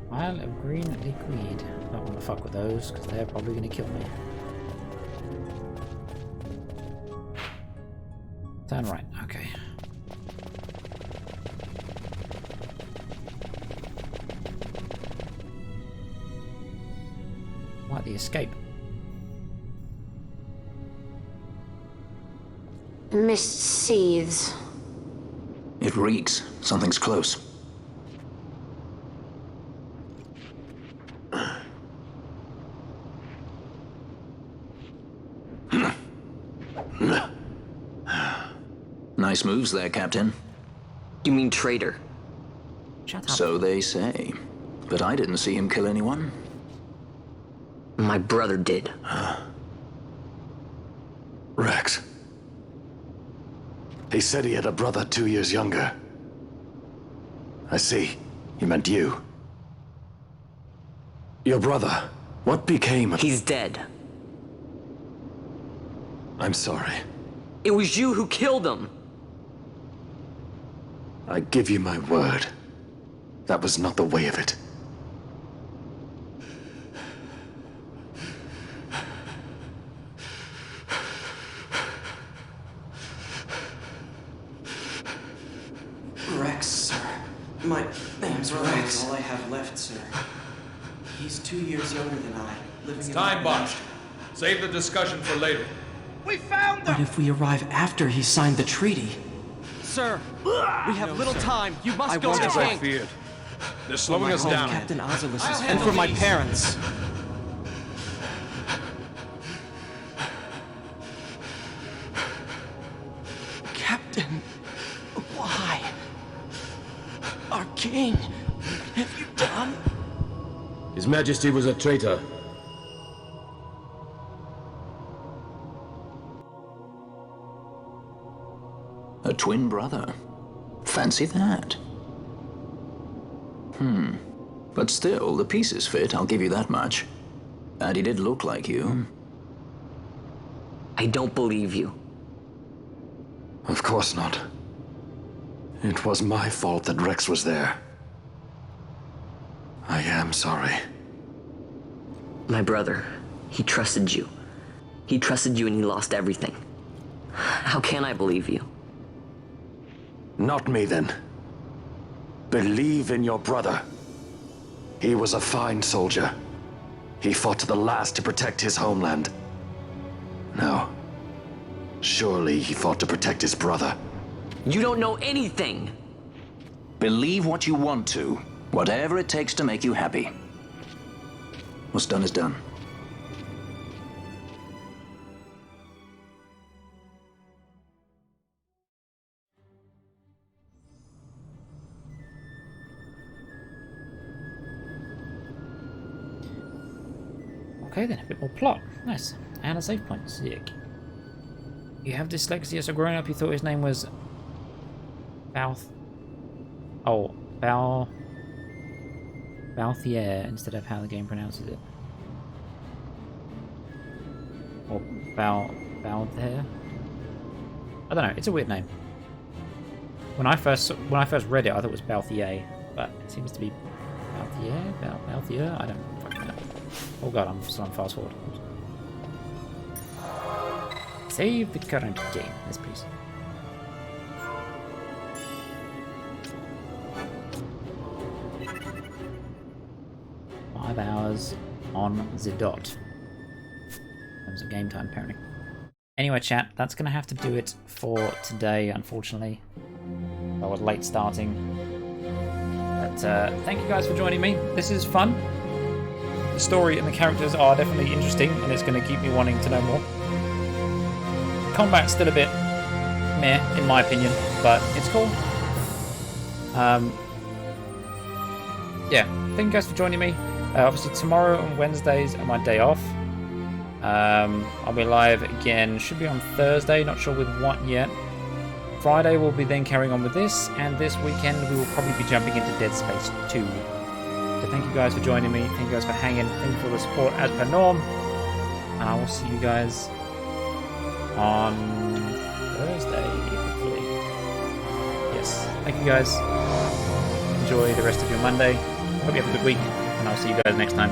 Speaker 1: Pile of green liquid. Don't want to fuck with those because they're probably going to kill me. Turn right, okay. What, the escape?
Speaker 4: Mist seethes.
Speaker 21: It reeks. Something's close. Nice moves there, Captain.
Speaker 11: You mean traitor?
Speaker 1: Shut up.
Speaker 21: So they say. But I didn't see him kill anyone.
Speaker 11: My brother did.
Speaker 8: Rex. He said he had a brother 2 years younger. I see. He meant you. Your brother. What became of...
Speaker 11: He's dead.
Speaker 8: I'm sorry.
Speaker 11: It was you who killed him.
Speaker 8: I give you my word. That was not the way of it.
Speaker 9: Rex, sir. My name's Rex. All I have left, sir. He's 2 years younger than I.
Speaker 10: It's time, Bosch. Save the discussion for later.
Speaker 9: We found him! What if we arrive after he signed the treaty? Sir, we have little time. You must go to
Speaker 10: As I
Speaker 9: tank.
Speaker 10: feared. They're slowing us down.
Speaker 9: Captain Ozelis and for my parents. Captain, why? Our king, have you done?
Speaker 10: His Majesty was a traitor.
Speaker 21: A twin brother. Fancy that. But still, the pieces fit, I'll give you that much. And he did look like you.
Speaker 11: I don't believe you.
Speaker 8: Of course not. It was my fault that Rex was there. I am sorry.
Speaker 11: My brother, he trusted you. He trusted you and he lost everything. How can I believe you?
Speaker 8: Not me, then. Believe in your brother. He was a fine soldier. He fought to the last to protect his homeland. No. Surely he fought to protect his brother.
Speaker 11: You don't know anything!
Speaker 21: Believe what you want to. Whatever it takes to make you happy. What's done is done.
Speaker 1: Okay then, a bit more plot. Nice. And a save point. Sick. You have dyslexia, so growing up you thought his name was... Balthier instead of how the game pronounces it. Or Balthier? I don't know, it's a weird name. When I first read it, I thought it was Balthier, but it seems to be Balthier? I don't fucking know. Oh god, I'm still on fast forward. Save the current game. Yes, please. Five hours on the dot. In terms of game time, apparently. Anyway, chat, that's going to have to do it for today, unfortunately. I was late starting. But thank you guys for joining me. This is fun. The story and the characters are definitely interesting, and it's going to keep me wanting to know more. Combat's still a bit meh, in my opinion, but it's cool. Yeah, thank you guys for joining me. Obviously, tomorrow and Wednesdays are my day off. I'll be live again, should be on Thursday, not sure with what yet. Friday we'll be then carrying on with this, and this weekend we will probably be jumping into Dead Space 2. So thank you guys for joining me, thank you guys for hanging, thank you for the support as per norm, and I will see you guys on Thursday, hopefully. Yes, thank you guys. Enjoy the rest of your Monday. Hope you have a good week, and I'll see you guys next time.